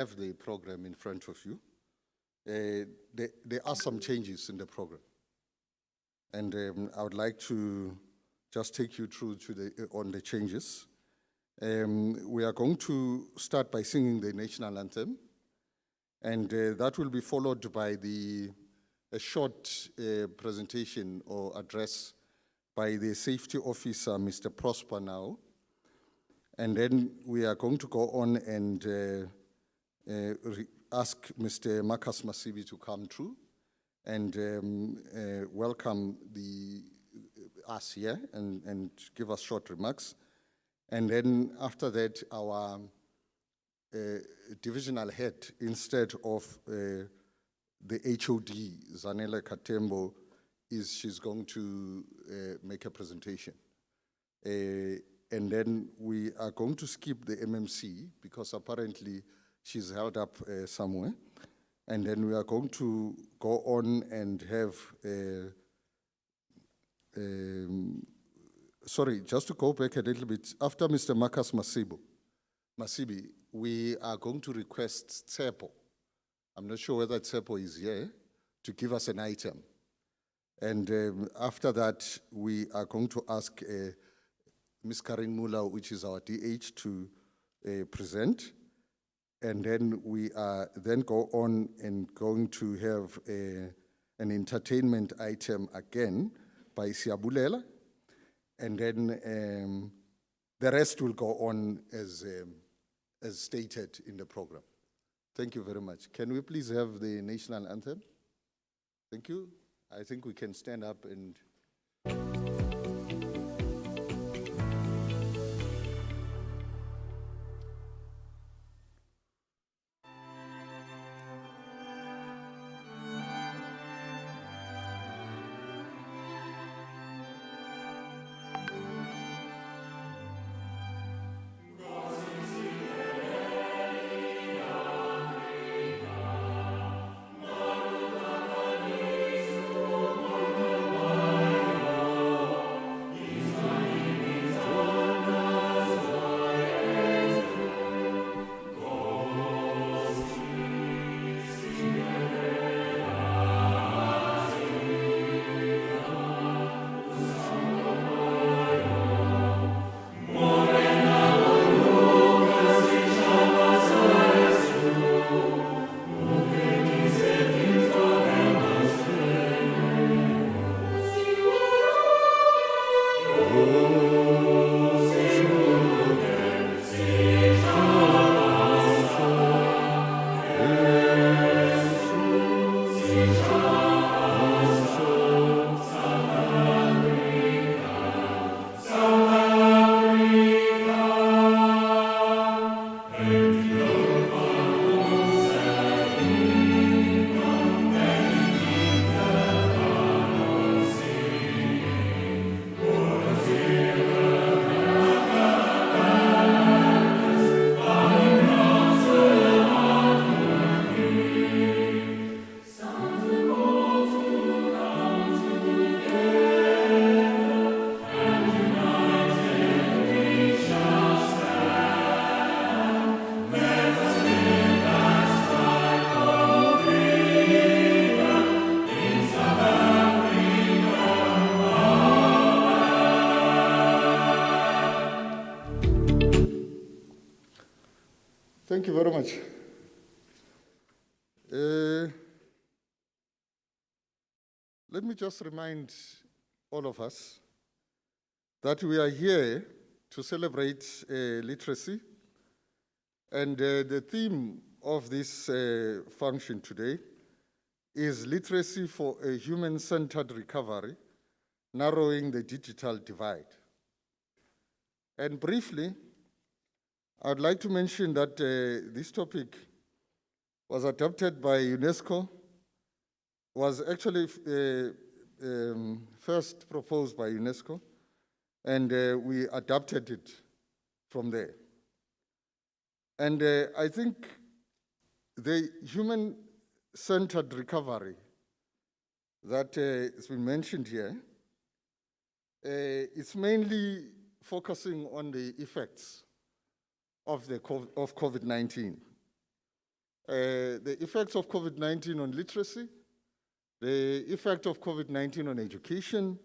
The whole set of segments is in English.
have the program in front of you. There are some changes in the program. And I would like to just take you through on the changes. We are going to start by singing the national anthem, and that will be followed by a short presentation or address by the safety officer, Mr. Prosper now. And then we are going to go on and ask Mr. Marcus Masibi to come through and welcome us here and give us short remarks. And then after that, our divisional head, instead of the HOD, Zanele Katembo, she's going to make a presentation. And then we are going to skip the MMC because apparently she's held up somewhere. And then we are going to go on and have, sorry, just to go back a little bit, after Mr. Marcus Masibi, we are going to request Tsepo. I'm not sure whether Tsepo is here to give us an item. And after that, we are going to ask Ms. Karin Mula, which is our DH, to present. And then we are then go on and going to have an entertainment item again by Siabulela. And then the rest will go on as stated in the program. Thank you very much. Can we please have the national anthem? Thank you. I think we can stand up and... Thank you very much. Let me just remind all of us that we are here to celebrate literacy. And the theme of this function today is literacy for a human-centered recovery, narrowing the digital divide. And briefly, I'd like to mention that this topic was adopted by UNESCO, was actually first proposed by UNESCO, and we adapted it from there. And I think the human-centered recovery that has been mentioned here is mainly focusing on the effects of COVID-19. the effects of COVID-19 on literacy, the effect of COVID-19 on education,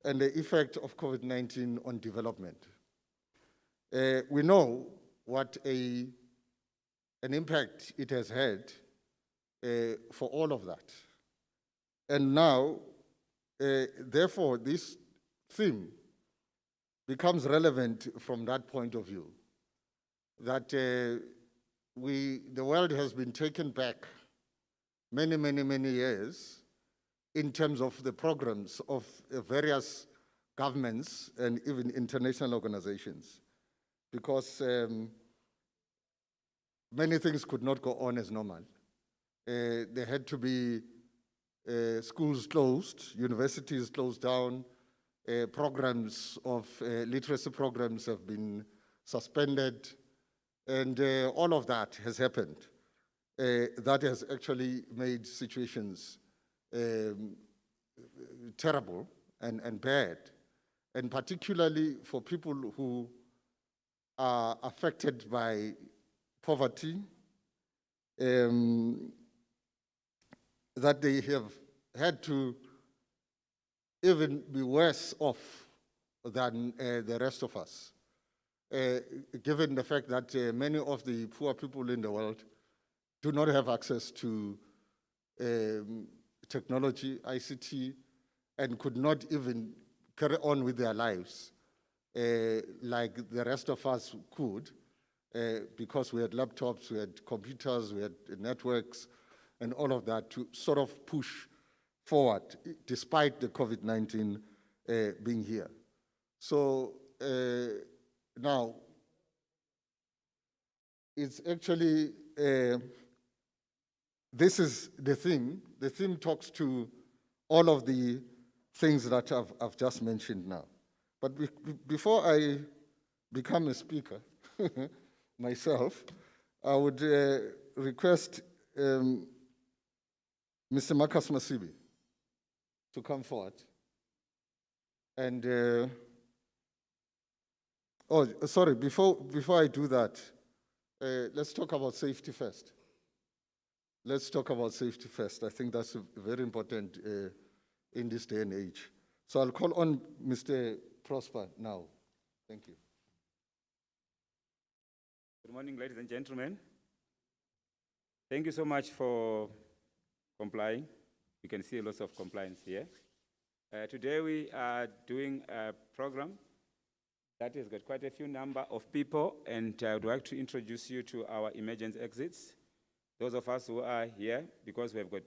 and the effect of COVID-19 on development. We know what an impact it has had for all of that. And now, therefore, this theme becomes relevant from that point of view, that the world has been taken back many, many, many years in terms of the programs of various governments and even international organizations, because many things could not go on as normal. There had to be schools closed, universities closed down, programs of literacy programs have been suspended, and all of that has happened. That has actually made situations terrible and bad, and particularly for people who are affected by poverty, that they have had to even be worse off than the rest of us, given the fact that many of the poor people in the world do not have access to technology, ICT, and could not even carry on with their lives like the rest of us could, because we had laptops, we had computers, we had networks, and all of that to sort of push forward, despite the COVID-19 being here. So now, it's actually, this is the theme. The theme talks to all of the things that I've just mentioned now. But before I become a speaker myself, I would request Mr. Marcus Masibi to come forward. And, oh, sorry, before I do that, let's talk about safety first. Let's talk about safety first. I think that's very important in this day and age. So I'll call on Mr. Prosper now. Thank you. Good morning, ladies and gentlemen. Thank you so much for complying. You can see lots of compliance here. Today we are doing a program that has got quite a few number of people, and I would like to introduce you to our emergency exits. Those of us who are here, because we have got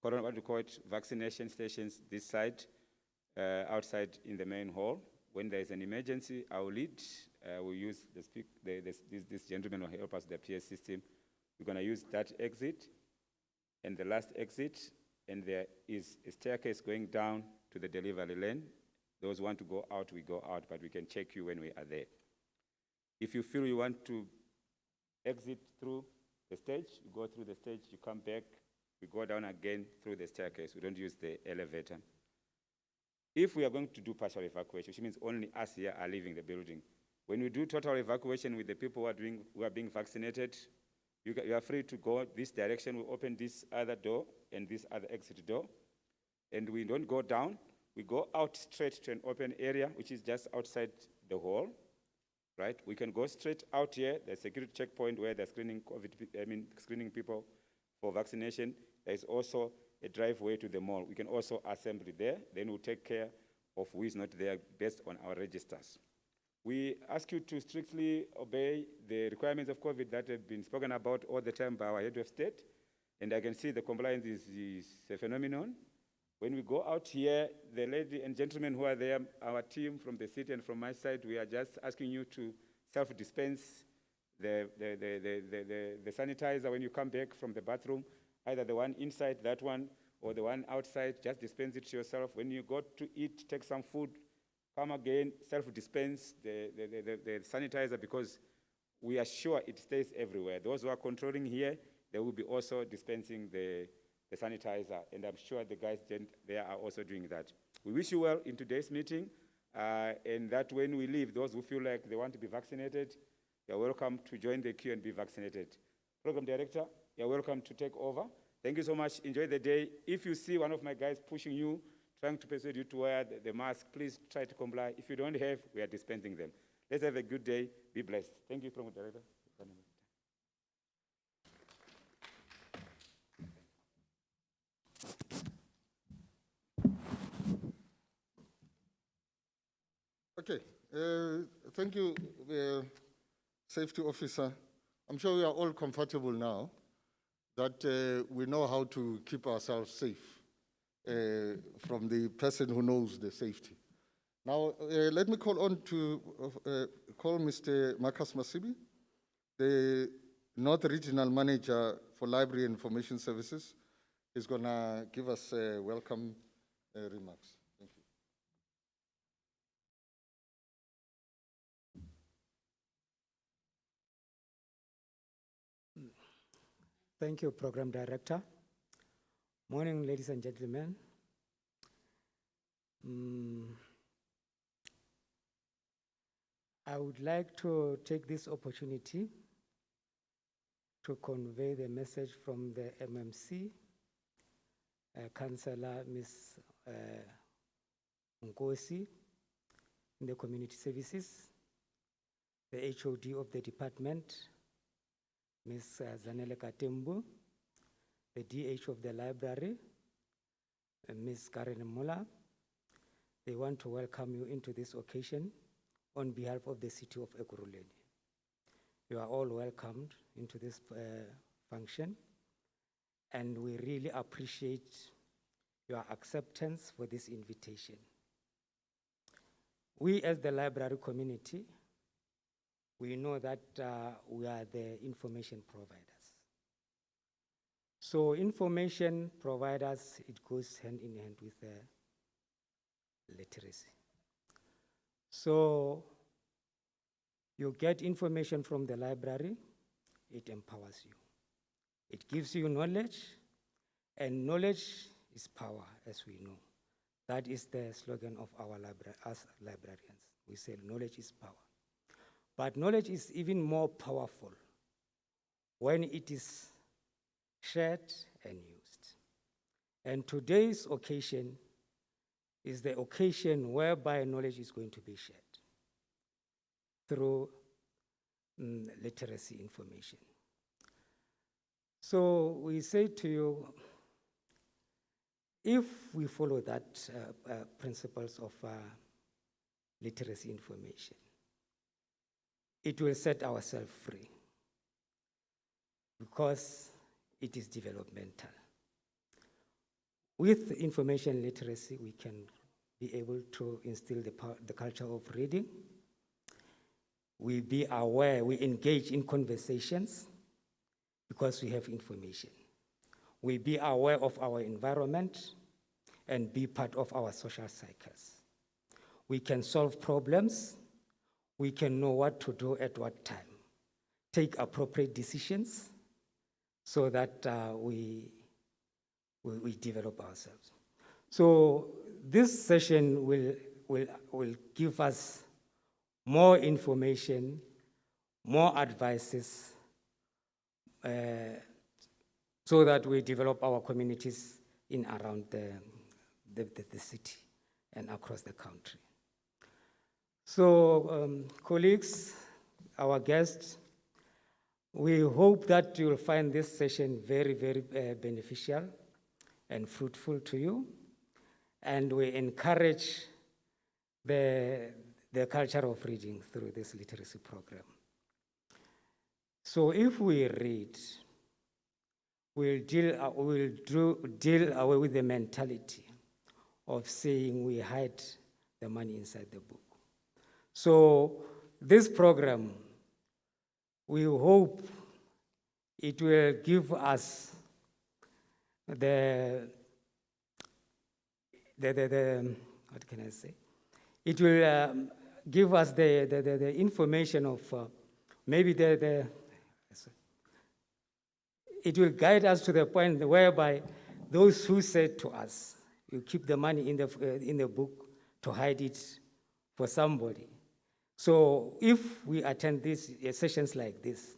what we call it, vaccination stations this side, outside in the main hall. When there is an emergency, our lead will use this gentleman will help us with the PS system. We're going to use that exit and the last exit, and there is a staircase going down to the delivery lane. Those who want to go out, we go out, but we can check you when we are there. If you feel you want to exit through the stage, you go through the stage, you come back, we go down again through the staircase. We don't use the elevator. If we are going to do partial evacuation, which means only us here are leaving the building, when we do total evacuation with the people who are being vaccinated, you are free to go this direction. We open this other door and this other exit door, and we don't go down. We go out straight to an open area, which is just outside the hall, right? We can go straight out here, the security checkpoint where they're screening people for vaccination. There is also a driveway to the mall. We can also assemble there. Then we'll take care of who is not there based on our registers. We ask you to strictly obey the requirements of COVID that have been spoken about all the time by our head of state. And I can see the compliance is a phenomenon. When we go out here, the lady and gentlemen who are there, our team from the city and from my side, we are just asking you to self-dispense the sanitizer when you come back from the bathroom, either the one inside, that one, or the one outside. Just dispense it to yourself. When you go to eat, take some food, come again, self-dispense the sanitizer, because we are sure it stays everywhere. Those who are controlling here, they will be also dispensing the sanitizer, and I'm sure the guys there are also doing that. We wish you well in today's meeting, and that when we leave, those who feel like they want to be vaccinated, you're welcome to join the queue and be vaccinated. Program Director, you're welcome to take over. Thank you so much. Enjoy the day. If you see one of my guys pushing you, trying to persuade you to wear the mask, please try to comply. If you don't have, we are dispensing them. Let's have a good day. Be blessed. Thank you, Program Director. Okay, thank you, Safety Officer. I'm sure we are all comfortable now that we know how to keep ourselves safe from the person who knows the safety. Now, let me call on to call Mr. Marcus Masibi, the North Regional Manager for Library and Information Services. He's gonna give us welcome remarks. Thank you. Thank you, Program Director. Morning, ladies and gentlemen. I would like to take this opportunity to convey the message from the MMC, Councillor Ms. Nkosi in the Community Services, the HOD of the department, Ms. Zanele Katembu, the DH of the library, Ms. Karen Mula. They want to welcome you into this occasion on behalf of the city of Ekurhuleni. You are all welcomed into this function, and we really appreciate your acceptance for this invitation. We as the library community, we know that we are the information providers. So information providers, it goes hand in hand with literacy. So you get information from the library, it empowers you. It gives you knowledge, and knowledge is power, as we know. That is the slogan of our us librarians. We say knowledge is power. But knowledge is even more powerful when it is shared and used. And today's occasion is the occasion whereby knowledge is going to be shared through literacy information. So we say to you, if we follow that principles of literacy information, it will set ourselves free because it is developmental. With information literacy, we can be able to instill the culture of reading. We be aware, we engage in conversations because we have information. We be aware of our environment and be part of our social cycles. We can solve problems. We can know what to do at what time. Take appropriate decisions so that we develop ourselves. So this session will give us more information, more advices, so that we develop our communities in around the city and across the country. So, colleagues, our guests, we hope that you will find this session very, very beneficial and fruitful to you. And we encourage the culture of reading through this literacy program. So if we read, we'll deal away with the mentality of saying we hide the money inside the book. So this program, we hope it will give us what can I say? It will give us the information of maybe it will guide us to the point whereby those who said to us, you keep the money in the book to hide it for somebody. So if we attend these sessions like this,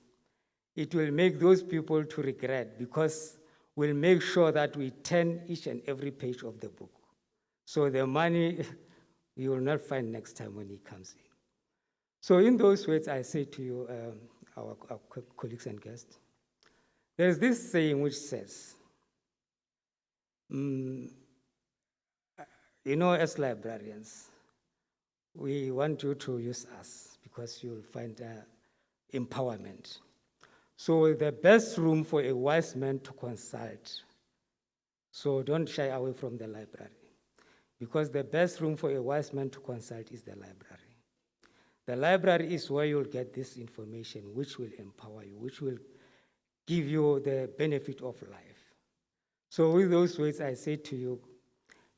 it will make those people to regret, because we'll make sure that we turn each and every page of the book. So the money you will not find next time when he comes in. So in those words, I say to you, our colleagues and guests, there's this saying which says, as librarians, we want you to use us because you'll find empowerment. So the best room for a wise man to consult. So don't shy away from the library, because the best room for a wise man to consult is the library. The library is where you'll get this information, which will empower you, which will give you the benefit of life. So with those words, I say to you,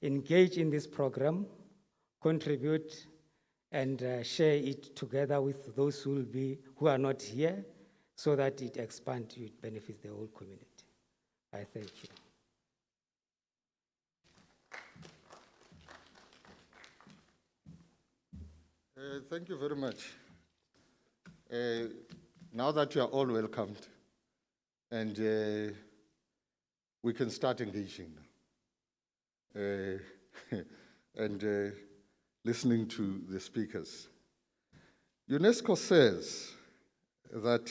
engage in this program, contribute, and share it together with those who are not here, so that it expands, it benefits the whole community. I thank you. Thank you very much. Now that you are all welcomed, and we can start engaging now. And listening to the speakers. UNESCO says that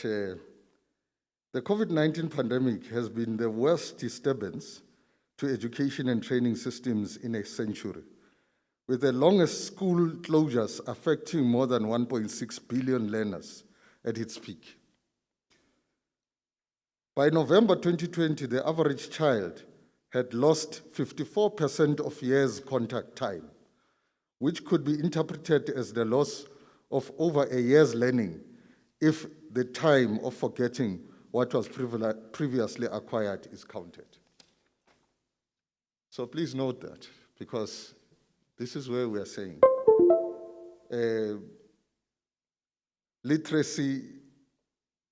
the COVID-19 pandemic has been the worst disturbance to education and training systems in a century, with the longest school closures affecting more than 1.6 billion learners at its peak. By November 2020, the average child had lost 54% of year's contact time, which could be interpreted as the loss of over a year's learning if the time of forgetting what was previously acquired is counted. So please note that, because this is where we are saying literacy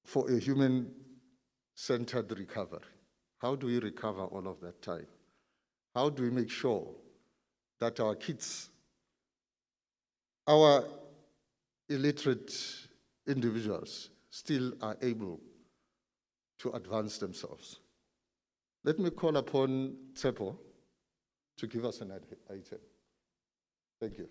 for a human-centered recovery. How do we recover all of that time? How do we make sure that our kids, our illiterate individuals, still are able to advance themselves? Let me call upon Tsepo to give us an item. Thank you.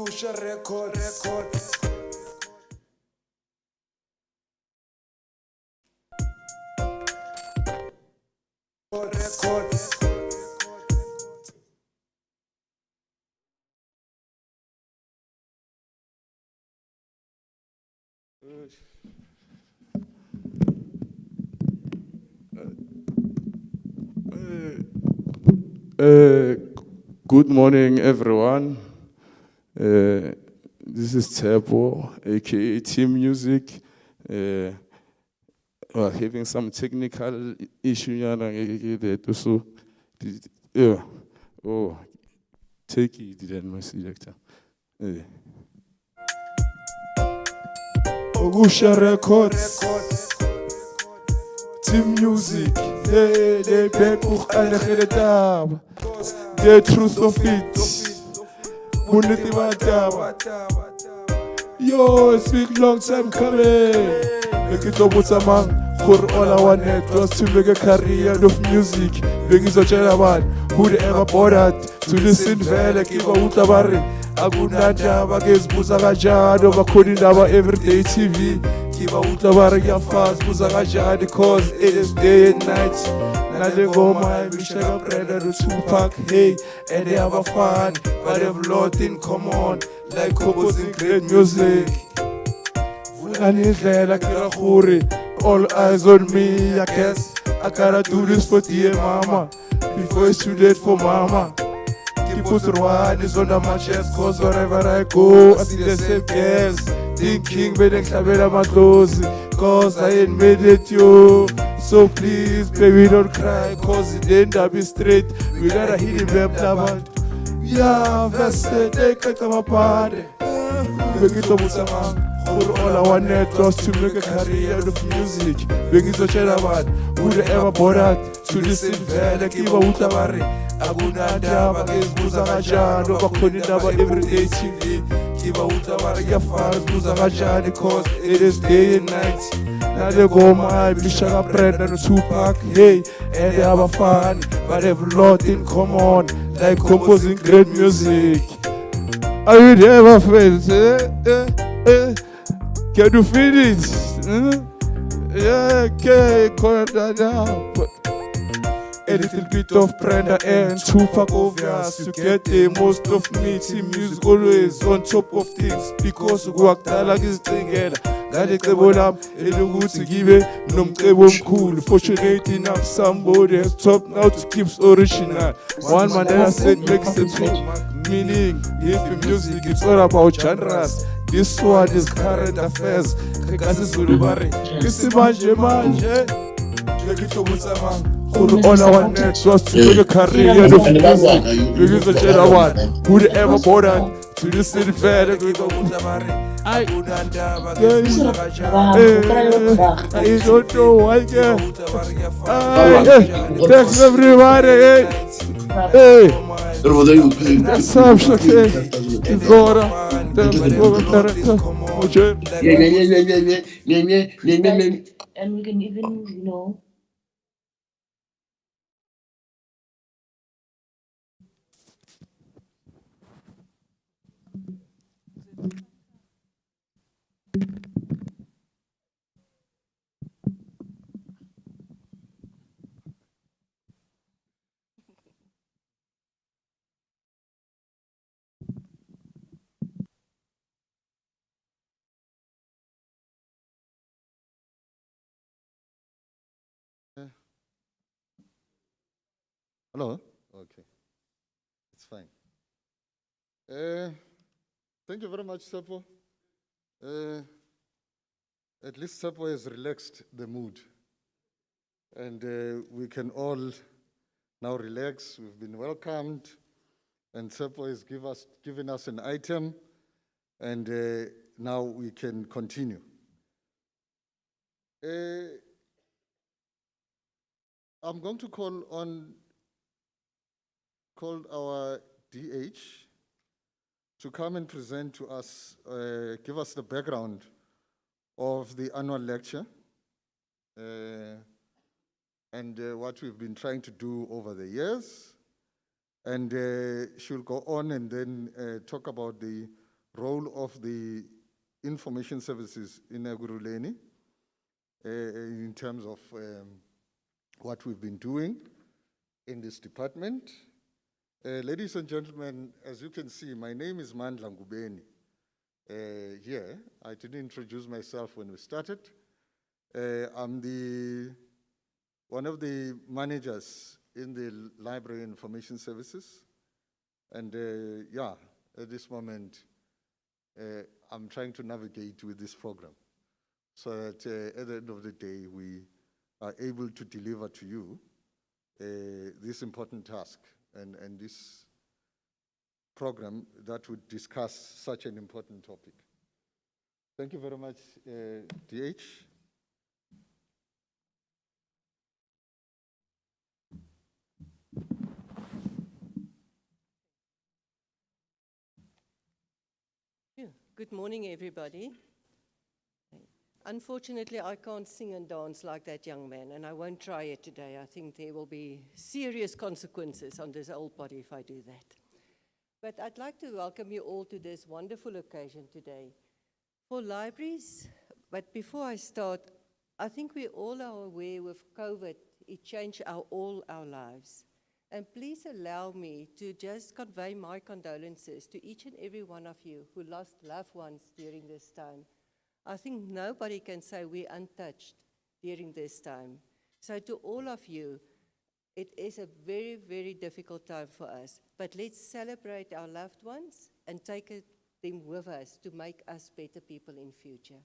Okusha record. Record. Good morning, everyone. This is Tepo, aka Team Music. We're having some technical issue, so yeah. Oh, take it, then, my selector. Okusha record. Team music. They back book and the truth of it. Buniti wataba. Yo, it's been long time coming. Make it up with a man. For all I wanted was to make a career of music. Make it such a man who ever bothered to listen vele kiva utabari. Agunanda bagez buzagajado bakudindaba everyday TV. Kiva utabari ya fast buzagajado cause it is day and night. Now they go my we shake up brother to Tupac, hey, and they have a fun, but they've lot in common, like composing great music. All eyes on me, I guess. I gotta do this for dear mama, before it's too late for mama. Keep put one is under my chest, cause wherever I go, I see the same girls. Thinking, baby, Nomadlozi, cause I ain't made it, yo. So please, baby, don't cry, cause it end up straight. We gotta hit him up, Naman. Yeah, vested, they can't come apart. Make it up with a man. For all I wanted was to make a career of music. Make it such a man who ever bothered to listen vele kiva utabari. Agunanda bagez buzagajado bakudindaba everyday TV. Kiva utabari ya fast buzagajado cause it is day and night. Now they go my Bishop Brenda and Tupac, hey, and they have a fun, but they have a lot in common, like composing great music. Are you ever felt? Can you feel it? Yeah, okay, call that out. A little bit of Brenda and Tupac obvious. You get the most of me. Team music always on top of things because Guactala is together. Gade Kebolam, Eluguti Give, Num Kebom cool. Fortunate enough, somebody has top now to keep original. One man that said makes the beat. Meaning, if music, it's all about genres. This one is current affairs. Kekasi Zulubari, Kisimanje Manje. All I wanted was to make a career of music. Because the general one who ever bothered to listen fair. I don't know why. Thanks everybody. Hey, that's okay. And we can even, Hello? Okay. It's fine. Thank you very much, Sepo. At least Sepo has relaxed the mood. And we can all now relax. We've been welcomed. And Sepo has given us an item. And now we can continue. I'm going to call our DH to come and present to us, give us the background of the annual lecture and what we've been trying to do over the years. And she'll go on and then talk about the role of the information services in Ekurhuleni in terms of what we've been doing in this department. Ladies and gentlemen, as you can see, my name is Mandla Ngubeni. Here, I didn't introduce myself when we started. I'm one of the managers in the Library Information Services. And yeah, at this moment, I'm trying to navigate with this program so that at the end of the day, we are able to deliver to you this important task and this program that would discuss such an important topic. Thank you very much, DH. Good morning, everybody. Unfortunately, I can't sing and dance like that young man, and I won't try it today. I think there will be serious consequences on this old body if I do that. But I'd like to welcome you all to this wonderful occasion today for libraries. But before I start, I think we all are aware with COVID, it changed all our lives. And please allow me to just convey my condolences to each and every one of you who lost loved ones during this time. I think nobody can say we're untouched during this time. So to all of you, it is a very, very difficult time for us. But let's celebrate our loved ones and take them with us to make us better people in future.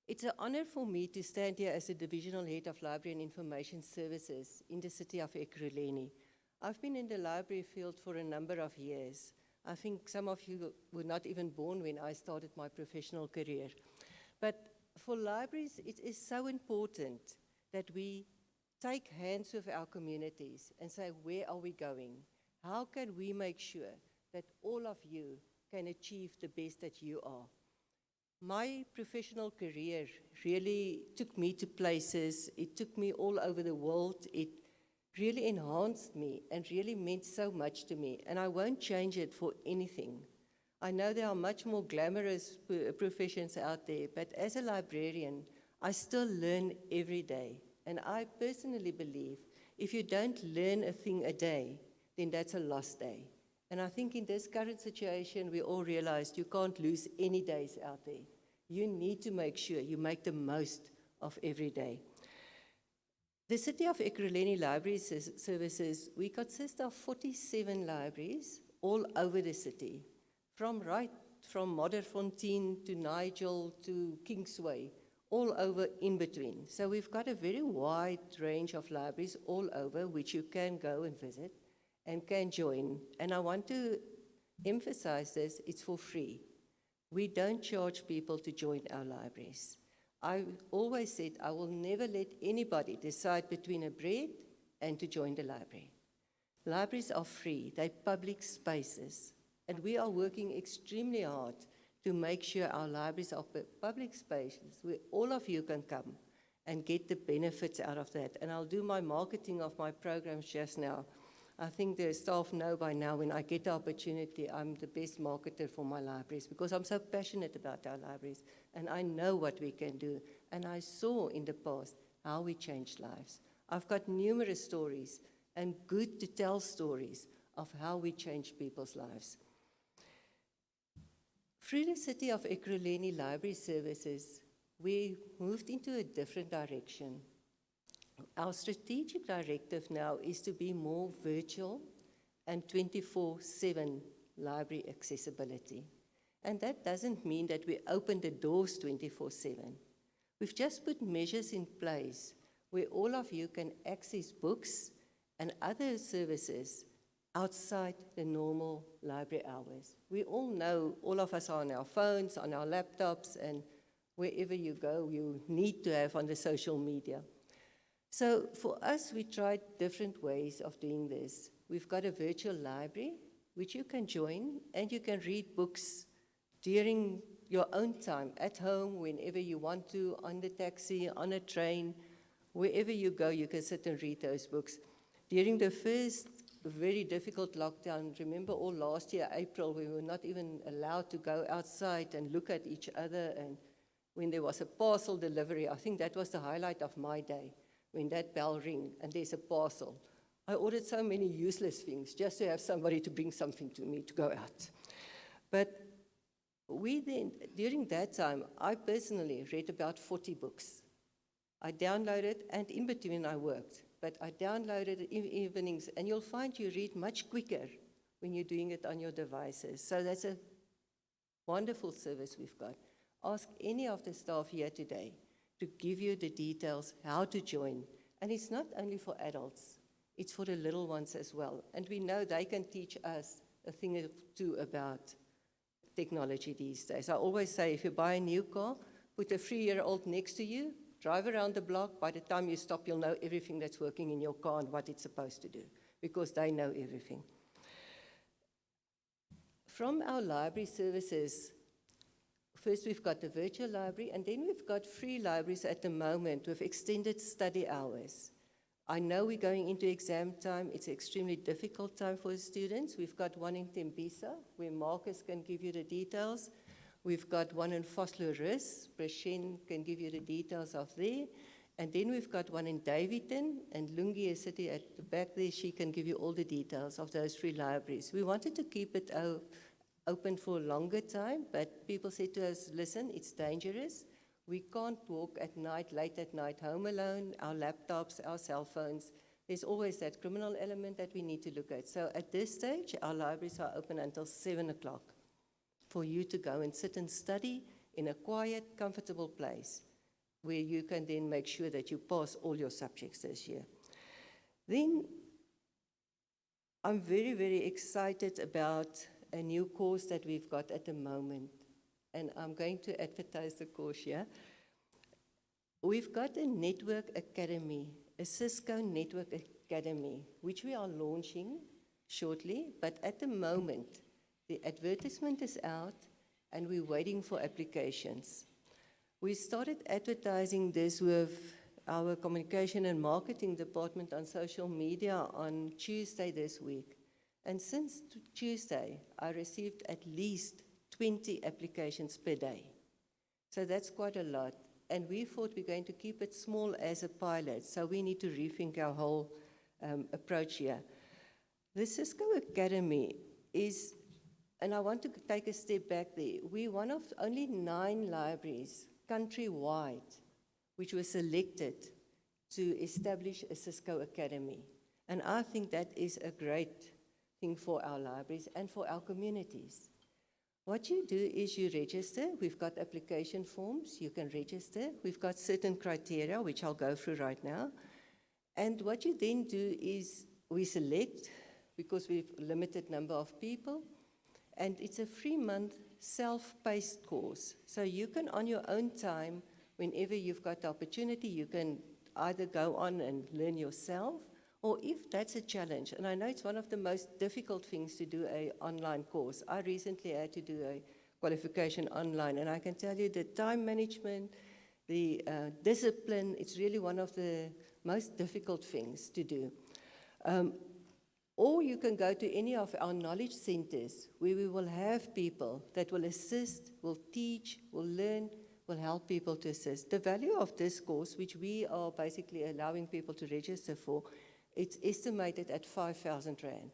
It's an honor for me to stand here as the Divisional Head of Library and Information Services in the city of Ekurhuleni. I've been in the library field for a number of years. I think some of you were not even born when I started my professional career. But for libraries, it is so important that we take hands with our communities and say, where are we going? How can we make sure that all of you can achieve the best that you are? My professional career really took me to places, it took me all over the world, it really enhanced me and really meant so much to me, and I won't change it for anything. I know there are much more glamorous professions out there, but as a librarian, I still learn every day, and I personally believe if you don't learn a thing a day, then that's a lost day. And I think in this current situation, we all realized you can't lose any days out there. You need to make sure you make the most of every day. The City of Ekurhuleni Library Services, we consist of 47 libraries all over the city, from Modderfontein to Nigel to Kingsway, all over in between. So we've got a very wide range of libraries all over which you can go and visit and can join. And I want to emphasize this, it's for free. We don't charge people to join our libraries. I always said I will never let anybody decide between a bread and to join the library. Libraries are free, they're public spaces, and we are working extremely hard to make sure our libraries are public spaces where all of you can come and get the benefits out of that. And I'll do my marketing of my programs just now. I think the staff know by now when I get the opportunity, I'm the best marketer for my libraries because I'm so passionate about our libraries and I know what we can do. And I saw in the past how we changed lives. I've got numerous stories and good to tell stories of how we changed people's lives. Through the City of Ekurhuleni Library Services, we moved into a different direction. Our strategic directive now is to be more virtual and 24/7 library accessibility. And that doesn't mean that we open the doors 24/7. We've just put measures in place where all of you can access books and other services outside the normal library hours. We all know, all of us are on our phones, on our laptops, and wherever you go, you need to have on the social media. So for us, we tried different ways of doing this. We've got a virtual library, which you can join, and you can read books during your own time, at home, whenever you want to, on the taxi, on a train, wherever you go, you can sit and read those books. During the first very difficult lockdown. Remember all last year, April, we were not even allowed to go outside and look at each other. And when there was a parcel delivery, I think that was the highlight of my day, when that bell rang and there's a parcel. I ordered so many useless things just to have somebody to bring something to me to go out. But we then, during that time, I personally read about 40 books. I downloaded, and in between I worked, but I downloaded in evenings, and you'll find you read much quicker when you're doing it on your devices. So that's a wonderful service we've got. Ask any of the staff here today to give you the details how to join. And it's not only for adults, it's for the little ones as well. And we know they can teach us a thing or two about technology these days. I always say, if you buy a new car, put a 3-year-old next to you, drive around the block. By the time you stop, you'll know everything that's working in your car and what it's supposed to do, because they know everything. From our library services, first we've got the virtual library, and then we've got free libraries at the moment with extended study hours. I know we're going into exam time. It's an extremely difficult time for the students. We've got one in Tembisa, where Marcus can give you the details. We've got one in Vosloorus. Preshen can give you the details of there. And then we've got one in Davidton, and Lungi is sitting at the back there. She can give you all the details of those free libraries. We wanted to keep it open for a longer time, but people said to us, listen, it's dangerous. We can't walk at night, late at night, home alone, our laptops, our cell phones. There's always that criminal element that we need to look at. So at this stage, our libraries are open until 7 o'clock for you to go and sit and study in a quiet, comfortable place where you can then make sure that you pass all your subjects this year. Then I'm very, very excited about a new course that we've got at the moment. And I'm going to advertise the course here. We've got a network academy, a Cisco network academy, which we are launching shortly, but at the moment, the advertisement is out and we're waiting for applications. We started advertising this with our communication and marketing department on social media on Tuesday this week. And since Tuesday, I received at least 20 applications per day. So that's quite a lot. And we thought we're going to keep it small as a pilot, so we need to rethink our whole approach here. The Cisco Academy is, and I want to take a step back there, we're one of only 9 libraries countrywide which were selected to establish a Cisco Academy. And I think that is a great thing for our libraries and for our communities. What you do is you register. We've got application forms. You can register. We've got certain criteria, which I'll go through right now. And what you then do is we select, because we've a limited number of people, and it's a 3-month self-paced course. So you can, on your own time, whenever you've got the opportunity, you can either go on and learn yourself, or if that's a challenge, and I know it's one of the most difficult things to do an online course. I recently had to do a qualification online, and I can tell you the time management, the discipline, it's really one of the most difficult things to do. Or you can go to any of our knowledge centers where we will have people that will assist, will teach, will learn, will help people to assist. The value of this course, which we are basically allowing people to register for, it's estimated at 5,000 Rand.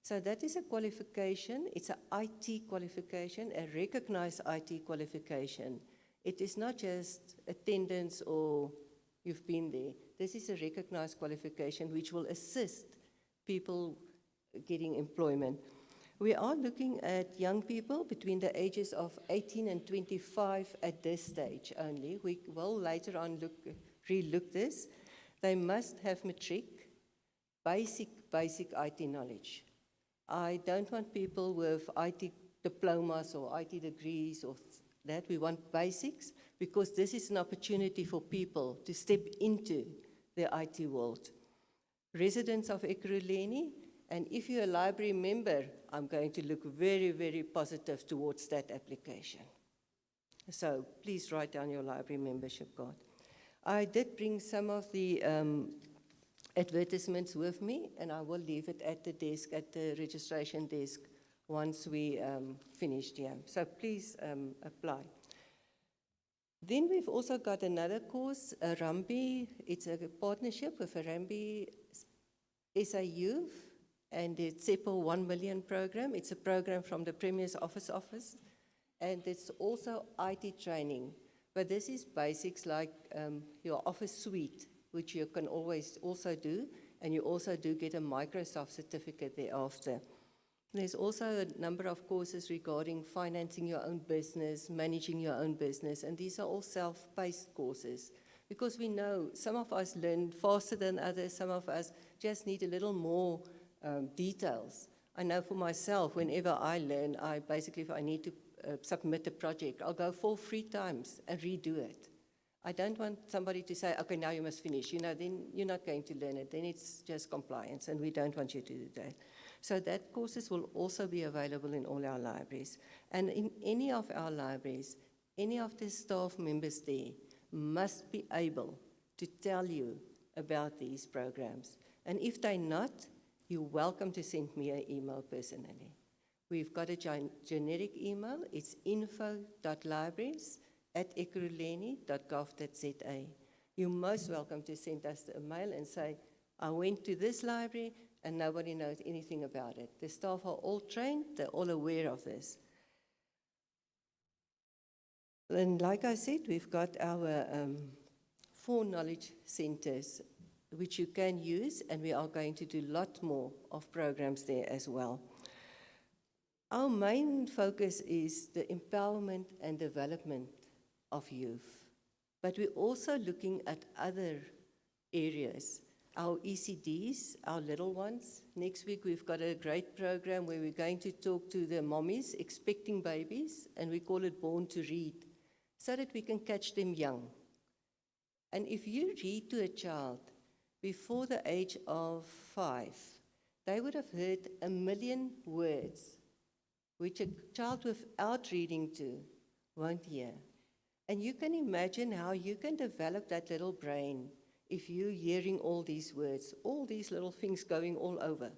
So that is a qualification. It's an IT qualification, a recognized IT qualification. It is not just attendance or you've been there. This is a recognized qualification which will assist people getting employment. We are looking at young people between the ages of 18 and 25 at this stage only. We will later on relook this. They must have matric, basic IT knowledge. I don't want people with IT diplomas or IT degrees or that. We want basics, because this is an opportunity for people to step into the IT world. Residents of Ekurhuleni, and if you're a library member, I'm going to look very, very positive towards that application. So please write down your library membership card. I did bring some of the advertisements with me, and I will leave it at the desk, at the registration desk, once we finished here. So please apply. Then we've also got another course, Rambi. It's a partnership with Rambi SA Youth and the CEPO 1 Million program. It's a program from the Premier's office, and it's also IT training. But this is basics like your Office suite, which you can always also do, and you also do get a Microsoft certificate thereafter. There's also a number of courses regarding financing your own business, managing your own business, and these are all self-paced courses, because we know some of us learn faster than others, some of us just need a little more details. I know for myself, whenever I learn, if I need to submit a project, I'll go 4 free times and redo it. I don't want somebody to say, okay, now you must finish. Then you're not going to learn it. Then it's just compliance, and we don't want you to do that. So that courses will also be available in all our libraries. And in any of our libraries, any of the staff members there must be able to tell you about these programs. And if they're not, you're welcome to send me an email personally. We've got a generic email. It's info.libraries@ekurhuleni.gov.za. You're most welcome to send us a mail and say, I went to this library and nobody knows anything about it. The staff are all trained. They're all aware of this. And like I said, we've got our 4 knowledge centers, which you can use, and we are going to do a lot more of programs there as well. Our main focus is the empowerment and development of youth, but we're also looking at other areas. Our ECDs, our little ones. Next week we've got a great program where we're going to talk to the mommies expecting babies, and we call it Born to Read, so that we can catch them young. And if you read to a child before the age of 5, they would have heard 1 million words, which a child without reading to won't hear. And you can imagine how you can develop that little brain if you're hearing all these words, all these little things going all over.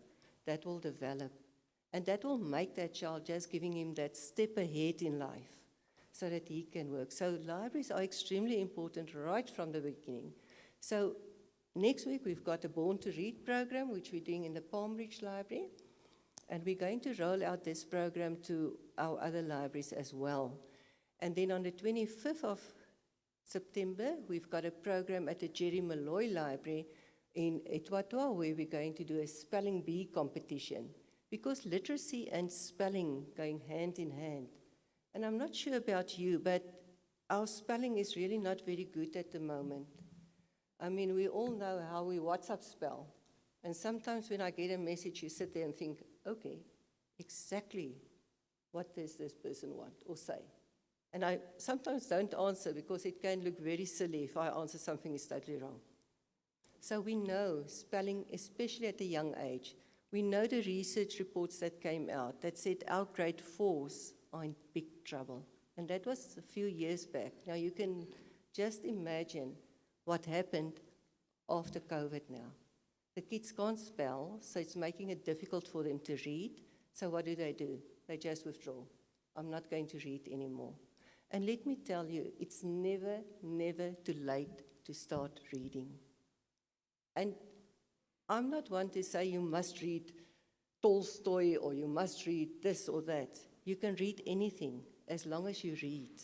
That will develop. And that will make that child, just giving him that step ahead in life so that he can work. So libraries are extremely important right from the beginning. So next week we've got a Born to Read program, which we're doing in the Palm Ridge Library. And we're going to roll out this program to our other libraries as well. And then on the 25th of September, we've got a program at the Jerry Malloy Library in Etwatwa, where we're going to do a spelling bee competition, because literacy and spelling going hand in hand. And I'm not sure about you, but our spelling is really not very good at the moment. I mean, we all know how we WhatsApp spell. And sometimes when I get a message, you sit there and think, okay, exactly what does this person want or say? And I sometimes don't answer because it can look very silly if I answer something is totally wrong. So we know spelling, especially at a young age, we know the research reports that came out that said our grade 4s are in big trouble. And that was a few years back. Now you can just imagine what happened after COVID now. The kids can't spell, so it's making it difficult for them to read. So what do? They just withdraw. I'm not going to read anymore. And let me tell you, it's never, never too late to start reading. And I'm not one to say you must read Tolstoy or you must read this or that. You can read anything as long as you read.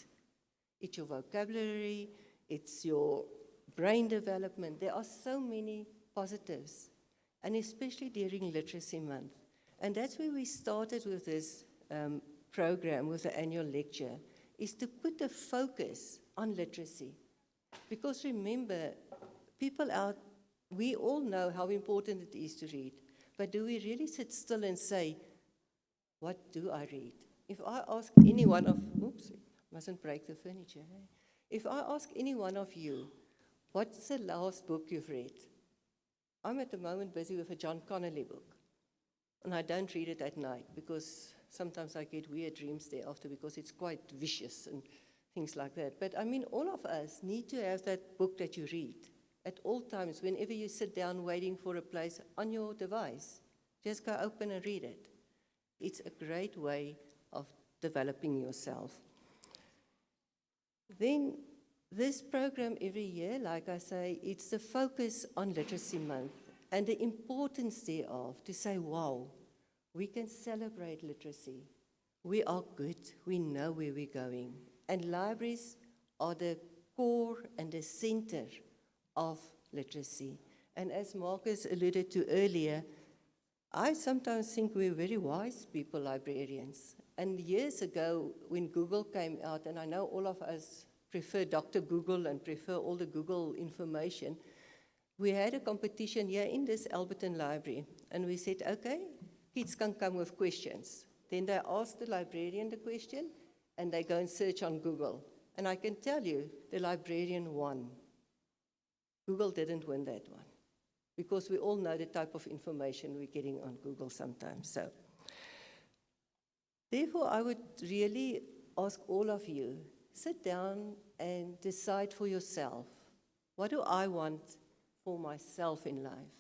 It's your vocabulary, it's your brain development. There are so many positives, and especially during Literacy Month. And that's where we started with this program, with the annual lecture, is to put a focus on literacy. Because remember, people out, we all know how important it is to read, but do we really sit still and say, what do I read? If I ask any one of, oops, mustn't break the furniture. Eh? If I ask any one of you, what's the last book you've read? I'm at the moment busy with a John Connolly book, and I don't read it at night because sometimes I get weird dreams thereafter because it's quite vicious and things like that. But I mean, all of us need to have that book that you read at all times, whenever you sit down waiting for a place on your device, just go open and read it. It's a great way of developing yourself. Then this program every year, like I say, it's the focus on Literacy Month and the importance thereof to say, wow, we can celebrate literacy. We are good, we know where we're going. And libraries are the core and the center of literacy. And as Marcus alluded to earlier, I sometimes think we're very wise people, librarians. And years ago, when Google came out, and I know all of us prefer Dr. Google and prefer all the Google information, we had a competition here in this Alberton Library. And we said, okay, kids can come with questions. Then they ask the librarian the question, and they go and search on Google. And I can tell you, the librarian won. Google didn't win that one, because we all know the type of information we're getting on Google sometimes. So, therefore, I would really ask all of you, sit down and decide for yourself, what do I want for myself in life?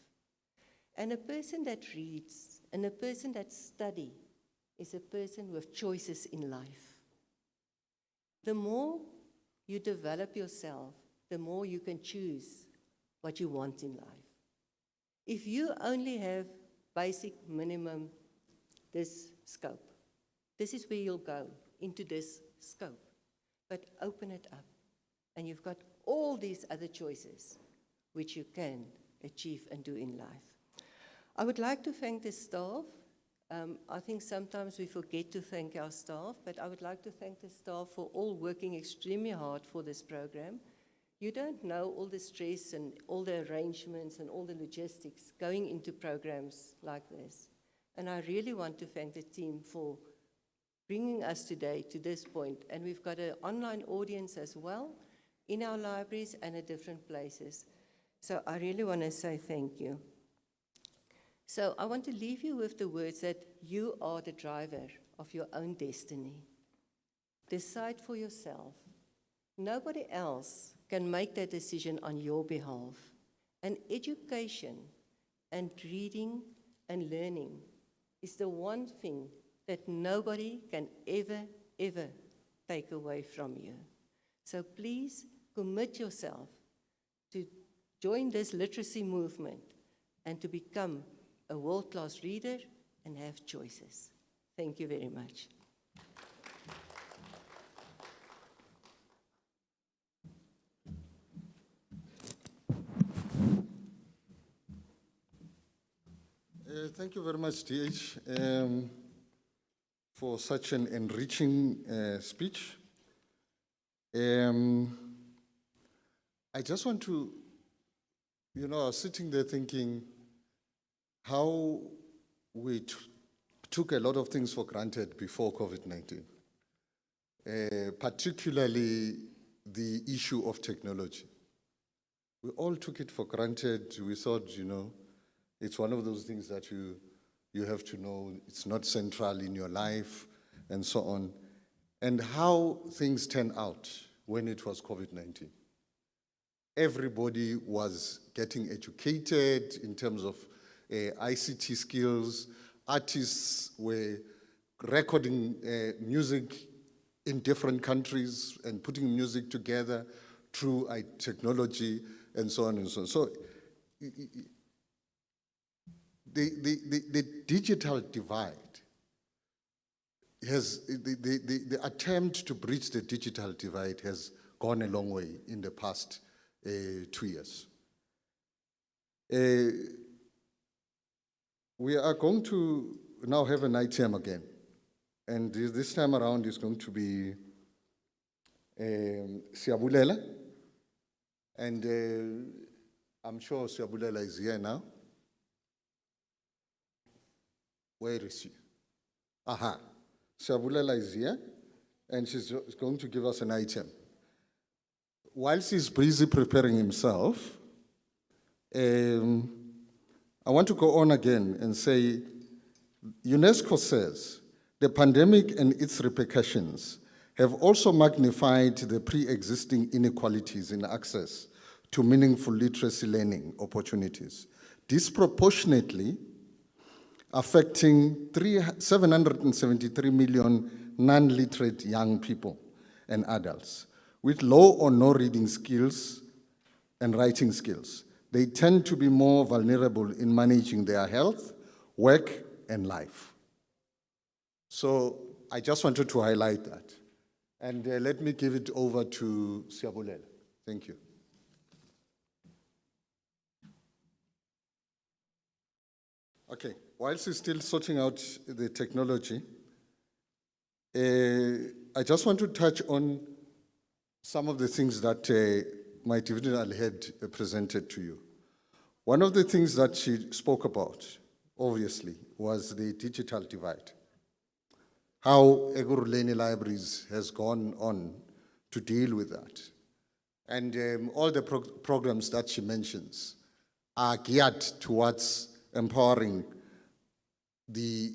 And a person that reads and a person that studies is a person with choices in life. The more you develop yourself, the more you can choose what you want in life. If you only have basic minimum, this scope, this is where you'll go, into this scope. But open it up, and you've got all these other choices which you can achieve and do in life. I would like to thank the staff. I think sometimes we forget to thank our staff, but I would like to thank the staff for all working extremely hard for this program. You don't know all the stress and all the arrangements and all the logistics going into programs like this. And I really want to thank the team for bringing us today to this point. And we've got an online audience as well in our libraries and at different places. So I really want to say thank you. So I want to leave you with the words that you are the driver of your own destiny. Decide for yourself. Nobody else can make that decision on your behalf. And education and reading and learning is the one thing that nobody can ever, ever take away from you. So please commit yourself to join this literacy movement and to become a world-class reader and have choices. Thank you very much. Thank you very much, DH, for such an enriching speech. I just want to, I was sitting there thinking how we took a lot of things for granted before COVID-19, particularly the issue of technology. We all took it for granted. We thought, it's one of those things that you have to know, it's not central in your life, and so on. And how things turned out when it was COVID-19. Everybody was getting educated in terms of ICT skills. Artists were recording music in different countries and putting music together through technology and so on and so on. So the digital divide has, the attempt to bridge the digital divide has gone a long way in the past 2 years. We are going to now have an item again. And this time around is going to be Siabulela. And I'm sure Siabulela is here now. Where is she? Aha. Siabulela is here, and she's going to give us an item. While he's busy preparing himself, I want to go on again and say, UNESCO says, the pandemic and its repercussions have also magnified the pre-existing inequalities in access to meaningful literacy learning opportunities, disproportionately affecting 773 million non-literate young people and adults with low or no reading skills and writing skills. They tend to be more vulnerable in managing their health, work, and life. So I just wanted to highlight that. And let me give it over to Siabulela. Thank you. Okay, whilst he's still sorting out the technology, I just want to touch on some of the things that my divisional head presented to you. One of the things that she spoke about, obviously, was the digital divide. How Ekurhuleni Libraries has gone on to deal with that. And all the programs that she mentions are geared towards empowering the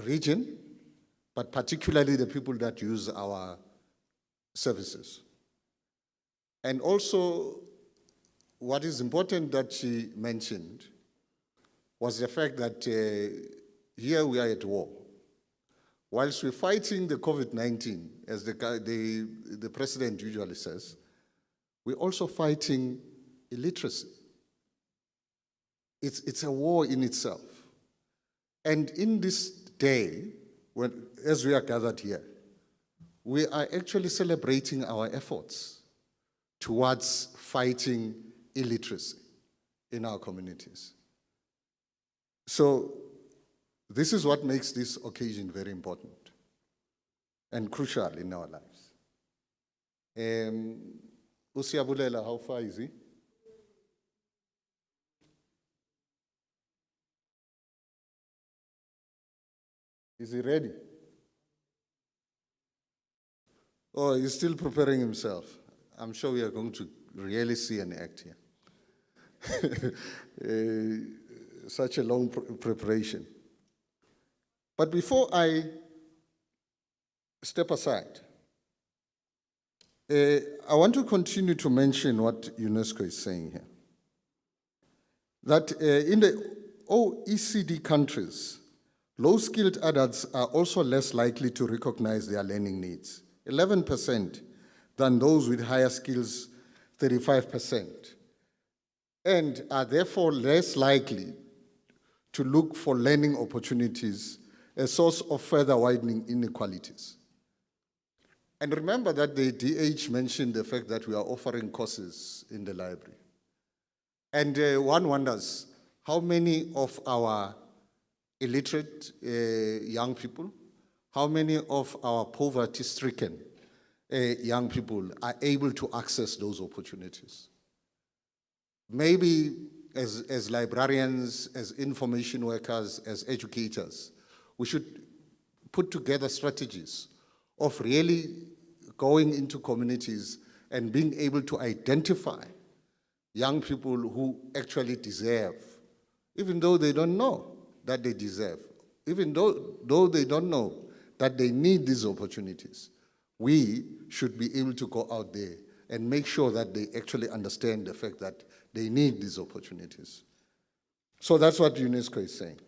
region, but particularly the people that use our services. And also, what is important that she mentioned was the fact that here we are at war. Whilst we're fighting the COVID-19, as the president usually says, we're also fighting illiteracy. It's a war in itself. And in this day, as we are gathered here, we are actually celebrating our efforts towards fighting illiteracy in our communities. So this is what makes this occasion very important and crucial in our lives. Usiabulela, how far is he? Is he ready? Oh, he's still preparing himself. I'm sure we are going to really see an act here. Such a long preparation. But before I step aside, I want to continue to mention what UNESCO is saying here. That in the OECD countries, low-skilled adults are also less likely to recognize their learning needs, 11%, than those with higher skills, 35%, and are therefore less likely to look for learning opportunities, a source of further widening inequalities. And remember that the DH mentioned the fact that we are offering courses in the library. And one wonders how many of our illiterate young people, how many of our poverty-stricken young people are able to access those opportunities. Maybe as librarians, as information workers, as educators, we should put together strategies of really going into communities and being able to identify young people who actually deserve, even though they don't know that they deserve, even though they don't know that they need these opportunities. We should be able to go out there and make sure that they actually understand the fact that they need these opportunities. So that's what UNESCO is saying.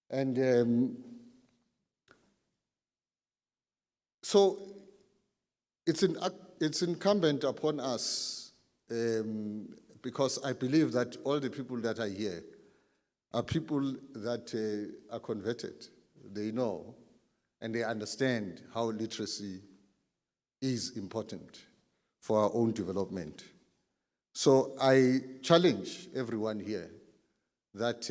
And so it's incumbent upon us, because I believe that all the people that are here are people that are converted. They know and they understand how literacy is important for our own development. So I challenge everyone here that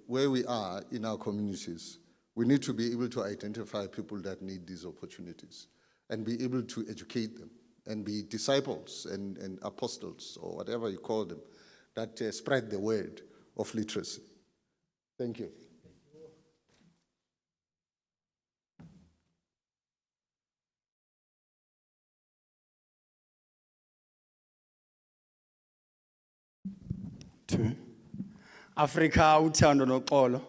where we are in our communities, we need to be able to identify people that need these opportunities and be able to educate them and be disciples and apostles, or whatever you call them, that spread the word of literacy. Thank you. Africa uthando noxolo.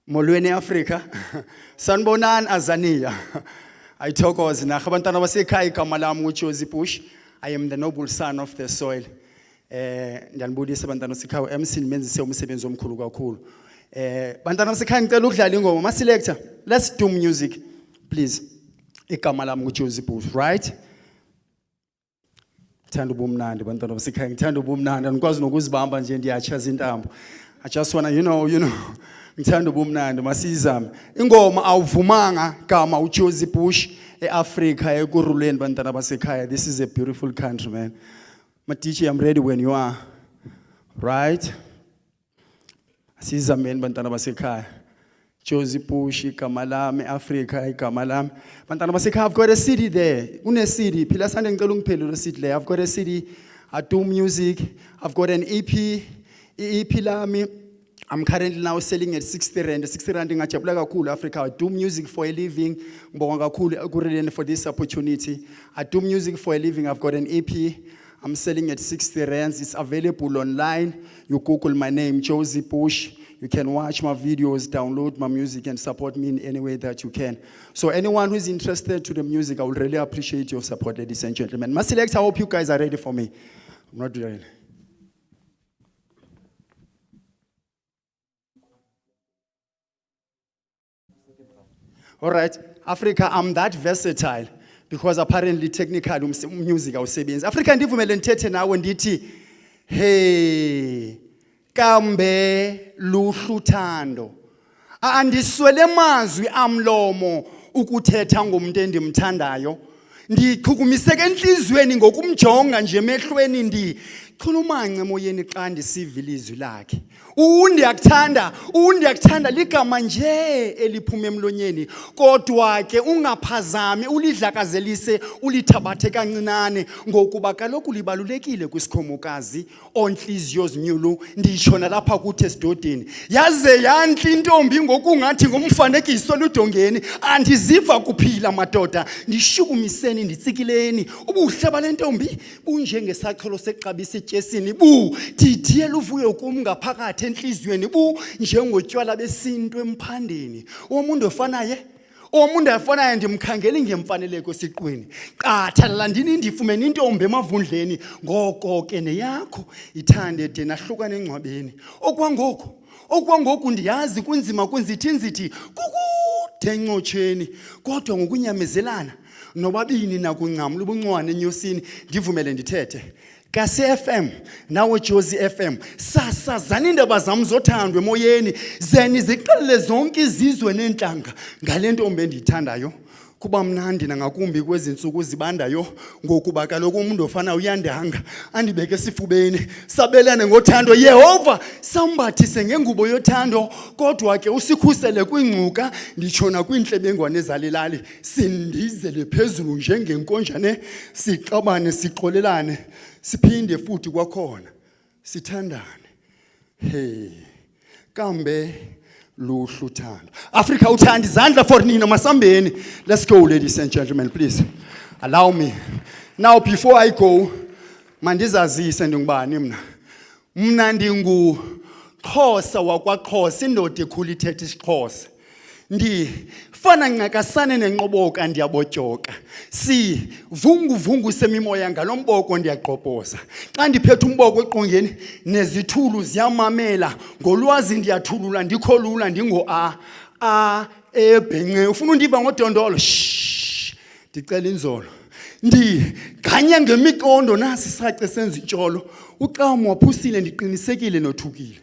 Molweni Africa. Sanibonani Azania. Ayithokoze naga abantwana basekhaya igama lami uJozi Bush. I am the noble son of the soil. Ndiyanibulisa bantwana basekhaya, MC nimenzise umsebenzi omkhulu kakhulu. Bantwana basekhaya ngicela ukudlala ingoma. Ma selector, let's do music, please. Igama lami nguJozi Bush, right? Ngithanda ubumnandi bantwana basekhaya, ngithanda ubumnandi, andikwazi nokuzibamba nje ndiyachaza intambo. I just wanna, you know, ngithanda ubumnandi, masizame. Ingoma awuvumanga gama uJozi Bush eAfrica ekuruleni bantwana basekhaya. This is a beautiful country, man. My teacher, I'm ready when you are. Right? Sizame bantwana basekhaya. Jozi Bush, igama lami, Africa, igama lami. Bantwana basekhaya, I've got a CD there. Une CD, phila sande ngicela ungiphelele CD le. I've got a CD, I do music. I've got an EP, EP lami. I'm currently now selling at 60 rand. 60 rand ngajabula kakhulu Africa. I do music for a living. Ngibonga kakhulu ekureleni for this opportunity. I do music for a living. I've got an EP. I'm selling at 60 rands. It's available online. You Google my name, Jozi Bush. You can watch my videos, download my music, and support me in any way that you can. So anyone who is interested to the music, I would really appreciate your support, ladies and gentlemen. My selector, I hope you guys are ready for me. I'm not ready. All right, Africa, I'm that versatile. Because apparently technically music awusebenzi. Africa ndivumele ndithethe nawe ndithi hey kambe luhluthando. Andiswele mazwi amlomo ukuthetha ngomuntu endimthandayo. Ndichukumiseke enhlizweni ngokumjonga nje emehlweni ndichulumance emoyeni xa ndisiva ilizwi lakhe. Undiyakuthanda ligama nje eliphuma emlonyeni, kodwa ke ungaphazami ulidlakazelise ulithabathe kancinane ngokuba kaloku libalulekile kwisikhomokazi onhliziyo zinyulu nditshona lapha kuthi esidodeni. Yaze yantle intombi ngokungathi ngomfanekiso ludongeni, andiziva kuphila madoda ndishukumiseni nditsikileni. Ubuhle bale ntombi bunjengesaqhelo seqabisa etyesini, didiyela luvuyo kum ngaphakathi enhliziyweni, njengotywala besintu emphandeni. Omuntu afanaye ndimkhangeli ngemfaneleko siqweni. Qathalala ndini ndifumene intombi emavundleni, ngoko ke neyakho ithande de nahlukane engcwabeni. Okwangoku ndiyazi kunzima kunzithi kukude encotsheni, kodwa ngokunyamezelana nobabini nakuncamla ubuncwane enyosini ndivumele ndithethe. Kasi FM, nawe Jozi FM, sasazana indaba zam zothandwa emoyeni, zeni ziqalele zonke izizwe neentlanga ngale ntombi endiyithandayo. Kuba mnandi nangakumbi kwezi ntsuku zibandayo, ngokuba kaloku umuntu ofana uyandanga, andibeke esifubeni, sabelane ngothando. Yehova, sambathise ngengubo yothando, kodwa ke usikhusele kwingcuka, nditshona kwiintlebengwane ezalilali, sindizele phezulu njengenkonjane, siqabane sixolelane, siphinde futhi kwakhona sithandane. Hey, kambe luhluthando. Africa uthanda izandla for nina masambeni. Let's go, ladies and gentlemen, please. Allow me. Now before I go, mandizazise ndingubani mna. Mna ndinguXhosa wakwaXhosa, indoda ekhula ithetha isiXhosa. Ndifana ncakasane nenqoboka ndiyabotyoka. Vungu semimoya ngalomboko ndiyaqopoza. Xa ndiphethe umboko eqongeni nezithulu ziyamamela, ngolwazi ndiyathulula ndikho lula ndingo-a ebhenqe. Ufuna undiva ngodondolo? Shh, ndicela inzolo. Ndiganya ngemiqondo nasi isace senza itsholo. Uqamo waphusile ndiqinisekile nothukile.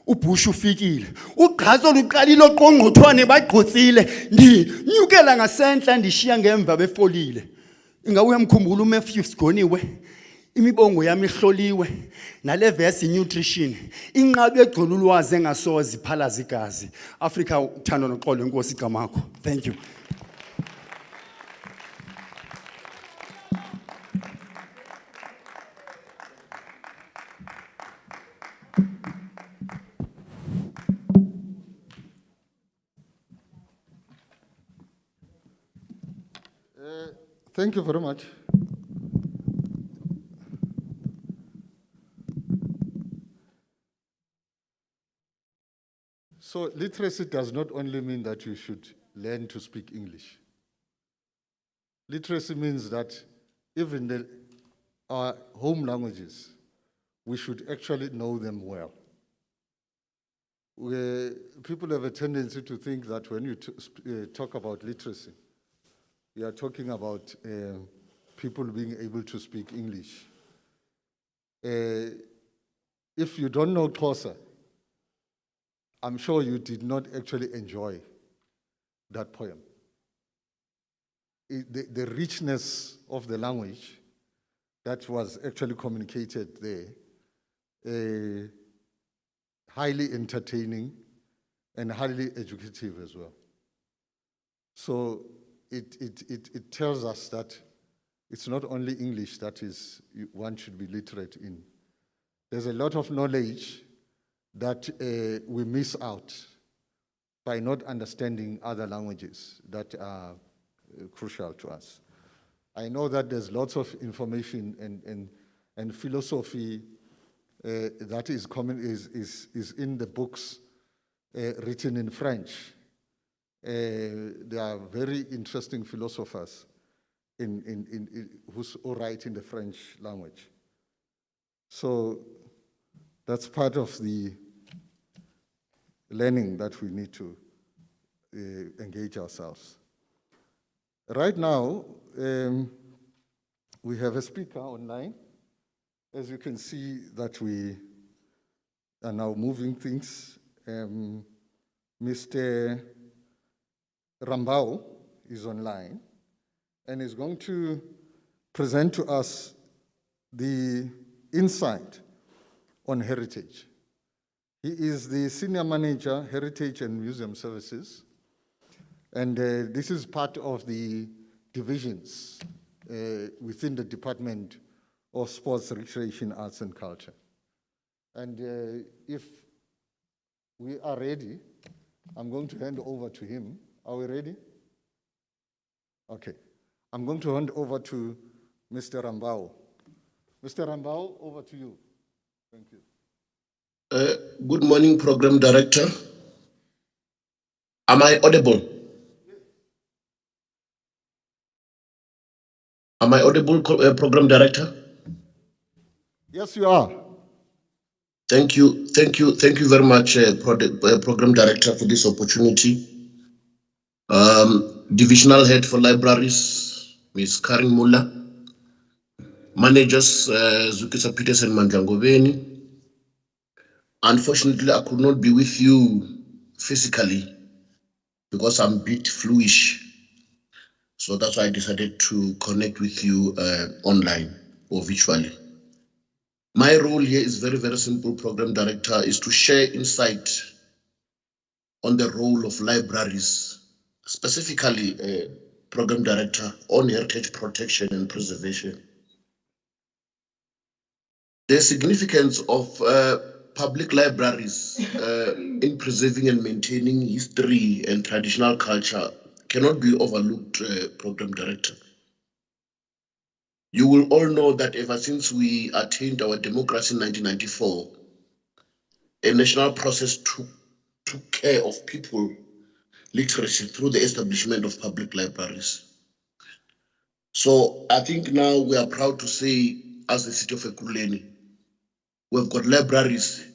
Ubush ufikile, ugqatso luqalile oqongqothwane bagqotsile, ndinyukela ngasentla ndishiya ngemva befolile. Ingabe uyamkhumbula uMatthew Sigoniwe, imibongo yami ihloliwe, nale verse nutrition, inqabe egcwele ulwazi engasoze iphalaza igazi. Africa uthando noxolo, Nkosi igcamakho. Thank you. Thank you very much. So literacy does not only mean that you should learn to speak English. Literacy means that even our home languages, we should actually know them well. People have a tendency to think that when you talk about literacy, you are talking about people being able to speak English. If you don't know Xhosa, I'm sure you did not actually enjoy that poem. The richness of the language that was actually communicated there, highly entertaining and highly educative as well. So it tells us that it's not only English that one should be literate in. There's a lot of knowledge that we miss out by not understanding other languages that are crucial to us. I know that there's lots of information and philosophy that is common is in the books written in French. There are very interesting philosophers who write in the French language. So that's part of the learning that we need to engage ourselves. Right now, we have a speaker online. As you can see that we are now moving things. Mr. Rambao is online and is going to present to us the insight on heritage. He is the Senior Manager, Heritage and Museum Services, and this is part of the divisions within the Department of Sports, Recreation, Arts and Culture. And if we are ready, I'm going to hand over to him. Are we ready? Okay. I'm going to hand over to Mr. Rambao. Mr. Rambao, over to you. Thank you. Good morning, Program Director. Am I audible? Am I audible, Program Director? Yes, you are. Thank you very much, Program Director, for this opportunity. Divisional Head for Libraries, Ms. Karin Muller. Managers, Zukisa Peterson Mandlangoveni. Unfortunately, I could not be with you physically because I'm a bit fluish. So that's why I decided to connect with you online or virtually. My role here is very, very simple, Program Director, is to share insight on the role of libraries, specifically Program Director on heritage protection and preservation. The significance of public libraries in preserving and maintaining history and traditional culture cannot be overlooked, Program Director. You will all know that ever since we attained our democracy in 1994, a national process took care of people literacy through the establishment of public libraries. So I think now we are proud to say, as the city of Ekurhuleni, we've got libraries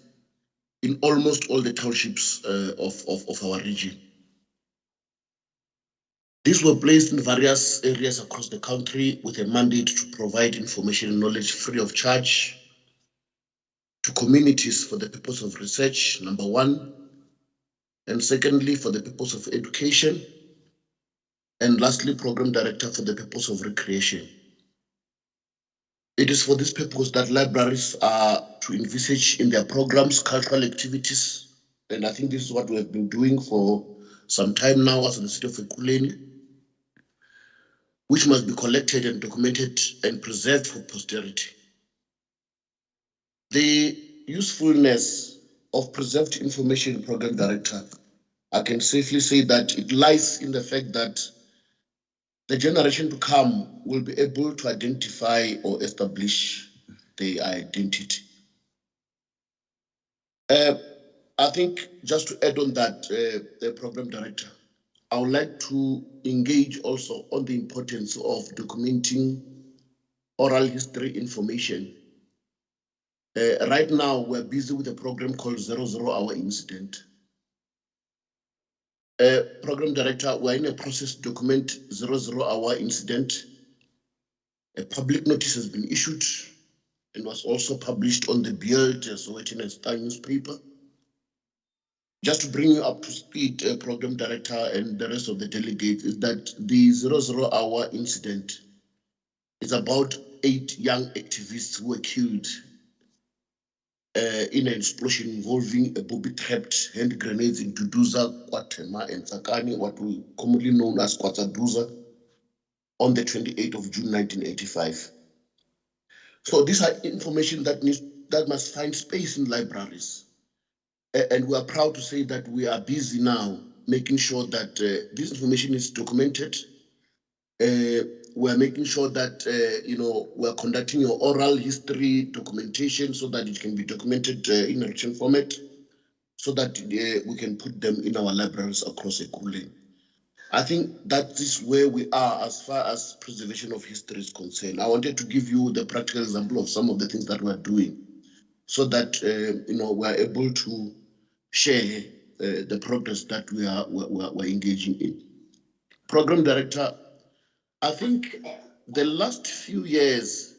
in almost all the townships of our region. These were placed in various areas across the country with a mandate to provide information and knowledge free of charge to communities for the purpose of research, number one, and secondly, for the purpose of education, and lastly, Program Director, for the purpose of recreation. It is for this purpose that libraries are to envisage in their programs cultural activities, and I think this is what we have been doing for some time now as the city of Ekurhuleni, which must be collected and documented and preserved for posterity. The usefulness of preserved information, Program Director, I can safely say that it lies in the fact that the generation to come will be able to identify or establish their identity. I think just to add on that, the Program Director, I would like to engage also on the importance of documenting oral history information. Right now, we're busy with a program called 00 Hour Incident. Program Director, we're in a process to document 00 Hour Incident. A public notice has been issued and was also published on the Beeld Sowetan Star newspaper. Just to bring you up to speed, Program Director and the rest of the delegates, is that the 00 Hour Incident is about 8 young activists who were killed in an explosion involving a booby-trapped hand grenades in Duduza, Kwatema, and Tsakani, what we commonly known as Kwatsaduza, on the 28th of June 1985. So these are information that must find space in libraries. And we are proud to say that we are busy now making sure that this information is documented. We are making sure that we are conducting your oral history documentation so that it can be documented in a written format, so that we can put them in our libraries across Cllr. I think that is where we are as far as preservation of history is concerned. I wanted to give you the practical example of some of the things that we are doing, so that we are able to share the progress that we're engaging in. Program Director, I think the last few years,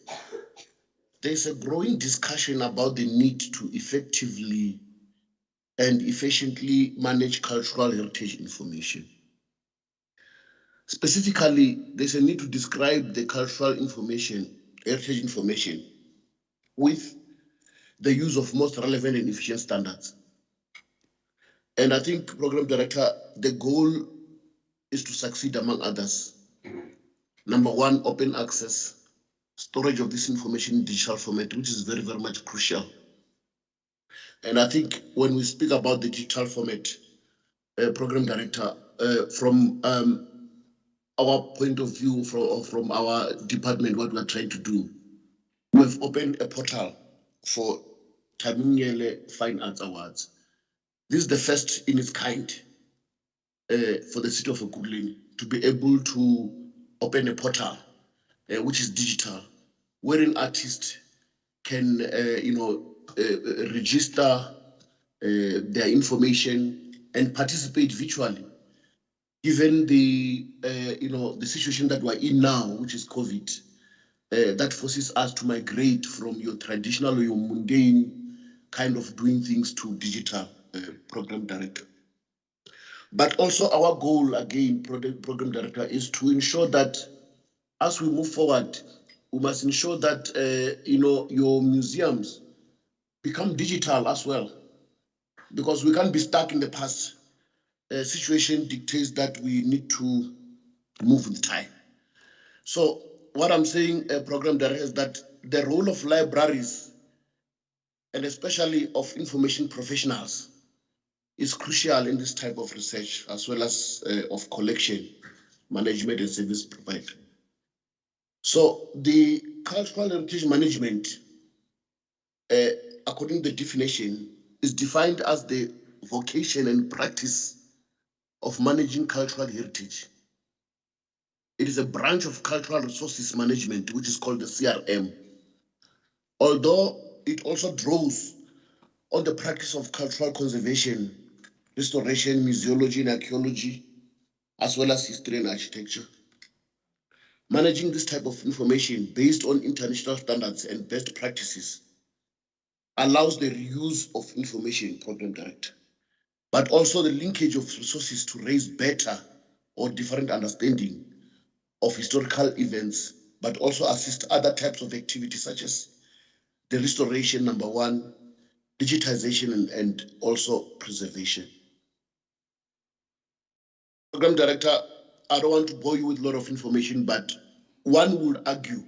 there's a growing discussion about the need to effectively and efficiently manage cultural heritage information. Specifically, there's a need to describe the cultural information, heritage information, with the use of most relevant and efficient standards. And I think, Program Director, the goal is to succeed among others. Number one, open access, storage of this information in digital format, which is very, very much crucial. And I think when we speak about the digital format, Program Director, from our point of view, from our department, what we're trying to do, we've opened a portal for Tamingele Fine Arts Awards. This is the first in its kind for the city of Cllr to be able to open a portal which is digital, wherein artists can register their information and participate virtually. Given the the situation that we're in now, which is COVID, that forces us to migrate from your traditional or your mundane kind of doing things to digital. Program Director. But also our goal, again, Program Director, is to ensure that as we move forward, we must ensure that your museums become digital as well, because we can't be stuck in the past. Situation dictates that we need to move with time. So what I'm saying, Program Director, is that the role of libraries, and especially of information professionals, is crucial in this type of research, as well as of collection, management, and service provider. So the cultural heritage management, according to the definition, is defined as the vocation and practice of managing cultural heritage. It is a branch of cultural resources management, which is called the CRM. Although it also draws on the practice of cultural conservation, restoration, museology and archaeology, as well as history and architecture. Managing this type of information based on international standards and best practices allows the reuse of information, Program Director, but also the linkage of resources to raise better or different understanding of historical events, but also assist other types of activities such as the restoration, number one, digitization, and also preservation. Program Director, I don't want to bore you with a lot of information, but one would argue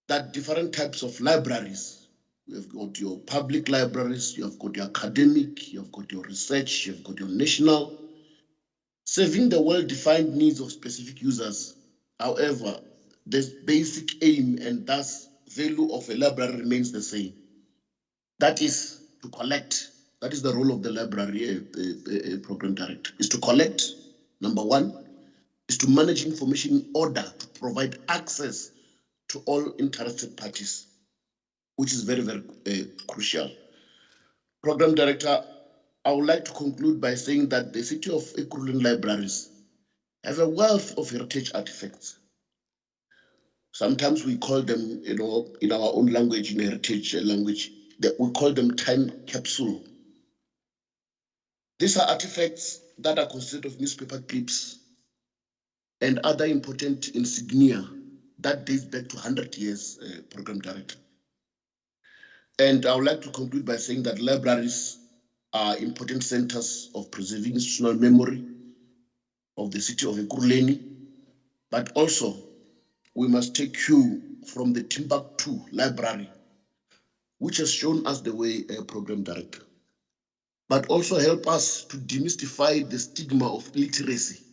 that different types of libraries, you've got your public libraries, you've got your academic, you've got your research, you've got your national, serving the well-defined needs of specific users. However, the basic aim and thus value of a library remains the same. That is to collect. That is the role of the library, Program Director, is to collect, number one, is to manage information in order to provide access to all interested parties, which is very, very crucial. Program Director, I would like to conclude by saying that the city of Ekurhuleni libraries have a wealth of heritage artifacts. Sometimes we call them, in our own language, in heritage language, we call them time capsule. These are artifacts that are consisted of newspaper clips and other important insignia that dates back to 100 years, Program Director. And I would like to conclude by saying that libraries are important centers of preserving institutional memory of the city of Ekurhuleni, but also we must take cue from the Timbuktu Library, which has shown us the way, Program Director, but also help us to demystify the stigma of illiteracy,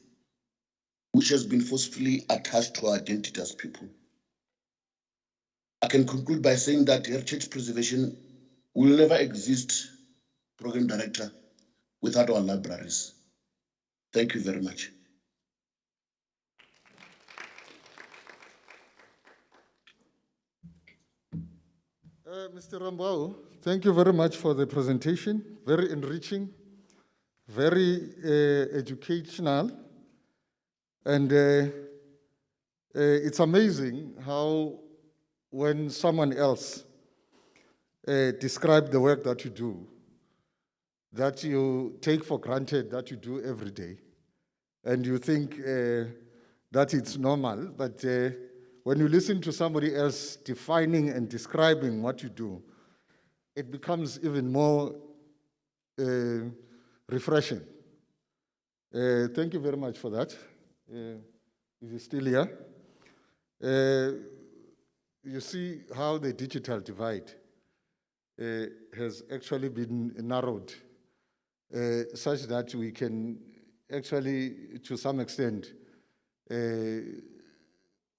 which has been forcefully attached to our identity as people. I can conclude by saying that heritage preservation will never exist, Program Director, without our libraries. Thank you very much. Mr. Rambau, thank you very much for the presentation. Very enriching, very educational, and it's amazing how when someone else describes the work that you do, that you take for granted that you do every day, and you think that it's normal, but when you listen to somebody else defining and describing what you do, it becomes even more refreshing. Thank you very much for that. Is he still here? You see how the digital divide has actually been narrowed, such that we can actually, to some extent,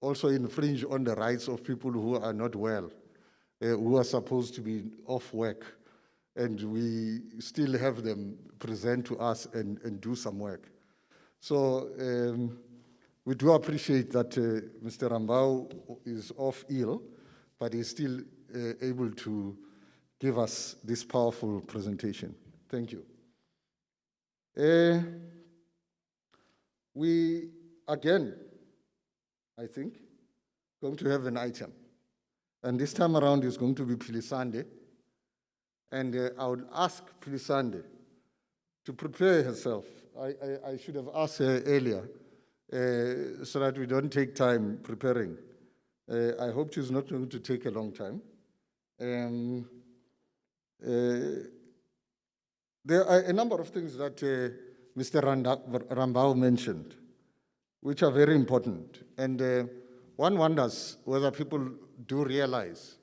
also infringe on the rights of people who are not well, who are supposed to be off work, and we still have them present to us and do some work. So we do appreciate that Mr. Rambau is off ill, but he's still able to give us this powerful presentation. Thank you. We, again, I think, going to have an item. And this time around is going to be Pilisande. And I would ask Pilisande to prepare herself. I should have asked her earlier so that we don't take time preparing. I hope she's not going to take a long time. There are a number of things that Mr. Rambau mentioned, which are very important. And one wonders whether people do realize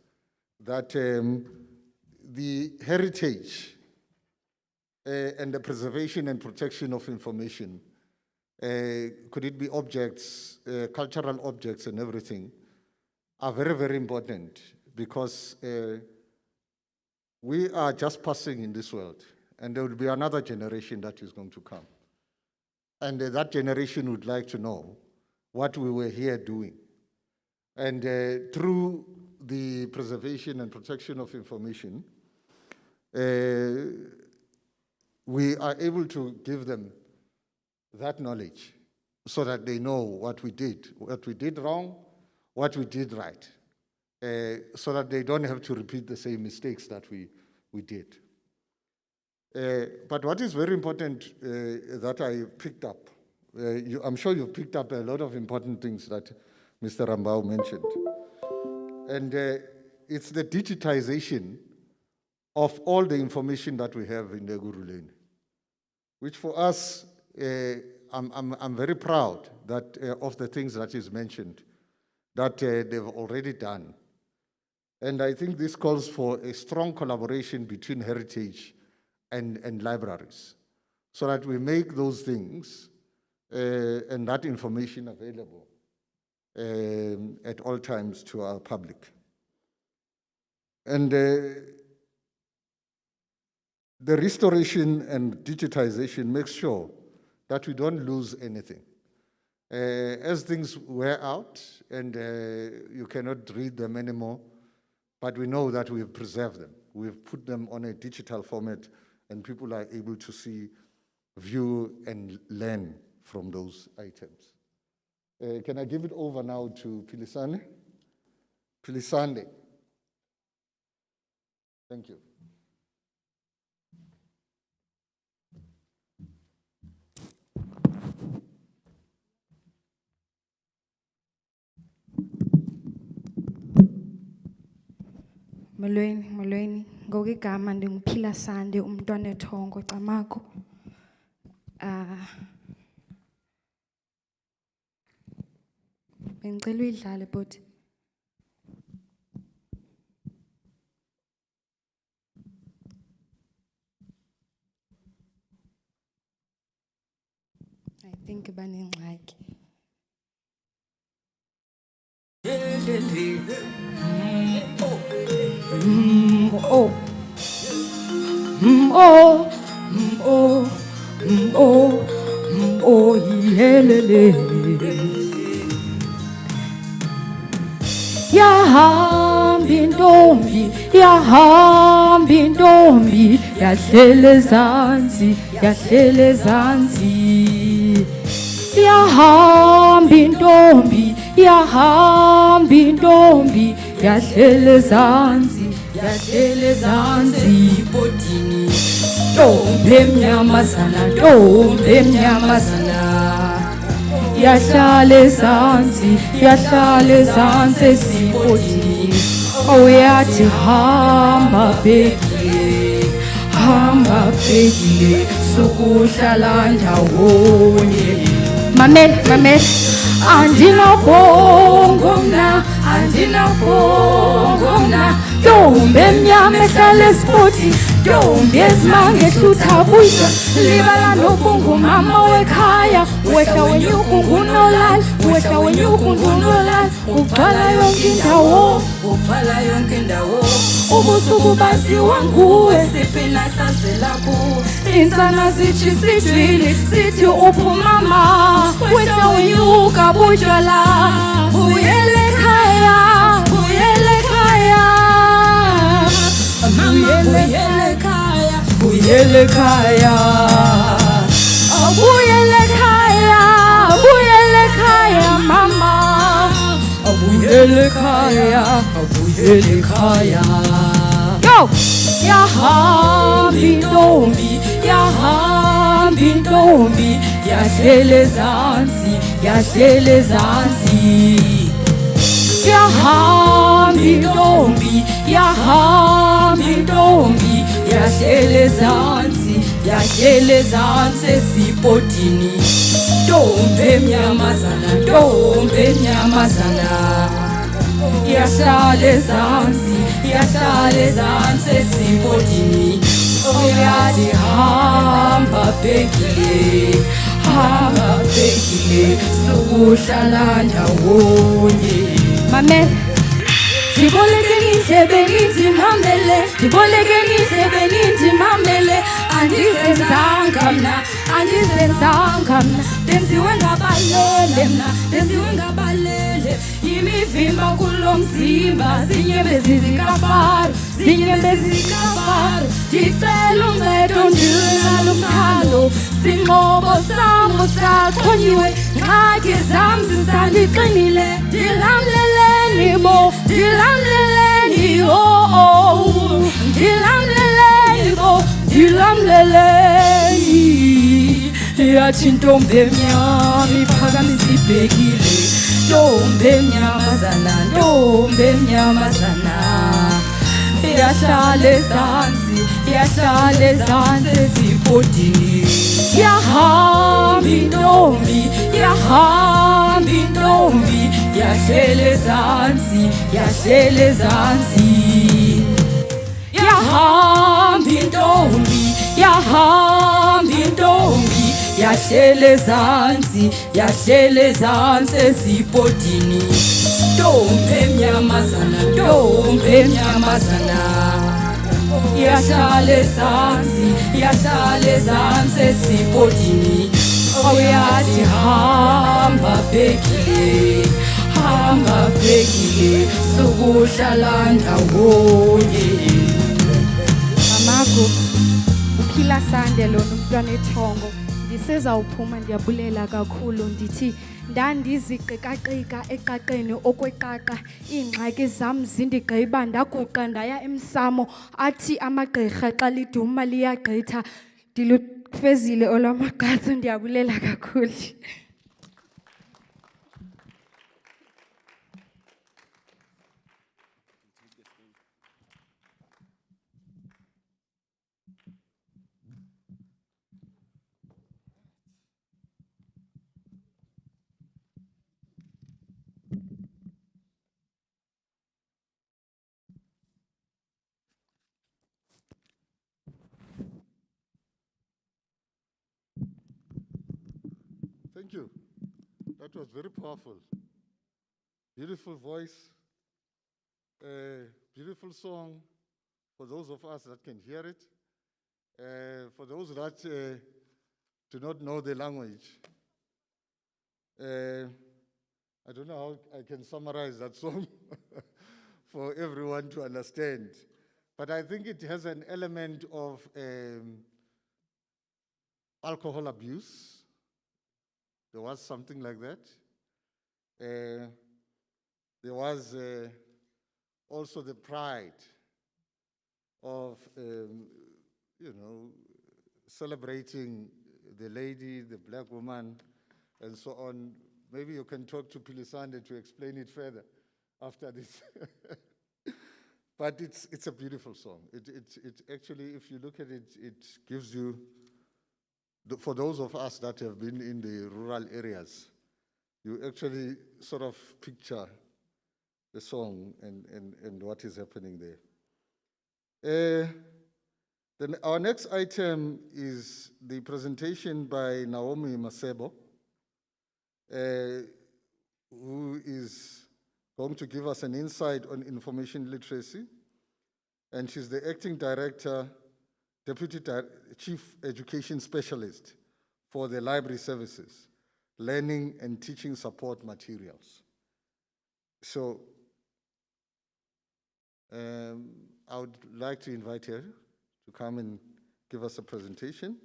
that the heritage and the preservation and protection of information, could it be objects, cultural objects and everything, are very, very important, because we are just passing in this world, and there will be another generation that is going to come. And that generation would like to know what we were here doing. And through the preservation and protection of information, we are able to give them that knowledge so that they know what we did wrong, what we did right, so that they don't have to repeat the same mistakes that we did. But what is very important that I picked up, I'm sure you picked up a lot of important things that Mr. Rambau mentioned. And it's the digitization of all the information that we have in the Ekurhuleni, which for us, I'm very proud that of the things that is mentioned, that they've already done. And I think this calls for a strong collaboration between heritage and libraries, so that we make those things and that information available at all times to our public. And the restoration and digitization makes sure that we don't lose anything. As things wear out and you cannot read them anymore, but we know that we've preserved them. We've put them on a digital format and people are able to see, view and learn from those items. Can I give it over now to Pilisane? Pilisane. Thank you. Molweni, ngokigama ndinguphila Sande umntwana ethongo Camako. Bengicela uyidlale but I think banengxaki. Yahamba intombi, yahamba intombi, yahlele ezantsi, yahlele ezantsi. Yahamba intombi, yahamba intombi, yahlele ezantsi, yahlele ezantsi ibhodini. Ntombi emnyamazana, ntombi emnyamazana, yahlala ezantsi, yahlala ezantsi esibhodini. Uyathi hamba bhekile, hamba bhekile, sukuhlala ndawonye. Mamela, andinabongo mna, andinabongo mna. Ntombi emnyama ehlala esibhodini, ntombi esimanga ehlutha buyisa. Libala nobungumama wekhaya, wehla wenyuka ngunolala, wehla wenyuka ngunolala. Ugcwala yonke indawo, ugcwala yonke indawo. Ubusuku baziwa nguwe, siphina sazelakho. Insana zithi sijwile, sithi uphumama. Wehla wenyuka butywala, buyele ekhaya, buyele ekhaya. Mama buyele ekhaya, buyele ekhaya. Buyele ekhaya, buyele ekhaya mama. Buyele ekhaya, buyele ekhaya. Yo! Yahamba intombi, yahamba intombi, yahlele ezantsi, yahlele ezantsi. Yahamba intombi, yahamba intombi, yahlele ezantsi, yahlele ezantsi esibhodini. Ntombi emnyamazana, ntombi emnyamazana, yahlala ezantsi, yahlala ezantsi esibhodini. Uyathi hamba bhekile, hamba bhekile, sukuhlala ndawonye. Mamela, ndiboleke ngihlebe ngithi mamele, ndiboleke ngihlebe ngithi mamele. Andizenzanga mna, andizenzanga mna, ndenziwe ngabalele mna, ndenziwe ngabalele. Yimivimba kulo mzimba, zinyembezi zikaFaro, zinyembezi zikaFaro. Ndicela uncedo ndinalo umkhalo, sinqobo sam usachonyiwe, ngxaki zam zisaliqinile. Ndilamleleni bo, ndilamleleni oh oh, ndilamleleni bo, ndilamleleni. Yathi ntombi emnyama iphakamisa ibhekile, ntombi emnyamazana, ntombi emnyamazana, yahlala ezantsi, yahlala ezantsi esibhodini. Yahamba intombi, yahamba intombi, yahlala ezantsi, yahlala ezantsi. Yahamba intombi, yahamba intombi, yahlala ezantsi, yahlala ezantsi esibhodini. Ntombi emnyamazana, ntombi emnyamazana, yahlala ezantsi, yahlala ezantsi esibhodini. Oyathi hamba bhekile, hamba bhekile, sukuhlala ndawonye. Mamago, uphila sande lona umntwana ethongo. Ndisezawuphuma ndiyabulela kakhulu ndithi ndandiziqikaqika eqaqeni okweqaqa iingxaki zam zindigqiba ndaguqa ndaya emsamo athi amagqirha xa liduma liyagqitha ndilufezile olwamagazi ndiyabulela kakhulu. Thank you. That was very powerful. Beautiful voice, beautiful song for those of us that can hear it. For those that do not know the language, I don't know how I can summarize that song for everyone to understand. But I think it has an element of alcohol abuse. There was something like that. There was also the pride of, celebrating the lady, the black woman, and so on. Maybe you can talk to Pilisande to explain it further after this. But it's a beautiful song. It actually, if you look at it, it gives you, for those of us that have been in the rural areas, you actually sort of picture the song and what is happening there. Then our next item is the presentation by Naomi Masebo, who is going to give us an insight on information literacy. And she's the acting director, Deputy Chief Education Specialist for the Library Services, Learning and Teaching Support Materials. So I would like to invite her to come and give us a presentation.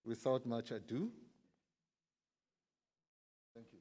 Without much ado, thank you.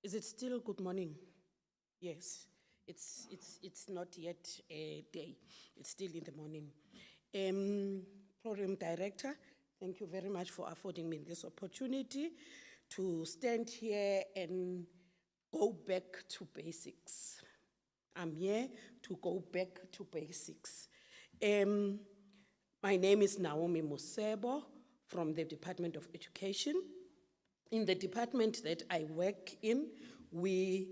Is it still good morning? Yes, it's not yet a day, it's still in the morning. Program Director, thank you very much for affording me this opportunity to stand here and go back to basics. I'm here to go back to basics. My name is Naomi Masebo from the Department of Education. In the department that I work in, we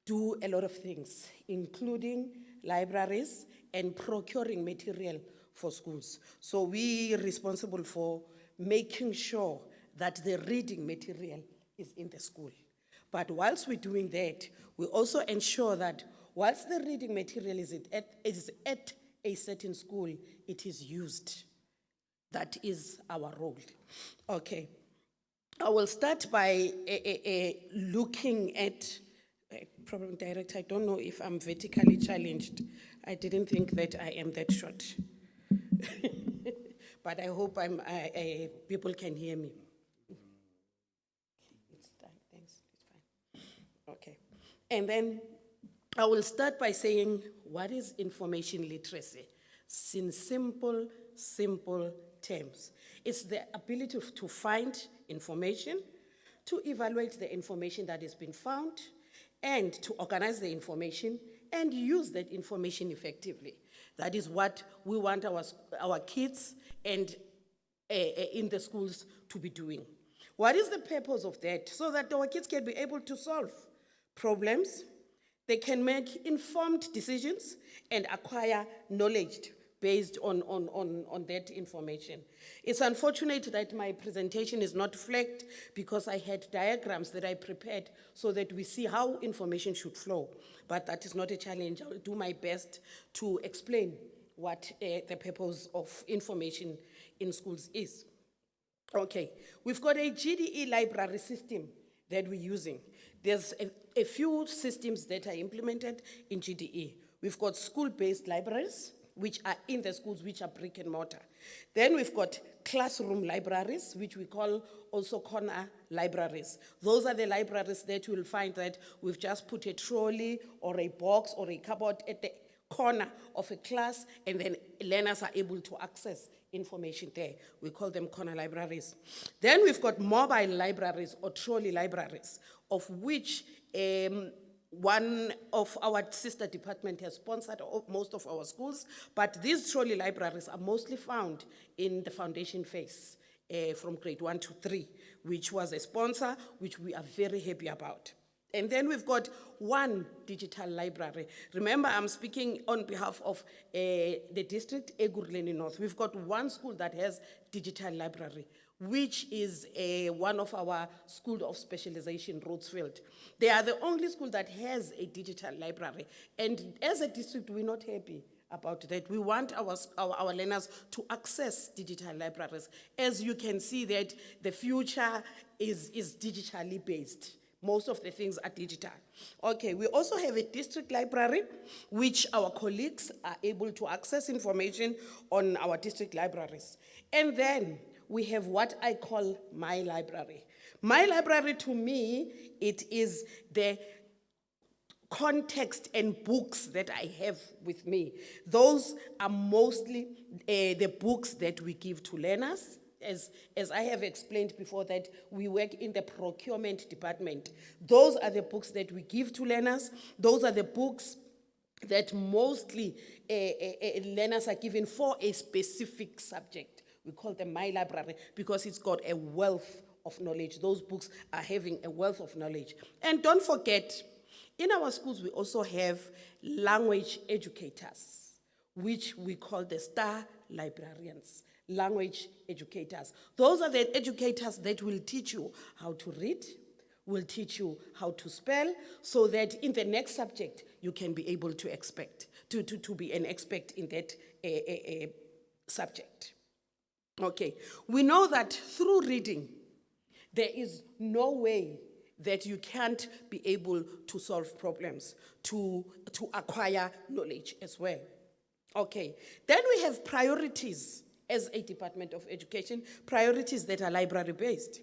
do a lot of things, including libraries and procuring material for schools. So we are responsible for making sure that the reading material is in the school. But whilst we're doing that, we also ensure that whilst the reading material is at a certain school, it is used. That is our role. Okay. I will start by looking at, Program Director, I don't know if I'm vertically challenged. I didn't think that I am that short. But I hope people can hear me. It's done, thanks, it's fine. Okay, and then I will start by saying, what is information literacy? In simple terms. It's the ability to find information, to evaluate the information that has been found, and to organize the information and use that information effectively. That is what we want our kids and in the schools to be doing. What is the purpose of that? So that our kids can be able to solve problems, they can make informed decisions and acquire knowledge based on that information. It's unfortunate that my presentation is not flagged because I had diagrams that I prepared so that we see how information should flow. But that is not a challenge. I'll do my best to explain what the purpose of information in schools is. Okay, we've got a GDE library system that we're using. There's a few systems that are implemented in GDE. We've got school-based libraries, which are in the schools, which are brick and mortar. Then we've got classroom libraries, which we call also corner libraries. Those are the libraries that you'll find that we've just put a trolley or a box or a cupboard at the corner of a class, and then learners are able to access information there. We call them corner libraries. Then we've got mobile libraries or trolley libraries, of which one of our sister department has sponsored most of our schools, but these trolley libraries are mostly found in the foundation phase from grade 1 to 3, which was a sponsor, which we are very happy about. And then we've got one digital library. Remember, I'm speaking on behalf of the district, Ekurhuleni North. We've got one school that has digital library, which is one of our school of specialization, Rhodes-Field. They are the only school that has a digital library. And as a district, we're not happy about that. We want our learners to access digital libraries. As you can see that the future is digitally based. Most of the things are digital. Okay, we also have a district library, which our colleagues are able to access information on our district libraries. And then we have what I call My Library. My Library, to me, it is the context and books that I have with me. Those are mostly the books that we give to learners. As I have explained before, that we work in the procurement department. Those are the books that we give to learners. Those are the books that mostly learners are given for a specific subject. We call them My Library because it's got a wealth of knowledge. Those books are having a wealth of knowledge. And don't forget, in our schools, we also have language educators, which we call the star librarians. Language educators. Those are the educators that will teach you how to read, will teach you how to spell, so that in the next subject, you can be able to to be an expert in that subject. Okay, we know that through reading, there is no way that you can't be able to solve problems, to acquire knowledge as well. Okay, then we have priorities. As a Department of Education, priorities that are library-based.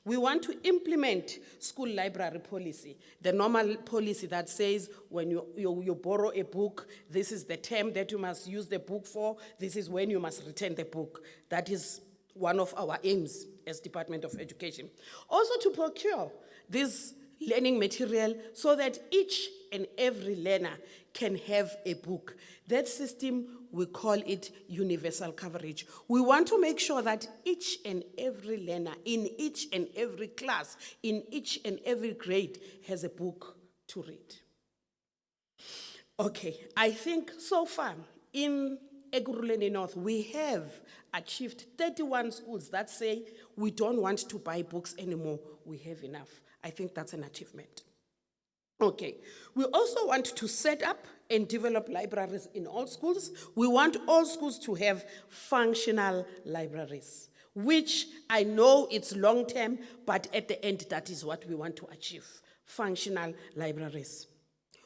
We want to implement school library policy, the normal policy that says when you borrow a book, this is the term that you must use the book for, this is when you must return the book. That is one of our aims as Department of Education. Also to procure this learning material so that each and every learner can have a book. That system, we call it universal coverage. We want to make sure that each and every learner in each and every class, in each and every grade has a book to read. Okay, I think so far in Ekurhuleni North, we have achieved 31 schools that say we don't want to buy books anymore, we have enough. I think that's an achievement. Okay, we also want to set up and develop libraries in all schools. We want all schools to have functional libraries, which I know it's long-term, but at the end, that is what we want to achieve, functional libraries.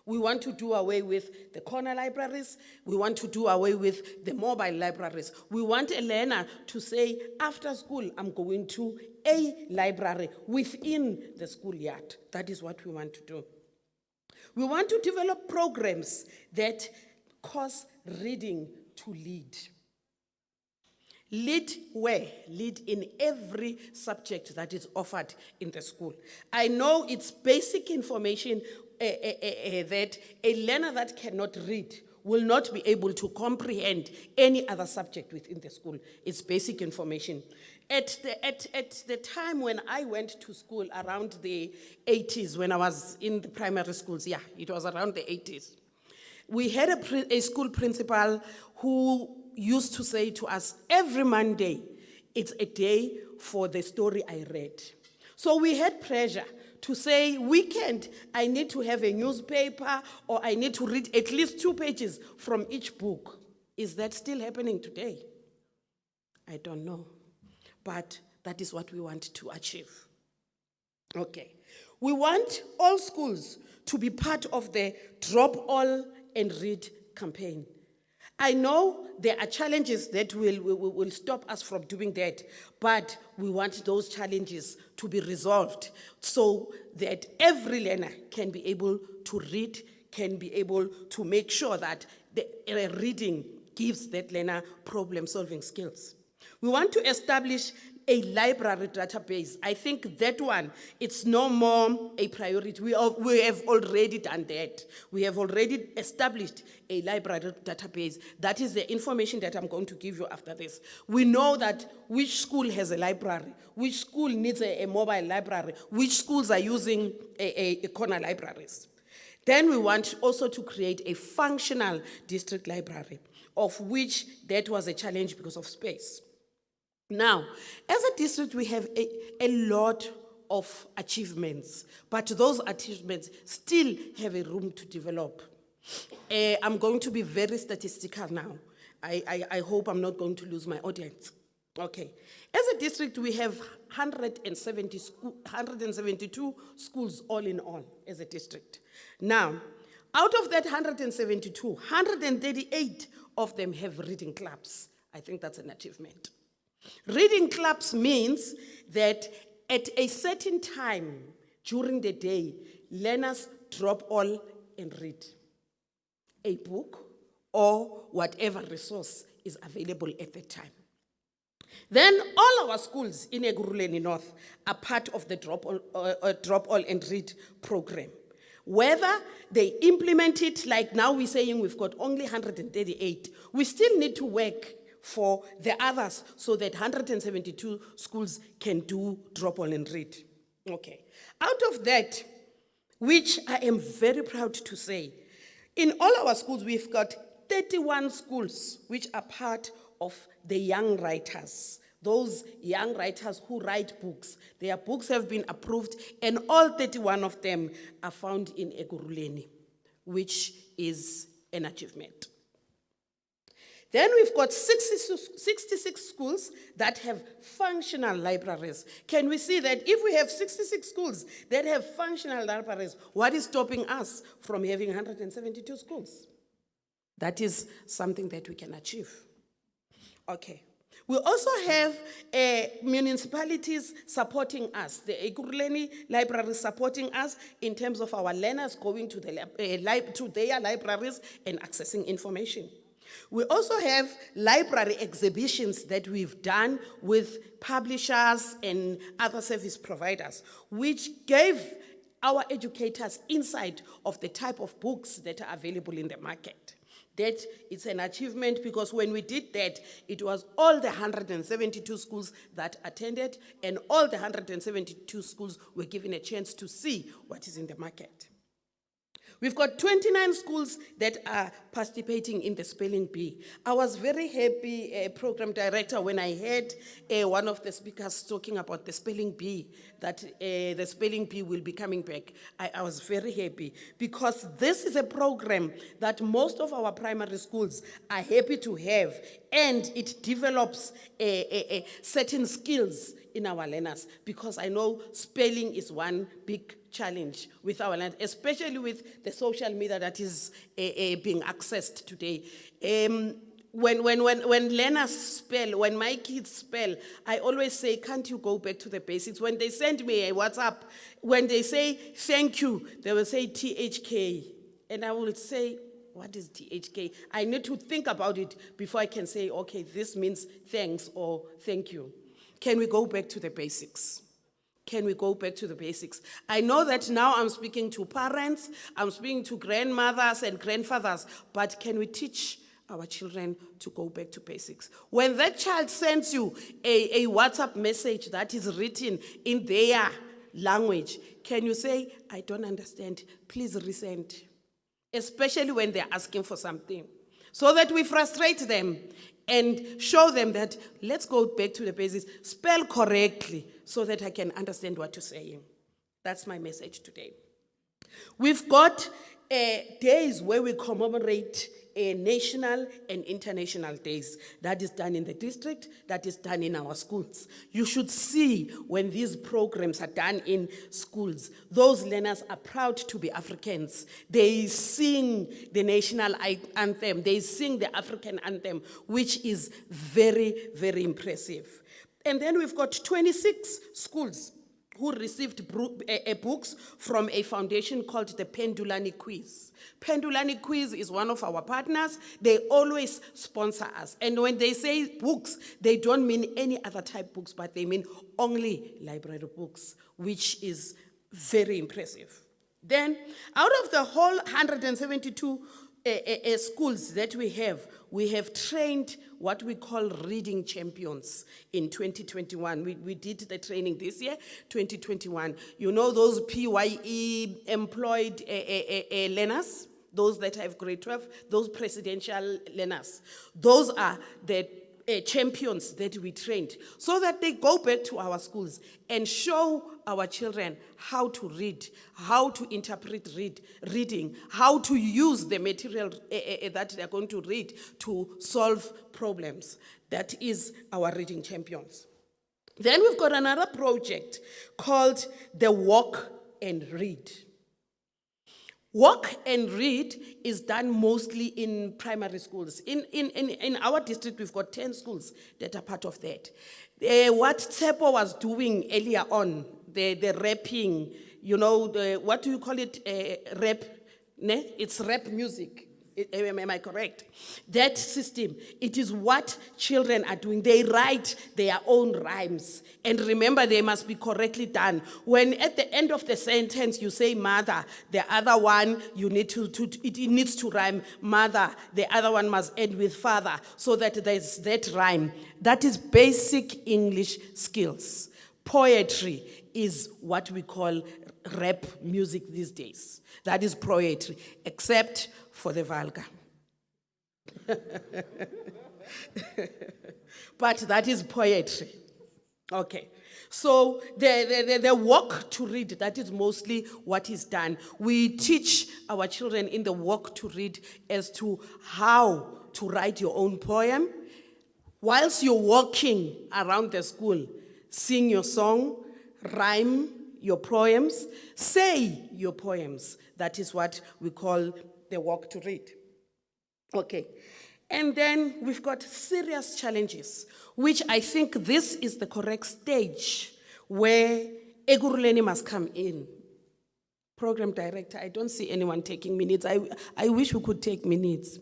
We want to do away with the corner libraries. We want to do away with the mobile libraries. We want a learner to say, after school, I'm going to a library within the schoolyard. That is what we want to do. We want to develop programs that cause reading to lead. Lead where? Lead in every subject that is offered in the school. I know it's basic information that a learner that cannot read will not be able to comprehend any other subject within the school. It's basic information. At the time when I went to school around the 80s, when I was in the primary schools, yeah, it was around the 80s, we had a school principal who used to say to us, every Monday, it's a day for the story I read. So we had pressure to say, weekend, I need to have a newspaper or I need to read at least 2 pages from each book. Is that still happening today? I don't know. But that is what we want to achieve. Okay. We want all schools to be part of the Drop All and Read campaign. I know there are challenges that will stop us from doing that, but we want those challenges to be resolved so that every learner can be able to read, can be able to make sure that the reading gives that learner problem-solving skills. We want to establish a library database. I think that one, it's no more a priority. We have already done that. We have already established a library database. That is the information that I'm going to give you after this. We know that which school has a library, which school needs a mobile library, which schools are using a corner libraries. Then we want also to create a functional district library, of which that was a challenge because of space. Now, as a district, we have a lot of achievements, but those achievements still have a room to develop. I'm going to be very statistical now. I hope I'm not going to lose my audience. Okay. As a district, we have 172 schools all in all as a district. Now, out of that 172, 138 of them have reading clubs. I think that's an achievement. Reading clubs means that at a certain time during the day, learners drop all and read a book or whatever resource is available at that time. Then all our schools in Ekurhuleni North are part of the drop all and read program. Whether they implement it, like now we're saying we've got only 138, we still need to work for the others so that 172 schools can do drop all and read. Okay. Out of that, which I am very proud to say, in all our schools, we've got 31 schools which are part of the young writers. Those young writers who write books. Their books have been approved, and all 31 of them are found in Ekurhuleni, which is an achievement. Then we've got 66 schools that have functional libraries. Can we see that if we have 66 schools that have functional libraries, what is stopping us from having 172 schools? That is something that we can achieve. Okay. We also have municipalities supporting us. The Ekurhuleni Library is supporting us in terms of our learners going to their libraries and accessing information. We also have library exhibitions that we've done with publishers and other service providers, which gave our educators insight of the type of books that are available in the market. That is an achievement because when we did that, it was all the 172 schools that attended, and all the 172 schools were given a chance to see what is in the market. We've got 29 schools that are participating in the spelling bee. I was very happy, program director, when I heard one of the speakers talking about the spelling bee, that the spelling bee will be coming back. I was very happy because this is a program that most of our primary schools are happy to have, and it develops certain skills in our learners, because I know spelling is one big challenge with our learners, especially with the social media that is being accessed today. When learners spell, when my kids spell, I always say, can't you go back to the basics? When they send me a WhatsApp, when they say thank you, they will say THK. And I will say, what is THK? I need to think about it before I can say, okay, this means thanks or thank you. Can we go back to the basics? Can we go back to the basics? I know that now I'm speaking to parents, I'm speaking to grandmothers and grandfathers, but can we teach our children to go back to basics? When that child sends you a WhatsApp message that is written in their language, can you say, I don't understand, please resend? Especially when they're asking for something. So that we frustrate them and show them that let's go back to the basics, spell correctly so that I can understand what you're saying. That's my message today. We've got days where we commemorate national and international days. That is done in the district, that is done in our schools. You should see when these programs are done in schools, those learners are proud to be Africans. They sing the national anthem, they sing the African anthem, which is very, very impressive. And then we've got 26 schools who received books from a foundation called the Pendulani Quiz. Pendulani Quiz is one of our partners. They always sponsor us. And when they say books, they don't mean any other type books, but they mean only library books, which is very impressive. Then, out of the whole 172 schools that we have trained what we call reading champions in 2021. We did the training this year, 2021. You know those PYE employed learners, those that have grade 12, those presidential learners. Those are the champions that we trained so that they go back to our schools and show our children how to read, how to interpret reading, how to use the material that they're going to read to solve problems. That is our reading champions. Then we've got another project called the Walk and Read. Walk and Read is done mostly in primary schools. In our district, we've got 10 schools that are part of that. What Tsepo was doing earlier on, the rapping, you know, what do you call it, rap? Ne? It's rap music. Am I correct? That system, it is what children are doing. They write their own rhymes. And remember, they must be correctly done. When at the end of the sentence you say mother, the other one you need it needs to rhyme mother, the other one must end with father, so that there's that rhyme. That is basic English skills. Poetry is what we call rap music these days. That is poetry, except for the vulgar. But that is poetry. Okay. So the walk to read, that is mostly what is done. We teach our children in the walk to read as to how to write your own poem. Whilst you're walking around the school, sing your song, rhyme your poems, say your poems. That is what we call the walk to read. Okay. And then we've got serious challenges, which I think this is the correct stage where Eguruleni must come in. Program director, I don't see anyone taking minutes. I wish we could take minutes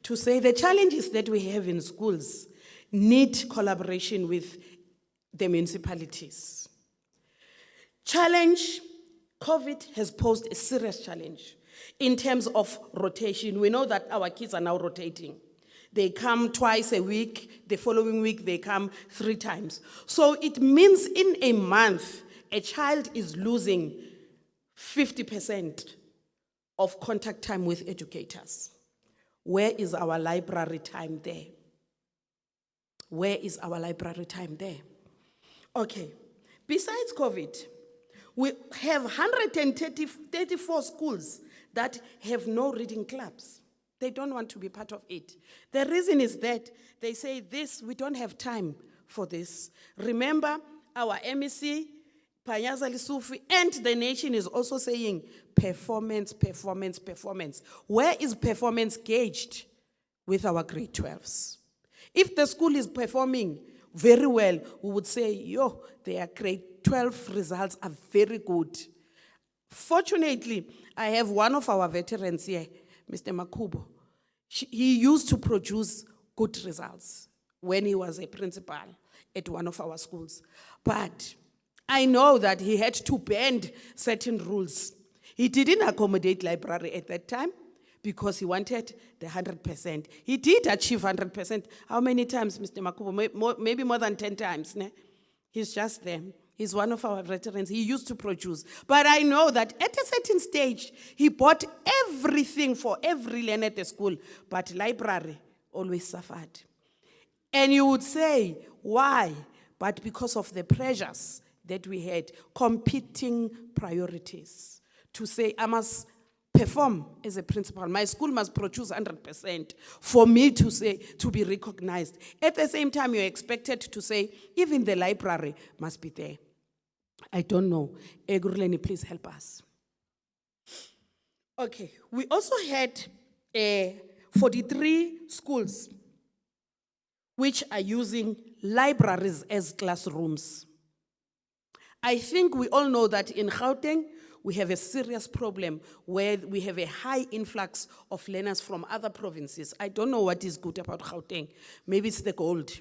to say the challenges that we have in schools need collaboration with the municipalities. Challenge, COVID has posed a serious challenge in terms of rotation. We know that our kids are now rotating. They come twice a week, the following week they come 3 times. So it means in a month, a child is losing 50% of contact time with educators. Where is our library time there? Where is our library time there? Okay, besides COVID, we have 134 schools that have no reading clubs. They don't want to be part of it. The reason is that they say this, we don't have time for this. Remember, our MEC, Panyaza Lisufi, and the nation is also saying performance, performance, performance. Where is performance gauged? With our grade 12s. If the school is performing very well, we would say, yo, their grade 12 results are very good. Fortunately, I have one of our veterans here, Mr. Makubo, He used to produce good results when he was a principal at one of our schools. But I know that he had to bend certain rules. He didn't accommodate library at that time because he wanted the 100%. He did achieve 100%. How many times, Mr. Makubo? Maybe more than 10 times. Ne? He's just there. He's one of our veterans. He used to produce. But I know that at a certain stage, he bought everything for every learner at the school, but library always suffered. And you would say, why? But because of the pressures that we had, competing priorities. To say, I must perform as a principal. My school must produce 100% for me to say, to be recognized. At the same time, you're expected to say, even the library must be there. I don't know. Egurleni, please help us. Okay, we also had 43 schools which are using libraries as classrooms. I think we all know that in Gauteng, we have a serious problem where we have a high influx of learners from other provinces. I don't know what is good about Gauteng. Maybe it's the gold.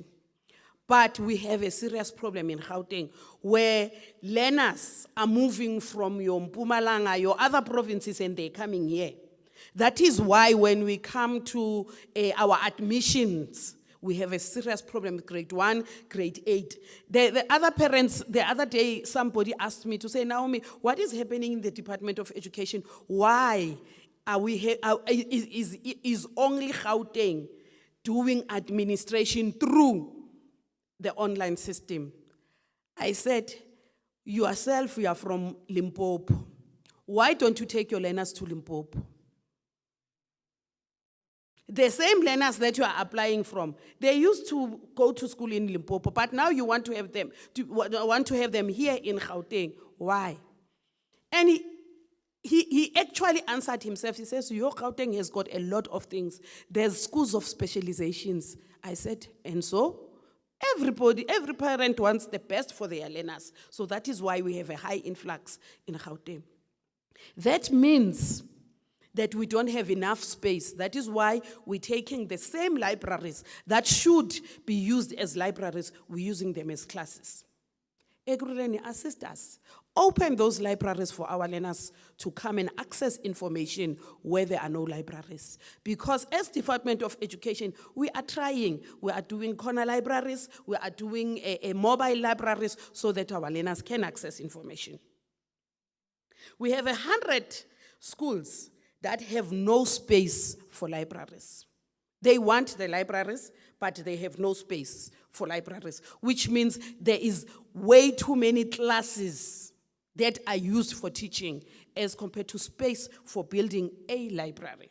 But we have a serious problem in Gauteng where learners are moving from your Mpumalanga, your other provinces, and they're coming here. That is why when we come to our admissions, we have a serious problem with grade 1, grade 8. The other parents, the other day, somebody asked me to say, Naomi, what is happening in the Department of Education? Why are we is only Gauteng doing administration through the online system? I said, yourself, you are from Limpopo. Why don't you take your learners to Limpopo? The same learners that you are applying from, they used to go to school in Limpopo, but now you want to have them here in Gauteng. Why? And he actually answered himself. He says, your Gauteng has got a lot of things. There's schools of specializations. I said, and so? Every parent wants the best for their learners. So that is why we have a high influx in Gauteng. That means that we don't have enough space. That is why we're taking the same libraries that should be used as libraries, we're using them as classes. Eguruleni, assist us. Open those libraries for our learners to come and access information where there are no libraries. Because as Department of Education, we are trying. We are doing corner libraries. We are doing a mobile libraries so that our learners can access information. We have 100 schools that have no space for libraries. They want the libraries, but they have no space for libraries, which means there is way too many classes that are used for teaching as compared to space for building a library.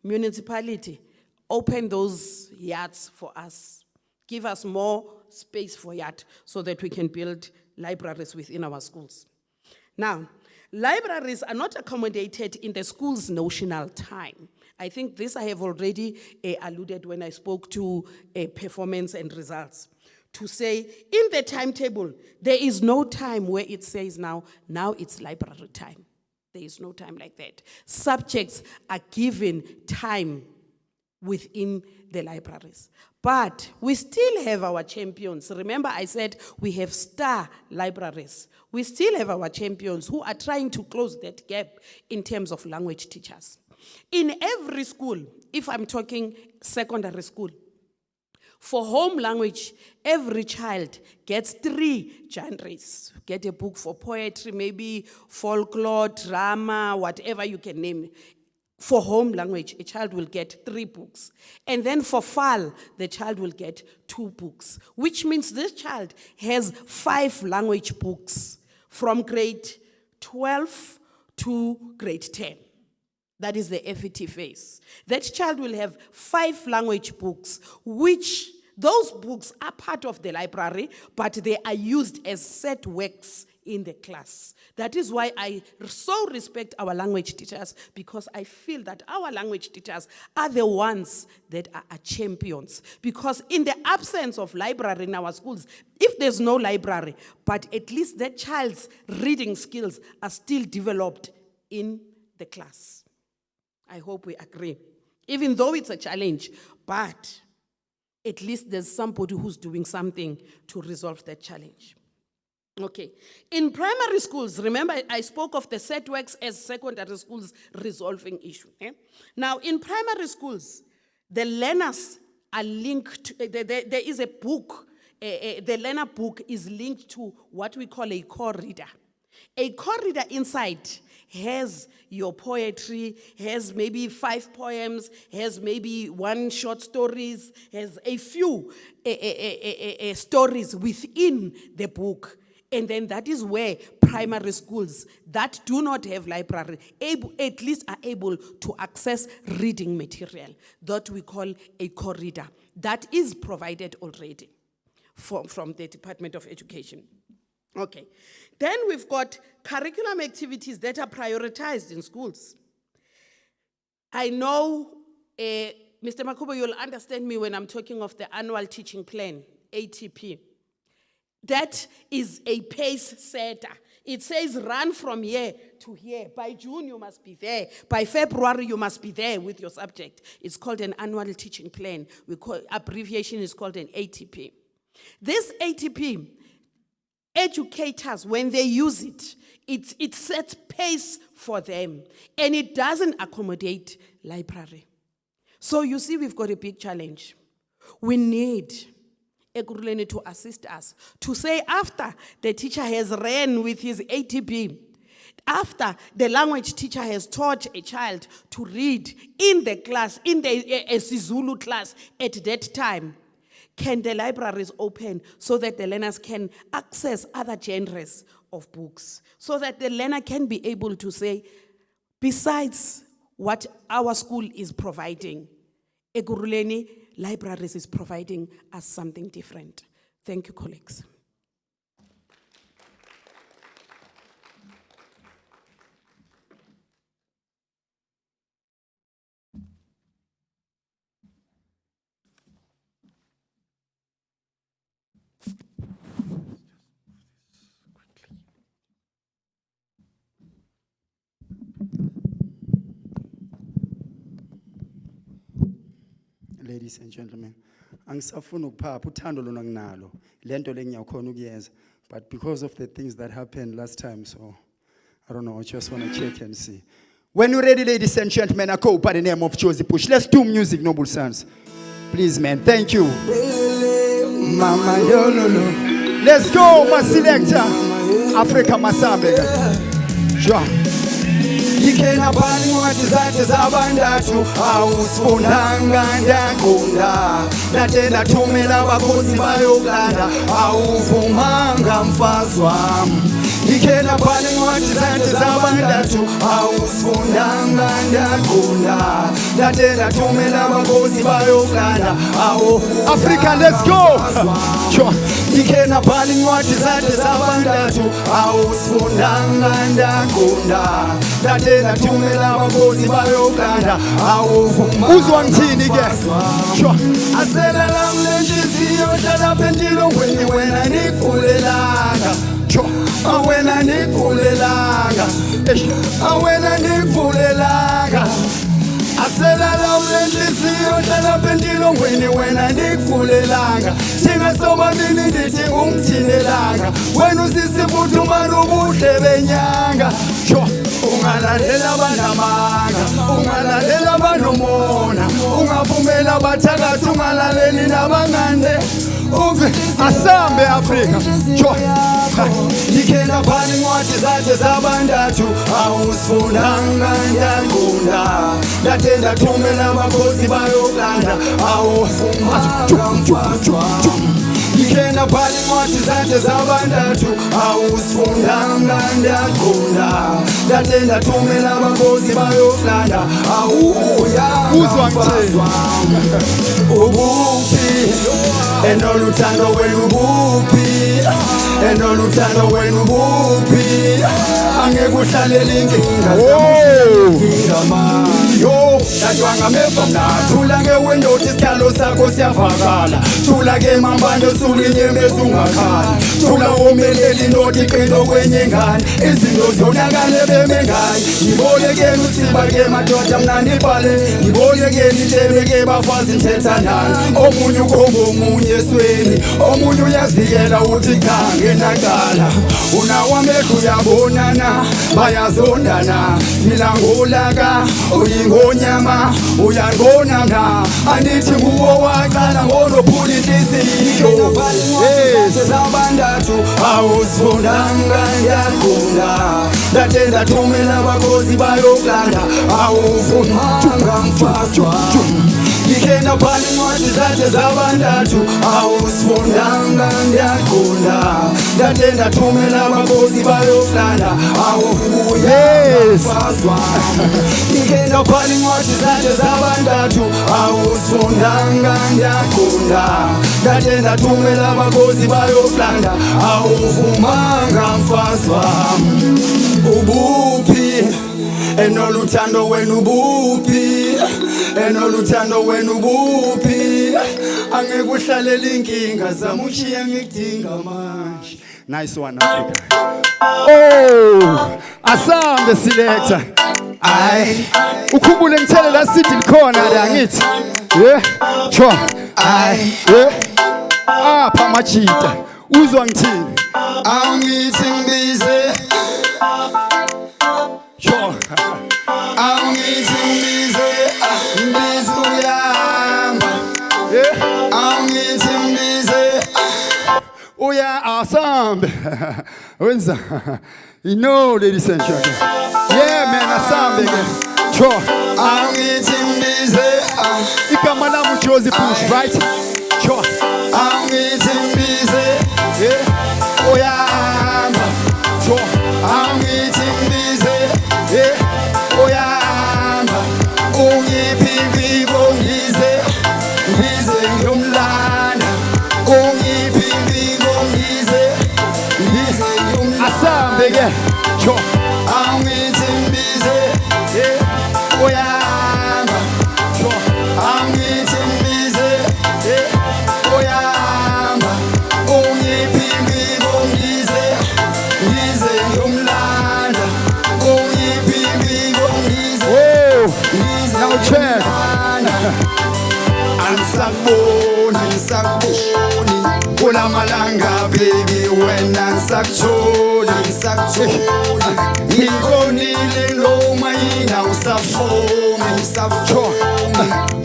Municipality, open those yards for us. Give us more space for yard so that we can build libraries within our schools. Now, libraries are not accommodated in the school's notional time. I think this I have already alluded when I spoke to performance and results. To say, in the timetable, there is no time where it says now it's library time. There is no time like that. Subjects are given time within the libraries. But we still have our champions. Remember I said we have star libraries. We still have our champions who are trying to close that gap in terms of language teachers. In every school, if I'm talking secondary school, for home language, every child gets 3 genres. Get a book for poetry, maybe folklore, drama, whatever you can name. For home language, a child will get 3 books. And then for FAL, the child will get 2 books, which means this child has 5 language books from grade 12 to grade 10. That is the FET phase. That child will have 5 language books, which those books are part of the library, but they are used as set works in the class. That is why I so respect our language teachers, because I feel that our language teachers are the ones that are champions. Because in the absence of library in our schools, if there's no library, but at least that child's reading skills are still developed in the class. I hope we agree. even though it's a challenge, but at least there's somebody who's doing something to resolve that challenge. Okay, in primary schools, remember I spoke of the set works as secondary schools resolving issue. Now in primary schools, the learners are linked, there is a book, the learner book is linked to what we call a core reader. A core reader inside has your poetry, has maybe 5 poems, has maybe 1 short stories, has a few stories within the book. And then that is where primary schools that do not have library at least are able to access reading material that we call a core reader. That is provided already from the Department of Education. Okay, then we've got curriculum activities that are prioritized in schools. I know, Mr. Makubo, you'll understand me when I'm talking of the annual teaching plan, ATP. That is a pace setter. It says run from here to here. By June, you must be there. By February, you must be there with your subject. It's called an annual teaching plan. Abbreviation is called an ATP. This ATP, educators, when they use it, it sets pace for them. And it doesn't accommodate library. So you see, we've got a big challenge. We need Cllr to assist us, to say after the teacher has ran with his ATP, after the language teacher has taught a child to read in the class, in the Zulu class at that time, can the libraries open so that the learners can access other genres of books, so that the learner can be able to say, besides what our school is providing, Cllr Libraries is providing us something different. Thank you, colleagues. Ladies and gentlemen, angisafuna ukuphapha uthando lona nginalo lento lengiyakhona ukuyenza, but because of the things that happened last time, so I don't know, I just want to check and see. When you're ready, ladies and gentlemen, I go by the name of Josie Push. Let's do music, Noble Sons. Please, man, thank you. Mama Yololo. Let's go, my selector. Africa Masambe. Sure. Ikena bani wati zate zabandatu awusifundanga ndakunda ndatenda thumela bakhosi bayokulanda awuvumanga mfazi wami. Ikena bani wati zate zabandatu awusifundanga ndakunda ndatenda thumela bakhosi bayokulanda Africa, let's go. Ikena bani wati zate zabandatu awusifundanga ndakunda ndatenda thumela bakhosi bayokulanda awuvuma uzwa ngithini ke asela lam lenhliziyo hlala pendilo wena nivulelanga awena nivulelanga awena nivulelanga asela lam lenhliziyo hlala pendilo wena nivulelanga thina sobabili ndithi ungithinelanga wena usisifuthumana ubuhle benyanga ungalalela abanamanga ungalalela abanomona ungavumela abathakathi ungalaleli nabangande uve asambe Africa Ikena bani incwadi zakhe zabandathu awusifundanga ndakunda ndatenda thumela amakhosi bayokulanda awufumanga mfazi wami. Ikena bani incwadi zakhe zabandathu awusifundanga ndakunda ndatenda thumela amakhosi bayokulanda awuyanga mfazi wami. Ubuphi enoluthando wenu buphi enoluthando wenu buphi angeke uhlalele inkinga zami yo Tatwanga meva mna thula ngewindow isikhalo sakho siyavakala thula ke mambande sulinyembeza ungakhala thula womeleli indoda iqino kwenye ngane izinto zonakale bemengane ngibolekeni usiba ke madoda mna nibhale ngibolekeni intebeke bafazi nthetha nani omunye ukhomba omunye esweni omunye uyazivikela uthi cha ngenaqala unawo amehlo uyabonana bayazondana milangolaka uyingonyama uyangona mna andithi nguwo waqala ngonophula inhliziyo sezabandathu awusifundanga ndiyaqonda ndade ndathumela abakozi bayokulanda awufundanga mfazi wami ngikhe ndabhala incwadi zakhe zabandathu awusifundanga ndiyaqonda ndade ndathumela abakozi bayokulanda awufundanga mfazi wami ngikhe ndabhala incwadi zakhe zabandathu awusifundanga ndiyaqonda ndade ndathumela abakozi bayokulanda awuvumanga mfazi wami ubuphi enoluthando wena ubuphi enoluthando wena ubuphi angeke uhlalela inkinga zama ushiya ngikudinga manje nice one Africa oh asambe selector ay ukhumbule ngithele la city likhona la ngithi yeah cho ay yeah apha majita uzwa ngithini angithi ngibize cho angithi ngibize ngizuyamba yeah angithi ngibize uya asambe wenza you know ladies and gentlemen yeah man asambe ke cho angithi ngibize igama lami Jozi Push right cho angithi ngibize yeah uyamba cho angithi ngibize yeah uyamba ungiphimbi kongize ngize ngiyomlanda ungiphimbi kongize ngize ngiyomlanda asambe ke cho angithi ngibize yeah uyamba cho angithi ngibize yeah uyamba ungiphimbi kongize ngize ngiyomlanda ungiphimbi kongize ngize now check Ansakboni kula malanga baby wena nsakutholi ngikonile noma yina usafoni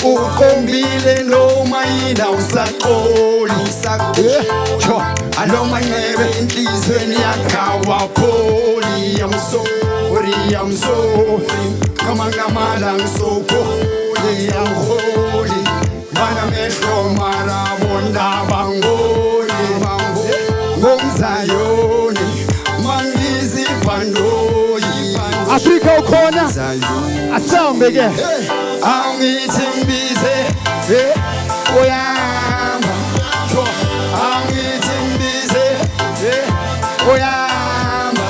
ukombile noma yina usaqoli aloma ngebe inhlizweni yakhawa pholi I'm sorry noma ngamala ngisokoli I'm holy mana mehlo marabonda bangoli ngomzayoni mangizi bandoyi Afrika ukhona asambe ke angithi ngibize uyamba angithi ngibize uyamba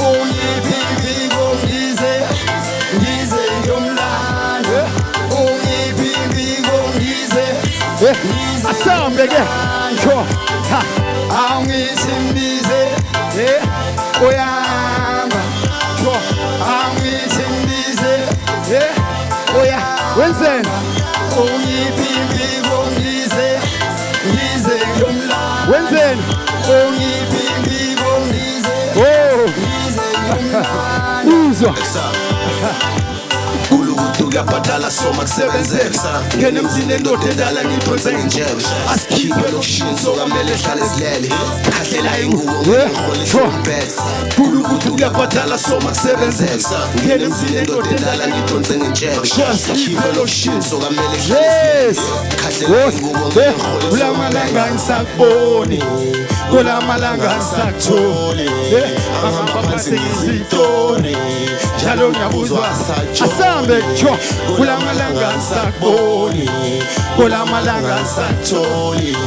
ungiphimbi kongize ngize ngiyomlanda ungiphimbi kongize asambe ke cho angithi ngibize uyamba cho angithi ngibize oya wenzeni ungiphimbi kongize ngize ngiyomlanda wenzeni ungiphimbi kongize ngize ngiyomlanda uzwa Kulukutu kuyabhadala soma kusebenzeka ngene emzini endoda endala ngiphonse nginjebe asikhiphe lokushini sokamele ehlale zilele khahlela ingubo ngiholisa umbhesa Kulukutu kuyabhadala soma kusebenzeka ngene emzini endoda endala ngiphonse nginjebe asikhiphe lokushini sokamele ehlale zilele khahlela ingubo ngiholisa ulamalanga ngisakuboni kulamalanga ngisakutholi angaphansi ngizitori njalo ngiyabuzwa asambe cho kulamalanga ngisakuboni kulamalanga ngisakutholi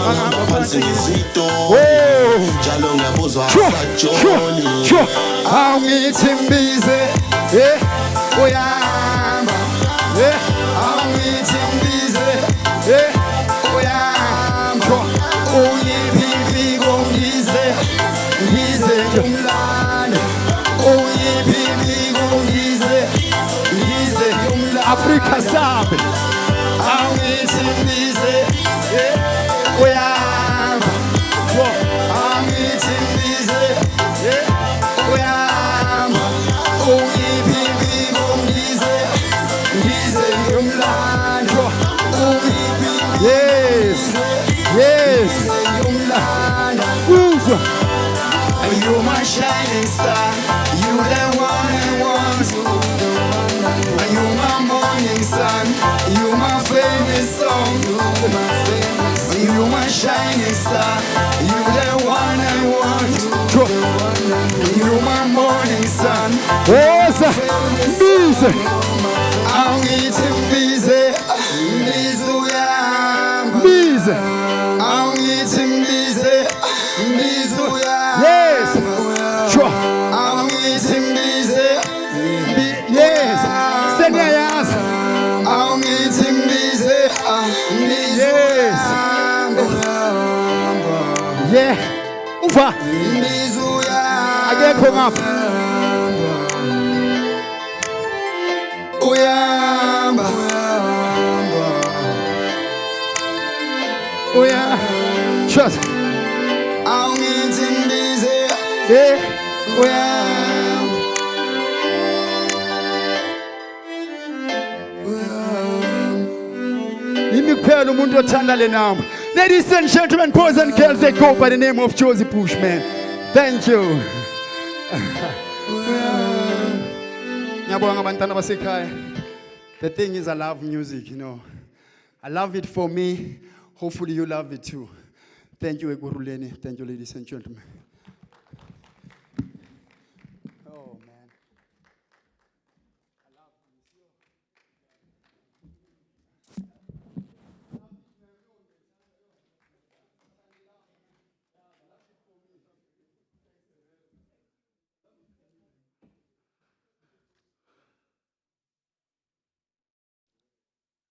angaphansi ngizitori njalo ngiyabuzwa asajoli cho angithi ngibize uyamba Angithi mbize, uyahamba, uyiphiphi kongize, ngize umlando, uyiphiphi kongize, ngize umlando. Afrika sabe, angithi mbize, uyahamba, angithi mbize, uyahamba, uyiphiphi kongize, ngize umlando, uyiphiphi. Yes, yes, umlando. Uzwa. You my shining star, you the one I want. You my morning sun, you my favorite song. You my shining star, you the one I want. You my morning sun. Oza, bize, angithi bize, bize uyahamba. Bize, angithi bize, bize uyahamba. Yes, sure. Angithi bize, yes, senyayazi. Angithi bize, bize uyahamba. Yeah, uva. Bize uyahamba. Akekho ngapha. Uyahamba, uyahamba, trust. Angithi mbize, uyahamba, yimi kuphela umuntu othanda le namba. Ladies and gentlemen, boys and girls, they go by the name of Josie Bushman. Thank you. Ngiyabonga abantwana basekhaya. The thing is, I love music, you know. I love it for me. Hopefully you love it too. Thank you, Eguruleni. Thank you, ladies and gentlemen. Oh, man.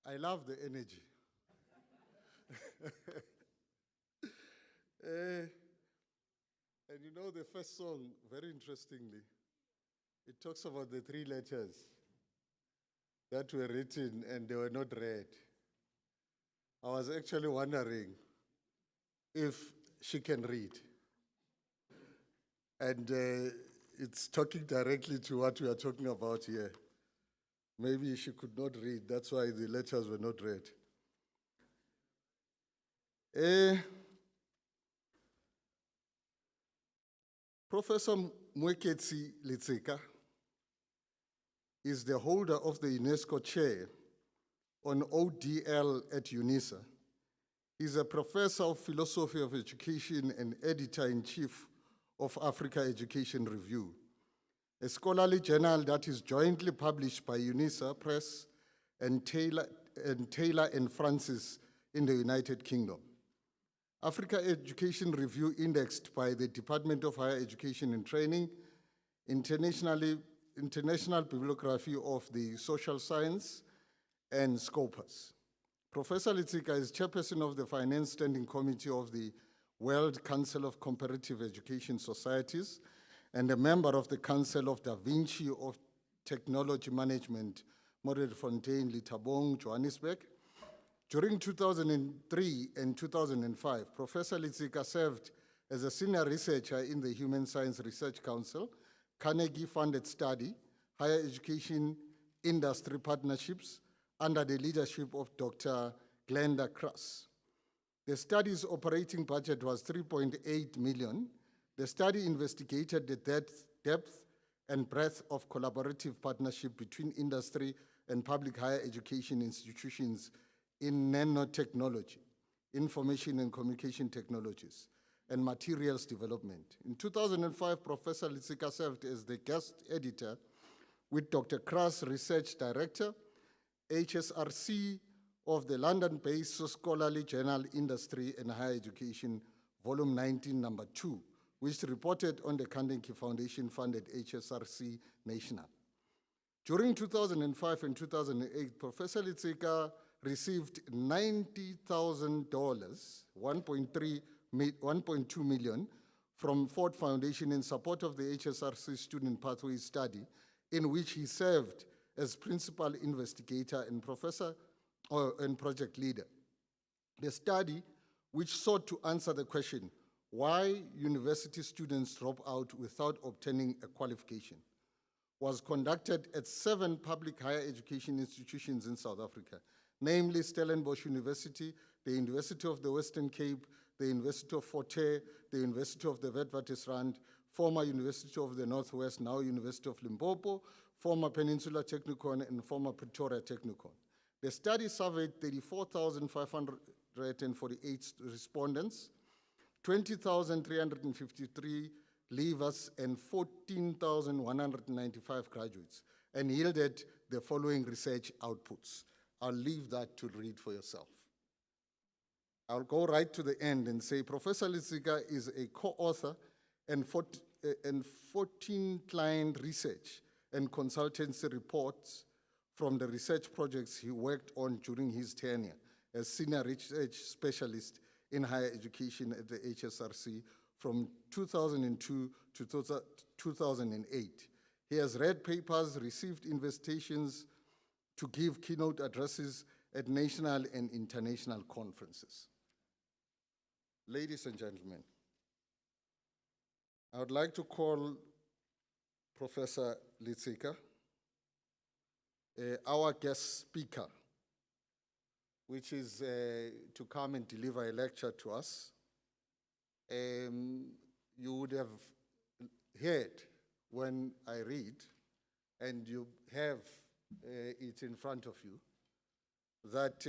I love the energy. And you know, the first song, very interestingly, it talks about the 3 letters that were written and they were not read. I was actually wondering if she can read. And it's talking directly to what we are talking about here. Maybe she could not read, that's why the letters were not read. Professor Mweketsi Litsika is the holder of the UNESCO chair on ODL at UNISA. He's a professor of philosophy of education and editor-in-chief of Africa Education Review, a scholarly journal that is jointly published by UNISA Press and Taylor and Francis in the United Kingdom. Africa Education Review indexed by the Department of Higher Education and Training, international bibliography of the social science, and Scopus. Professor Litsika is chairperson of the Finance Standing Committee of the World Council of Comparative Education Societies and a member of the Council of Da Vinci of Technology Management, Moretfontein, Litabong, Johannesburg. During 2003 and 2005, Professor Litsika served as a senior researcher in the Human Science Research Council, Carnegie-funded study, higher education industry partnerships under the leadership of Dr. Glenda Cross. The study's operating budget was 3.8 million. The study investigated the depth and breadth of collaborative partnership between industry and public higher education institutions in nanotechnology, information and communication technologies, and materials development. In 2005, Professor Litsika served as the guest editor with Dr. Cross, research director, HSRC of the London-based scholarly journal Industry and Higher Education, volume 19, number 2, which reported on the Carnegie Foundation-funded HSRC National. During 2005 and 2008, Professor Litsika received $90,000, 1.2 million, from Ford Foundation in support of the HSRC Student Pathway Study, in which he served as principal investigator and professor and project leader. The study, which sought to answer the question, why university students drop out without obtaining a qualification, was conducted at 7 public higher education institutions in South Africa, namely Stellenbosch University, the University of the Western Cape, the University of Fort Hare, the University of the Witwatersrand, former University of the Northwest, now University of Limpopo, former Peninsula Technikon, and former Pretoria Technikon. The study surveyed 34,548 respondents, 20,353 leavers, and 14,195 graduates, and yielded the following research outputs. I'll leave that to read for yourself. I'll go right to the end and say Professor Litsika is a co-author and 14 client research and consultancy reports from the research projects he worked on during his tenure as senior research specialist in higher education at the HSRC from 2002 to 2008. He has read papers, received invitations to give keynote addresses at national and international conferences. Ladies and gentlemen, I would like to call Professor Litsika our guest speaker, which is to come and deliver a lecture to us. You would have heard when I read, and you have it in front of you, that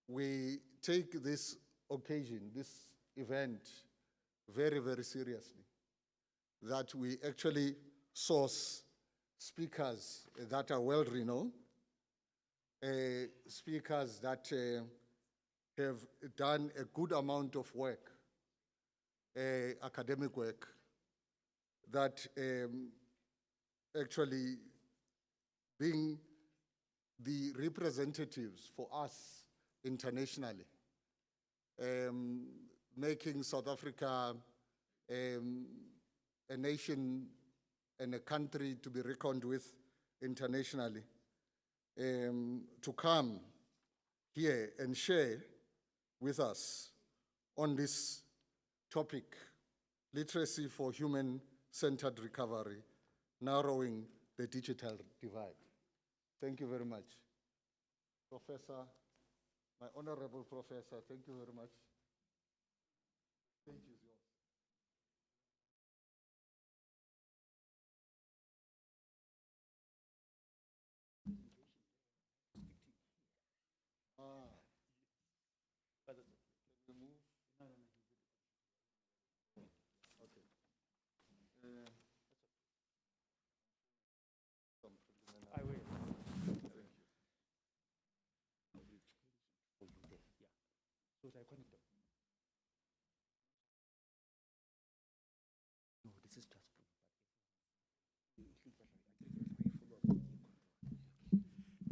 we take this occasion, this event, very, very seriously. That we actually source speakers that are well-renowned, speakers that have done a good amount of work, academic work, that actually being the representatives for us internationally, making South Africa a nation and a country to be reckoned with internationally, to come here and share with us on this topic, literacy for human-centered recovery, narrowing the digital divide. Thank you very much. Professor, my honorable professor, thank you very much. Thank you.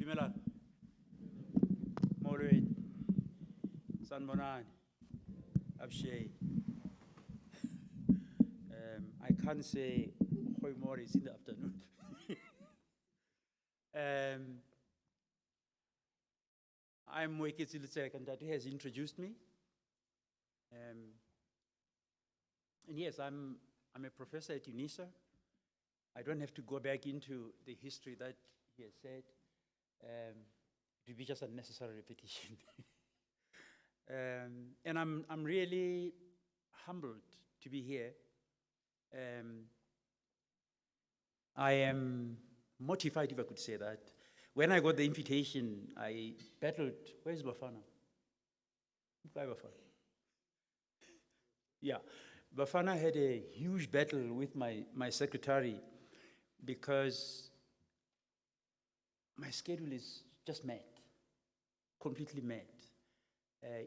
Dumelang. Molweni. Sanibonani. Abshey. I can't say goeiemorgen, it's in the afternoon. I'm Nkosi and that has introduced me. And yes, I'm a professor at UNISA. I don't have to go back into the history that he has said. It would be just unnecessary repetition. And I'm really humbled to be here. I am mortified, if I could say that. When I got the invitation, I battled. Where's Bafana? Why Bafana? Yeah, Bafana had a huge battle with my secretary because my schedule is just mad, completely mad.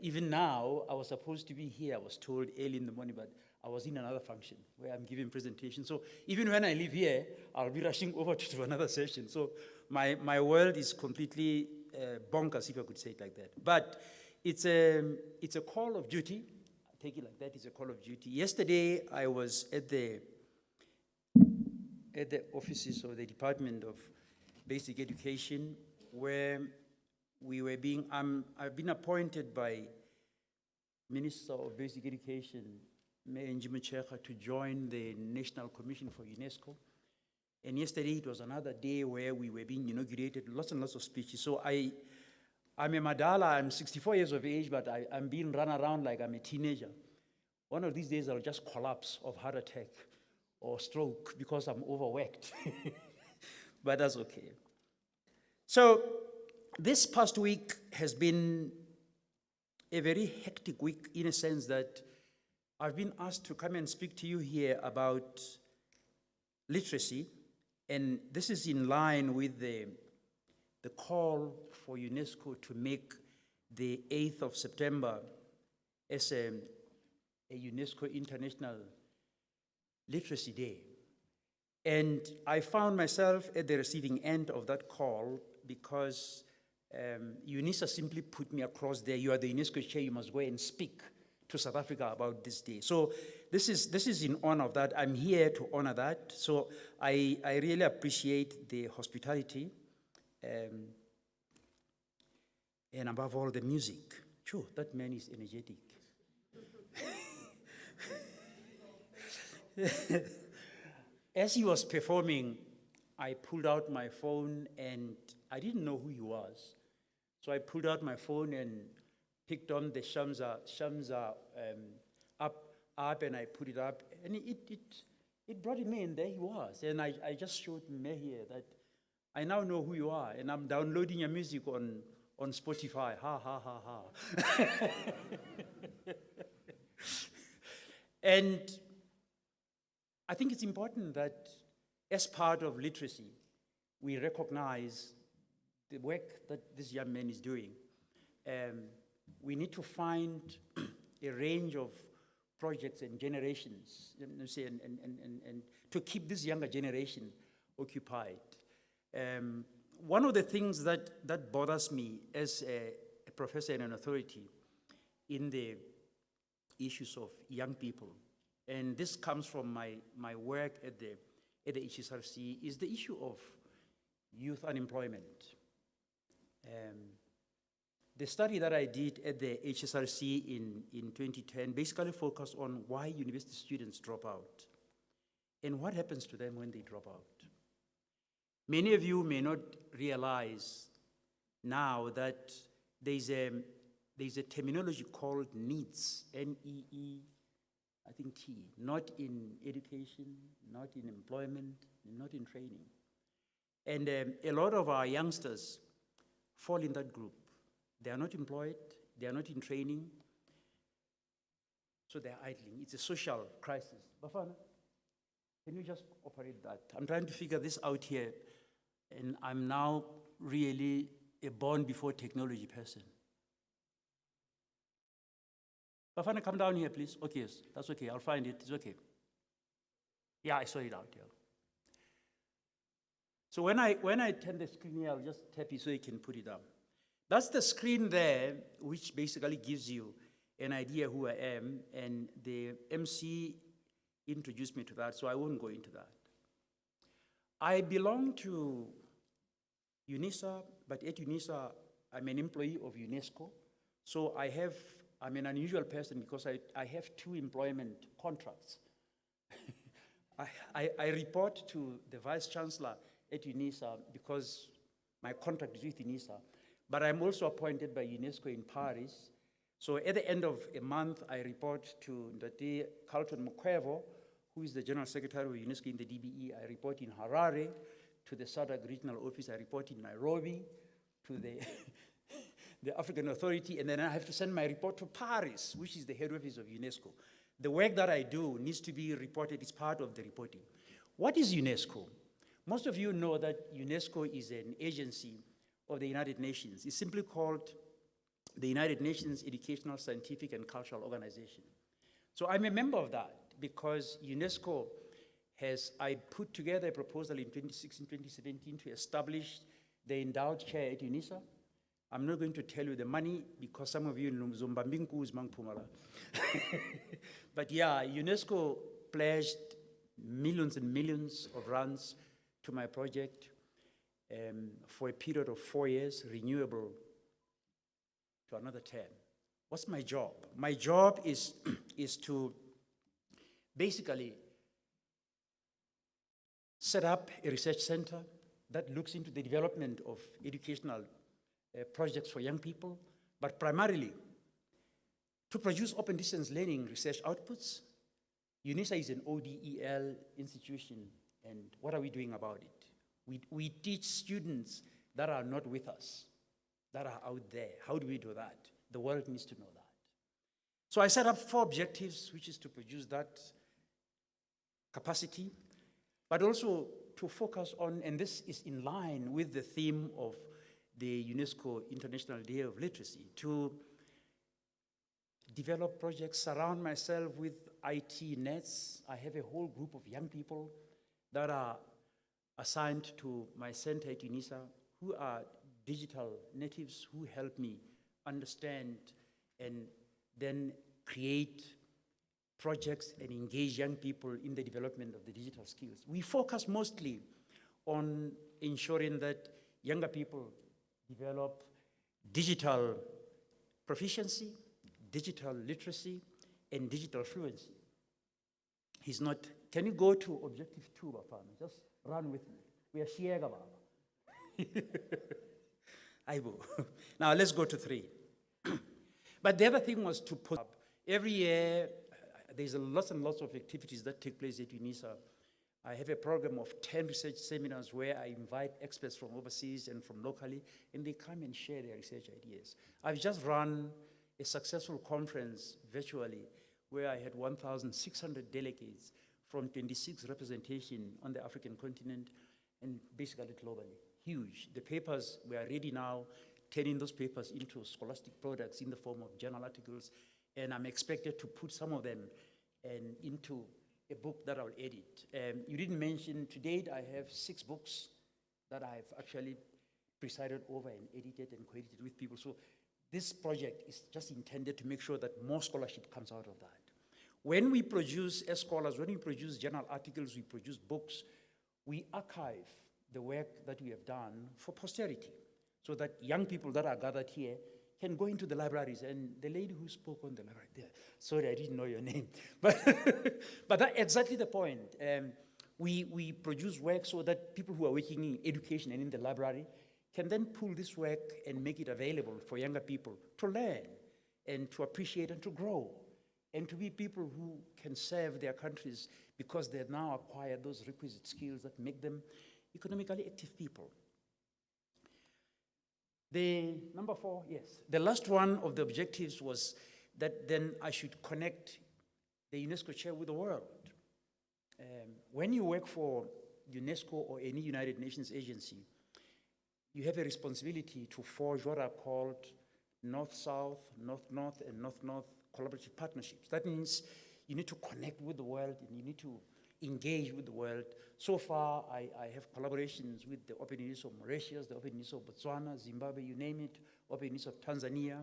Even now, I was supposed to be here, I was told early in the morning, but I was in another function where I'm giving presentation. So even when I leave here, I'll be rushing over to another session. So my world is completely bonkers, if I could say it like that. But it's a call of duty. I take it like that, it's a call of duty. Yesterday, I was at the offices of the Department of Basic Education, where we were I've been appointed by Minister of Basic Education, Mayor Njimucheka, to join the National Commission for UNESCO. And yesterday it was another day where we were being inaugurated, lots and lots of speeches. So I'm a Madala, I'm 64 years of age, but I'm being run around like I'm a teenager. One of these days I'll just collapse of heart attack or stroke because I'm overworked. But that's okay. So this past week has been a very hectic week in a sense that I've been asked to come and speak to you here about literacy, and this is in line with the call for UNESCO to make the 8th of September as a UNESCO International Literacy Day. And I found myself at the receiving end of that call because UNISA simply put me across there. You are the UNESCO chair, you must go and speak to South Africa about this day. So this is in honor of that. I'm here to honor that. So I really appreciate the hospitality and above all the music. Sure, that man is energetic. As he was performing, I pulled out my phone and I didn't know who he was. So I pulled out my phone and picked on the Shamsa up and I put it up and it brought him in, there he was. And I just showed Meh here that I now know who you are and I'm downloading your music on Spotify, ha, ha, ha, ha. And I think it's important that as part of literacy, we recognize the work that this young man is doing. We need to find a range of projects and generations, and to keep this younger generation occupied. One of the things that bothers me as a professor and an authority in the issues of young people, and this comes from my work at the HSRC, is the issue of youth unemployment. The study that I did at the HSRC in 2010 basically focused on why university students drop out and what happens to them when they drop out. Many of you may not realize now that there's a terminology called NEET, N-E-E, I think T, not in education, not in employment, not in training. And a lot of our youngsters fall in that group. They are not employed, they are not in training, so they're idling. It's a social crisis. Bafana, can you just operate that? I'm trying to figure this out here, and I'm now really a born before technology person. Bafana, come down here, please. Okay, yes, that's okay, I'll find it, it's okay. Yeah, I saw it out here. So when I turn the screen here, I'll just tap it so you can put it up. That's the screen there, which basically gives you an idea who I am, and the MC introduced me to that, so I won't go into that. I belong to UNISA, but at UNISA, I'm an employee of UNESCO, so I'm an unusual person because I have 2 employment contracts. I report to the Vice Chancellor at UNISA because my contract is with UNISA, but I'm also appointed by UNESCO in Paris. So at the end of a month, I report to Ndati Carlton Mukwevo, who is the General Secretary of UNESCO in the DBE. I report in Harare to the SADC Regional Office. I report in Nairobi to the African Authority, and then I have to send my report to Paris, which is the head office of UNESCO. The work that I do needs to be reported, it's part of the reporting. What is UNESCO? Most of you know that UNESCO is an agency of the United Nations. It's simply called the United Nations Educational, Scientific, and Cultural Organization. So I'm a member of that. because UNESCO I put together a proposal in 2016, 2017 to establish the endowed chair at UNISA. I'm not going to tell you the money because some of you know Zombambinku is Mangpumala. But yeah, UNESCO pledged millions and millions of rands to my project for a period of 4 years, renewable to another 10. What's my job? My job is to basically set up a research center that looks into the development of educational projects for young people, but primarily to produce open distance learning research outputs. UNISA is an ODEL institution, and what are we doing about it? We teach students that are not with us, that are out there. How do we do that? The world needs to know that. So I set up 4 objectives, which is to produce that capacity, but also to focus on, and this is in line with the theme of the UNESCO International Day of Literacy, to develop projects, surround myself with IT nets. I have a whole group of young people that are assigned to my center at UNISA who are digital natives who help me understand and then create projects and engage young people in the development of the digital skills. We focus mostly on ensuring that younger people develop digital proficiency, digital literacy, and digital fluency. He's not, can you go to objective 2, Bafana? Just run with me. We are Shiega Baba. Aibo. Now let's go to 3. But the other thing was to put up, every year, there's lots and lots of activities that take place at UNISA. I have a program of 10 research seminars where I invite experts from overseas and from locally, and they come and share their research ideas. I've just run a successful conference virtually where I had 1,600 delegates from 26 representation on the African continent and basically globally. Huge. The papers, we are ready now, turning those papers into scholastic products in the form of journal articles, and I'm expected to put some of them into a book that I'll edit. You didn't mention, to date I have 6 books that I've actually presided over and edited and co-edited with people. So this project is just intended to make sure that more scholarship comes out of that. When we produce, as scholars, when we produce journal articles, we produce books, we archive the work that we have done for posterity, so that young people that are gathered here can go into the libraries. And the lady who spoke on the library there, sorry, I didn't know your name, but that's exactly the point. We produce work so that people who are working in education and in the library can then pull this work and make it available for younger people to learn and to appreciate and to grow and to be people who can serve their countries because they've now acquired those requisite skills that make them economically active people. The number 4, yes. The last one of the objectives was that then I should connect the UNESCO chair with the world. When you work for UNESCO or any United Nations agency, you have a responsibility to forge what are called North-South, North-North, and North-North collaborative partnerships. That means you need to connect with the world and you need to engage with the world. So far, I have collaborations with the Open University of Mauritius, the Open University of Botswana, Zimbabwe, you name it, Open University of Tanzania,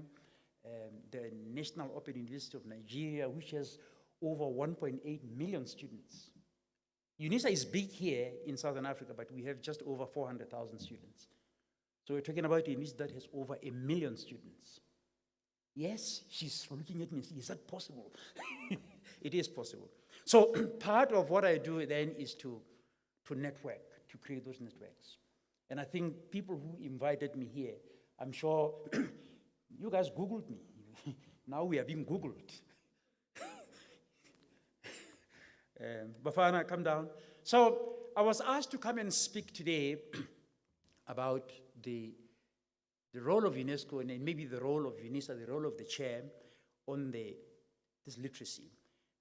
the National Open University of Nigeria, which has over 1.8 million students. UNISA is big here in Southern Africa, but we have just over 400,000 students. So we're talking about a university that has over 1 million students. Yes, she's looking at me and saying, is that possible? It is possible. So part of what I do then is to network, to create those networks. And I think people who invited me here, I'm sure you guys Googled me. Now we are being Googled. Bafana, come down. So I was asked to come and speak today about the role of UNESCO and maybe the role of UNISA, the role of the chair on this literacy.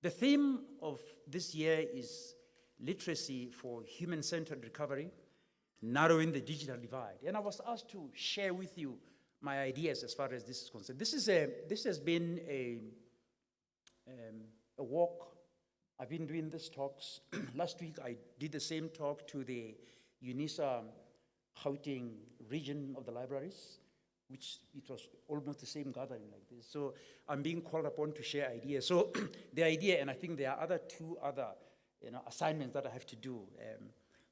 The theme of this year is literacy for human-centered recovery, narrowing the digital divide. And I was asked to share with you my ideas as far as this is concerned. This has been a walk I've been doing these talks. Last week, I did the same talk to the UNISA Gauteng region of the libraries, which it was almost the same gathering like this. So I'm being called upon to share ideas. So the idea, and I think there are two other assignments that I have to do.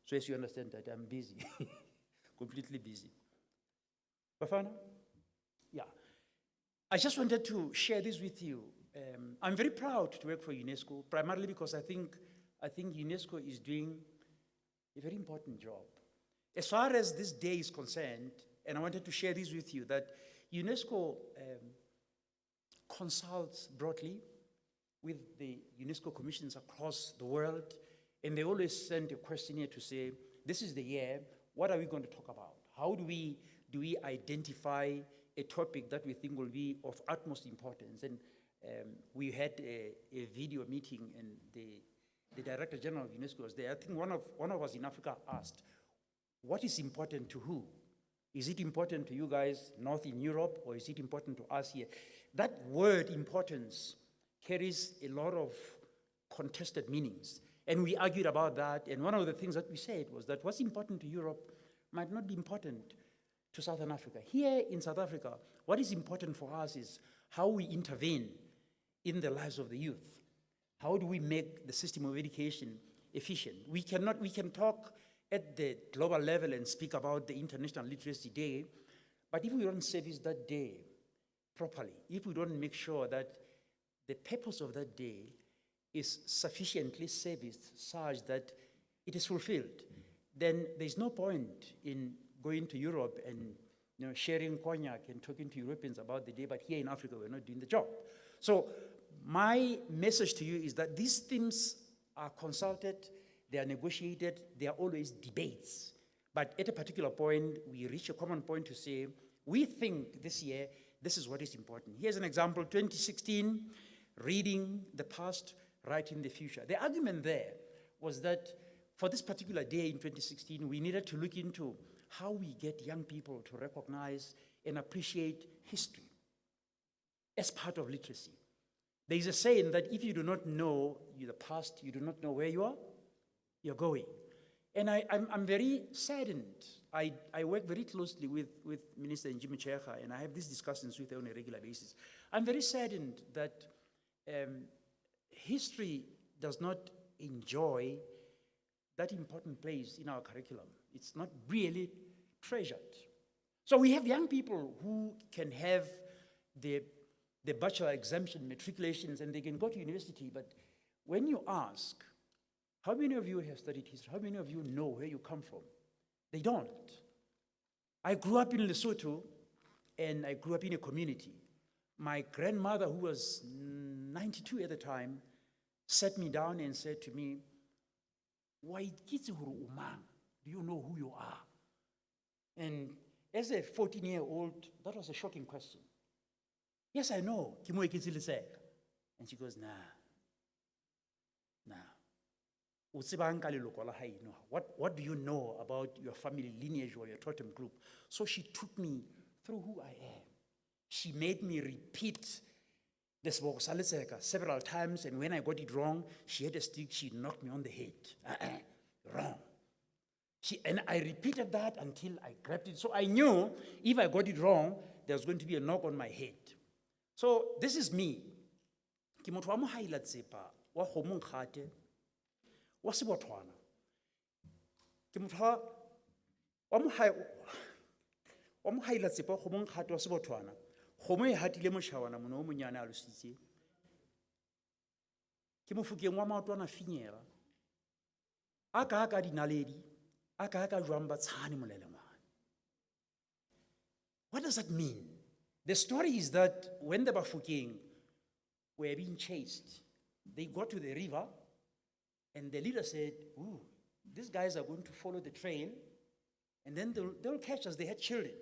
So as you understand that I'm busy, completely busy. Bafana? Yeah. I just wanted to share this with you. I'm very proud to work for UNESCO, primarily because I think UNESCO is doing a very important job. As far as this day is concerned, and I wanted to share this with you, that UNESCO consults broadly with the UNESCO commissions across the world, and they always send a questionnaire to say, this is the year, what are we going to talk about? How do we identify a topic that we think will be of utmost importance? And we had a video meeting, and the Director General of UNESCO was there. I think one of us in Africa asked, what is important to who? Is it important to you guys north in Europe, or is it important to us here? That word importance carries a lot of contested meanings. And we argued about that, and one of the things that we said was that what's important to Europe might not be important to Southern Africa. Here in South Africa, what is important for us is how we intervene in the lives of the youth. How do we make the system of education efficient? We can talk at the global level and speak about the International Literacy Day, but if we don't service that day properly, if we don't make sure that the purpose of that day is sufficiently serviced such that it is fulfilled, then there's no point in going to Europe and sharing cognac and talking to Europeans about the day, but here in Africa, we're not doing the job. So my message to you is that these themes are consulted, they are negotiated, they are always debates. But at a particular point, we reach a common point to say, we think this year, this is what is important. Here's an example, 2016, reading the past, writing the future. The argument there was that for this particular day in 2016, we needed to look into how we get young people to recognize and appreciate history as part of literacy. There is a saying that if you do not know the past, you do not know where you're going. And I'm very saddened. I work very closely with Minister Njimi Cheka, and I have these discussions with her on a regular basis. I'm very saddened that history does not enjoy that important place in our curriculum. It's not really treasured. So we have young people who can have the bachelor exemption, matriculations, and they can go to university, but when you ask, how many of you have studied history? How many of you know where you come from? They don't. I grew up in Lesotho, and I grew up in a community. My grandmother, who was 92 at the time, sat me down and said to me, "Why do you know who you are?" And as a 14-year-old, that was a shocking question. Yes, I know. And she goes, nah. What do you know about your family lineage or your totem group? So she took me through who I am. She made me repeat this several times, and when I got it wrong, she had a stick, she knocked me on the head. Wrong. And I repeated that until I grabbed it. So I knew if I got it wrong, there was going to be a knock on my head. So this is me. Ke motho wa mohaila tsepa wa kgomo nkgate wa sebotwana. Ke motho wa mohaila tsepa wa kgomo nkgate wa sebotwana. Kgomo e hatile moshawana mono o monyane a lositse. Ke mofokeng wa maotwana finyela. Aka dinaledi. Aka jwang ba tshane molelengwane. What does that mean? The story is that when the Bafokeng were being chased, they got to the river, and the leader said, "Ooh, these guys are going to follow the trail, and then they'll catch us." They had children.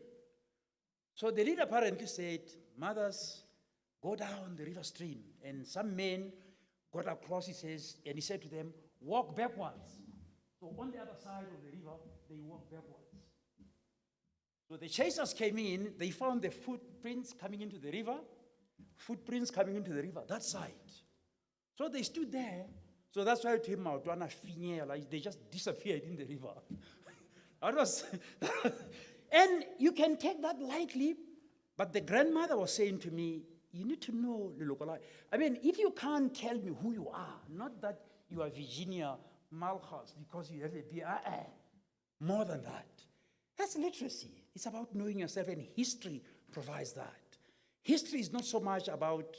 So the leader apparently said, "Mothers, go down the river stream." And some men got across, he said to them, "Walk backwards." So on the other side of the river, they walked backwards. So the chasers came in, they found the footprints coming into the river, that side. So they stood there So that's why I told him, like, they just disappeared in the river. That was, and you can take that lightly, but the grandmother was saying to me, you need to know the local. I mean, if you can't tell me who you are, not that you are Virginia Malchus because you have a BRA, more than that. That's literacy. It's about knowing yourself, and history provides that. History is not so much about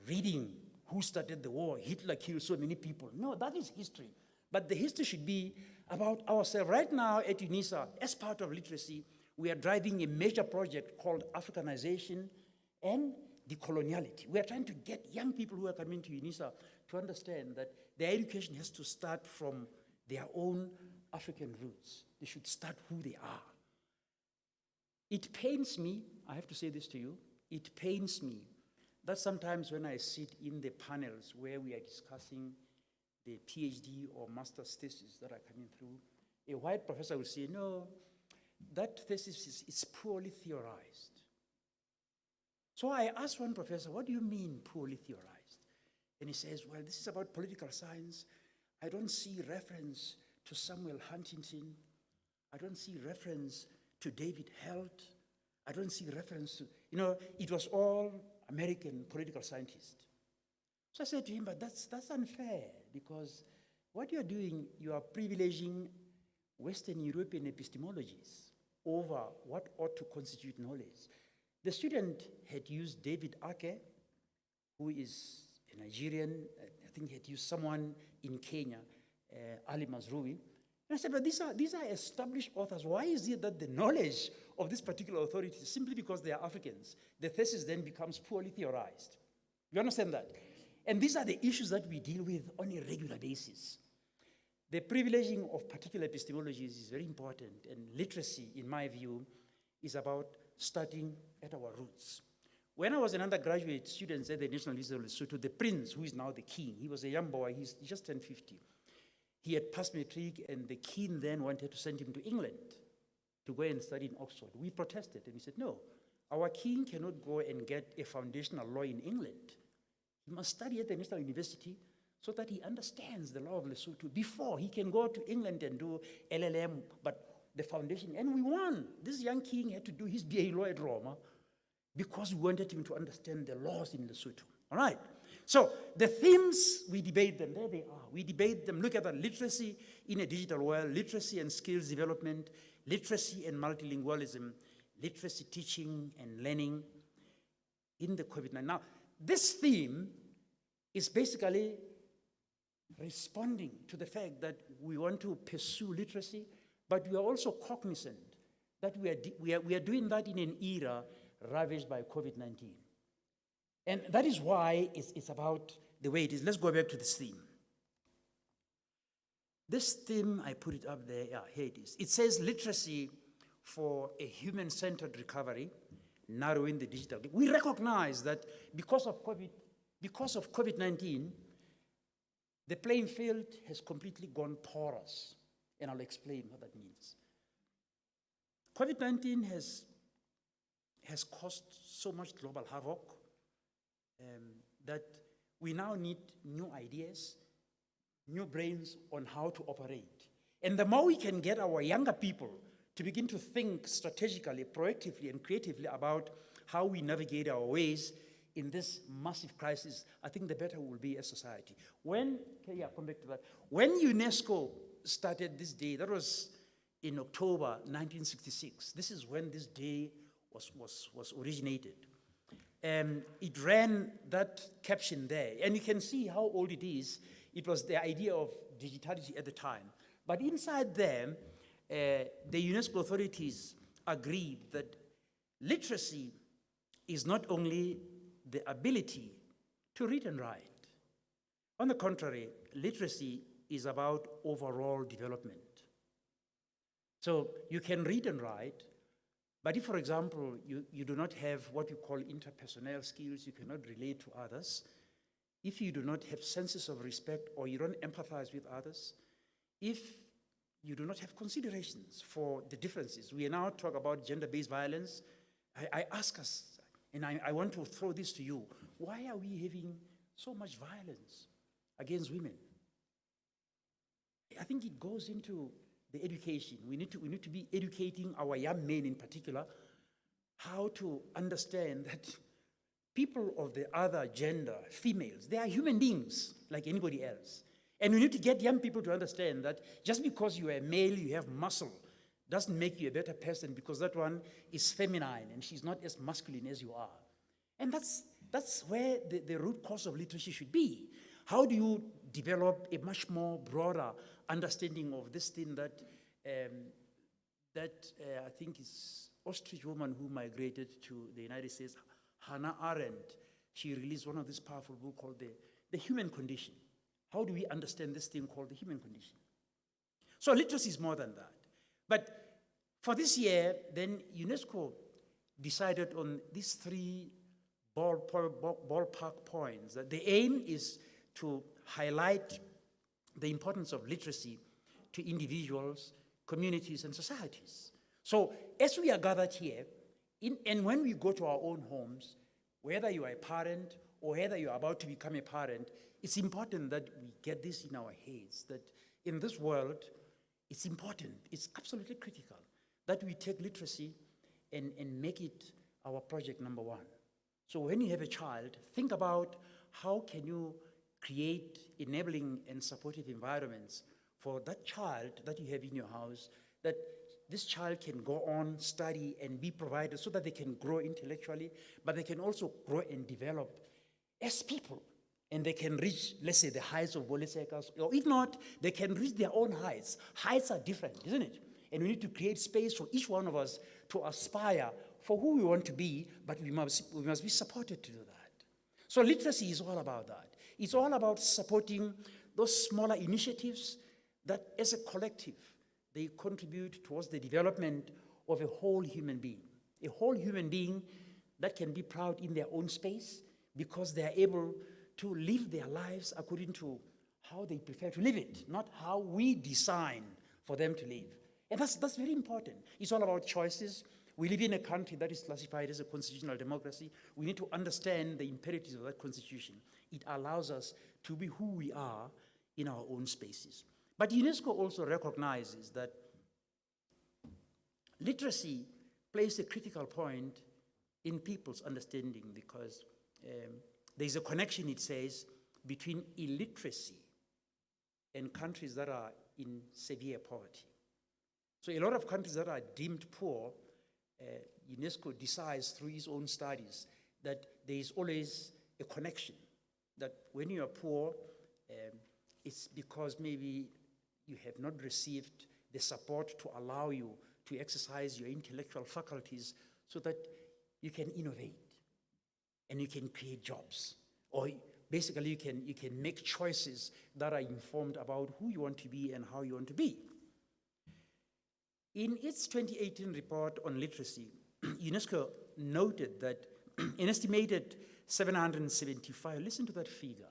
reading who started the war, Hitler killed so many people. No, that is history. But the history should be about ourselves. Right now at UNISA, as part of literacy, we are driving a major project called Africanization and decoloniality. We are trying to get young people who are coming to UNISA to understand that their education has to start from their own African roots. They should start who they are. It pains me, I have to say this to you, it pains me that sometimes when I sit in the panels where we are discussing the PhD or master's thesis that are coming through, a white professor will say, no, that thesis is poorly theorized. So I asked one professor, what do you mean poorly theorized? And he says, well, this is about political science. I don't see reference to Samuel Huntington. I don't see reference to David Helt. I don't see reference to, it was all American political scientists. So I said to him, but that's unfair, because what you're doing, you are privileging Western European epistemologies over what ought to constitute knowledge. The student had used David Ake, who is a Nigerian, I think he had used someone in Kenya, Ali Mazrui. And I said, but these are established authors. Why is it that the knowledge of this particular authority, simply because they are Africans, the thesis then becomes poorly theorized? You understand that? And these are the issues that we deal with on a regular basis. The privileging of particular epistemologies is very important, and literacy, in my view, is about starting at our roots. When I was an undergraduate student at the National University of Lesotho, the prince, who is now the king, he was a young boy, he just turned 50. He had passed matric, and the king then wanted to send him to England to go and study in Oxford. We protested, and we said, no, our king cannot go and get a foundational law in England. He must study at the National University so that he understands the law of Lesotho before he can go to England and do LLM, but the foundation, and we won. This young king had to do his BA law at Roma because we wanted him to understand the laws in Lesotho. All right? So the themes, we debate them. There they are. We debate them. Look at that. Literacy in a digital world, literacy and skills development, literacy and multilingualism, literacy teaching and learning in the COVID-19. Now, this theme is basically responding to the fact that we want to pursue literacy, but we are also cognizant that we are doing that in an era ravaged by COVID-19. And that is why it's about the way it is. Let's go back to this theme. This theme, I put it up there, yeah, here it is. It says literacy for a human-centered recovery, narrowing the digital gap. We recognize that because of COVID-19, the playing field has completely gone porous, and I'll explain what that means. COVID-19 has caused so much global havoc that we now need new ideas, new brains on how to operate. And the more we can get our younger people to begin to think strategically, proactively, and creatively about how we navigate our ways in this massive crisis, I think the better we'll be as society. Come back to that. When UNESCO started this day, that was in October 1966. This is when this day was originated. It ran that caption there, and you can see how old it is. It was the idea of digitality at the time. But inside there, the UNESCO authorities agreed that literacy is not only the ability to read and write. On the contrary, literacy is about overall development. So you can read and write, but if, for example, you do not have what you call interpersonal skills, you cannot relate to others, if you do not have senses of respect or you don't empathize with others, if you do not have considerations for the differences. We now talk about gender-based violence. I ask us, and I want to throw this to you, why are we having so much violence against women. I think it goes into the education. We need to be educating our young men in particular how to understand that people of the other gender, females, they are human beings like anybody else. And we need to get young people to understand that just because you are a male, you have muscle, doesn't make you a better person, because that one is feminine and she's not as masculine as you are. And that's where the root cause of literacy should be. How do you develop a much more broader understanding of this thing that I think is ostrich woman who migrated to the United States, Hannah Arendt. She released one of this powerful book called The Human Condition. How do we understand this thing called the human condition? So literacy is more than that. But for this year, then UNESCO decided on these 3 ballpark points. That the aim is to highlight the importance of literacy to individuals, communities, and societies. So as we are gathered here, and when we go to our own homes, whether you are a parent or whether you are about to become a parent, it's important that we get this in our heads, that in this world, it's important, it's absolutely critical that we take literacy and make it our project number 1. So when you have a child, think about how can you create enabling and supportive environments for that child that you have in your house, that this child can go on, study, and be provided so that they can grow intellectually, but they can also grow and develop as people. And they can reach, let's say, the heights of Wole Soyinka's, or if not, they can reach their own heights. Heights are different, isn't it? And we need to create space for each one of us to aspire for who we want to be, but we must be supported to do that. So literacy is all about that. It's all about supporting those smaller initiatives that, as a collective, they contribute towards the development of a whole human being. A whole human being that can be proud in their own space because they are able to live their lives according to how they prefer to live it, not how we design for them to live. And that's very important. It's all about choices. We live in a country that is classified as a constitutional democracy. We need to understand the imperatives of that constitution. It allows us to be who we are in our own spaces. But UNESCO also recognizes that literacy plays a critical point in people's understanding, because there's a connection, it says, between illiteracy and countries that are in severe poverty. So a lot of countries that are deemed poor, UNESCO decides through its own studies that there is always a connection, that when you are poor, it's because maybe you have not received the support to allow you to exercise your intellectual faculties so that you can innovate and you can create jobs. Or basically you can make choices that are informed about who you want to be and how you want to be. In its 2018 report on literacy, UNESCO noted that an estimated 775, listen to that figure,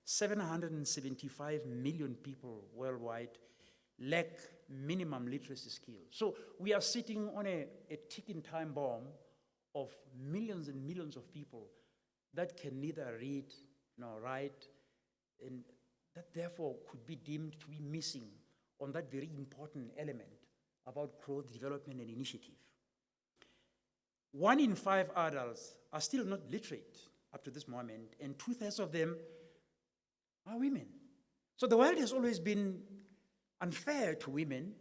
775 million people worldwide lack minimum literacy skills. So we are sitting on a ticking time bomb of millions and millions of people that can neither read nor write, and that therefore could be deemed to be missing on that very important element about growth, development, and initiative. 1 in 5 adults are still not literate up to this moment, and 2/3 of them are women. So the world has always been unfair to women,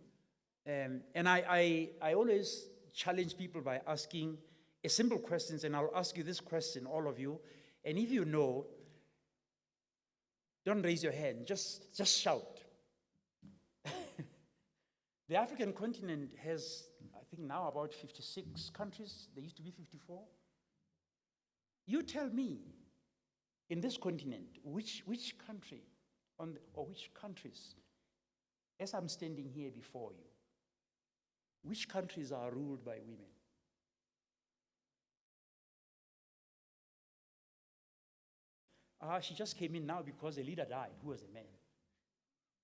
and I always challenge people by asking a simple question, and I'll ask you this question, all of you, and if you know, don't raise your hand, just shout. The African continent has, I think now, about 56 countries. There used to be 54. You tell me, in this continent, which country, or which countries, as I'm standing here before you, which countries are ruled by women? She just came in now because a leader died, who was a man.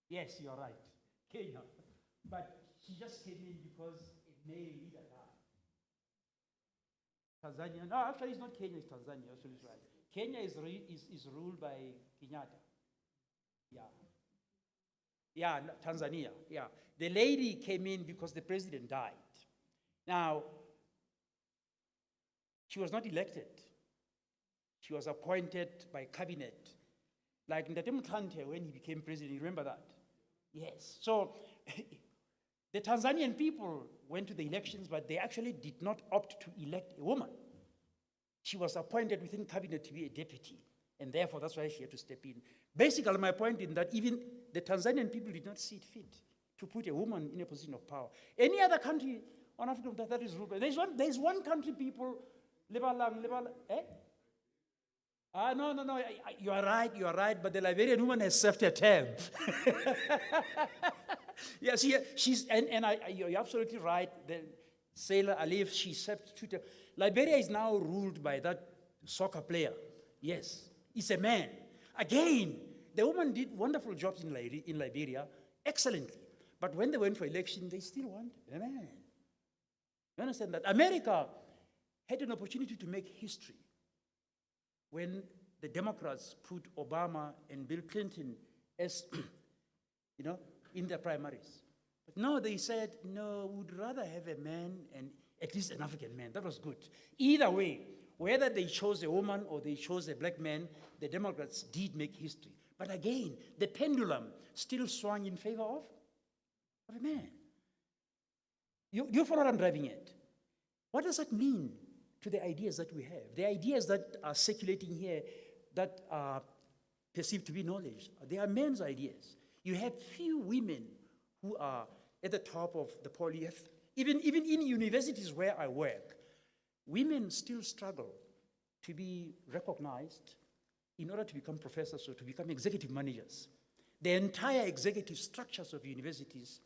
Yes, you're right, Kenya. But she just came in because a male leader died. Tanzania, no, actually it's not Kenya, it's Tanzania, actually it's right. Kenya is ruled by Kenyatta. Yeah. Yeah, Tanzania, yeah. The lady came in because the president died. Now, she was not elected. She was appointed by cabinet. Like Ndate Mutante, when he became president, you remember that? Yes. So the Tanzanian people went to the elections, but they actually did not opt to elect a woman. She was appointed within cabinet to be a deputy, and therefore that's why she had to step in. Basically, my point is that even the Tanzanian people did not see it fit to put a woman in a position of power. Any other country on Africa that is ruled by, there's one country people, eh? No, you are right, but the Liberian woman has served her term. Yes, you're absolutely right. The Cllr Alif, she served 2 terms. Liberia is now ruled by that soccer player. Yes, he's a man. Again, the woman did wonderful jobs in Liberia, excellently. But when they went for election, they still want a man. You understand that? America had an opportunity to make history when the Democrats put Obama and Bill Clinton as, in their primaries. But no, they said, no, we'd rather have a man, and at least an African man. That was good. Either way, whether they chose a woman or they chose a black man, the Democrats did make history. But again, the pendulum still swung in favor of a man. You follow what I'm driving at? What does that mean to the ideas that we have? The ideas that are circulating here that are perceived to be knowledge, they are men's ideas. You have few women who are at the top of the poll. Even in universities where I work, women still struggle to be recognized in order to become professors or to become executive managers. The entire executive structures of universities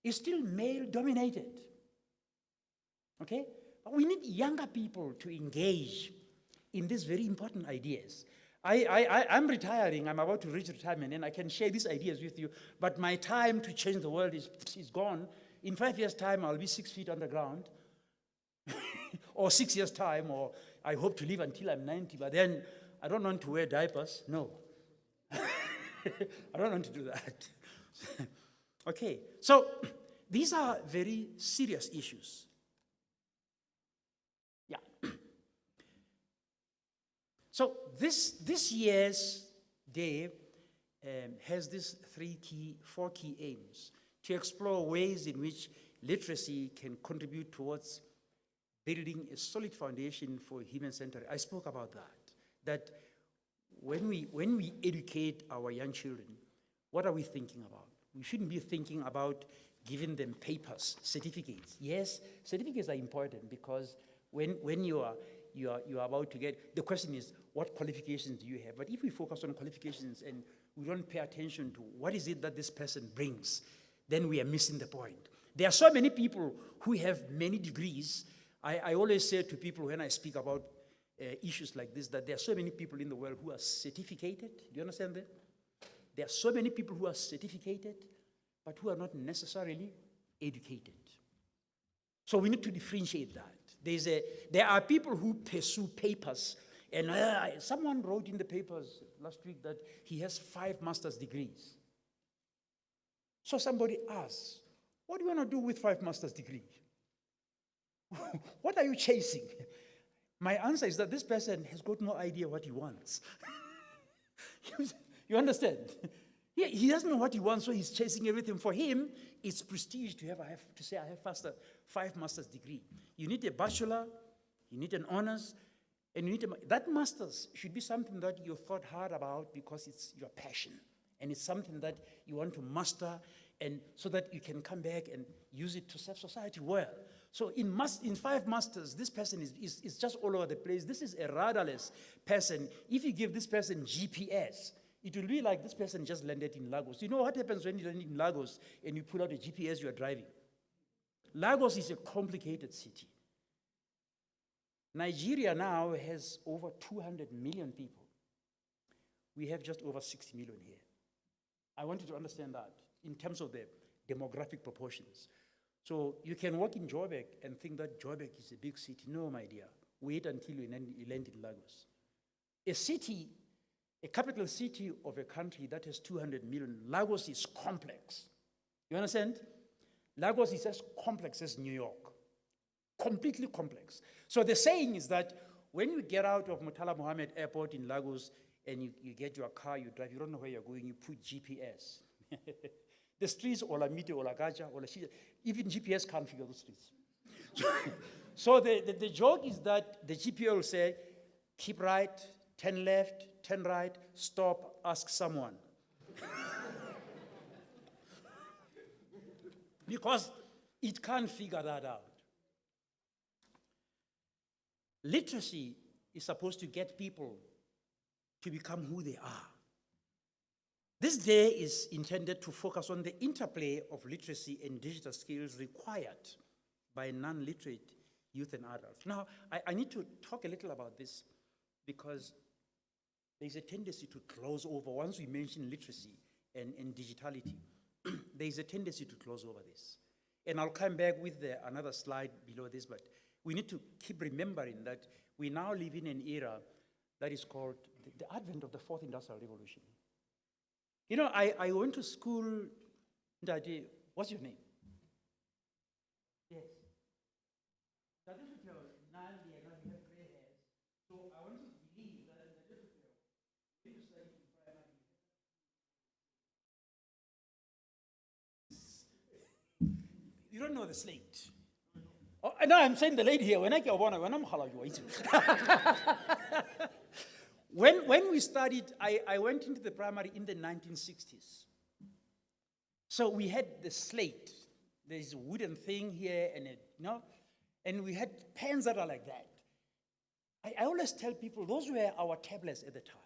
is still male-dominated. Okay? But we need younger people to engage in these very important ideas. I'm retiring, I'm about to reach retirement, and I can share these ideas with you, but my time to change the world is gone. In 5 years' time, I'll be 6 feet underground, or 6 years' time, or I hope to live until I'm 90, but then I don't want to wear diapers, no. I don't want to do that. Okay, so these are very serious issues. Yeah. So this year's day has these 4 key aims: to explore ways in which literacy can contribute towards building a solid foundation for human-centered. I spoke about that when we educate our young children, what are we thinking about? We shouldn't be thinking about giving them papers, certificates. Yes, certificates are important because when you are about to get, the question is, what qualifications do you have? But if we focus on qualifications and we don't pay attention to what is it that this person brings, then we are missing the point. There are so many people who have many degrees. I always say to people when I speak about issues like this, that there are so many people in the world who are certificated. Do you understand that? There are so many people who are certificated, but who are not necessarily educated. So we need to differentiate that. There are people who pursue papers, and someone wrote in the papers last week that he has 5 master's degrees. So somebody asks, what do you want to do with 5 master's degrees? What are you chasing? My answer is that this person has got no idea what he wants. You understand? He doesn't know what he wants, so he's chasing everything. For him, it's prestige to say I have 5 master's degree. You need a bachelor, you need an honors, and you need that master's should be something that you thought hard about because it's your passion, and it's something that you want to master, and so that you can come back and use it to serve society well. So in 5 masters, this person is just all over the place. This is a radarless person. If you give this person GPS, it will be like this person just landed in Lagos. You know what happens when you land in Lagos and you pull out a GPS you are driving? Lagos is a complicated city. Nigeria now has over 200 million people. We have just over 60 million here. I want you to understand that in terms of the demographic proportions. So you can walk in Joburg and think that Joburg is a big city. No, my dear. Wait until you land in Lagos. A city a capital city of a country that has 200 million, Lagos is complex. You understand? Lagos is as complex as New York. Completely complex. So the saying is that when you get out of Murtala Mohammed Airport in Lagos and you get your car, you drive, you don't know where you're going, you put GPS. The streets, Olamite, Olagaja, Olashija, even GPS can't figure the streets. So the joke is that the GPS will say, keep right, turn left, turn right, stop, ask someone. Because it can't figure that out. Literacy is supposed to get people to become who they are. This day is intended to focus on the interplay of literacy and digital skills required by non-literate youth and adults. Now, I need to talk a little about this because there's a tendency to close over. Once we mention literacy and digitality, there's a tendency to close over this. And I'll come back with another slide below this, but we need to keep remembering that we now live in an era that is called the advent of the fourth industrial revolution. You know, I went to school, Daddy, what's your name? Yes. So I want to believe that you don't know the slate. Oh, no, I'm saying the lady here. When I get one, when I'm when we studied, I went into the primary in the 1960s. So we had the slate. There's a wooden thing here, and we had pens that are like that. I always tell people those were our tablets at the time.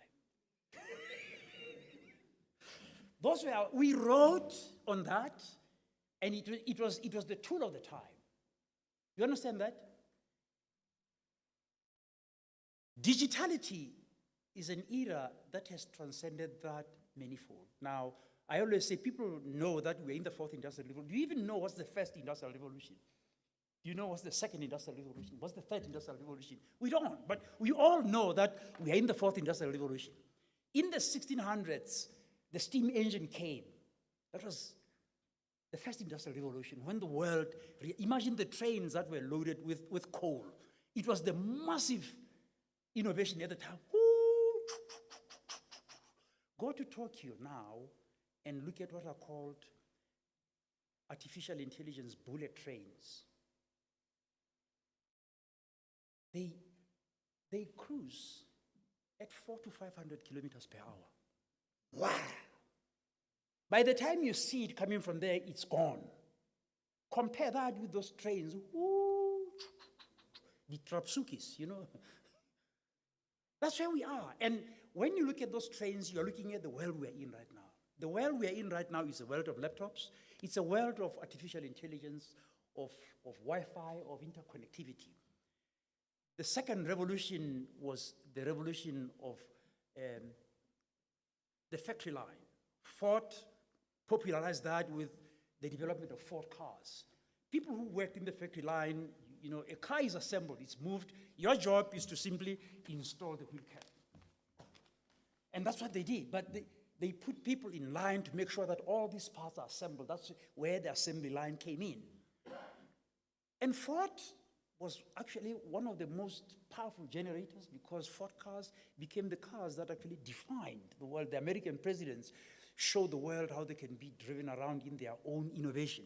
We wrote on that, and it was the tool of the time. You understand that? Digitality is an era that has transcended that manifold. Now, I always say people know that we're in the fourth industrial revolution. Do you even know what's the first industrial revolution? Do you know what's the second industrial revolution? What's the third industrial revolution? We don't, but we all know that we are in the fourth industrial revolution. In the 1600s, the steam engine came. That was the first industrial revolution, when the world, imagine the trains that were loaded with coal. It was the massive innovation at the time. Go to Tokyo now and look at what are called artificial intelligence bullet trains. They cruise at 400 to 500 kilometers per hour. Wow! By the time you see it coming from there, it's gone. Compare that with those trains. Woo, the Trapsukis, That's where we are. And when you look at those trains, you're looking at the world we're in right now. The world we're in right now is a world of laptops. It's a world of artificial intelligence, of Wi-Fi, of interconnectivity. The second revolution was the revolution of the factory line. Ford popularized that with the development of Ford cars. People who worked in the factory line, a car is assembled, it's moved. Your job is to simply install the wheel cap. And that's what they did. But they put people in line to make sure that all these parts are assembled. That's where the assembly line came in. And Ford was actually one of the most powerful generators because Ford cars became the cars that actually defined the world. The American presidents showed the world how they can be driven around in their own innovation.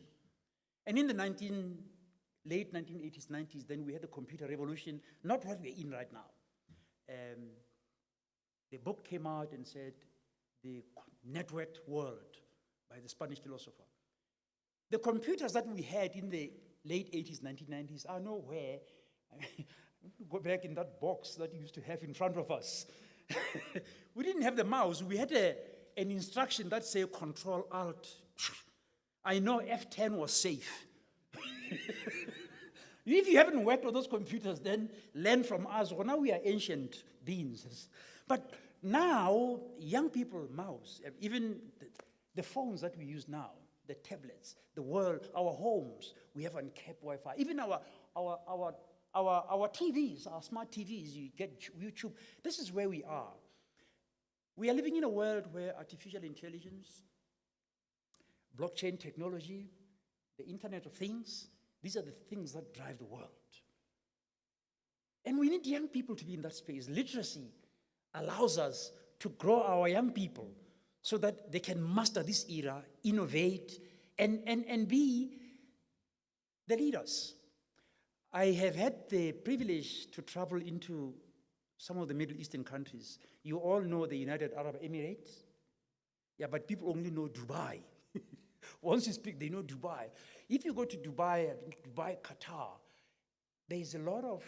And in the late 1980s, 90s, then we had the computer revolution, not what we're in right now. The book came out and said, The Networked World by the Spanish philosopher. The computers that we had in the late 80s, 1990s are nowhere. Go back in that box that you used to have in front of us. We didn't have the mouse. We had an instruction that said Control Alt. I know F10 was safe. If you haven't worked on those computers, then learn from us. Well, now we are ancient beings. But now, young people mouse, even the phones that we use now, the tablets, the world, our homes, we have uncapped Wi-Fi. Even our TVs, our smart TVs, you get YouTube. This is where we are. We are living in a world where artificial intelligence, blockchain technology, the Internet of Things, these are the things that drive the world. And we need young people to be in that space. Literacy allows us to grow our young people so that they can master this era, innovate, and be the leaders. I have had the privilege to travel into some of the Middle Eastern countries. You all know the United Arab Emirates. Yeah, but people only know Dubai. Once you speak, they know Dubai. If you go to Dubai, Qatar, there is a lot of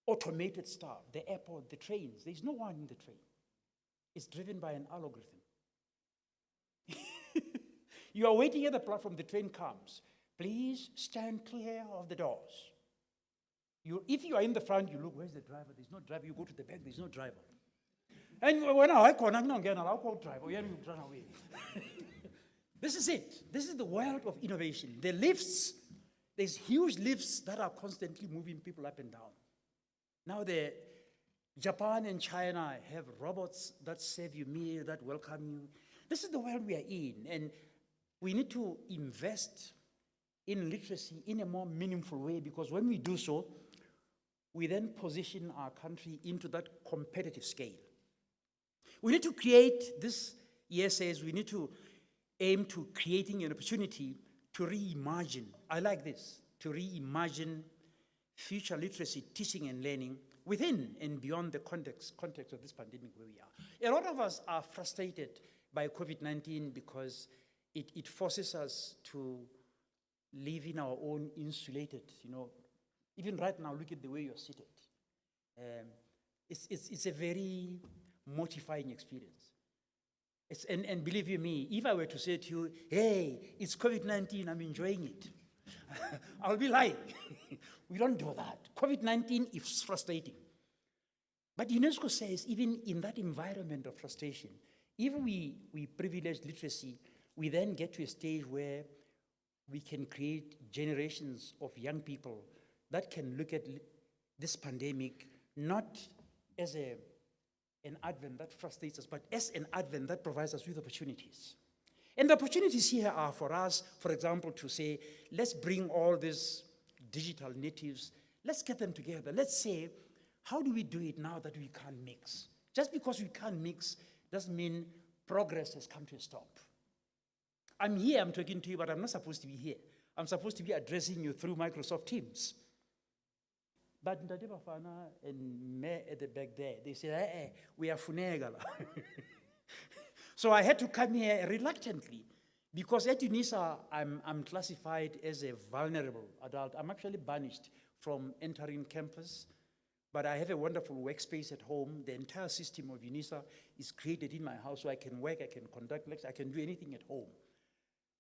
automated stuff. The airport, the trains, there's no one in the train. It's driven by an algorithm. You are waiting at the platform, the train comes. Please stand clear of the doors. If you are in the front, you look, where's the driver? There's no driver. You go to the back, there's no driver. And when I call, I'm not getting a driver. You run away. This is it. This is the world of innovation. The lifts, there's huge lifts that are constantly moving people up and down. Now Japan and China have robots that serve you meal, that welcome you. This is the world we are in, and we need to invest in literacy in a more meaningful way, because when we do so, we then position our country into that competitive scale. We need to create, this year says, we need to aim to creating an opportunity to reimagine, I like this, to reimagine future literacy teaching and learning within and beyond the context of this pandemic where we are. A lot of us are frustrated by COVID-19 because it forces us to live in our own insulated, even right now, look at the way you're seated. It's a very mortifying experience. And believe you me, if I were to say to you, hey, it's COVID-19, I'm enjoying it, I'll be lying. We don't do that. COVID-19 is frustrating. But UNESCO says, even in that environment of frustration, if we privilege literacy, we then get to a stage where we can create generations of young people that can look at this pandemic not as an advent that frustrates us, but as an advent that provides us with opportunities. And the opportunities here are for us, for example, to say, let's bring all these digital natives, let's get them together. Let's say, how do we do it now that we can't mix? Just because we can't mix doesn't mean progress has come to a stop. I'm here, I'm talking to you, but I'm not supposed to be here. I'm supposed to be addressing you through Microsoft Teams. But Ndade Bafana and me at the back there, they say, we are funegala. So I had to come here reluctantly, because at UNISA, I'm classified as a vulnerable adult. I'm actually banished from entering campus, but I have a wonderful workspace at home. The entire system of UNISA is created in my house, so I can work, I can conduct lectures, I can do anything at home.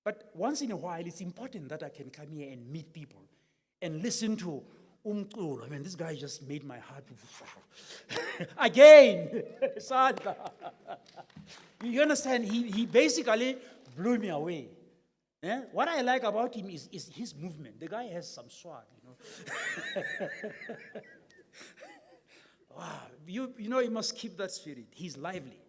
But once in a while, it's important that I can come here and meet people and listen to Cllr. I mean, this guy just made my heart again. Sadka. You understand? He basically blew me away. Yeah? What I like about him is his movement. The guy has some swag, Wow, you must keep that spirit. He's lively,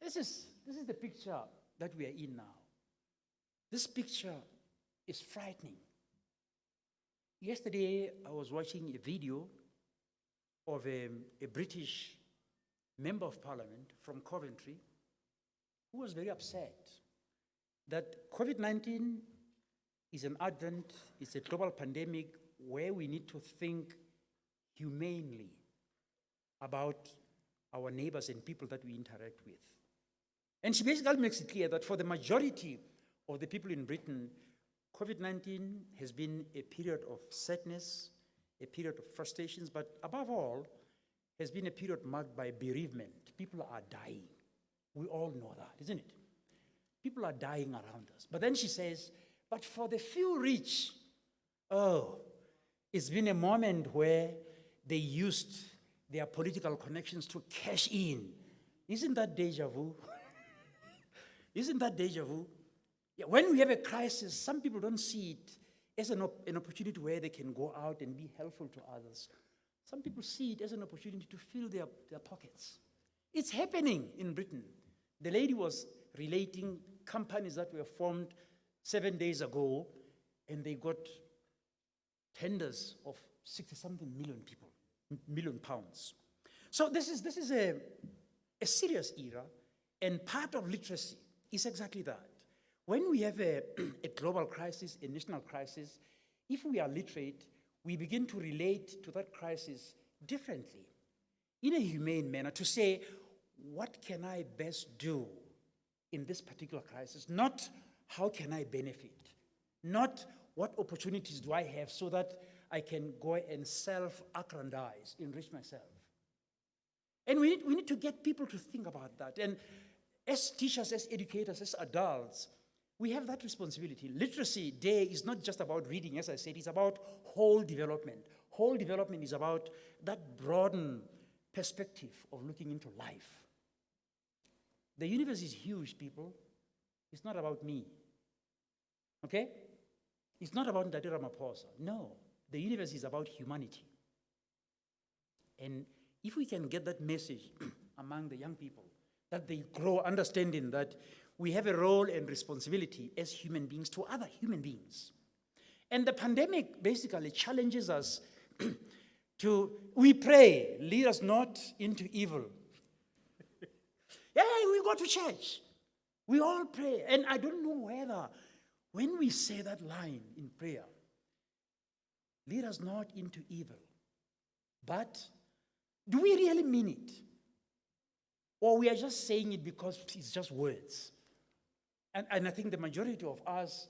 This is the picture that we are in now. This picture is frightening. Yesterday, I was watching a video of a British member of parliament from Coventry who was very upset that COVID-19 is an advent, it's a global pandemic where we need to think humanely about our neighbors and people that we interact with. And she basically makes it clear that for the majority of the people in Britain, COVID-19 has been a period of sadness, a period of frustrations, but above all, has been a period marked by bereavement. People are dying. We all know that, isn't it? People are dying around us. But then she says, but for the few rich, it's been a moment where they used their political connections to cash in. Isn't that deja vu? Isn't that deja vu? Yeah, when we have a crisis, some people don't see it as an opportunity where they can go out and be helpful to others. Some people see it as an opportunity to fill their pockets. It's happening in Britain. The lady was relating companies that were formed 7 days ago, and they got tenders of 60-something million pounds. So this is a serious era, and part of literacy is exactly that. When we have a global crisis, a national crisis, if we are literate, we begin to relate to that crisis differently, in a humane manner, to say, what can I best do in this particular crisis? Not how can I benefit? Not what opportunities do I have so that I can go and self-aggrandize, enrich myself. And we need to get people to think about that. And as teachers, as educators, as adults, we have that responsibility. Literacy Day is not just about reading, as I said, it's about whole development. Whole development is about that broadened perspective of looking into life. The universe is huge, people. It's not about me. Okay? It's not about Ndati Ramaphosa. No. The universe is about humanity. And if we can get that message among the young people, that they grow understanding that we have a role and responsibility as human beings to other human beings. And the pandemic basically challenges us we pray, lead us not into evil. Yeah, we go to church. We all pray. And I don't know whether, when we say that line in prayer, lead us not into evil, but do we really mean it? Or we are just saying it because it's just words? And I think the majority of us,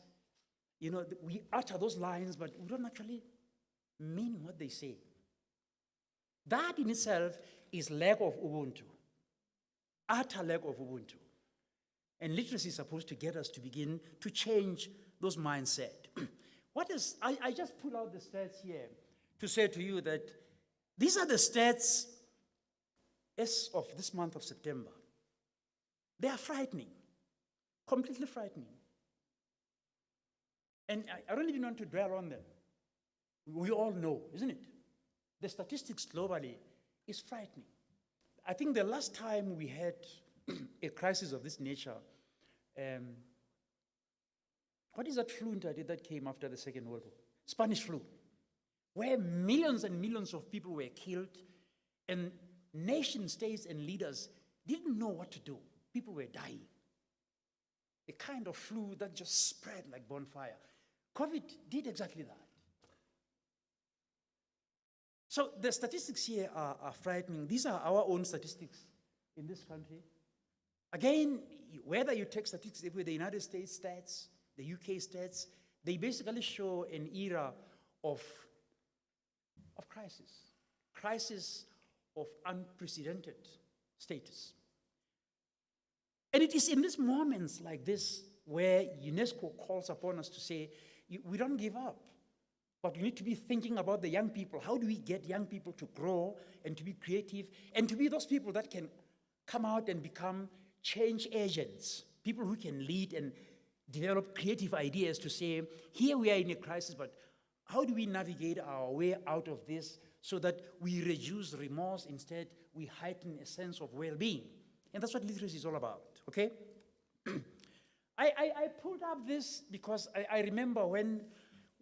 we utter those lines, but we don't actually mean what they say. That in itself is lack of Ubuntu, utter lack of Ubuntu. And literacy is supposed to get us to begin to change those mindset. I just pull out the stats here to say to you that these are the stats as of this month of September. They are frightening, completely frightening. And I don't even want to dwell on them. We all know, isn't it? The statistics globally is frightening. I think the last time we had a crisis of this nature, what is that flu that came after the Second World War? Spanish flu, where millions and millions of people were killed, and nation states and leaders didn't know what to do. People were dying. A kind of flu that just spread like bonfire. COVID did exactly that. So the statistics here are frightening. These are our own statistics in this country. Again, whether you take statistics with the United States stats, the UK stats, they basically show an era of crisis of unprecedented status. And it is in these moments like this where UNESCO calls upon us to say, we don't give up, but we need to be thinking about the young people. How do we get young people to grow and to be creative and to be those people that can come out and become change agents, people who can lead and develop creative ideas to say, here we are in a crisis, but how do we navigate our way out of this so that we reduce remorse, instead we heighten a sense of well-being? And that's what literacy is all about, okay? I pulled up this because I remember when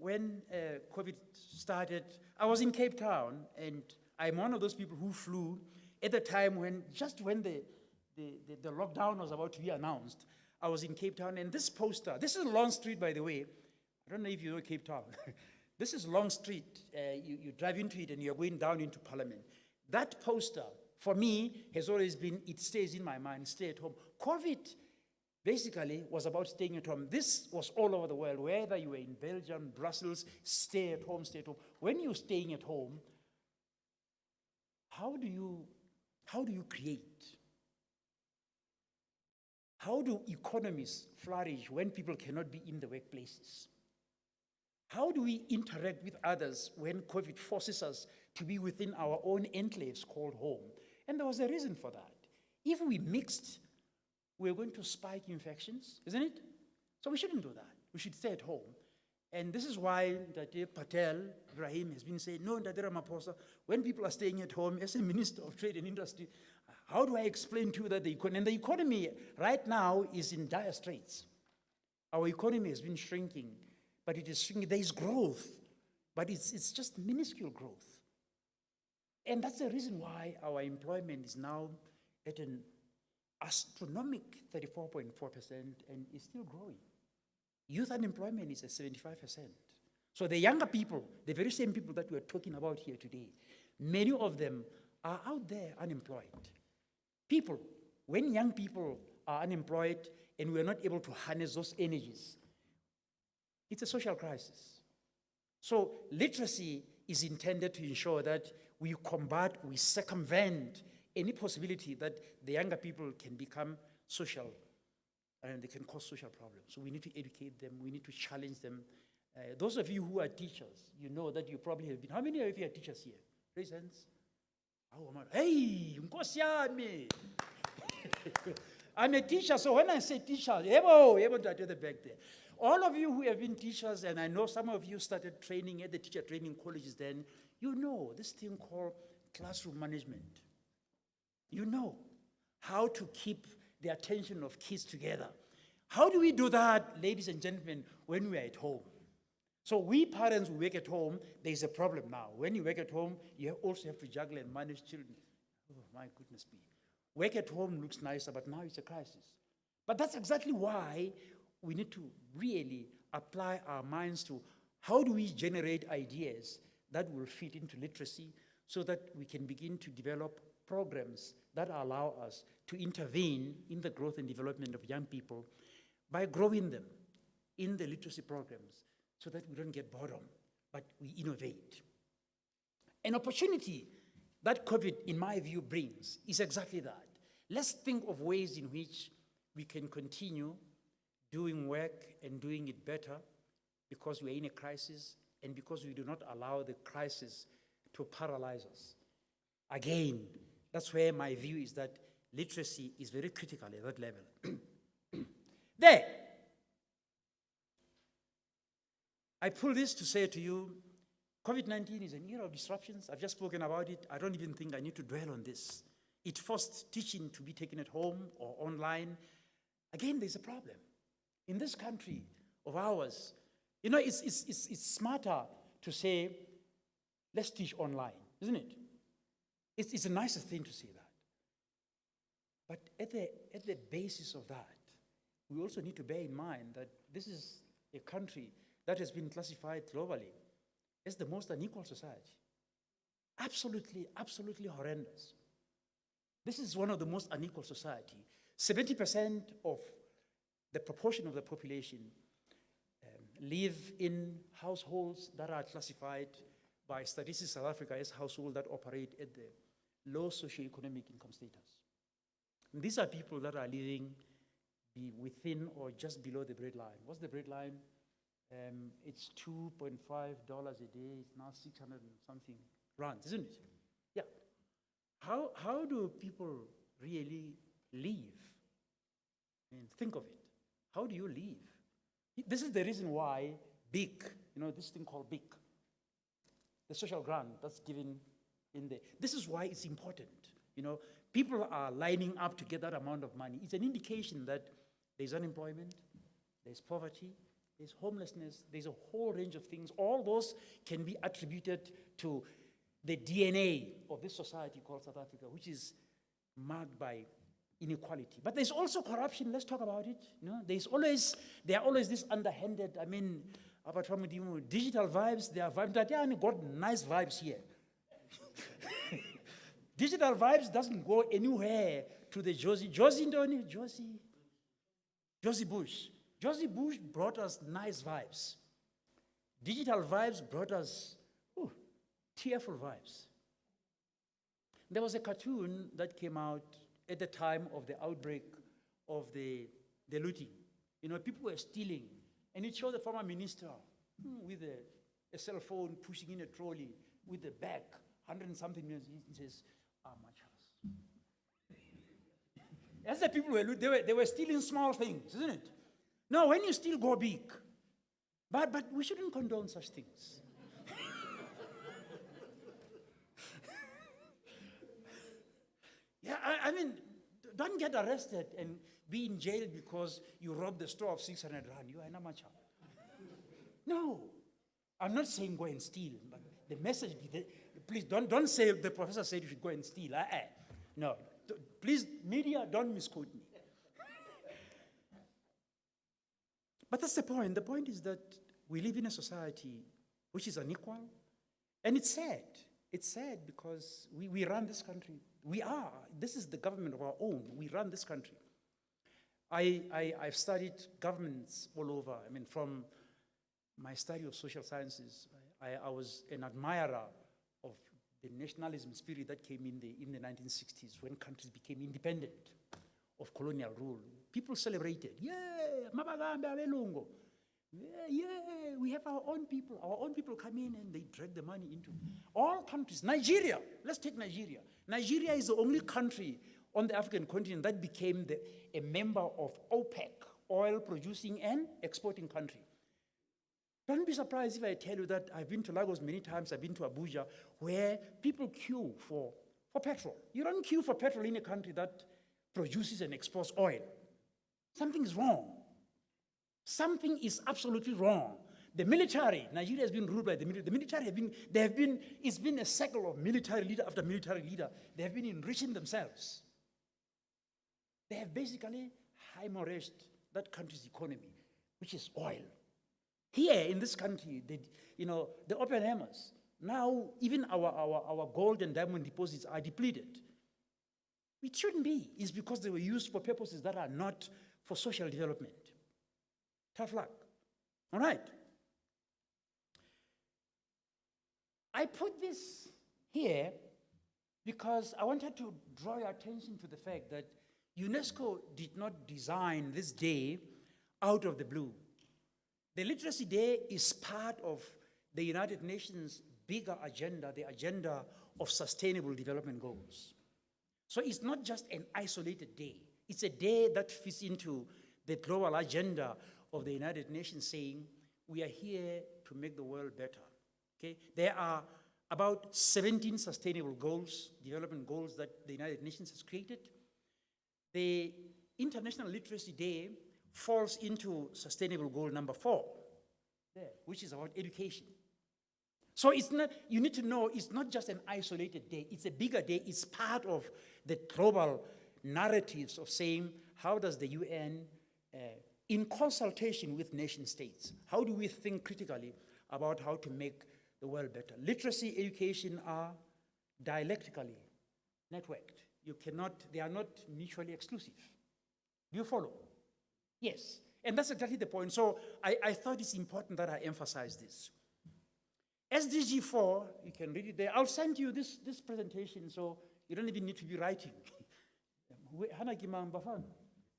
COVID started, I was in Cape Town, and I'm one of those people who flew at the time when the lockdown was about to be announced. I was in Cape Town, and this poster, this is Long Street, by the way. I don't know if you know Cape Town. This is Long Street. You drive into it, and you're going down into Parliament. That poster, for me, has always been, it stays in my mind, stay at home. COVID basically was about staying at home. This was all over the world, whether you were in Belgium, Brussels, stay at home, stay at home. When you're staying at home, how do you create? How do economies flourish when people cannot be in the workplaces? How do we interact with others when COVID forces us to be within our own enclaves called home? And there was a reason for that. If we mixed, we're going to spike infections, isn't it? So we shouldn't do that. We should stay at home. And this is why Dr. Patel, Ibrahim, has been saying, no, Dr. Ramaphosa, when people are staying at home, as a Minister of Trade and Industry, how do I explain to you that the economy right now is in dire straits? Our economy has been shrinking, but it is shrinking. There is growth, but it's just minuscule growth. And that's the reason why our employment is now at an astronomical 34.4% and is still growing. Youth unemployment is at 75%. So the younger people, the very same people that we're talking about here today, many of them are out there unemployed. People, when young people are unemployed and we're not able to harness those energies, it's a social crisis. So literacy is intended to ensure that we combat, we circumvent any possibility that the younger people can become social and they can cause social problems. So we need to educate them, we need to challenge them. Those of you who are teachers, you know that you probably have been. How many of you are teachers here? Raise hands. Hey, Nkosi yami. I'm a teacher, so when I say teacher, able to the back there. All of you who have been teachers, and I know some of you started training at the teacher training colleges then, you know this thing called classroom management. You know how to keep the attention of kids together. How do we do that, ladies and gentlemen, when we're at home? So we parents who work at home, there's a problem now. When you work at home, you also have to juggle and manage children. Oh, my goodness me. Work at home looks nicer, but now it's a crisis. But that's exactly why we need to really apply our minds to how do we generate ideas that will fit into literacy so that we can begin to develop programs that allow us to intervene in the growth and development of young people by growing them in the literacy programs so that we don't get boredom, but we innovate. An opportunity that COVID, in my view, brings is exactly that. Let's think of ways in which we can continue doing work and doing it better because we're in a crisis and because we do not allow the crisis to paralyze us. Again, that's where my view is that literacy is very critical at that level. There. I pull this to say to you, COVID-19 is an era of disruptions. I've just spoken about it. I don't even think I need to dwell on this. It forced teaching to be taken at home or online. Again, there's a problem. In this country of ours, you know, it's smarter to say, let's teach online, isn't it? It's a nicer thing to say that. But at the basis of that, we also need to bear in mind that this is a country that has been classified globally as the most unequal society. Absolutely, absolutely horrendous. This is one of the most unequal society. 70% of the proportion of the population live in households that are classified by Statistics South Africa as households that operate at the low socioeconomic income status. And these are people that are living within or just below the breadline. What's the breadline? It's $2.5 a day. It's now 600 and something rands, isn't it? Yeah. How do people really live? I mean, think of it. How do you live? This is the reason why BIC, you know, this thing called BIC, the social grant that's given in there. This is why it's important. You know, people are lining up to get that amount of money. It's an indication that there's unemployment, there's poverty, there's homelessness, there's a whole range of things. All those can be attributed to the DNA of this society called South Africa, which is marked by inequality. But there's also corruption. Let's talk about it. You know, there are always this underhanded, I mean, about digital vibes, there are vibes that got nice vibes here. Digital vibes doesn't go anywhere to the Josie Bush. Josie Bush brought us nice vibes. Digital vibes brought us tearful vibes. There was a cartoon that came out at the time of the outbreak of the looting. You know, people were stealing, and it showed the former minister with a cell phone pushing in a trolley with the bag, 100 and something million. He says, my house. As the people were looting, they were stealing small things, isn't it? No, when you steal, go big. But we shouldn't condone such things. Yeah, I mean, don't get arrested and be in jail because you robbed the store of 600 rand. You are an amateur. No, I'm not saying go and steal, but the message, please don't say the professor said you should go and steal. No, please, media, don't misquote me. But that's the point. The point is that we live in a society which is unequal, and it's sad. It's sad because we run this country. This is the government of our own. We run this country. I've studied governments all over. I mean, from my study of social sciences, I was an admirer of the nationalism spirit that came in the 1960s when countries became independent of colonial rule. People celebrated, Mabagambe abelungu. Yeah, we have our own people. Our own people come in and they drag the money into all countries. Nigeria, let's take Nigeria. Nigeria is the only country on the African continent that became a member of OPEC, oil producing and exporting country. Don't be surprised if I tell you that I've been to Lagos many times, I've been to Abuja, where people queue for petrol. You don't queue for petrol in a country that produces and exports oil. Something is wrong. Something is absolutely wrong. The military, Nigeria has been ruled by the military. The military it's been a cycle of military leader after military leader. They have been enriching themselves. They have basically hemorrhaged that country's economy, which is oil. Here in this country, the open hammers. Now, even our gold and diamond deposits are depleted. It shouldn't be. It's because they were used for purposes that are not for social development. Tough luck. All right. I put this here because I wanted to draw your attention to the fact that UNESCO did not design this day out of the blue. The Literacy Day is part of the United Nations' bigger agenda, the agenda of Sustainable Development Goals. So it's not just an isolated day. It's a day that fits into the global agenda of the United Nations saying, we are here to make the world better. Okay? There are about 17 sustainable goals, development goals that the United Nations has created. The International Literacy Day falls into sustainable goal number 4, which is about education. So it's not, you need to know, it's not just an isolated day, it's a bigger day, it's part of the global narratives of saying, how does the UN, in consultation with nation states, how do we think critically about how to make the world better? Literacy, education are dialectically networked. They are not mutually exclusive. Do you follow? Yes, and that's exactly the point. So I thought it's important that I emphasize this. SDG 4, you can read it there. I'll send you this presentation, so you don't even need to be writing.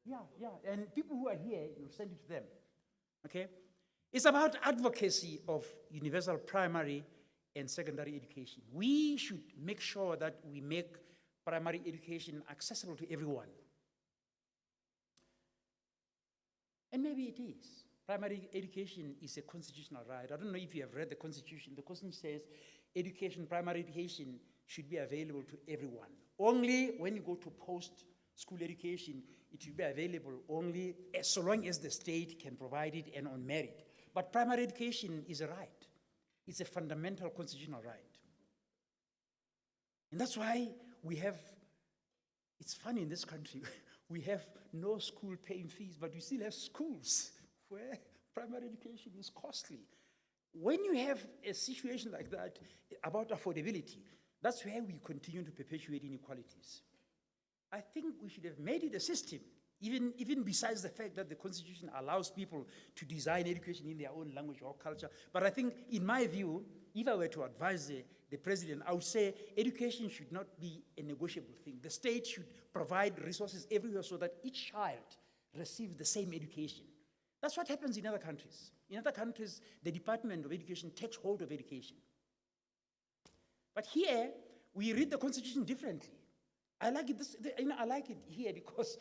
Yeah, and people who are here, you'll send it to them, okay? It's about advocacy of universal primary and secondary education. We should make sure that we make primary education accessible to everyone. And maybe it is. Primary education is a constitutional right. I don't know if you have read the Constitution. The Constitution says primary education should be available to everyone. Only when you go to post-school education, it will be available only so long as the state can provide it and on merit. But primary education is a right. It's a fundamental constitutional right. And that's why it's funny in this country, we have no school paying fees, but we still have schools where primary education is costly. When you have a situation like that about affordability, that's where we continue to perpetuate inequalities. I think we should have made it a system, even besides the fact that the Constitution allows people to design education in their own language or culture. But I think, in my view, if I were to advise the president, I would say education should not be a negotiable thing. The state should provide resources everywhere so that each child receives the same education. That's what happens in other countries. In other countries, the Department of Education takes hold of education. But here, we read the Constitution differently. I like it here because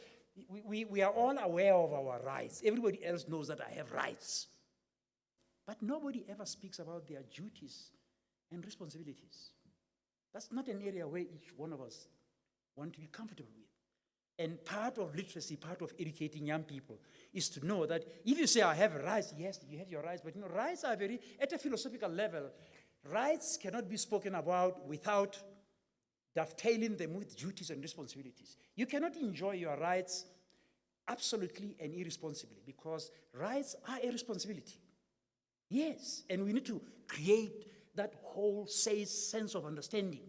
we are all aware of our rights. Everybody else knows that I have rights. but nobody ever speaks about their duties and responsibilities. That's not an area where each one of us want to be comfortable with. And part of literacy, part of educating young people is to know that if you say, I have rights, yes, you have your rights, but rights are very, at a philosophical level, rights cannot be spoken about without dovetailing them with duties and responsibilities. You cannot enjoy your rights absolutely and irresponsibly, because rights are a responsibility. Yes, and we need to create that whole sense of understanding.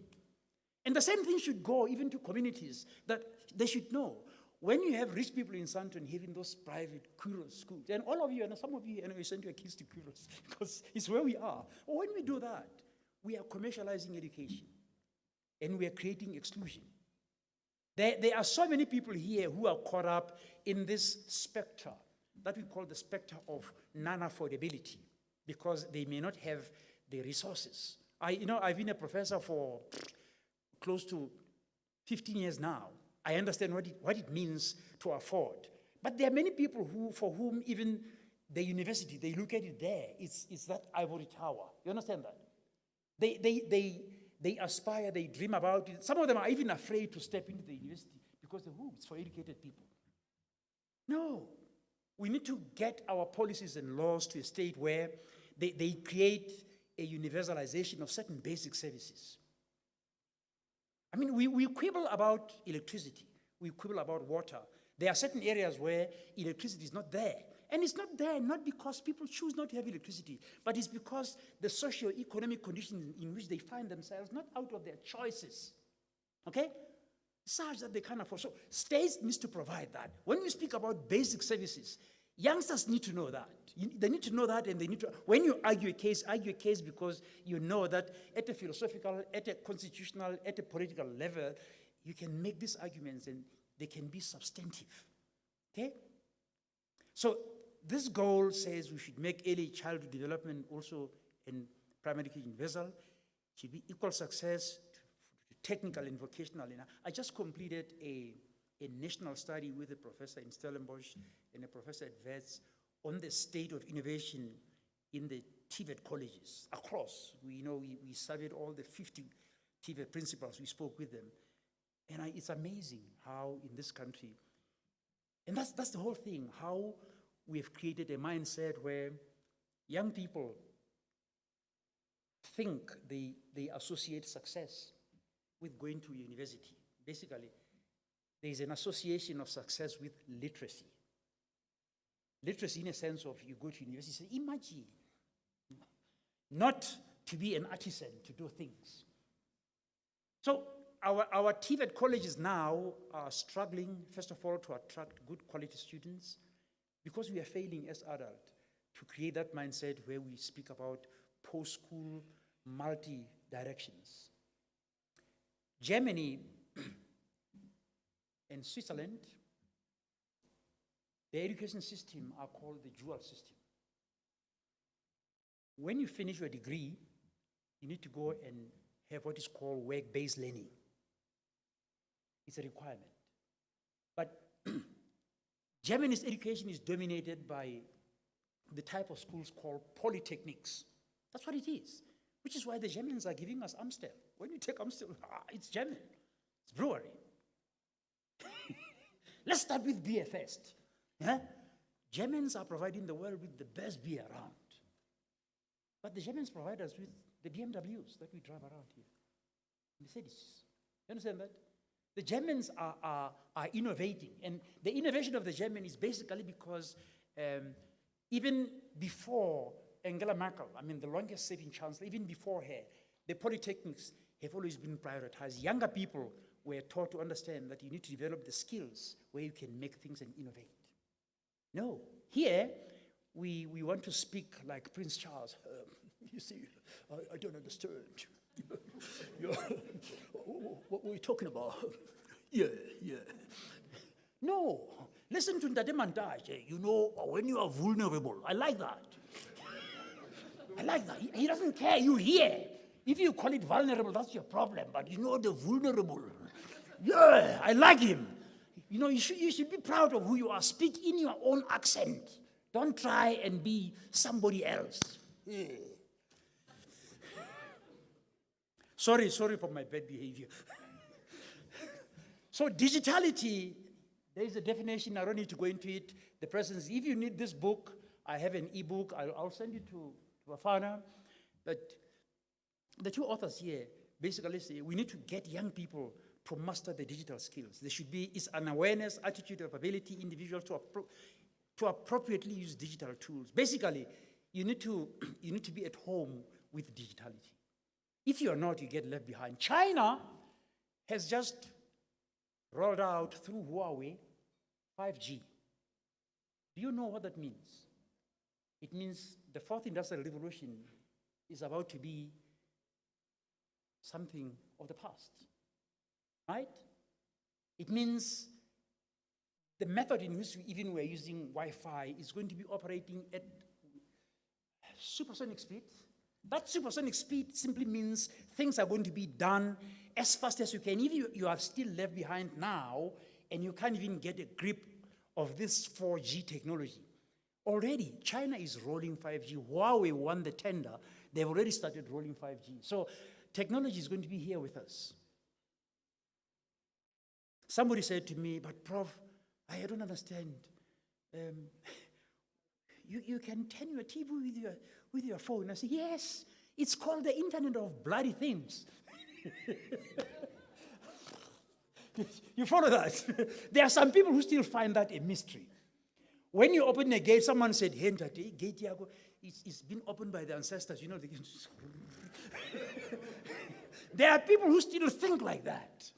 And the same thing should go even to communities, that they should know. When you have rich people in Sandton having those private Cllr schools, and all of you, and some of you, you send your kids to Cllr because it's where we are. Or when we do that, we are commercializing education, and we are creating exclusion. There are so many people here who are caught up in this spectre that we call the spectre of non-affordability, because they may not have the resources. I've been a professor for close to 15 years now. I understand what it means to afford. But there are many people for whom even the university, they look at it there. It's that ivory tower. You understand that? They aspire, they dream about it. Some of them are even afraid to step into the university because it's for educated people. No. We need to get our policies and laws to a state where they create a universalization of certain basic services. I mean, we quibble about electricity. We quibble about water. There are certain areas where electricity is not there. And it's not there not because people choose not to have electricity, but it's because the socio-economic conditions in which they find themselves, not out of their choices, okay? Such that they can't afford. So states need to provide that. When we speak about basic services, youngsters need to know that. They need to know that, and they need to, when you argue a case because you know that at a philosophical, at a constitutional, at a political level, you can make these arguments and they can be substantive, okay? So this goal says we should make early childhood development also in primary education universal. It should be equal success to technical and vocational. And I just completed a national study with a professor in Stellenbosch and a professor at Wits on the state of innovation in the TVET colleges across. We surveyed all the 50 TVET principals, we spoke with them. And it's amazing how in this country, and that's the whole thing, how we have created a mindset where young people think they associate success with going to university. Basically, there is an association of success with literacy. Literacy in a sense of you go to university, say, imagine, not to be an artisan, to do things. So our TVET colleges now are struggling, first of all, to attract good quality students, because we are failing as adults to create that mindset where we speak about post-school multi-directions. Germany and Switzerland, the education system are called the dual system. When you finish your degree, you need to go and have what is called work-based learning. It's a requirement. But Germany's education is dominated by the type of schools called polytechnics. That's what it is, which is why the Germans are giving us Amstel. When you take Amstel, it's German, it's brewery. Let's start with beer first. Yeah? Germans are providing the world with the best beer around. But the Germans provide us with the BMWs that we drive around here, Mercedes. You understand that? The Germans are innovating, and the innovation of the German is basically because even before Angela Merkel, the longest serving chancellor, even before her, the polytechnics have always been prioritized. Younger people were taught to understand that you need to develop the skills where you can make things and innovate. No, here we want to speak like Prince Charles. You see, I don't understand. What were you talking about? Yeah. No, listen to Ndate Mantashe. When you are vulnerable, I like that. I like that. He doesn't care, you hear. If you call it vulnerable, that's your problem. But the vulnerable. Yeah, I like him. You should be proud of who you are. Speak in your own accent. Don't try and be somebody else. Sorry for my bad behavior. So digitality, there is a definition, I don't need to go into it. The presence, if you need this book, I have an ebook, I'll send it to Bafana. But the two authors here basically say we need to get young people to master the digital skills. There should be, it's an awareness, attitude, ability, individuals to appropriately use digital tools. Basically, you need to be at home with digitality. If you're not, you get left behind. China has just rolled out through Huawei 5G. Do you know what that means? It means the fourth industrial revolution is about to be something of the past, right? It means the method in which even we're using Wi-Fi is going to be operating at supersonic speed. That supersonic speed simply means things are going to be done as fast as you can. If you are still left behind now and you can't even get a grip of this 4G technology, already China is rolling 5G. Huawei won the tender. They've already started rolling 5G. So technology is going to be here with us. Somebody said to me, but Prof, I don't understand. You can turn your TV with your phone. I said, yes, it's called the Internet of Bloody Things. You follow that? There are some people who still find that a mystery. When you open a gate, someone said, hey, gate it's been opened by the ancestors. You know, there are people who still think like that.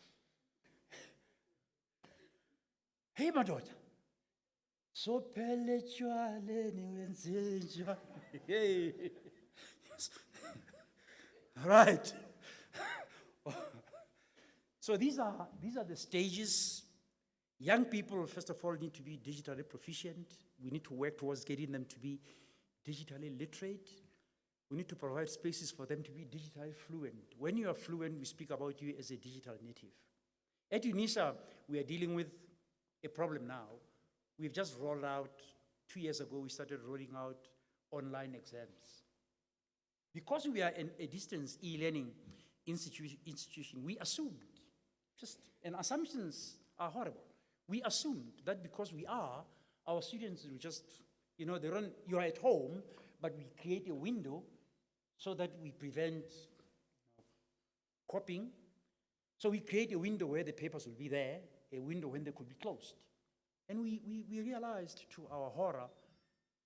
Hey, my daughter. So hey. Right. So these are the stages. Young people, first of all, need to be digitally proficient. We need to work towards getting them to be digitally literate. We need to provide spaces for them to be digitally fluent. When you are fluent, we speak about you as a digital native. At UNISA, we are dealing with a problem now. We've just rolled out, 2 years ago, we started rolling out online exams. Because we are in a distance e-learning institution, we assumed, and assumptions are horrible. We assumed that because we are, our students will just, you are at home, but we create a window so that we prevent copying. So we create a window where the papers will be there, a window when they could be closed. And we realized, to our horror,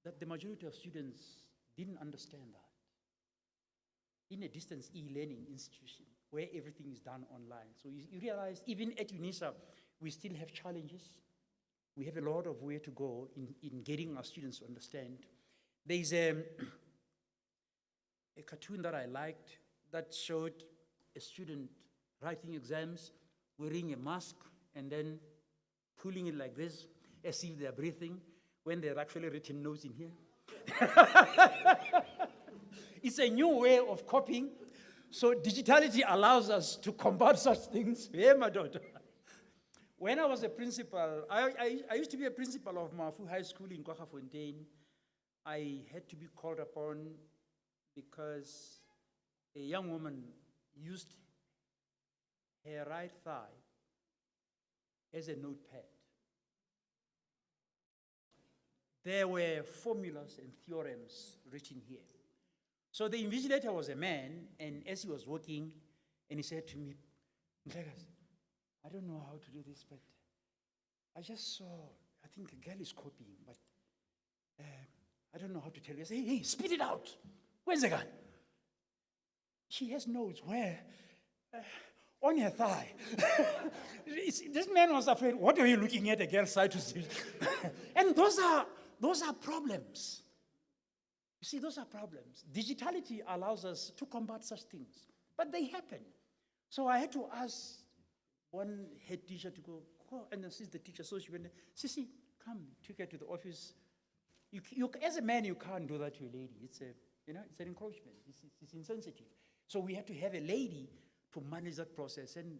that the majority of students didn't understand that. In a distance e-learning institution where everything is done online. So you realize even at UNISA, we still have challenges. We have a lot of way to go in getting our students to understand. There's a cartoon that I liked that showed a student writing exams, wearing a mask, and then pulling it like this, as if they're breathing, when they're actually written notes in here. It's a new way of copying. So digitality allows us to combat such things. Yeah, my daughter. When I was a principal, I used to be a principal of Mafu High School in Kwaggafontein. I had to be called upon because a young woman used her right thigh as a notepad. There were formulas and theorems written here. So the invigilator was a man, and as he was working, and he said to me, Mtlekas, I don't know how to do this, but I just saw, I think a girl is copying, but I don't know how to tell you. I said, hey, spit it out. Where's the girl? She has notes. Where? On her thigh. This man was afraid, what are you looking at a girl's side to see? And those are problems. You see, those are problems. Digitality allows us to combat such things, but they happen. So I had to ask one head teacher to go and assist the teacher. So she went, Sissy, come, took her to the office. You, as a man, you can't do that to a lady. It's it's an encroachment. It's insensitive. So we had to have a lady to manage that process. And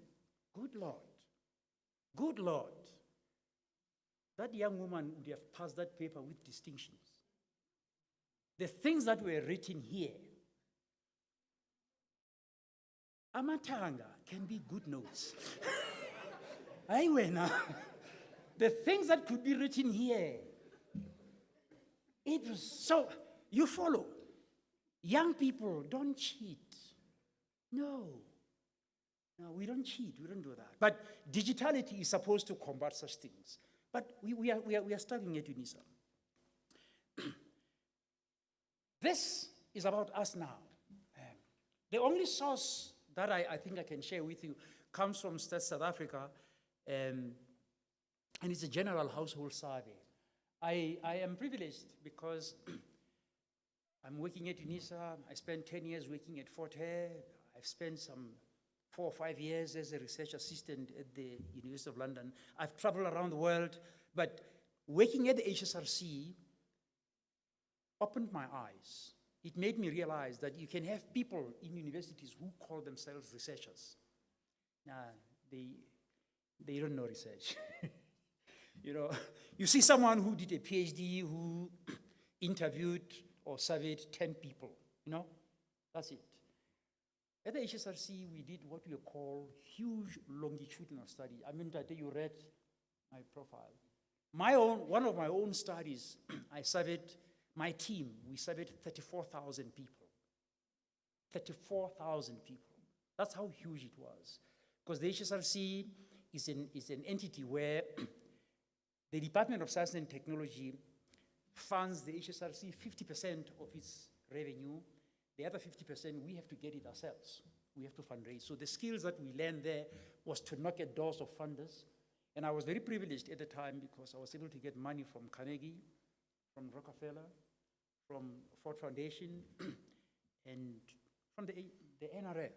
good Lord, that young woman would have passed that paper with distinctions. the things that were written here, Amatanga can be good notes. Aiwena, the things that could be written here, it was, so you follow. Young people, don't cheat. No, we don't cheat, we don't do that. But digitality is supposed to combat such things. But we are studying at UNISA. This is about us now. The only source that I think I can share with you comes from Stats South Africa, and it's a general household survey. I am privileged because I'm working at UNISA. I spent 10 years working at Fort Hare. I've spent some 4 or 5 years as a research assistant at the University of London. I've traveled around the world, but working at the HSRC opened my eyes. It made me realize that you can have people in universities who call themselves researchers. They don't know research. You know, you see someone who did a PhD who interviewed or surveyed 10 people, you know, that's it. At the HSRC, we did what we call huge longitudinal study. I mean, that you read my profile. One of my own studies, I surveyed my team. We surveyed 34,000 people. 34,000 people. That's how huge it was. Because the HSRC is an entity where the Department of Science and Technology funds the HSRC 50% of its revenue. The other 50%, we have to get it ourselves. We have to fundraise. So the skills that we learned there was to knock at doors of funders. And I was very privileged at the time because I was able to get money from Carnegie, from Rockefeller, from Ford Foundation, and from the NRF.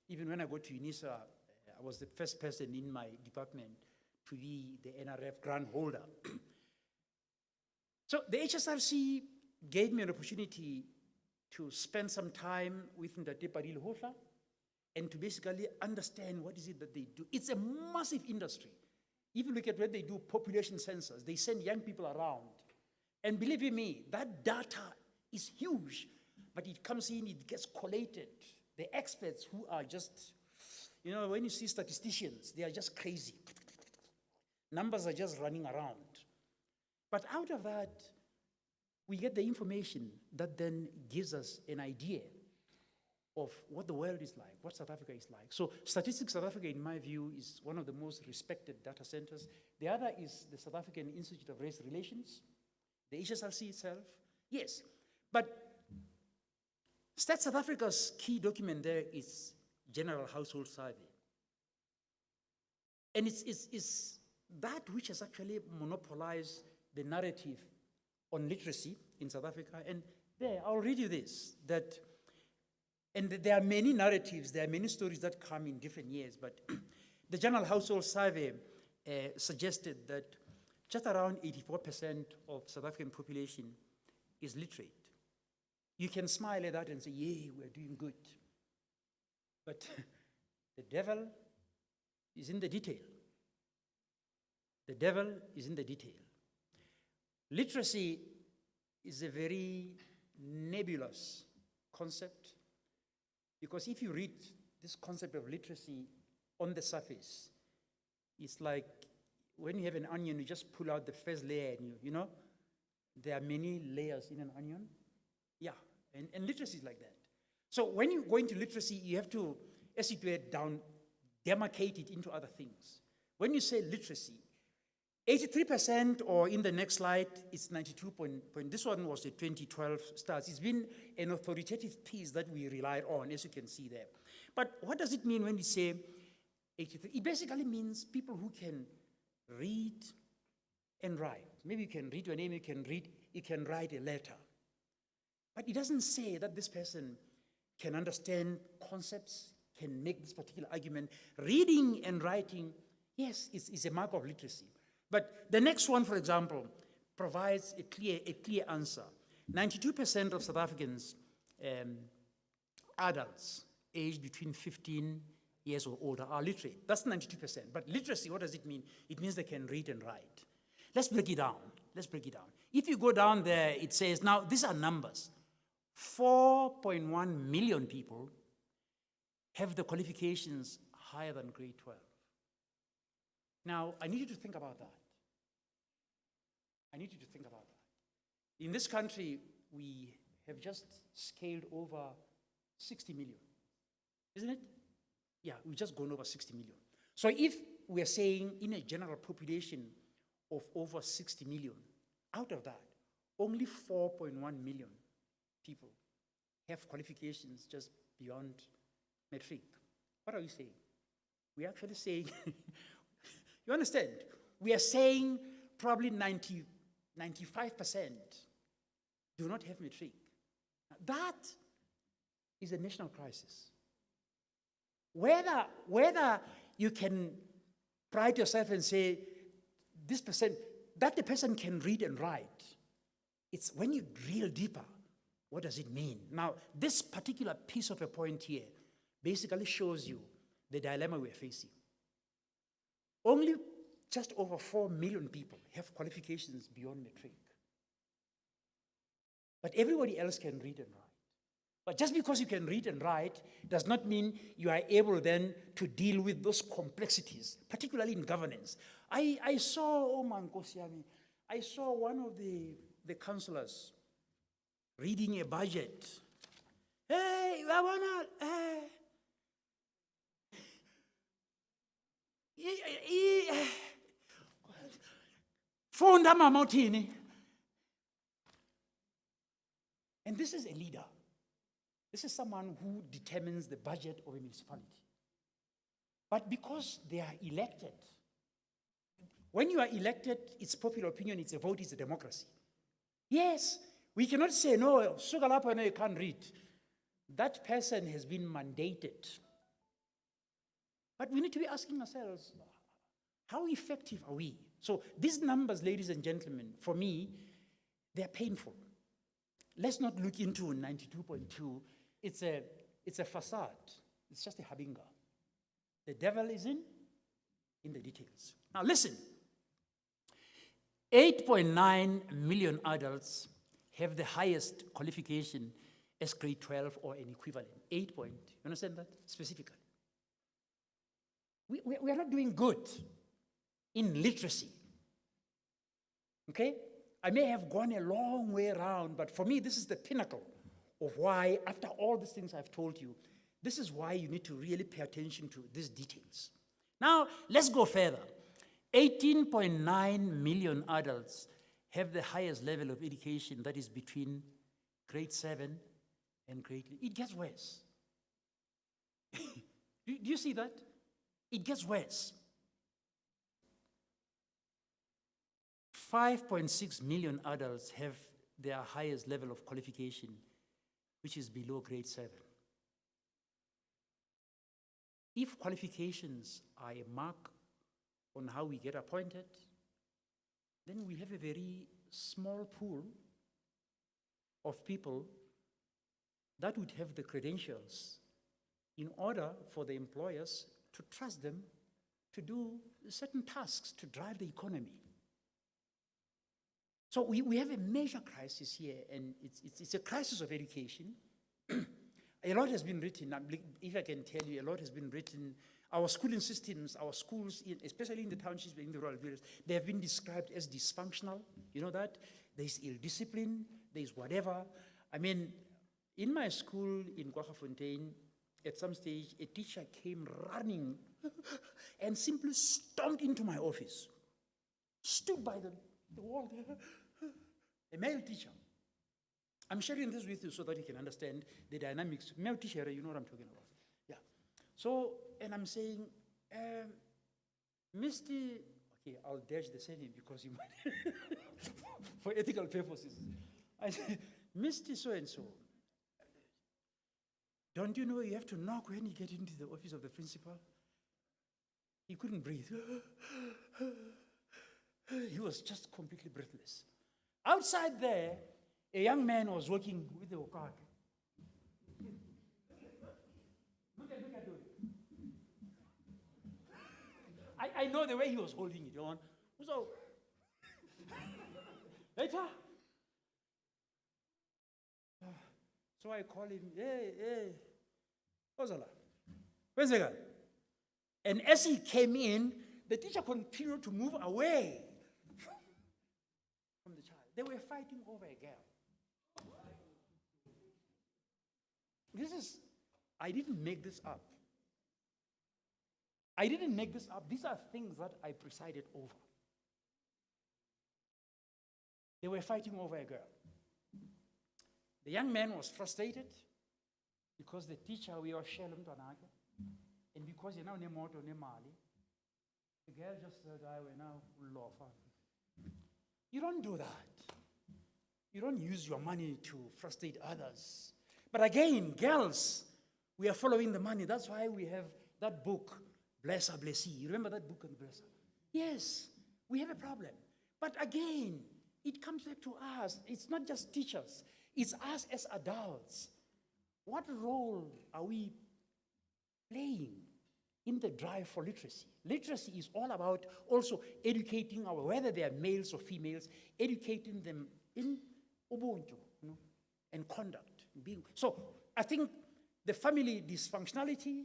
Even when I got to UNISA, I was the first person in my department to be the NRF grant holder. So the HSRC gave me an opportunity to spend some time with Ndate Padile Hohla and to basically understand what is it that they do. It's a massive industry. If you look at when they do population census, they send young people around. And believe you me, that data is huge, but it comes in, it gets collated. The experts who are just, you know, when you see statisticians, they are just crazy. Numbers are just running around. But out of that, we get the information that then gives us an idea of what the world is like, what South Africa is like. So Statistics South Africa, in my view, is one of the most respected data centers. The other is the South African Institute of Race Relations, the HSRC itself. Yes, but Stats South Africa's key document there is General Household Survey. And it's that which has actually monopolized the narrative on literacy in South Africa. And there, I'll read you this, that, and there are many narratives, there are many stories that come in different years, but the General Household Survey suggested that just around 84% of South African population is literate. You can smile at that and say, yay, we're doing good. But the devil is in the detail. The devil is in the detail. Literacy is a very nebulous concept, because if you read this concept of literacy on the surface, it's like when you have an onion, you just pull out the first layer and you know, there are many layers in an onion. Yeah, and literacy is like that. So when you go into literacy, you have to, as it were, demarcate it into other things. When you say literacy, 83%, or in the next slide, it's 92 point. This one was the 2012 stats. It's been an authoritative piece that we relied on, as you can see there. But what does it mean when we say 83? It basically means people who can read and write. Maybe you can read your name, you can write a letter. But it doesn't say that this person can understand concepts, can make this particular argument. Reading and writing, yes, is a mark of literacy. But the next one, for example, provides a clear answer. 92% of South Africans, adults aged between 15 years or older, are literate. That's 92%. But literacy, what does it mean? It means they can read and write. Let's break it down. Let's break it down. If you go down there, it says, now these are numbers. 4.1 million people have the qualifications higher than grade 12. Now, I need you to think about that. I need you to think about that. In this country, we have just scaled over 60 million, isn't it? Yeah, we've just gone over 60 million. So if we're saying in a general population of over 60 million, out of that, only 4.1 million people have qualifications just beyond matric. What are we saying? We're actually saying, you understand? We are saying probably 95% do not have matric. That is a national crisis. Whether you can pride yourself and say, this person, that the person can read and write, it's when you drill deeper, what does it mean? Now, this particular piece of a point here basically shows you the dilemma we're facing. Only just over 4 million people have qualifications beyond matric. But everybody else can read and write. But just because you can read and write does not mean you are able then to deal with those complexities, particularly in governance. I saw, Nkosi, I saw one of the councillors reading a budget. Hey, I wanna, Fonda Mamotini. And this is a leader. This is someone who determines the budget of a municipality. But because they are elected, when you are elected, it's popular opinion, it's a vote, it's a democracy. Yes, we cannot say, no, Sugalapa, no, you can't read. That person has been mandated. But we need to be asking ourselves, how effective are we? So these numbers, ladies and gentlemen, for me, they're painful. Let's not look into 92.2. It's a facade. It's just a habinga. The devil is in the details. Now listen, 8.9 million adults have the highest qualification as grade 12 or an equivalent. 8 point, you understand that specifically? We are not doing good in literacy, okay? I may have gone a long way around, but for me, this is the pinnacle of why, after all these things I've told you, this is why you need to really pay attention to these details. Now, let's go further. 18.9 million adults have the highest level of education, that is between grade 7 and grade 8. It gets worse. Do you see that? It gets worse. 5.6 million adults have their highest level of qualification, which is below grade 7. If qualifications are a mark on how we get appointed, then we have a very small pool of people that would have the credentials in order for the employers to trust them to do certain tasks to drive the economy. So we have a major crisis here, and it's a crisis of education. A lot has been written, if I can tell you, a lot has been written. Our schooling systems, our schools, especially in the townships, in the rural areas, they have been described as dysfunctional. You know that? There's ill discipline, there's whatever. I mean, in my school in Kwaggafontein, at some stage, a teacher came running and simply stomped into my office, stood by the wall there, a male teacher. I'm sharing this with you so that you can understand the dynamics. Male teacher, you know what I'm talking about. Yeah. So, and I'm saying, Mr. Okay, I'll dash the surname because you might, for ethical purposes. I said, Mr. So-and-so, don't you know you have to knock when you get into the office of the principal? He couldn't breathe. He was just completely breathless. Outside there, a young man was working with the okada. Look at it. I know the way he was holding it on. So, Later. So I call him, hey, Ozala, where's the guy? And as he came in, the teacher continued to move away from the child. They were fighting over a girl. I didn't make this up. I didn't make this up. These are things that I presided over. They were fighting over a girl. The young man was frustrated because the teacher, we were sharing Mtwanake, and because you now ne moto ne mali, the girl just said, I will now law. You don't do that. You don't use your money to frustrate others. But again, girls, we are following the money. That's why we have that book, Bless or Blessee. You remember that book on Bless? Yes, we have a problem. But again, it comes back to us. It's not just teachers. It's us as adults. What role are we playing in the drive for literacy? Literacy is all about also educating our, whether they are males or females, educating them in Ubuntu, and conduct. So I think the family dysfunctionality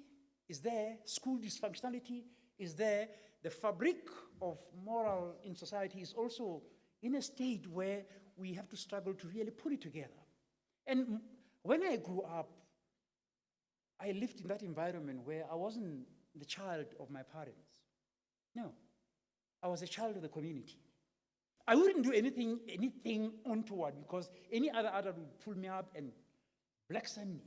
is there, school dysfunctionality is there, the fabric of moral in society is also in a state where we have to struggle to really put it together. And when I grew up, I lived in that environment where I wasn't the child of my parents. No, I was a child of the community. I wouldn't do anything untoward because any other adult would pull me up and blackmail me.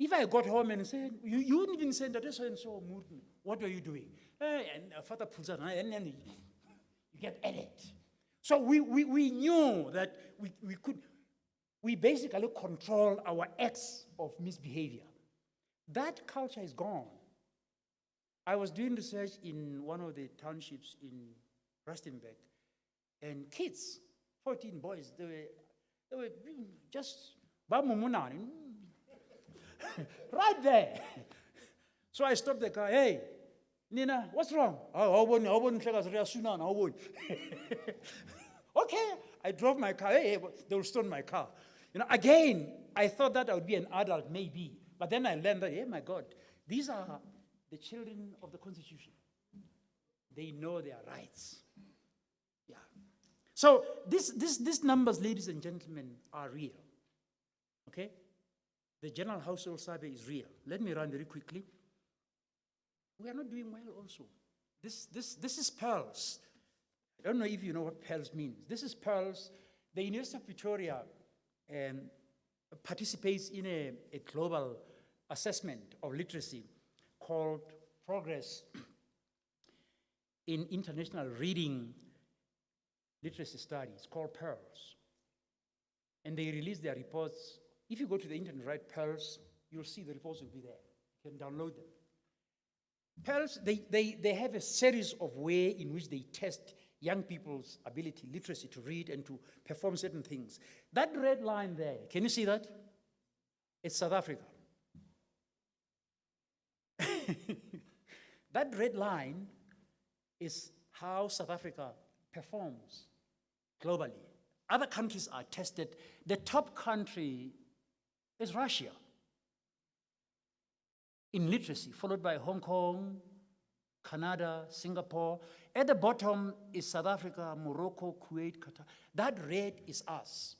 If I got home and said, you wouldn't even say that so and so moved me. What were you doing? And father pulls out, and then you get at it. So we knew that we basically control our acts of misbehavior. That culture is gone. I was doing research in one of the townships in Rustenburg, and kids, 14 boys, they were just right there. So I stopped the car. Hey, Nina, what's wrong? Okay, I drove my car. Hey, they will stone my car. Again, I thought that I would be an adult, maybe. But then I learned that, hey, my God, these are the children of the Constitution. They know their rights. Yeah. So these numbers, ladies and gentlemen, are real. Okay? The general household survey is real. Let me run very quickly. We are not doing well also. This is PEARLS. I don't know if you know what PEARLS means. This is PEARLS. The University of Pretoria participates in a global assessment of literacy called Progress in International Reading Literacy Studies, called PEARLS. And they release their reports. If you go to the internet, write PEARLS, you'll see the reports will be there. You can download them. PEARLS, they have a series of ways in which they test young people's ability, literacy, to read and to perform certain things. That red line there, can you see that? It's South Africa. That red line is how South Africa performs globally. Other countries are tested. The top country is Russia in literacy, followed by Hong Kong, Canada, Singapore. At the bottom is South Africa, Morocco, Kuwait, Qatar. That red is us.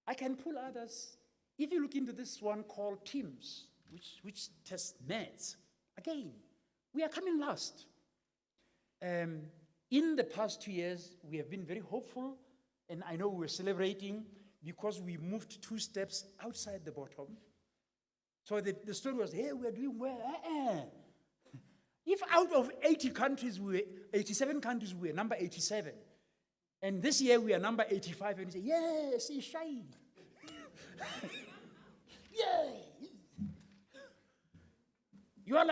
I can pull others. If you look into this one called TIMSS, which tests maths, again, we are coming last. In the past 2 years, we have been very hopeful, and I know we're celebrating because we moved 2 steps outside the bottom. So the story was, hey, we're doing well. If out of 80 countries, 87 countries, we were number 87. And this year we are number 85, and you say, yes, it's shine. Yay! You are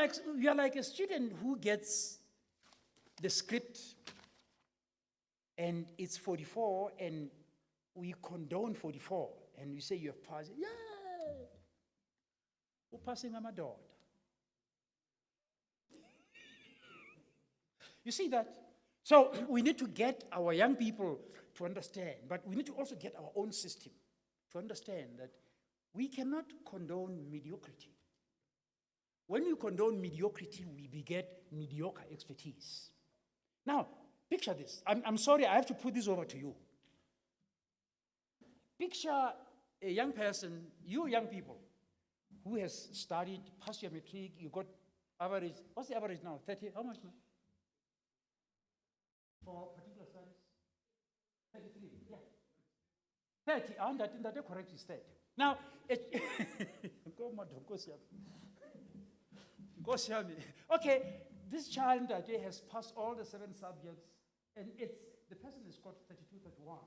like a student who gets the script and it's 44 and we condone 44 and we say you have passed. Yay! We're passing my daughter. You see that? So we need to get our young people to understand, but we need to also get our own system to understand that we cannot condone mediocrity. When we condone mediocrity, we beget mediocre expertise. Now, picture this. I'm sorry, I have to put this over to you. Picture a young person, you young people, who has studied, passed your matric, you got average, what's the average now? 30, how much now? For particular studies? 33, yeah. 30, and that correct is 30. Now, okay, this child that has passed all the 7 subjects, and the person has got 32, 31.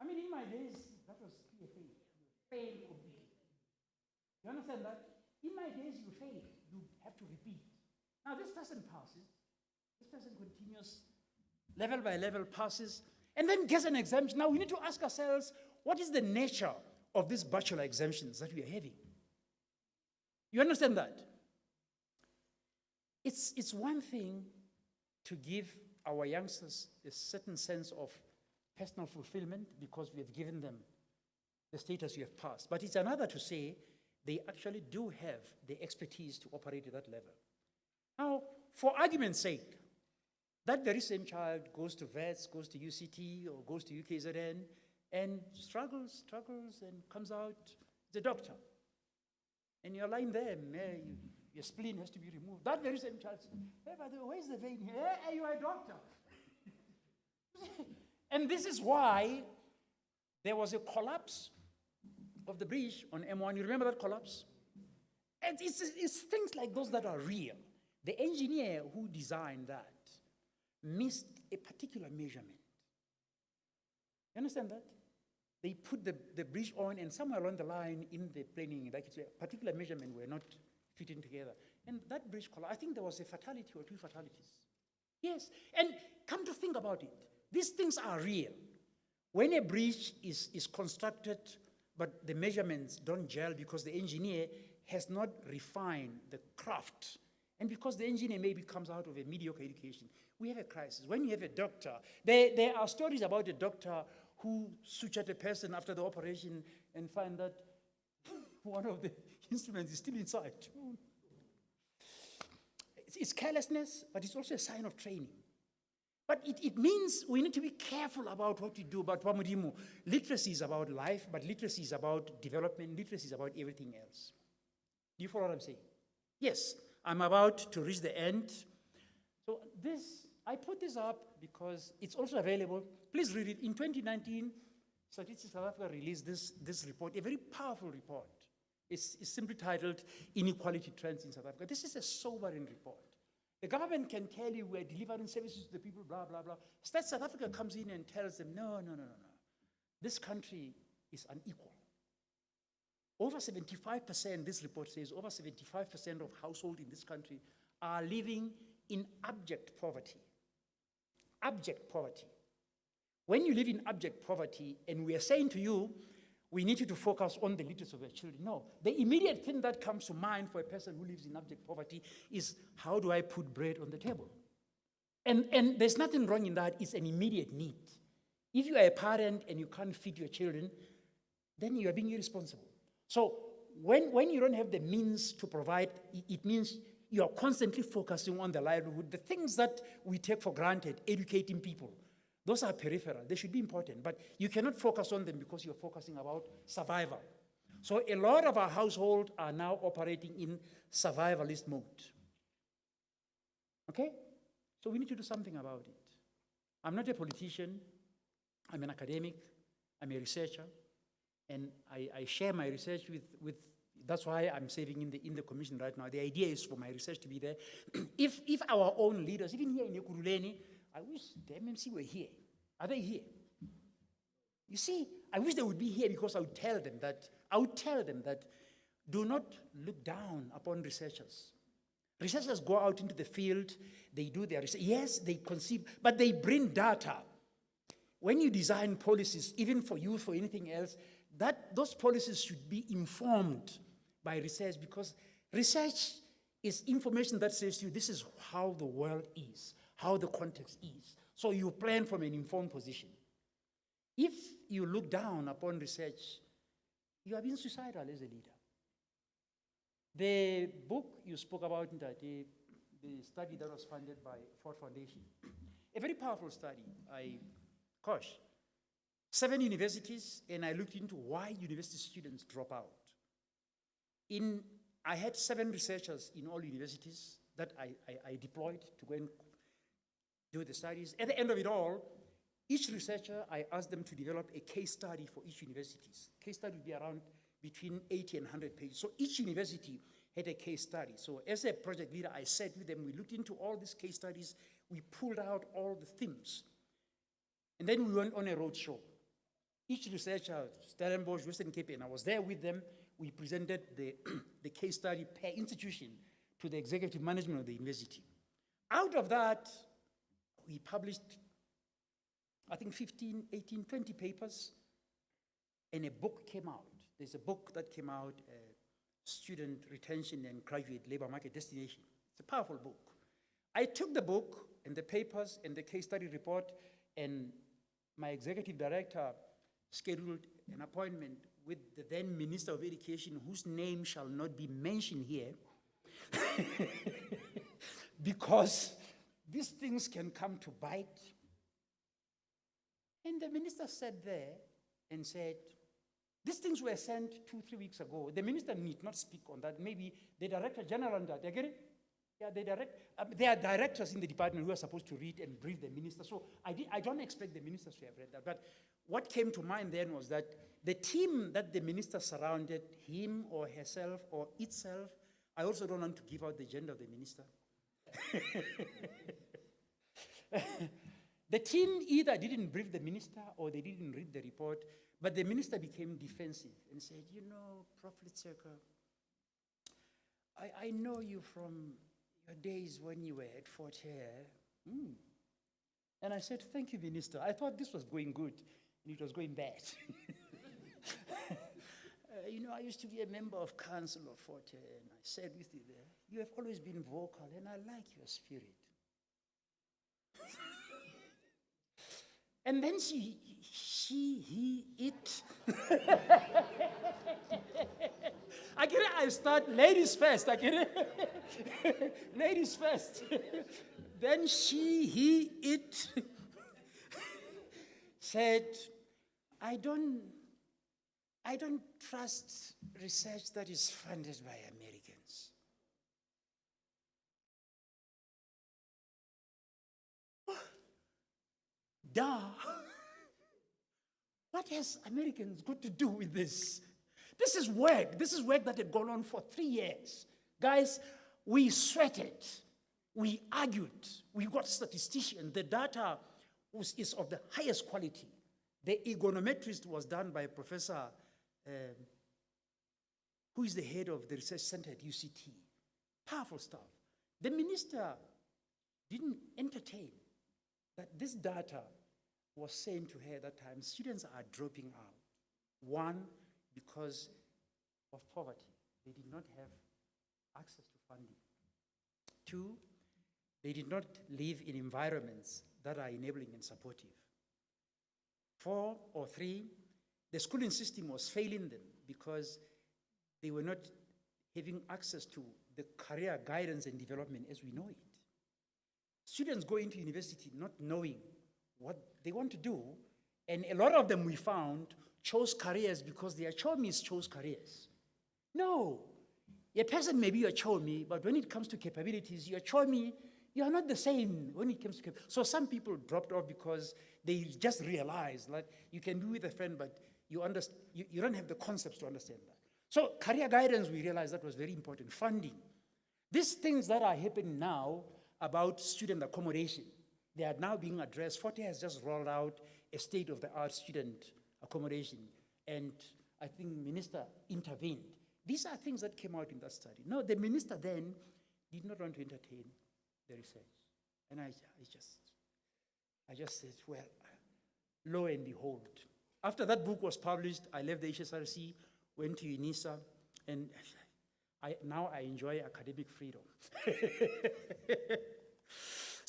I mean, in my days, that was PFA. Fail completely. You understand that? In my days, you fail. You have to repeat. Now, this person passes. This person continues, level by level passes, and then gets an exemption. Now, we need to ask ourselves, what is the nature of these bachelor exemptions that we are having? You understand that? It's one thing to give our youngsters a certain sense of personal fulfillment because we have given them the status you have passed. But it's another to say they actually do have the expertise to operate at that level. Now, for argument's sake, that very same child goes to VETS, goes to UCT, or goes to UKZN, and struggles, and comes out as a doctor. And you're lying there, your spleen has to be removed. That very same child says, hey, by the way, where's the vein here? Hey, you are a doctor. And this is why there was a collapse of the bridge on M1. You remember that collapse? And it's things like those that are real. The engineer who designed that missed a particular measurement. You understand that? They put the bridge on, and somewhere along the line in the planning, like a particular measurement were not fitting together. And that bridge collapsed. I think there was a fatality or 2 fatalities. Yes, and come to think about it, these things are real. When a bridge is constructed, but the measurements don't gel because the engineer has not refined the craft, and because the engineer maybe comes out of a mediocre education, we have a crisis. When you have a doctor, there are stories about a doctor who sutured a person after the operation and find that one of the instruments is still inside. It's carelessness, but it's also a sign of training. But it means we need to be careful about what we do. But Pamudimo, literacy is about life, but literacy is about development, literacy is about everything else. Do you follow what I'm saying? Yes, I'm about to reach the end. So I put this up because it's also available. Please read it. In 2019, Statistics South Africa released this report, a very powerful report. It's simply titled Inequality Trends in South Africa. This is a sobering report. The government can tell you we're delivering services to the people, blah, blah, blah. Stats South Africa comes in and tells them, no. This country is unequal. Over 75%, this report says, over 75% of households in this country are living in abject poverty. Abject poverty. When you live in abject poverty, and we are saying to you, we need you to focus on the literacy of your children. No, the immediate thing that comes to mind for a person who lives in abject poverty is, how do I put bread on the table? And there's nothing wrong in that. It's an immediate need. If you are a parent and you can't feed your children, then you are being irresponsible. So when you don't have the means to provide, it means you are constantly focusing on the livelihood, the things that we take for granted, educating people. Those are peripheral. They should be important, but you cannot focus on them because you're focusing about survival. So a lot of our households are now operating in survivalist mode. Okay? So we need to do something about it. I'm not a politician. I'm an academic. I'm a researcher. And I share my research with that's why I'm serving in the commission right now. The idea is for my research to be there. If our own leaders, even here in Ekurhuleni, I wish the MMC were here. Are they here? You see, I wish they would be here because I would tell them that do not look down upon researchers. Researchers go out into the field, they do their research. Yes, they conceive, but they bring data. When you design policies, even for youth or anything else, those policies should be informed by research, because research is information that says to you, this is how the world is. how the context is. So you plan from an informed position. If you look down upon research, you are being suicidal as a leader. The book you spoke about, the study that was funded by Ford Foundation, a very powerful study. 7 universities, and I looked into why university students drop out. I had 7 researchers in all universities that I deployed to go and do the studies. At the end of it all, each researcher, I asked them to develop a case study for each university. Case study would be around between 80 and 100 pages. So each university had a case study. So as a project leader, I sat with them, we looked into all these case studies, we pulled out all the themes. And then we went on a road show. Each researcher, Stellenbosch, Western Cape, and I was there with them. We presented the case study per institution to the executive management of the university. Out of that, we published, I think 15, 18, 20 papers, and a book came out. There's a book that came out, Student Retention and Graduate Labor Market Destination. It's a powerful book. I took the book and the papers and the case study report, and my executive director scheduled an appointment with the then Minister of Education, whose name shall not be mentioned here, because these things can come to bite. And the minister sat there and said, these things were sent 2-3 weeks ago. The minister need not speak on that. Maybe the director general on that. You get it? Yeah, there are directors in the department who are supposed to read and brief the minister. So I don't expect the ministers to have read that. But what came to mind then was that the team that the minister surrounded, him or herself or itself, I also don't want to give out the gender of the minister. The team either didn't brief the minister or they didn't read the report, but the minister became defensive and said, you know, Prof. Litserker, I know you from your days when you were at Fort Hare. And I said, thank you, Minister. I thought this was going good, and it was going bad. You know, I used to be a member of council of Fort Hare, and I said with you there, you have always been vocal, and I like your spirit. And then he, it. I get it, I start, ladies first, I get it. Ladies first. Then he, it said, I don't trust research that is funded by Americans. Duh. What has Americans got to do with this? This is work. This is work that had gone on for 3 years. Guys, we sweated. We argued. We got statisticians. The data is of the highest quality. The egonometrist was done by a professor who is the head of the research center at UCT. Powerful stuff. The minister didn't entertain that this data was saying to her at that time, students are dropping out. 1, because of poverty. They did not have access to funding. 2, they did not live in environments that are enabling and supportive. 4 or 3, the schooling system was failing them because they were not having access to the career guidance and development as we know it. Students go into university not knowing what they want to do, and a lot of them we found chose careers because their chomis chose careers. No, a person may be a chomi, but when it comes to capabilities, your chomi, you are not the same when it comes to capabilities. So some people dropped off because they just realized that you can be with a friend, but you don't have the concepts to understand that. So career guidance, we realized that was very important. Funding. These things that are happening now about student accommodation, they are now being addressed. Forte has just rolled out a state-of-the-art student accommodation, and I think the minister intervened. These are things that came out in that study. No, the minister then did not want to entertain the research. And I just said, well, lo and behold. After that book was published, I left the HSRC, went to UNISA, and now I enjoy academic freedom.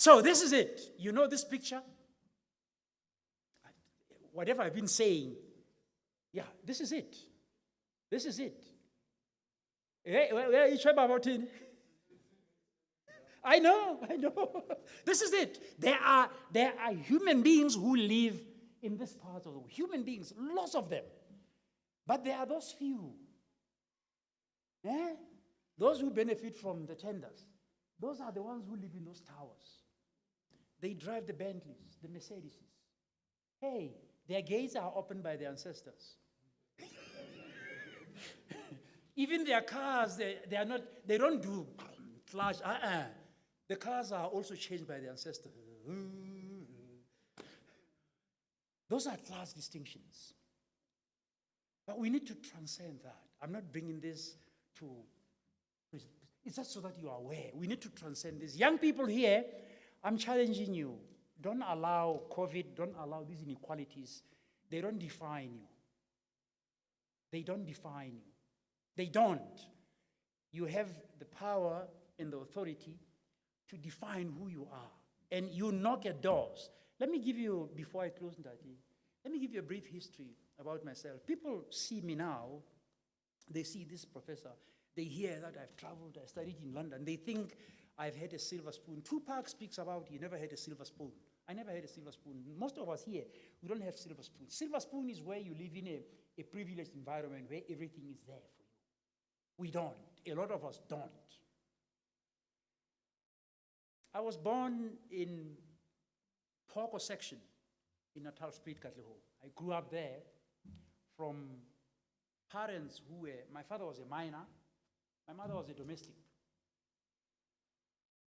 So this is it. You know this picture? Whatever I've been saying, yeah, this is it. This is it. Hey, where are you talking about it? I know. This is it. There are human beings who live in this part of the world. Human beings, lots of them. But there are those few. Those who benefit from the tenders. Those are the ones who live in those towers. They drive the Bentleys, the Mercedes. Hey, their gates are opened by their ancestors. Even their cars, they don't do clash. The cars are also changed by the ancestors. Those are class distinctions. But we need to transcend that. I'm not bringing this to, it's just so that you are aware. We need to transcend this. Young people here, I'm challenging you. Don't allow COVID, don't allow these inequalities. They don't define you. They don't define you. They don't. You have the power and the authority to define who you are. And you knock at doors. Let me give you, before I close, Ndati, let me give you a brief history about myself. People see me now, they see this professor, they hear that I've traveled, I studied in London, they think I've had a silver spoon. Tupac speaks about he never had a silver spoon. I never had a silver spoon. Most of us here, we don't have silver spoon. Silver spoon is where you live in a privileged environment where everything is there for you. We don't. A lot of us don't. I was born in Poko section in Natal Street, Cllr. I grew up there from parents who were, my father was a miner, my mother was a domestic.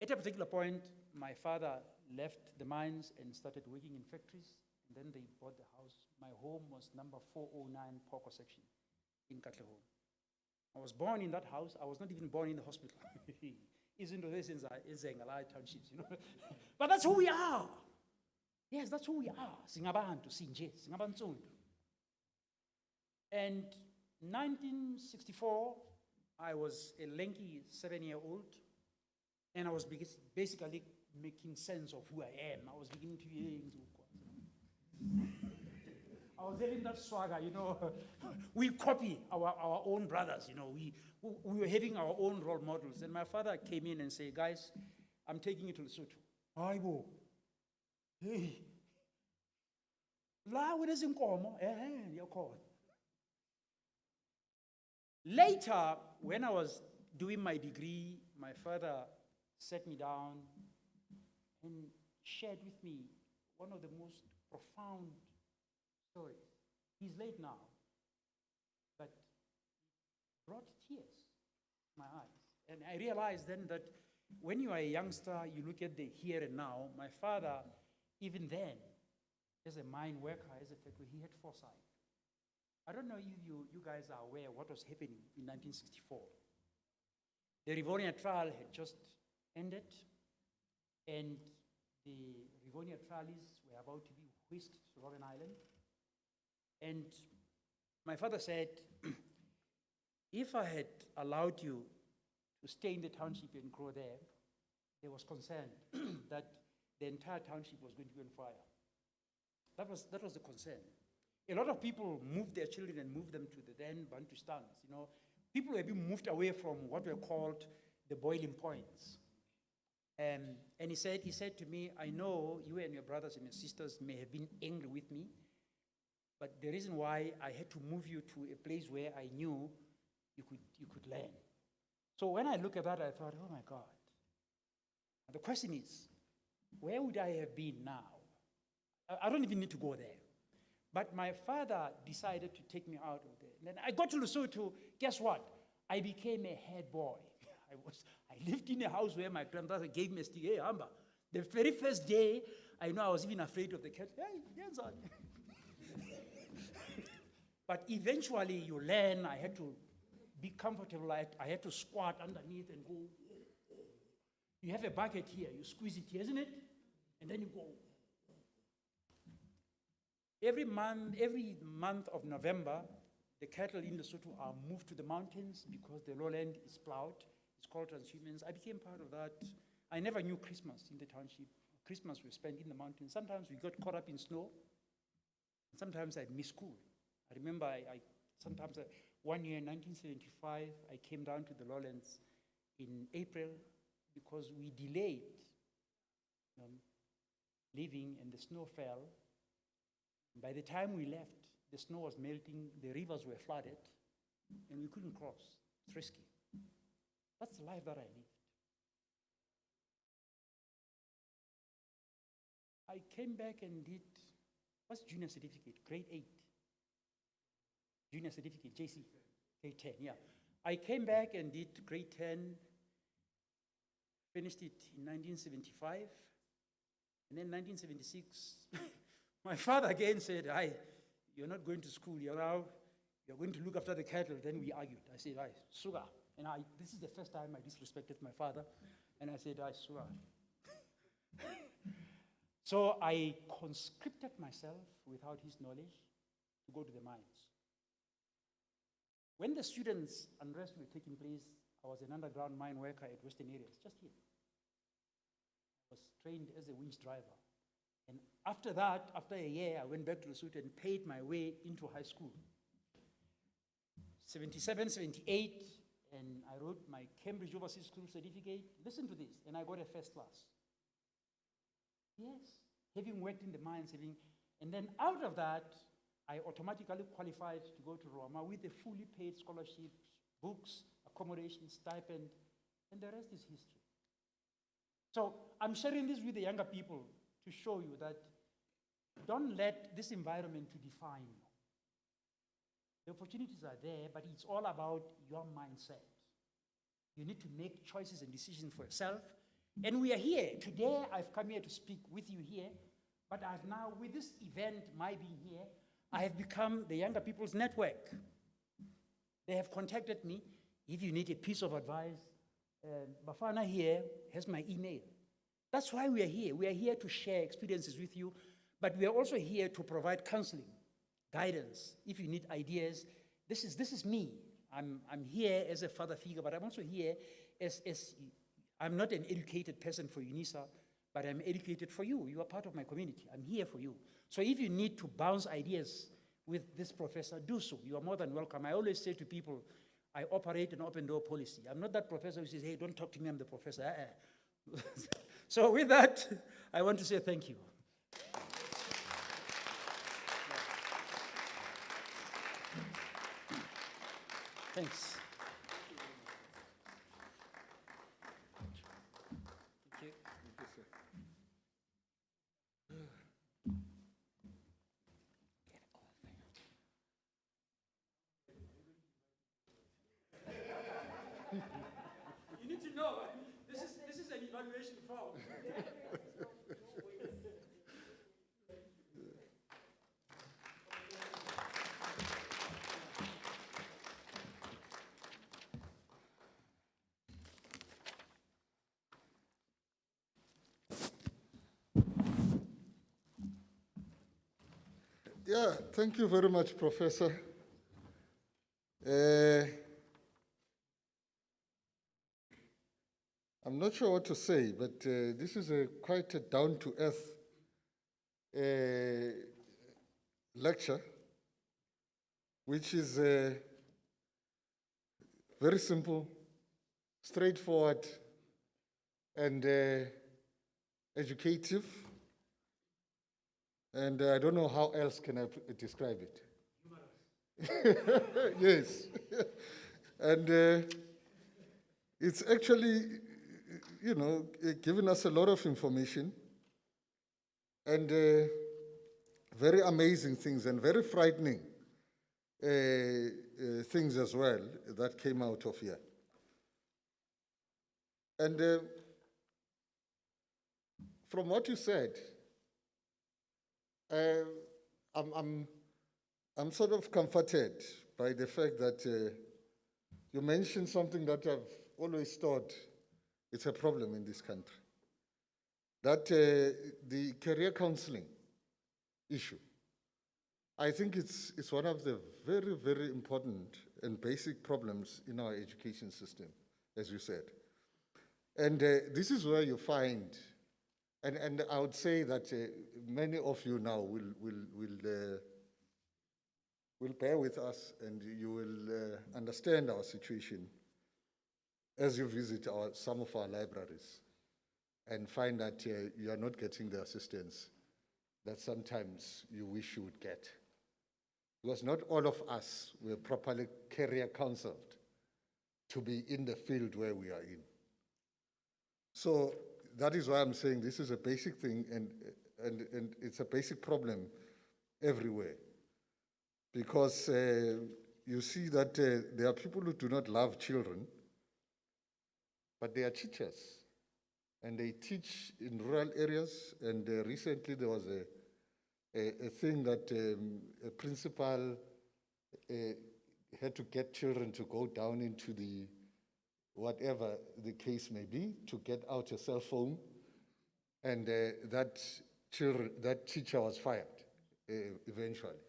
At a particular point, my father left the mines and started working in factories, and then they bought the house. My home was number 409 Poko section in Cllr. I was born in that house. I was not even born in the hospital. Isn't this in Zengala townships, you know? But that's who we are. Yes, that's who we are. Singabantu, Sinje, Singabantsundu. And 1964, I was a lanky 7-year-old, and I was basically making sense of who I am. I was beginning to I was having that swagger, you know. We copy our own brothers, you know. We were having our own role models. And my father came in and said, guys, I'm taking you to Lesotho. Aibo. Hey. La, what is in Komo? You're called. Later, when I was doing my degree, my father sat me down and shared with me one of the most profound stories. He's late now, but it brought tears to my eyes. And I realized then that when you are a youngster, you look at the here and now. My father, even then, as a mine worker, as a factory, he had foresight. I don't know if you guys are aware of what was happening in 1964. The Rivonia trial had just ended, and the Rivonia trialists were about to be whisked to Robben Island. And my father said, if I had allowed you to stay in the township and grow there, there was concern that the entire township was going to be on fire. That was the concern. A lot of people moved their children and moved them to the then Bantustans. You know, people were being moved away from what were called the boiling points. And he said to me, I know you and your brothers and your sisters may have been angry with me, but the reason why I had to move you to a place where I knew you could learn. So when I look at that, I thought, oh my God. And the question is, where would I have been now? I don't even need to go there. But my father decided to take me out of there. And then I got to Lesotho, guess what? I became a head boy. I lived in a house where my grandmother gave me a stick. Hey, Amba. The very first day, I know I was even afraid of the cat. Hey, yes, But eventually you learn. I had to be comfortable. I had to squat underneath and go. You have a bucket here. You squeeze it here, isn't it? And then you go. Every month of November, the cattle in Lesotho are moved to the mountains because the lowland is plowed. It's called transhumance. I became part of that. I never knew Christmas in the township. Christmas was spent in the mountains. Sometimes we got caught up in snow. And sometimes I'd miss school. I remember one year in 1975, I came down to the lowlands in April because we delayed leaving and the snow fell. By the time we left, the snow was melting, the rivers were flooded, and we couldn't cross. It's risky. That's the life that I lived. I came back and did, what's junior certificate? Grade 8. Junior certificate, JC, grade 10, yeah. I came back and did grade 10, finished it in 1975, and then 1976, my father again said, you're not going to school, you're going to look after the cattle. Then we argued. I said, sugar. And this is the first time I disrespected my father. And I said, sugar. So I conscripted myself without his knowledge to go to the mines. When the students' unrest were taking place, I was an underground mine worker at Western Areas, just here. I was trained as a winch driver. And after that, after a year, I went back to Lesotho and paid my way into high school. 77, 78, and I wrote my Cambridge Overseas School certificate. Listen to this, and I got a first class. Yes, having worked in the mines, and then out of that, I automatically qualified to go to Roma with a fully paid scholarship, books, accommodation, stipend, and the rest is history. So I'm sharing this with the younger people to show you that don't let this environment to define you. The opportunities are there, but it's all about your mindset. You need to make choices and decisions for yourself. And we are here. Today, I've come here to speak with you here, but I've now, with this event, my being here, I have become the younger people's network. They have contacted me. If you need a piece of advice, Bafana here has my email. That's why we are here. We are here to share experiences with you, but we are also here to provide counseling, guidance. If you need ideas, this is me. I'm here as a father figure, but I'm also here as I'm not an educated person for UNISA, but I'm educated for you. You are part of my community. I'm here for you. So if you need to bounce ideas with this professor, do so. You are more than welcome. I always say to people, I operate an open door policy. I'm not that professor who says, hey, don't talk to me, I'm the professor. So with that, I want to say thank you. Thanks. Thank you. You need to know, this is an evaluation form. Yeah, thank you very much, Professor. I'm not sure what to say, but this is quite a down-to-earth lecture, which is very simple, straightforward, and educative. And I don't know how else can I describe it. Yes. And it's actually, given us a lot of information and very amazing things and very frightening things as well that came out of here. And from what you said, I'm sort of comforted by the fact that you mentioned something that I've always thought it's a problem in this country. That the career counseling issue, I think it's one of the very, very important and basic problems in our education system, as you said. And this is where you find, and I would say that many of you now will bear with us, and you will understand our situation as you visit some of our libraries and find that you are not getting the assistance that sometimes you wish you would get. Because not all of us were properly career counseled to be in the field where we are in. So that is why I'm saying this is a basic thing, and it's a basic problem everywhere. Because you see that there are people who do not love children, but they are teachers. And they teach in rural areas, and recently there was a thing that a principal had to get children to go down into the, whatever the case may be, to get out a cell phone, and that teacher was fired eventually.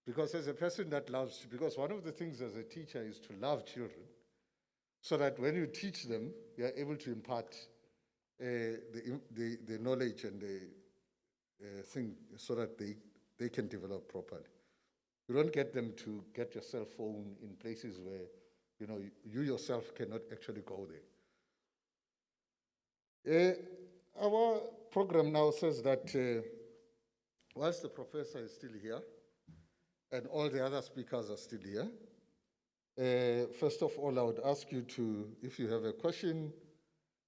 Because as a person that loves, because one of the things as a teacher is to love children, so that when you teach them, you are able to impart the knowledge and the thing so that they can develop properly. You don't get them to get your cell phone in places where you yourself cannot actually go there. Our program now says that whilst the professor is still here and all the other speakers are still here, first of all, I would ask you to, if you have a question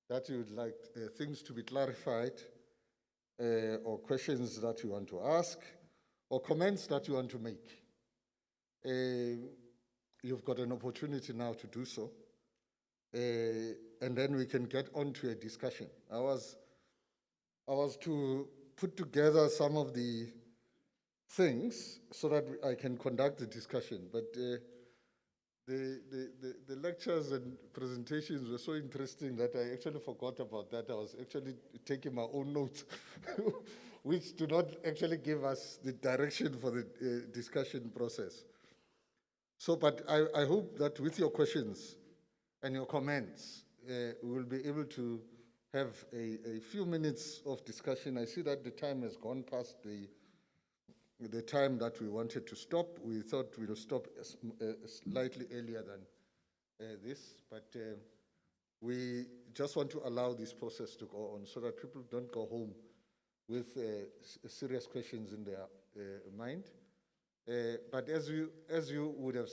that you would like things to be clarified, or questions that you want to ask, or comments that you want to make, you've got an opportunity now to do so. And then we can get on to a discussion. I was to put together some of the things so that I can conduct the discussion, but the lectures and presentations were so interesting that I actually forgot about that. I was actually taking my own notes, which do not actually give us the direction for the discussion process. So, but I hope that with your questions and your comments, we will be able to have a few minutes of discussion. I see that the time has gone past the time that we wanted to stop. We thought we'll stop slightly earlier than this, but we just want to allow this process to go on so that people don't go home with serious questions in their mind. But as you would have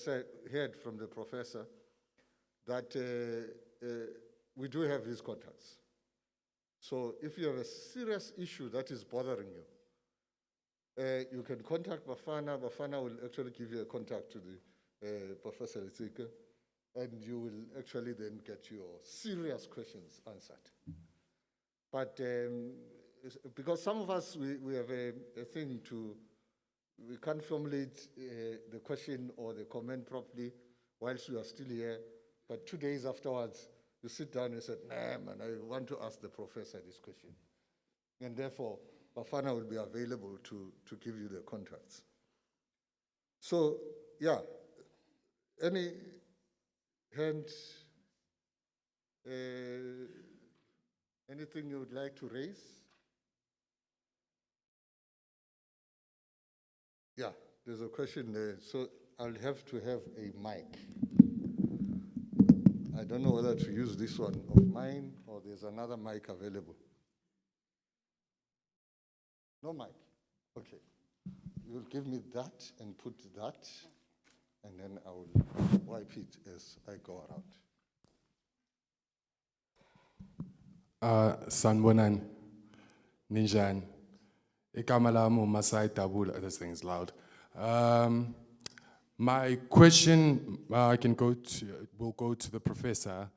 heard from the professor, that we do have his contacts. So if you have a serious issue that is bothering you, you can contact Bafana. Bafana will actually give you a contact to the Professor Litsike, and you will actually then get your serious questions answered. But because some of us, we have a thing we can't formulate the question or the comment properly whilst we are still here, but 2 days afterwards, you sit down and say, nah, man, I want to ask the professor this question. And therefore, Bafana will be available to give you the contacts. So, yeah, any hand, anything you would like to raise? Yeah, there's a question there. So I'll have to have a mic. I don't know whether to use this one of mine or there's another mic available. No mic? Okay. You'll give me that and put that, and then I will wipe it as I go around. Sanbonan, Ninjan, Ikamalamu, Masai Tabula, this thing's loud. My question will go to the professor.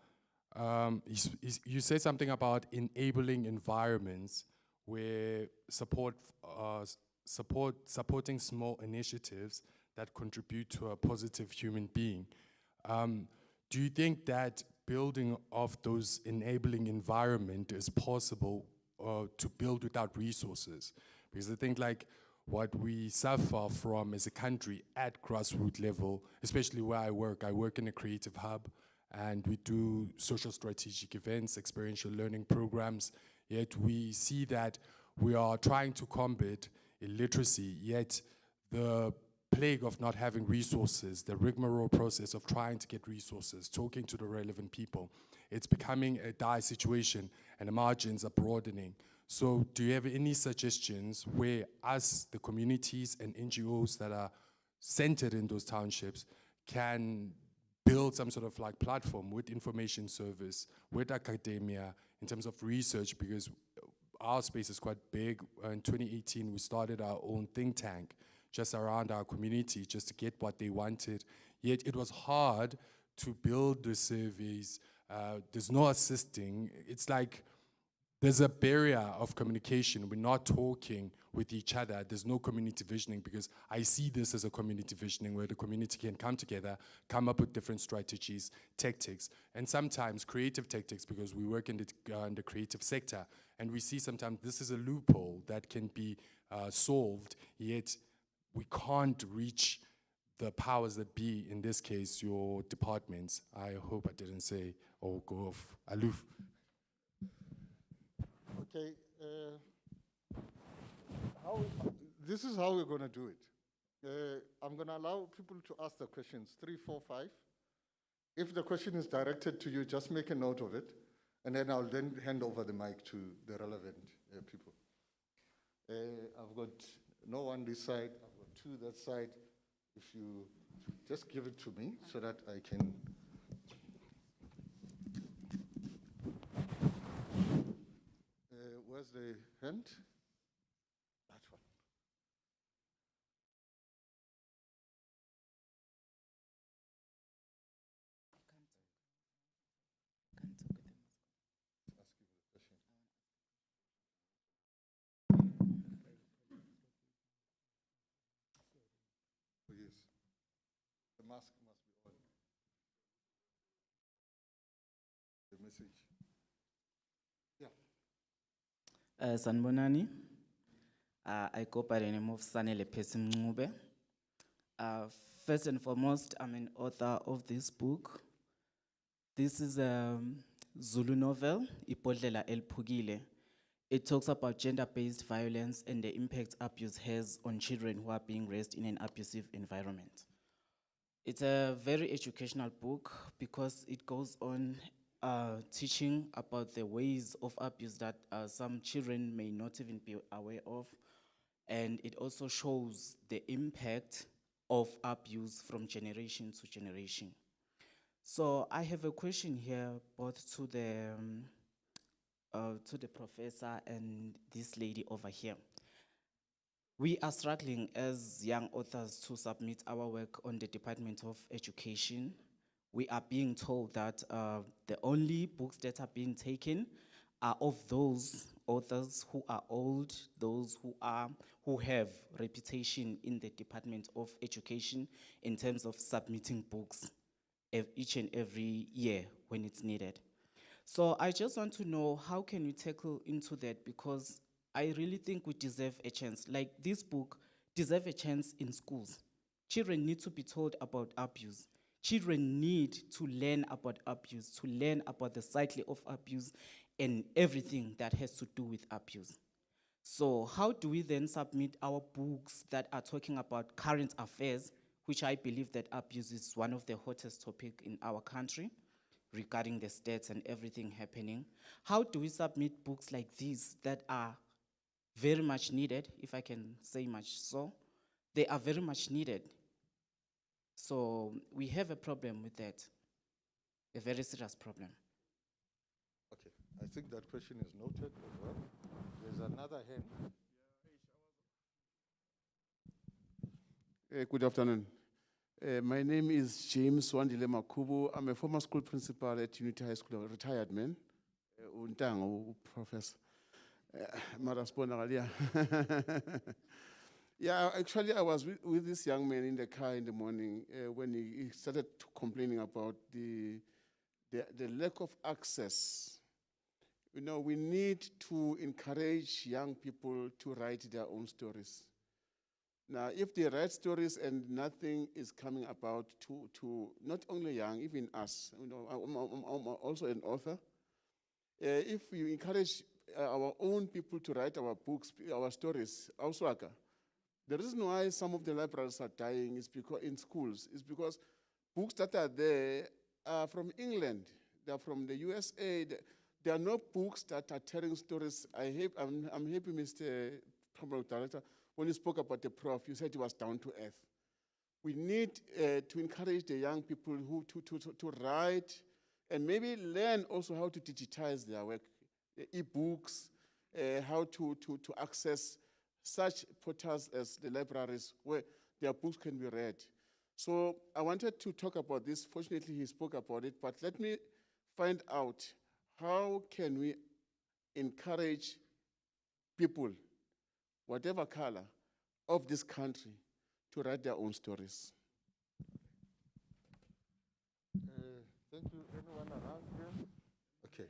You said something about enabling environments where supporting small initiatives that contribute to a positive human being. Do you think that building of those enabling environment is possible to build without resources? Because I think like what we suffer from as a country at grassroots level, especially where I work in a creative hub, and we do social strategic events, experiential learning programs, yet we see that we are trying to combat illiteracy, yet the plague of not having resources, the rigmarole process of trying to get resources, talking to the relevant people, it's becoming a dire situation and the margins are broadening. So do you have any suggestions where us, the communities and NGOs that are centered in those townships, can build some sort of like platform with information service, with academia, in terms of research, because our space is quite big. In 2018, we started our own think tank just around our community, just to get what they wanted. Yet it was hard to build the surveys. There's no assisting. It's like there's a barrier of communication. We're not talking with each other. There's no community visioning, because I see this as a community visioning where the community can come together, come up with different strategies, tactics, and sometimes creative tactics, because we work in the creative sector, and we see sometimes this is a loophole that can be solved, yet we can't reach the powers that be, in this case, your departments. I hope I didn't say or go off aloof. Okay, this is how we're going to do it. I'm going to allow people to ask the questions, 3, 4, 5. If the question is directed to you, just make a note of it, and then I'll then hand over the mic to the relevant people. I've got no one this side, I've got 2 that side. If you just give it to me so that I can. Where's the hand? That one. Oh, yes. The mask must be on. The message. Yeah. Sanbonani, I go by the name of Sanele Pesimngube. First and foremost, I'm an author of this book. This is a Zulu novel, Ipodlela El Pugile. It talks about gender-based violence and the impact abuse has on children who are being raised in an abusive environment. It's a very educational book because it goes on teaching about the ways of abuse that some children may not even be aware of. And it also shows the impact of abuse from generation to generation. So I have a question here, both to the professor and this lady over here. We are struggling as young authors to submit our work on the Department of Education. We are being told that the only books that are being taken are of those authors who are old, those who have reputation in the Department of Education in terms of submitting books each and every year when it's needed. So I just want to know, how can we tackle into that? Because I really think we deserve a chance. Like this book deserves a chance in schools. Children need to be told about abuse. Children need to learn about abuse, to learn about the cycle of abuse and everything that has to do with abuse. So how do we then submit our books that are talking about current affairs, which I believe that abuse is one of the hottest topics in our country, regarding the stats and everything happening? How do we submit books like these that are very much needed, if I can say much so? They are very much needed. So we have a problem with that, a very serious problem. Okay, I think that question is noted as well. There's another hand. Good afternoon. My name is James Wandile Makubu. I'm a former school principal at Unity High School, a retired man. Untango, professor. Yeah, actually, I was with this young man in the car in the morning when he started complaining about the lack of access. You know, we need to encourage young people to write their own stories. Now, if they write stories and nothing is coming about to not only young, even us, you know, I'm also an author. If you encourage our own people to write our books, our stories, Auswaka, the reason why some of the libraries are dying is because in schools is because books that are there are from England, they're from the USA. There are no books that are telling stories. I'm happy, Mr. Program Director, when you spoke about the prof, you said it was down to earth. We need to encourage the young people who to write and maybe learn also how to digitize their work, e-books, how to access such portals as the libraries where their books can be read. So I wanted to talk about this. Fortunately, he spoke about it, but let me find out how can we encourage people, whatever color, of this country to write their own stories. Thank you. Anyone around here? Okay.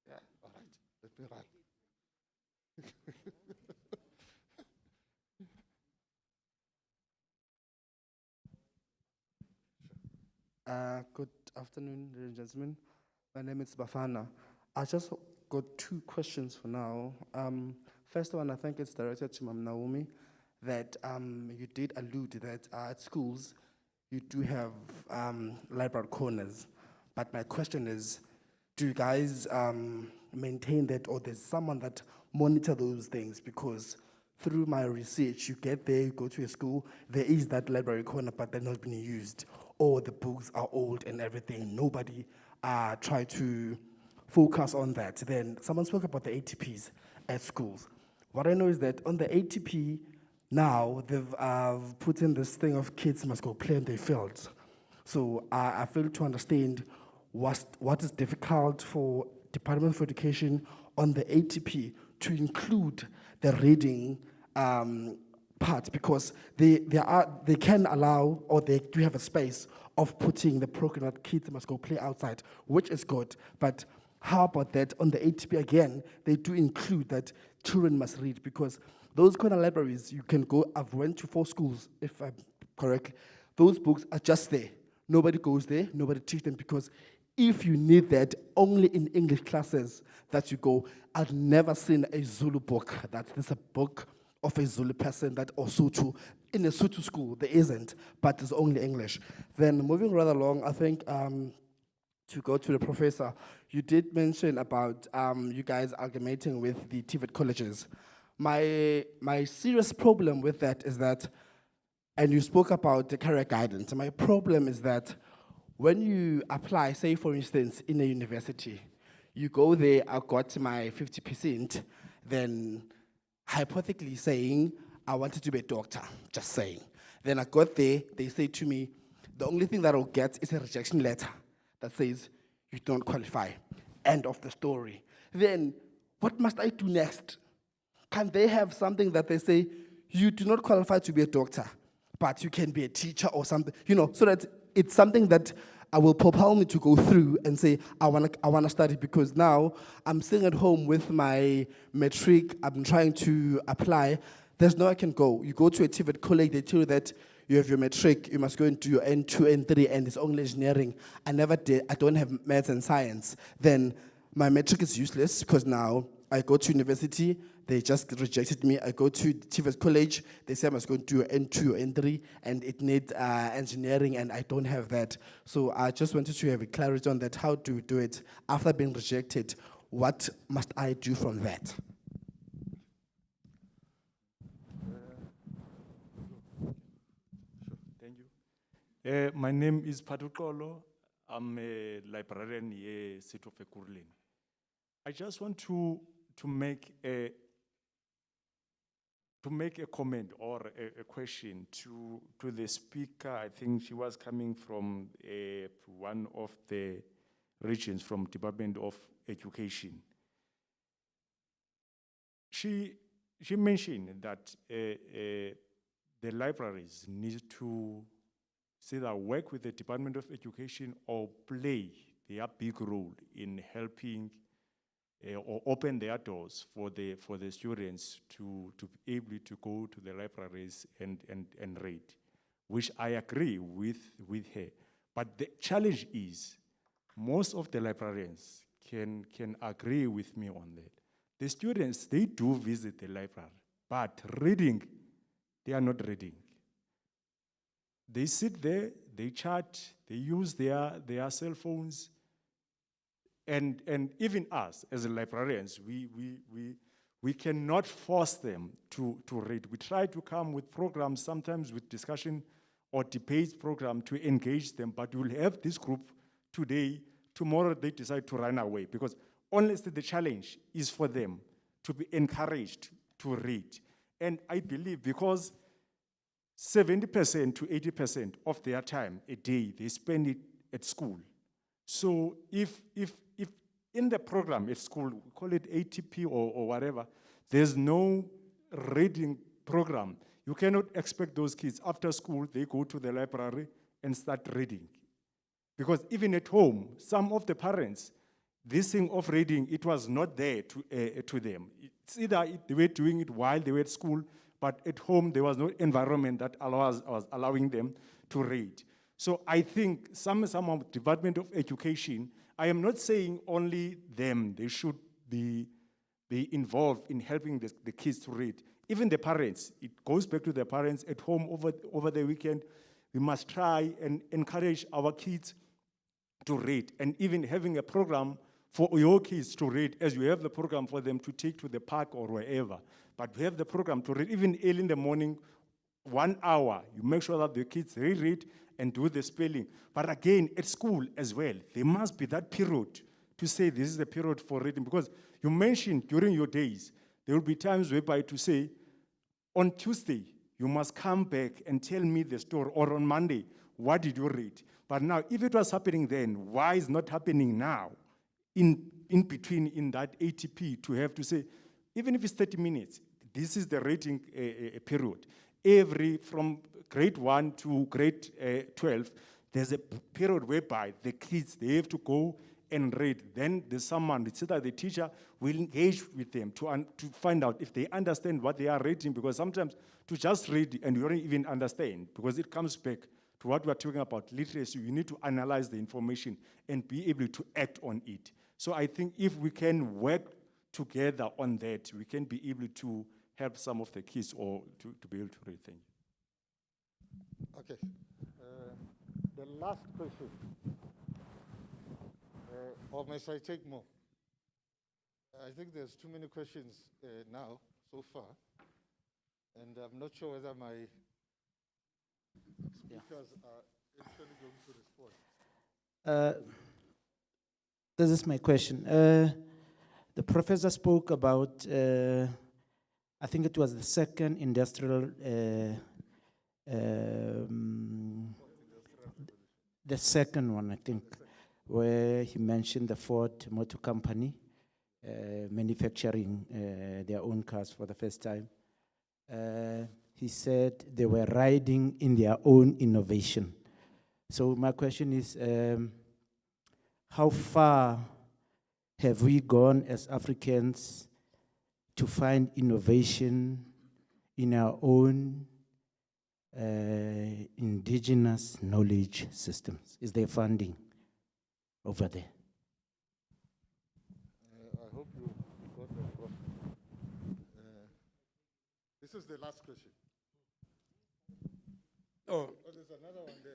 Yeah, all right. Let me run. Good afternoon, ladies and gentlemen. My name is Bafana. I just got 2 questions for now. First one, I think it's directed to Mam Naomi, that you did allude that at schools you do have library corners. But my question is, do you guys maintain that, or there's someone that monitor those things? Because through my research, you get there, you go to a school, there is that library corner, but they're not being used, or the books are old and everything. Nobody try to focus on that. Then someone spoke about the ATPs at schools. What I know is that on the ATP now, they've put in this thing of kids must go play in their fields. So I fail to understand what is difficult for Department of Education on the ATP to include the reading part, because they can allow, or they do have a space of putting the program that kids must go play outside, which is good. But how about that on the ATP again? They do include that children must read, because those kind of libraries, you can go, I've went to 4 schools, if I'm correct. Those books are just there. Nobody goes there, nobody teaches them, because if you need that only in English classes that you go, I've never seen a Zulu book that there's a book of a Zulu person that or Sotho. In a Sotho school, there isn't, but it's only English. Then moving right along, I think to go to the professor, you did mention about you guys amalgamating with the TVET colleges. My serious problem with that is that, and you spoke about the career guidance, my problem is that when you apply, say for instance, in a university, you go there, I got my 50%, then hypothetically saying, I wanted to be a doctor, just saying. Then I got there, they say to me, the only thing that I'll get is a rejection letter that says, you don't qualify, end of the story. Then, what must I do next? Can they have something that they say, you do not qualify to be a doctor, but you can be a teacher or something, you know, so that it's something that I will propel me to go through and say, I wanna study, because now I'm sitting at home with my matric, I'm trying to apply, there's nowhere I can go. You go to a TVET college, they tell you that you have your matric, you must go into your N2, N3, and it's only engineering. I never did, I don't have maths and science. Then my matric is useless, because now I go to university, they just rejected me. I go to TVET college, they say I must go into N2 or N3, and it needs engineering, and I don't have that. So I just wanted to have a clarity on that, how to do it. After being rejected, what must I do from that? Thank you. My name is Padukolo. I'm a librarian here, City of Cllr. I just want to make a comment or a question to the speaker. I think she was coming from one of the regions from Department of Education. She mentioned that the libraries need to either work with the Department of Education or play their big role in helping or open their doors for the students to be able to go to the libraries and read, which I agree with her. But the challenge is, most of the librarians can agree with me on that. The students, they do visit the library, but reading, they are not reading. They sit there, they chat, they use their cell phones, and even us as librarians, we cannot force them to read. We try to come with programs, sometimes with discussion or debates program to engage them, but we'll have this group today, tomorrow they decide to run away, because honestly the challenge is for them to be encouraged to read. And I believe because 70% to 80% of their time a day, they spend it at school. So if in the program at school, we call it ATP or whatever, there's no reading program, you cannot expect those kids after school, they go to the library and start reading. Because even at home, some of the parents, this thing of reading, it was not there to them. It's either they were doing it while they were at school, but at home there was no environment that was allowing them to read. So I think some of the Department of Education, I am not saying only them, they should be involved in helping the kids to read. Even the parents, it goes back to the parents at home over the weekend. We must try and encourage our kids to read, and even having a program for your kids to read, as you have the program for them to take to the park or wherever. But we have the program to read, even early in the morning, 1 hour. You make sure that the kids read and do the spelling. But again, at school as well, there must be that period to say this is the period for reading. Because you mentioned during your days, there will be times whereby to say, on Tuesday, you must come back and tell me the story, or on Monday, what did you read? But now, if it was happening then, why is it not happening now? In between, in that ATP, to have to say, even if it's 30 minutes, this is the reading period. From grade 1 to grade 12, there's a period whereby the kids, they have to go and read. Then there's someone, it's either the teacher will engage with them to find out if they understand what they are reading, because sometimes to just read and you don't even understand, because it comes back to what we're talking about, literacy. You need to analyze the information and be able to act on it. So I think if we can work together on that, we can be able to help some of the kids or to be able to read. Thank you. Okay. The last question. Or must I take more? I think there's too many questions now, so far. And I'm not sure whether my speakers are actually going to respond. This is my question. The professor spoke about, I think it was the second industrial, the second one, I think, where he mentioned the Ford Motor Company manufacturing their own cars for the first time. He said they were riding in their own innovation. So my question is, how far have we gone as Africans to find innovation in our own indigenous knowledge systems? Is there funding over there? I hope you got that, Prof. This is the last question. Oh, There's another one there.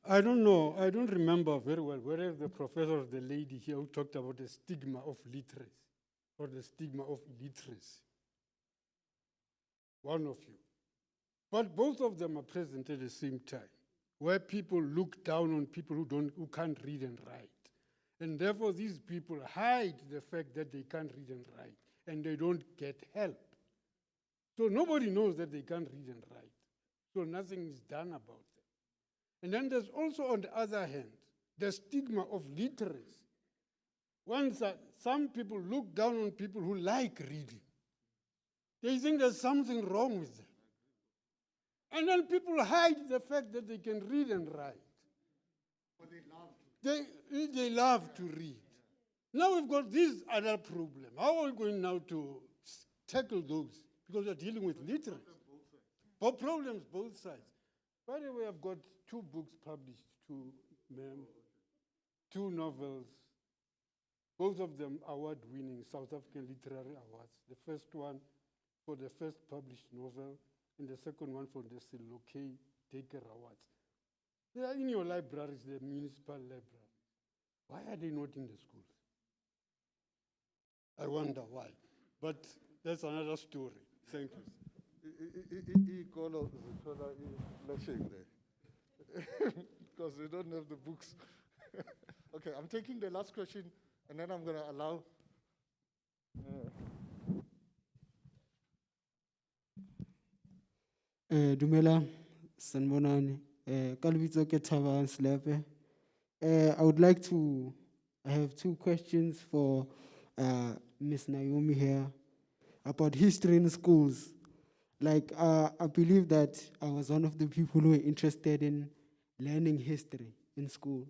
I don't know. I don't remember very well. Where is the professor or the lady here who talked about the stigma of literacy or the stigma of illiteracy? One of you. But both of them are present at the same time, where people look down on people who can't read and write. And therefore, these people hide the fact that they can't read and write, and they don't get help. So nobody knows that they can't read and write. So nothing is done about them. And then there's also, on the other hand, the stigma of literacy. Some people look down on people who like reading. They think there's something wrong with them. And then people hide the fact that they can read and write. They love to read. Now we've got this other problem. How are we going now to tackle those? Because we're dealing with literacy. Both problems, both sides. By the way, I've got 2 books published, 2 novels, both of them award-winning South African Literary Awards. The first one for the first published novel, and the second one for the Cllr Taker Awards. They are in your libraries, the municipal libraries. Why are they not in the schools? I wonder why. But that's another story. Thank you. Because they don't have the books. Okay, I'm taking the last question, and then I'm going to allow. Dumela, sanbonani. Kalvitso ke Thabang Slepe. I would like to, I have 2 questions for Miss Naomi here about history in schools. Like, I believe that I was one of the people who were interested in learning history in school,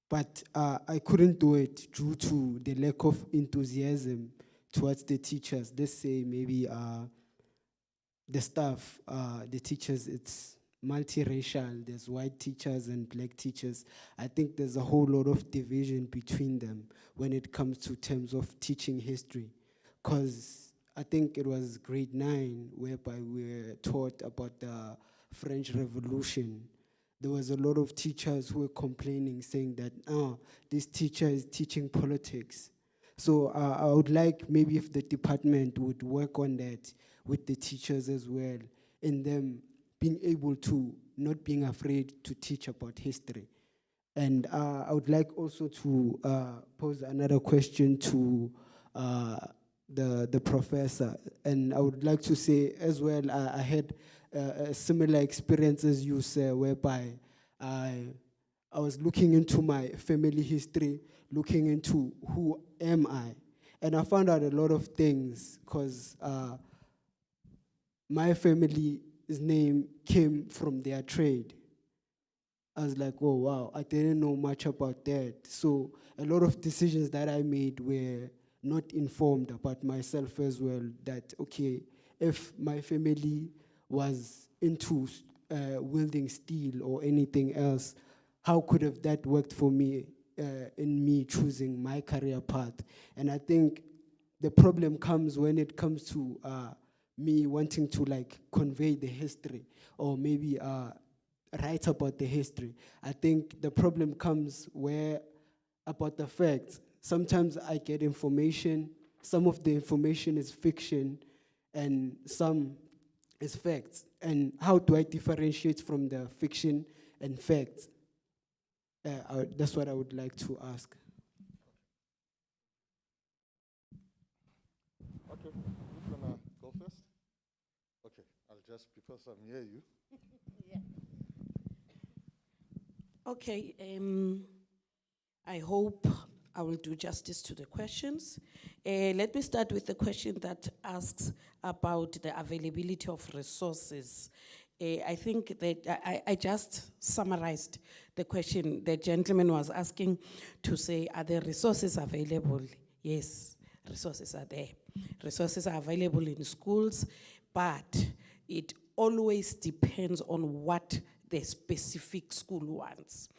but I couldn't do it due to the lack of enthusiasm towards the teachers. Let's say maybe the staff, the teachers, it's multiracial. There's white teachers and black teachers. I think there's a whole lot of division between them when it comes to terms of teaching history. Because I think it was grade 9 whereby we were taught about the French Revolution. There was a lot of teachers who were complaining, saying that, this teacher is teaching politics. So I would like maybe if the department would work on that with the teachers as well, and them being able to not being afraid to teach about history. And I would like also to pose another question to the professor. And I would like to say as well, I had a similar experience as you, sir, whereby I was looking into my family history, looking into who am I. And I found out a lot of things because my family's name came from their trade. I was like, oh, wow, I didn't know much about that. So a lot of decisions that I made were not informed about myself as well, that, okay, if my family was into wielding steel or anything else, how could have that worked for me in me choosing my career path? And I think the problem comes when it comes to me wanting to like convey the history or maybe write about the history. I think the problem comes where about the facts. Sometimes I get information, some of the information is fiction and some is facts. And how do I differentiate from the fiction and facts? That's what I would like to ask. Okay, who's gonna go first? Okay, I'll just, because I'm near you. Okay, I hope I will do justice to the questions. Let me start with the question that asks about the availability of resources. I think that I just summarized the question. The gentleman was asking to say, are there resources available? Yes, resources are there. Resources are available in schools, but it always depends on what the specific school wants.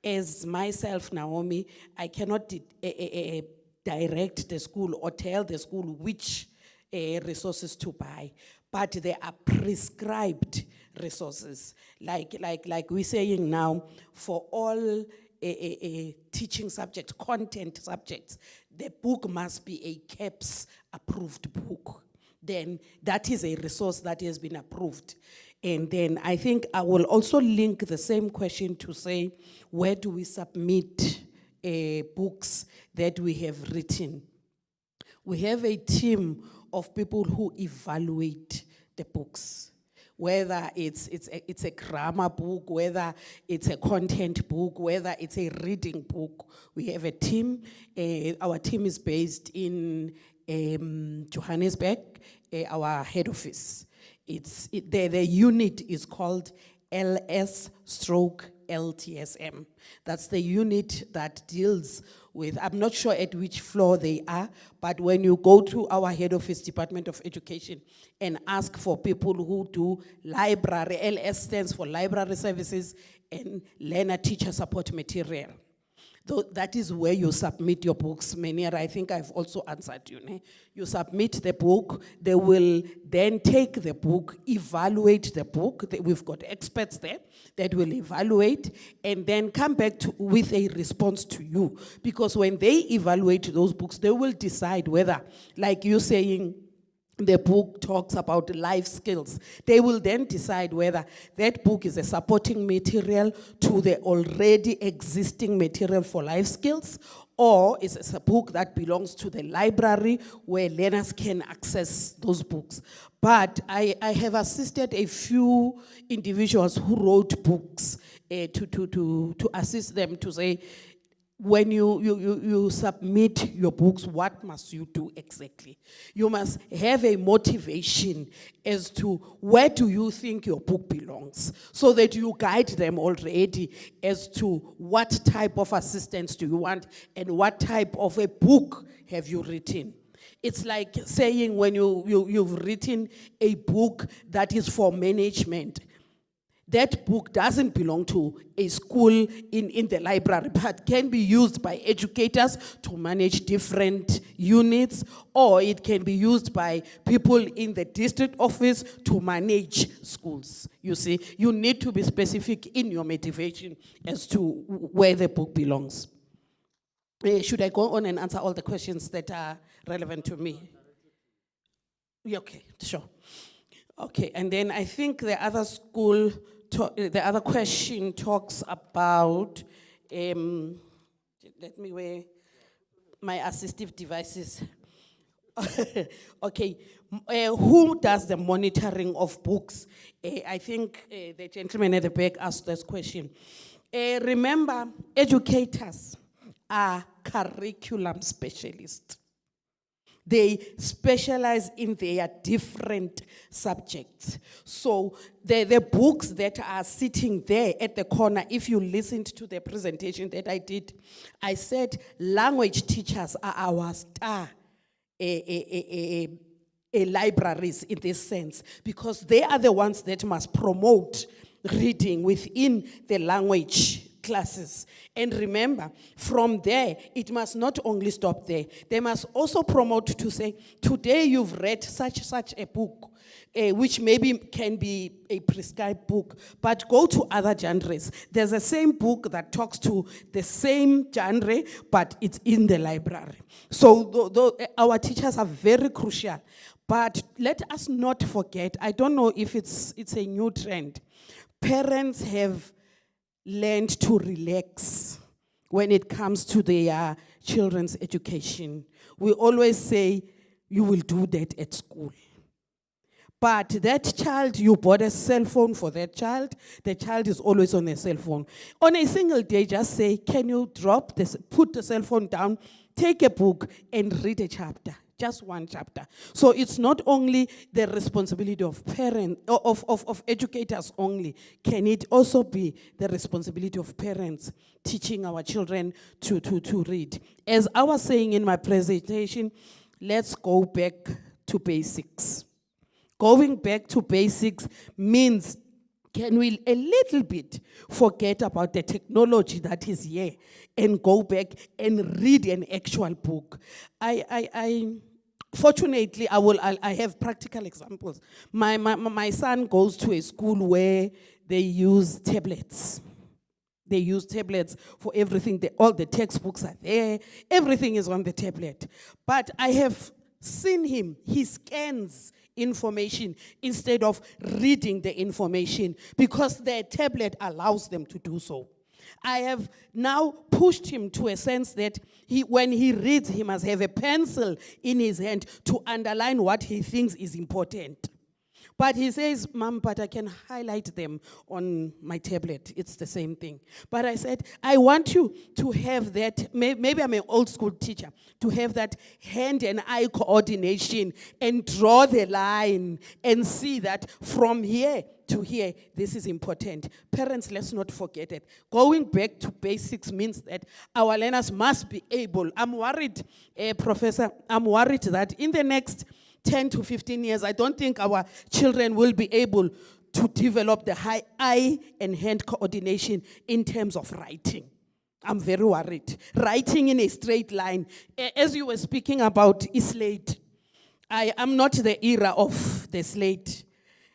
As myself, Naomi, I cannot direct the school or tell the school which resources to buy, but there are prescribed resources. Like we're saying now, for all teaching subjects, content subjects, the book must be a CAPS approved book. Then that is a resource that has been approved. And then I think I will also link the same question to say, where do we submit books that we have written? We have a team of people who evaluate the books, whether it's a grammar book, whether it's a content book, whether it's a reading book. We have a team. Our team is based in Johannesburg, our head office. The unit is called LS/Cllr. LTSM. That's the unit that deals with, I'm not sure at which floor they are, but when you go to our head office, Department of Education, and ask for people who do library, LS stands for library services and learner teacher support material. That is where you submit your books. Many, I think I've also answered you. Ne? You submit the book, they will then take the book, evaluate the book. We've got experts there that will evaluate and then come back with a response to you. Because when they evaluate those books, they will decide whether, like you saying, the book talks about life skills. They will then decide whether that book is a supporting material to the already existing material for life skills, or is it a book that belongs to the library where learners can access those books. But I have assisted a few individuals who wrote books to assist them to say, when you submit your books, what must you do exactly? You must have a motivation as to where do you think your book belongs, so that you guide them already as to what type of assistance do you want and what type of a book have you written. It's like saying when you've written a book that is for management, that book doesn't belong to a school in the library, but can be used by educators to manage different units, or it can be used by people in the district office to manage schools. You see, you need to be specific in your motivation as to where the book belongs. Should I go on and answer all the questions that are relevant to me? Yeah, okay, sure. Okay, and then I think the other school, the other question talks about, let me wear my assistive devices. Okay, who does the monitoring of books? I think the gentleman at the back asked this question. Remember, educators are curriculum specialists. They specialize in their different subjects. So the books that are sitting there at the corner, if you listened to the presentation that I did, I said language teachers are our star libraries in this sense, because they are the ones that must promote reading within the language classes. And remember, from there, it must not only stop there. They must also promote to say, today you've read such a book, which maybe can be a prescribed book, but go to other genres. There's the same book that talks to the same genre, but it's in the library. So our teachers are very crucial. But let us not forget, I don't know if it's a new trend. Parents have learned to relax when it comes to their children's education. We always say, you will do that at school. But that child, you bought a cell phone for that child, the child is always on a cell phone. On a single day, just say, can you put the cell phone down, take a book and read a chapter. Just one chapter. So it's not only the responsibility of parents, of educators only. Can it also be the responsibility of parents teaching our children to read? As I was saying in my presentation, let's go back to basics. Going back to basics means, can we a little bit forget about the technology that is here and go back and read an actual book? Fortunately, I have practical examples. My son goes to a school where they use tablets. They use tablets for everything. All the textbooks are there. Everything is on the tablet. But I have seen him. He scans information instead of reading the information because the tablet allows them to do so. I have now pushed him to a sense that when he reads, he must have a pencil in his hand to underline what he thinks is important. But he says, Mom, but I can highlight them on my tablet. It's the same thing. But I said, I want you to have that, maybe I'm an old school teacher, to have that hand and eye coordination and draw the line and see that from here to here, this is important. Parents, let's not forget it. Going back to basics means that our learners must be able. I'm worried, Professor, I'm worried that in the next 10 to 15 years, I don't think our children will be able to develop the high eye and hand coordination in terms of writing. I'm very worried. Writing in a straight line. As you were speaking about slate, I am not the era of the slate.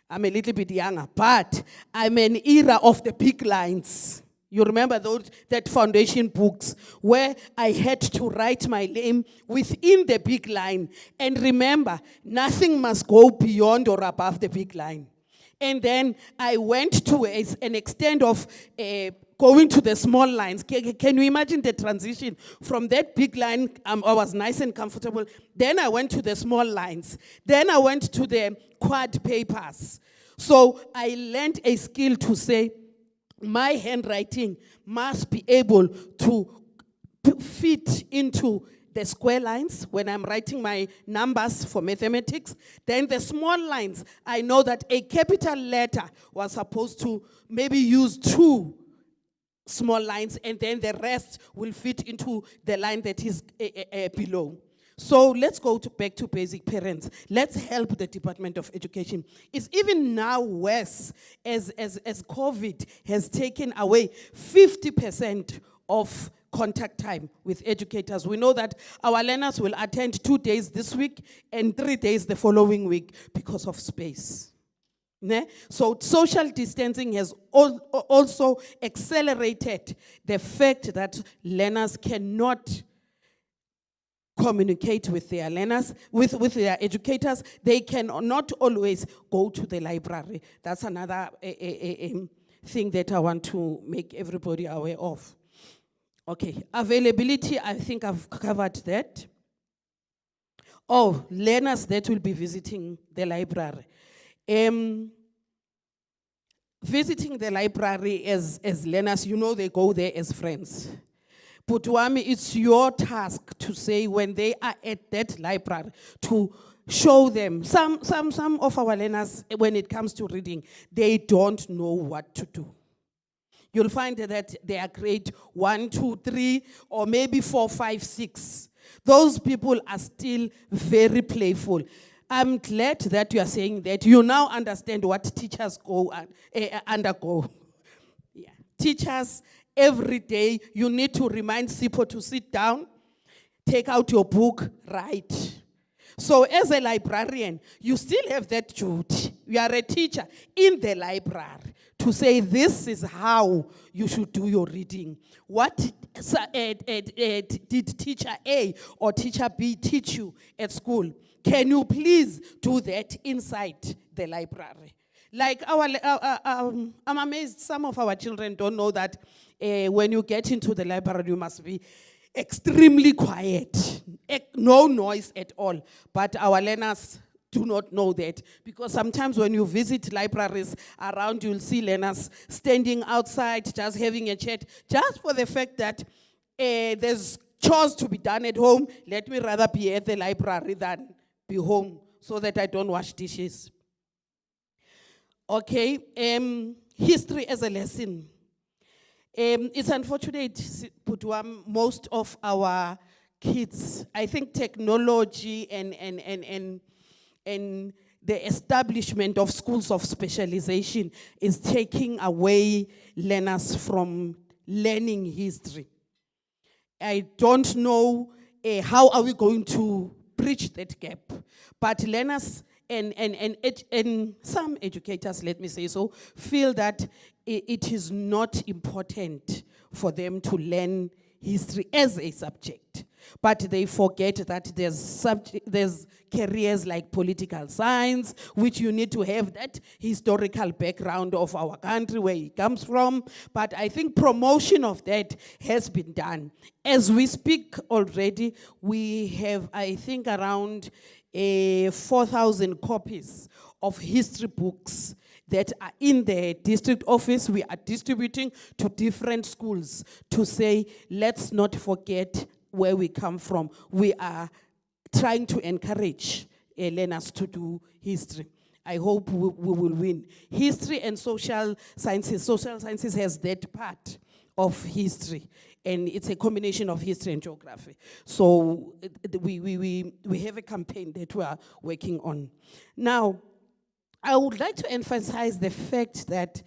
I'm a little bit younger, but I'm an era of the big lines. You remember that foundation books where I had to write my name within the big line. And remember, nothing must go beyond or above the big line. And then I went to an extent of going to the small lines. Can you imagine the transition? From that big line, I was nice and comfortable. Then I went to the small lines. Then I went to the quad papers. So I learned a skill to say, my handwriting must be able to fit into the square lines when I'm writing my numbers for mathematics. Then the small lines, I know that a capital letter was supposed to maybe use 2 small lines, and then the rest will fit into the line that is below. So let's go back to basic, parents. Let's help the Department of Education. It's even now worse as COVID has taken away 50% of contact time with educators. We know that our learners will attend 2 days this week and 3 days the following week because of space. So social distancing has also accelerated the fact that learners cannot communicate with their learners, with their educators. They can not always go to the library. That's another thing that I want to make everybody aware of. Okay, availability, I think I've covered that. Oh, learners that will be visiting the library. Visiting the library as learners, you know they go there as friends. Putwami, it's your task to say when they are at that library to show them. Some of our learners, when it comes to reading, they don't know what to do. You'll find that they are grade 1, 2, 3, or maybe 4, 5, 6. Those people are still very playful. I'm glad that you are saying that you now understand what teachers undergo. Yeah. Teachers, every day, you need to remind Sipho to sit down, take out your book, write. So as a librarian, you still have that duty. You are a teacher in the library to say this is how you should do your reading. What did teacher A or teacher B teach you at school? Can you please do that inside the library? Like I'm amazed some of our children don't know that when you get into the library, you must be extremely quiet, no noise at all. But our learners do not know that, because sometimes when you visit libraries around, you'll see learners standing outside, just having a chat, just for the fact that there's chores to be done at home. Let me rather be at the library than be home so that I don't wash dishes. Okay, history as a lesson. It's unfortunate, Putwam, most of our kids, I think technology and the establishment of schools of specialization is taking away learners from learning history. I don't know how are we going to bridge that gap, but learners and some educators, let me say so, feel that it is not important for them to learn history as a subject. But they forget that there's careers like political science, which you need to have that historical background of our country, where it comes from. But I think promotion of that has been done. As we speak already, we have, I think, around 4,000 copies of history books that are in the district office. We are distributing to different schools to say, let's not forget where we come from. We are trying to encourage learners to do history. I hope we will win. History and social sciences. Social sciences has that part of history, and it's a combination of history and geography. So we have a campaign that we are working on. Now, I would like to emphasize the fact that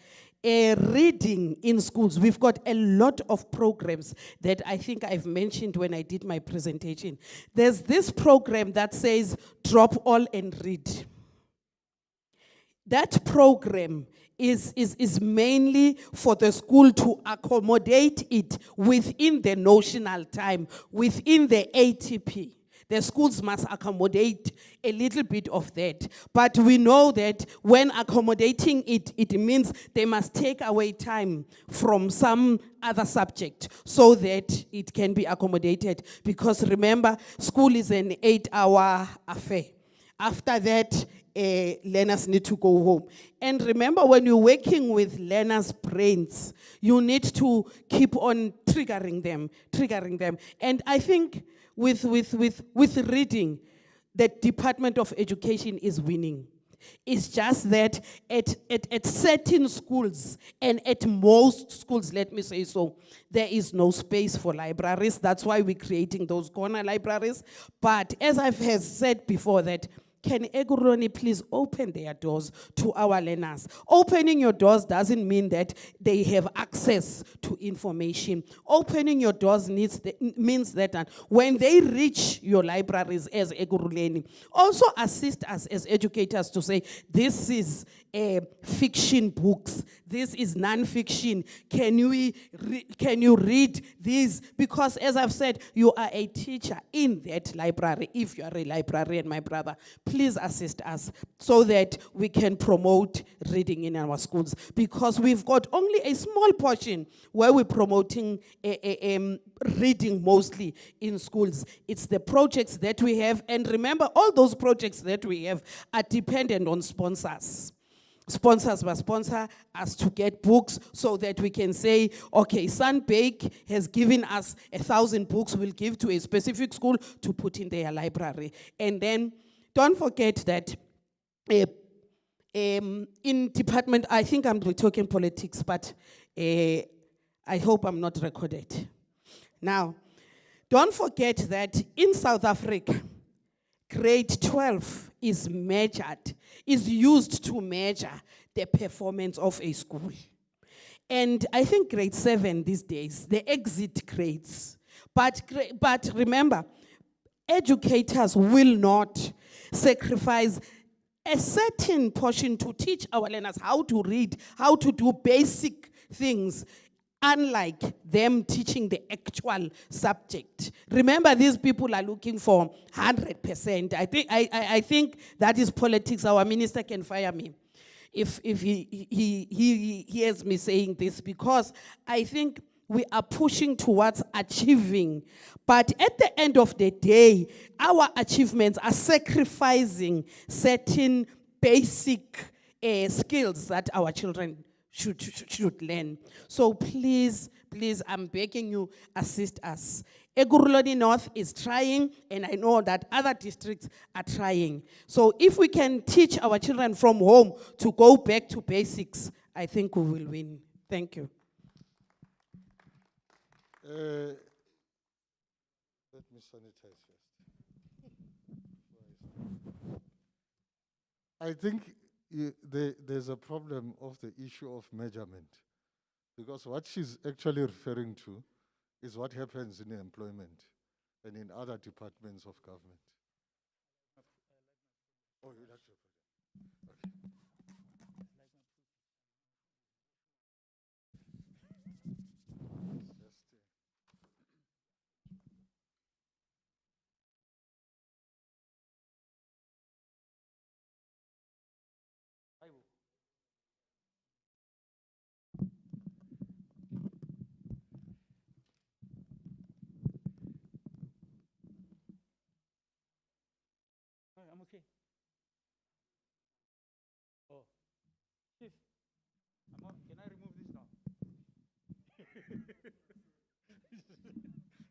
reading in schools, we've got a lot of programs that I think I've mentioned when I did my presentation. There's this program that says, drop all and read. That program is mainly for the school to accommodate it within the notional time, within the ATP. The schools must accommodate a little bit of that. But we know that when accommodating it, it means they must take away time from some other subject so that it can be accommodated. Because remember, school is an 8-hour affair. After that, learners need to go home. And remember, when you're working with learners' brains, you need to keep on triggering them. And I think with reading, the Department of Education is winning. It's just that at certain schools, and at most schools, let me say so, there is no space for libraries. That's why we're creating those corner libraries. But as I've said before, that can Ekurhuleni please open their doors to our learners? Opening your doors doesn't mean that they have access to information. Opening your doors means that when they reach your libraries as Ekurhuleni, also assist us as educators to say, this is fiction books, this is non-fiction. Can you read these? Because as I've said, you are a teacher in that library. If you are a librarian, my brother, please assist us so that we can promote reading in our schools. Because we've got only a small portion where we're promoting reading mostly in schools. It's the projects that we have. And remember, all those projects that we have are dependent on sponsors. Sponsors must sponsor us to get books so that we can say, okay, Sunbake has given us 1,000 books, we'll give to a specific school to put in their library. And then don't forget that in department, I think I'm talking politics, but I hope I'm not recorded. Now, don't forget that in South Africa, grade 12 is used to measure the performance of a school. And I think grade 7 these days, the exit grades. But remember, educators will not sacrifice a certain portion to teach our learners how to read, how to do basic things, unlike them teaching the actual subject. Remember, these people are looking for 100%. I think that is politics. Our minister can fire me if he hears me saying this, because I think we are pushing towards achieving. But at the end of the day, our achievements are sacrificing certain basic skills that our children should learn. So please, I'm begging you, assist us. Ekurhuleni North is trying, and I know that other districts are trying. So if we can teach our children from home to go back to basics, I think we will win. Thank you. Let me sanitize first. I think there's a problem of the issue of measurement, because what she's actually referring to is what happens in employment and in other departments of government. Oh, you like your project? Okay. I'm okay. Can I remove this now?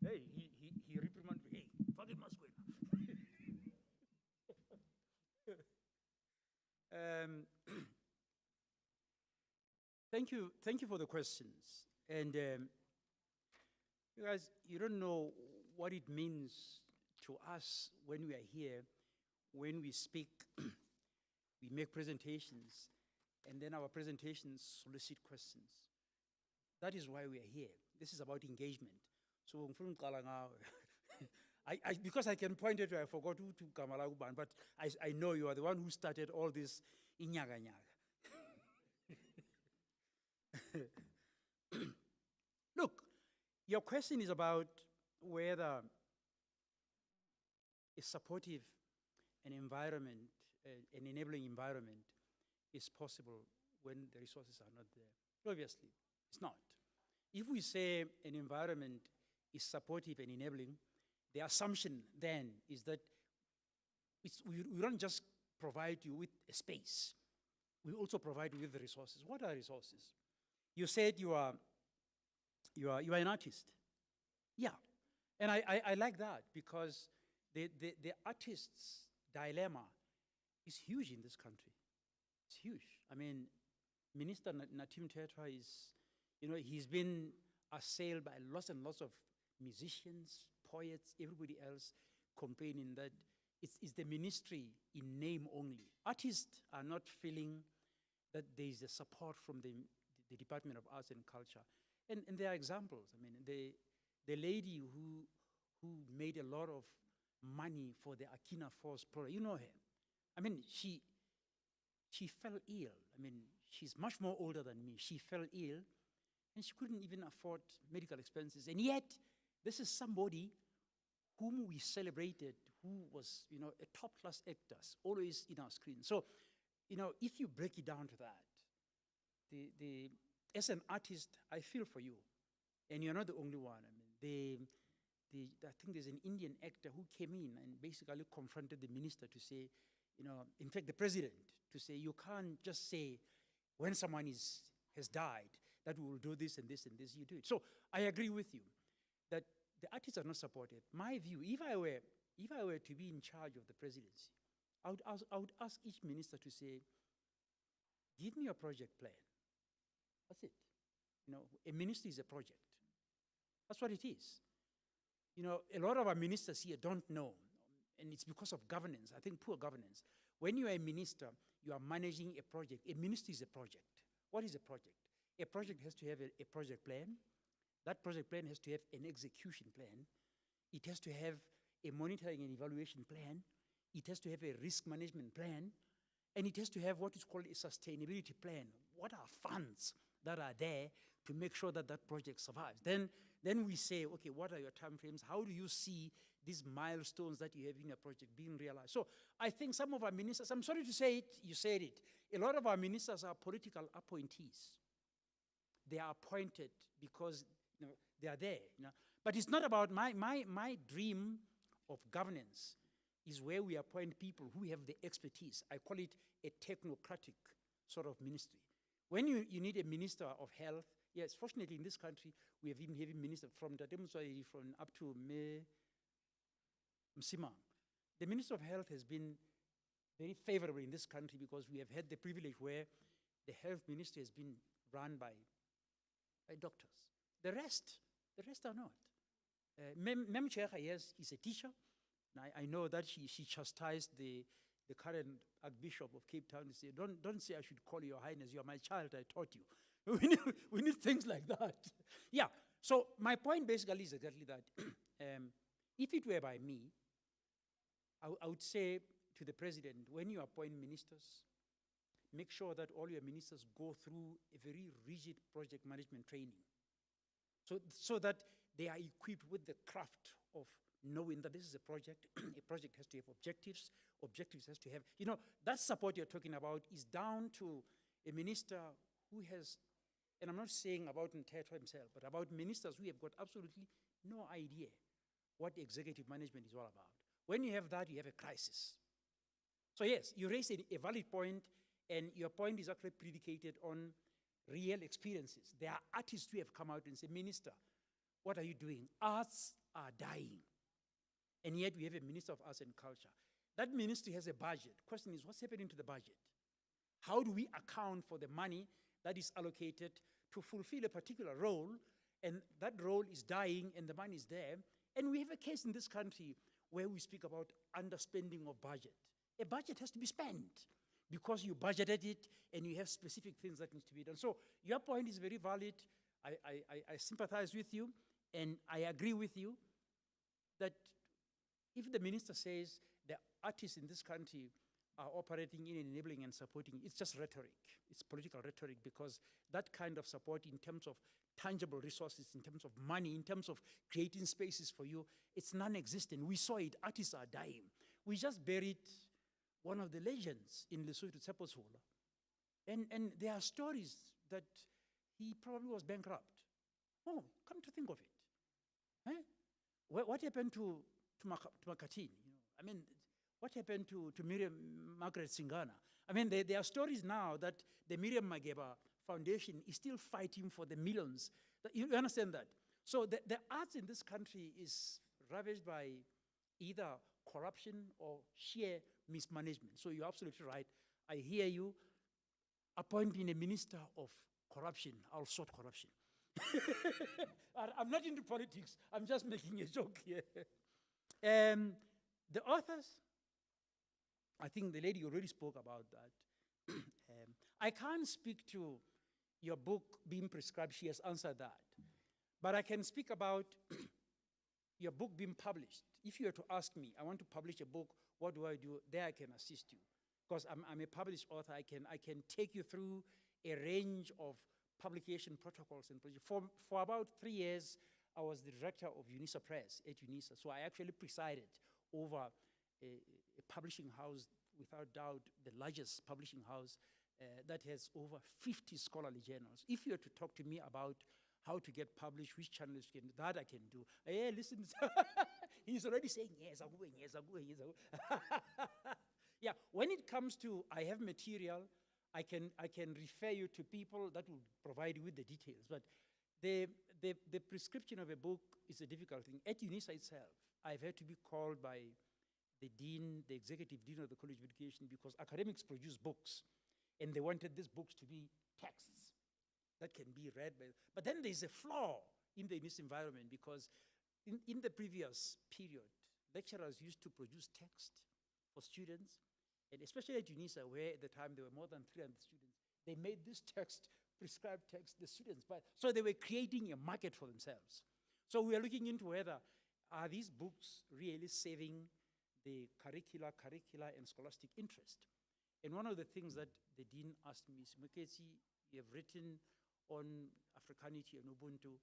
Hey, he reprimanded me. Hey, fucking masculine. Thank you for the questions. And you guys, you don't know what it means to us when we are here, when we speak, we make presentations, and then our presentations solicit questions. That is why we are here. This is about engagement. So because I can point it to, I forgot who to Kamala Uban, but I know you are the one who started all this inyaga nyaga. Look, your question is about whether a supportive an environment, an enabling environment is possible when the resources are not there. Obviously, it's not. If we say an environment is supportive and enabling, the assumption then is that we don't just provide you with a space, we also provide you with the resources. What are resources? You said you are an artist. Yeah, and I like that because the artist's dilemma is huge in this country. It's huge. I mean, Minister Natim Tetra is, he's been assailed by lots and lots of musicians, poets, everybody else complaining that it's the ministry in name only. Artists are not feeling that there is a support from the Department of Arts and Culture. And there are examples. I mean, the lady who made a lot of money for the Akina Falls project, you know her. I mean, she fell ill. I mean, she's much more older than me. She fell ill, and she couldn't even afford medical expenses. And yet, this is somebody whom we celebrated, who was, a top-class actor, always in our screen. So, if you break it down to that, as an artist, I feel for you, and you're not the only one. I mean, I think there's an Indian actor who came in and basically confronted the minister to say, in fact, the president, to say, you can't just say when someone has died that we will do this and this and this, you do it. So I agree with you that the artists are not supported. My view, if I were to be in charge of the presidency, I would ask each minister to say, give me a project plan. That's it. A ministry is a project. That's what it is. A lot of our ministers here don't know, and it's because of governance, I think poor governance. When you are a minister, you are managing a project. A ministry is a project. What is a project? A project has to have a project plan. That project plan has to have an execution plan. It has to have a monitoring and evaluation plan. It has to have a risk management plan. And it has to have what is called a sustainability plan. What are funds that are there to make sure that that project survives? Then we say, okay, what are your timeframes? How do you see these milestones that you have in your project being realized? So I think some of our ministers, I'm sorry to say it, you said it, a lot of our ministers are political appointees. They are appointed because they are there. But it's not about my dream of governance is where we appoint people who have the expertise. I call it a technocratic sort of ministry. When you need a minister of health, yes, fortunately in this country, we have even having minister from Tatemuswai from up to Msimang. The Minister of Health has been very favorable in this country because we have had the privilege where the health ministry has been run by doctors. The rest are not. Mem Cheka, yes, is a teacher. I know that she chastised the current Archbishop of Cape Town to say, don't say I should call you Your Highness, you are my child, I taught you. We need things like that. Yeah, so my point basically is exactly that. If it were by me, I would say to the president, when you appoint ministers, make sure that all your ministers go through a very rigid project management training so that they are equipped with the craft of knowing that this is a project. A project has to have objectives. Objectives has to have, that support you're talking about is down to a minister who has, and I'm not saying about Nteto himself, but about ministers who have got absolutely no idea what executive management is all about. When you have that, you have a crisis. So yes, you raise a valid point, And your point is actually predicated on real experiences. There are artists who have come out and say, Minister, what are you doing? Arts are dying. And yet we have a Minister of Arts and Culture. That ministry has a budget. Question is, what's happening to the budget? How do we account for the money that is allocated to fulfill a particular role, and that role is dying and the money is there? And we have a case in this country where we speak about underspending of budget. A budget has to be spent because you budgeted it and you have specific things that need to be done. So your point is very valid. I sympathize with you, and I agree with you that if the minister says the artists in this country are operating in enabling and supporting, it's just rhetoric. It's political rhetoric, because that kind of support in terms of tangible resources, in terms of money, in terms of creating spaces for you, it's non-existent. We saw it, artists are dying. We just buried one of the legends in Lesotho, Tsepo Sola. And there are stories that he probably was bankrupt. Oh, come to think of it. Eh? What happened to Makatini? You know? I mean, what happened to Miriam Margaret Singana? I mean, there are stories now that the Miriam Makeba Foundation is still fighting for the millions. You understand that? So the arts in this country is ravaged by either corruption or sheer mismanagement. So you're absolutely right. I hear you. Appointing a minister of corruption, I'll sort corruption. I'm not into politics. I'm just making a joke here. The authors, I think the lady already spoke about that. I can't speak to your book being prescribed. She has answered that. But I can speak about your book being published. If you were to ask me, I want to publish a book, what do I do? There I can assist you. Because I'm a published author, I can take you through a range of publication protocols and projects. For about 3 years, I was the director of UNISA Press at UNISA. So I actually presided over a publishing house, without doubt, the largest publishing house that has over 50 scholarly journals. If you were to talk to me about how to get published, which channels can do, that I can do. Hey, listen, he's already saying, yes, I'm going, yes, I'm going, yes, I'm going. Yeah, when it comes to, I have material, I can refer you to people that will provide you with the details. But the prescription of a book is a difficult thing. At UNISA itself, I've had to be called by the dean, the executive dean of the College of Education, because academics produce books, and they wanted these books to be texts that can be read by. But then there's a flaw in the UNISA environment, because in the previous period, lecturers used to produce text for students, and especially at UNISA, where at the time there were more than 300 students, they made this text, prescribed text, the students, so they were creating a market for themselves. So we are looking into whether, are these books really saving the curricula, and scholastic interest? And one of the things that the dean asked me is, Moketsi, you have written on Africanity and Ubuntu.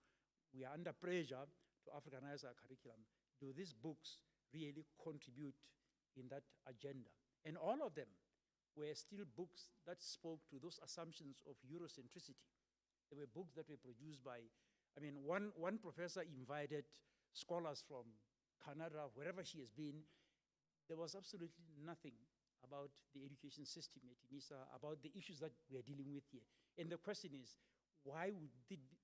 We are under pressure to Africanize our curriculum. Do these books really contribute in that agenda? And all of them were still books that spoke to those assumptions of Eurocentricity. They were books that were produced by, I mean, one professor invited scholars from Canada, wherever she has been. There was absolutely nothing about the education system at UNISA, about the issues that we are dealing with here. And the question is, why would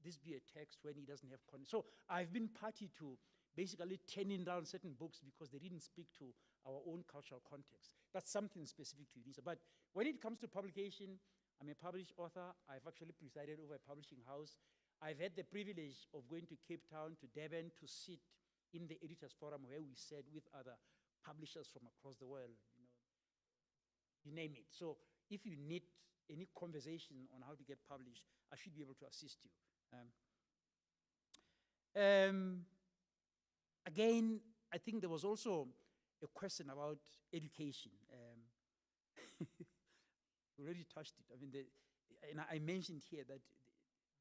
this be a text when it doesn't have content? So I've been party to basically turning down certain books because they didn't speak to our own cultural context. That's something specific to UNISA. But when it comes to publication, I'm a published author. I've actually presided over a publishing house. I've had the privilege of going to Cape Town, to Durban, to sit in the Editors Forum, where we sat with other publishers from across the world, you name it. So if you need any conversation on how to get published, I should be able to assist you. Again, I think there was also a question about education. You already touched it. I mean, and I mentioned here that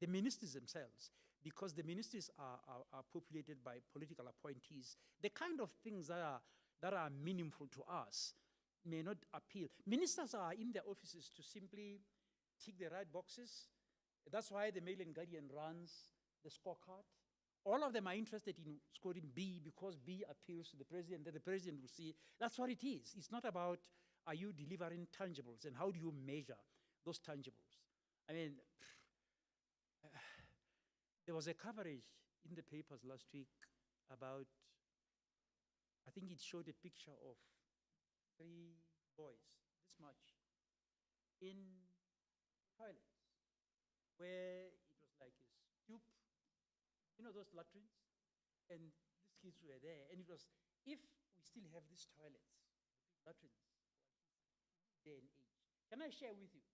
the ministers themselves, because the ministries are populated by political appointees, the kind of things that are meaningful to us may not appeal. Ministers are in their offices to simply tick the right boxes. That's why the Mail and Guardian runs the scorecard. All of them are interested in scoring B because B appeals to the president, that the president will see. That's what it is. It's not about are you delivering tangibles, and how do you measure those tangibles? I mean, there was a coverage in the papers last week about, I think it showed a picture of 3 boys, this much, in toilets, where it was like a stoop, you know those latrines? And these kids were there, and it was, if we still have these toilets, latrines, day and age. Can I share with you?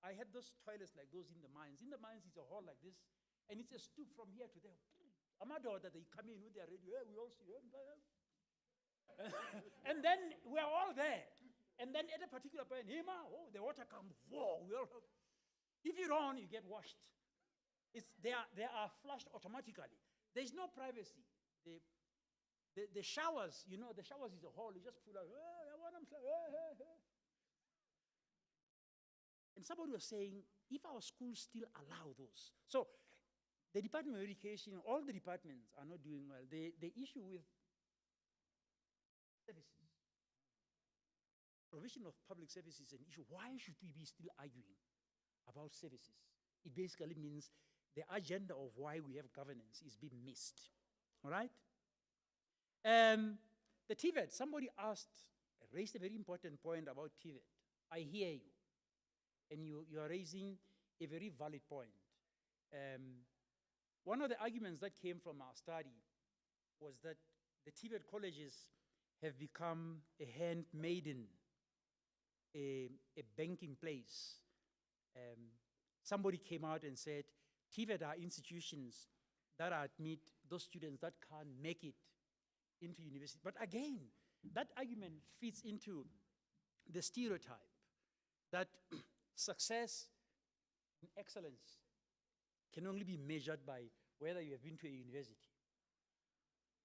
I had those toilets like those in the mines. In the mines, it's a hall like this, and it's a stoop from here to there. Amado, that they come in with their radio, hey, we all see them. And then we're all there. And then at a particular point, Hima, oh, the water comes, whoa, we all have. If you don't, you get washed. They are flushed automatically. There's no privacy. The showers, you know, the showers is a hole. You just pull out, hey, I want them. And somebody was saying, if our schools still allow those. So the Department of Education, all the departments are not doing well. The issue with services, provision of public services is an issue. Why should we be still arguing about services? It basically means the agenda of why we have governance is being missed, all right? The TVET, somebody raised a very important point about TVET. I hear you, and you are raising a very valid point. One of the arguments that came from our study was that the TVET colleges have become a handmaiden, a banking place. Somebody came out and said, TVET are institutions that admit those students that can't make it into university. But again, that argument fits into the stereotype that success and excellence can only be measured by whether you have been to a university.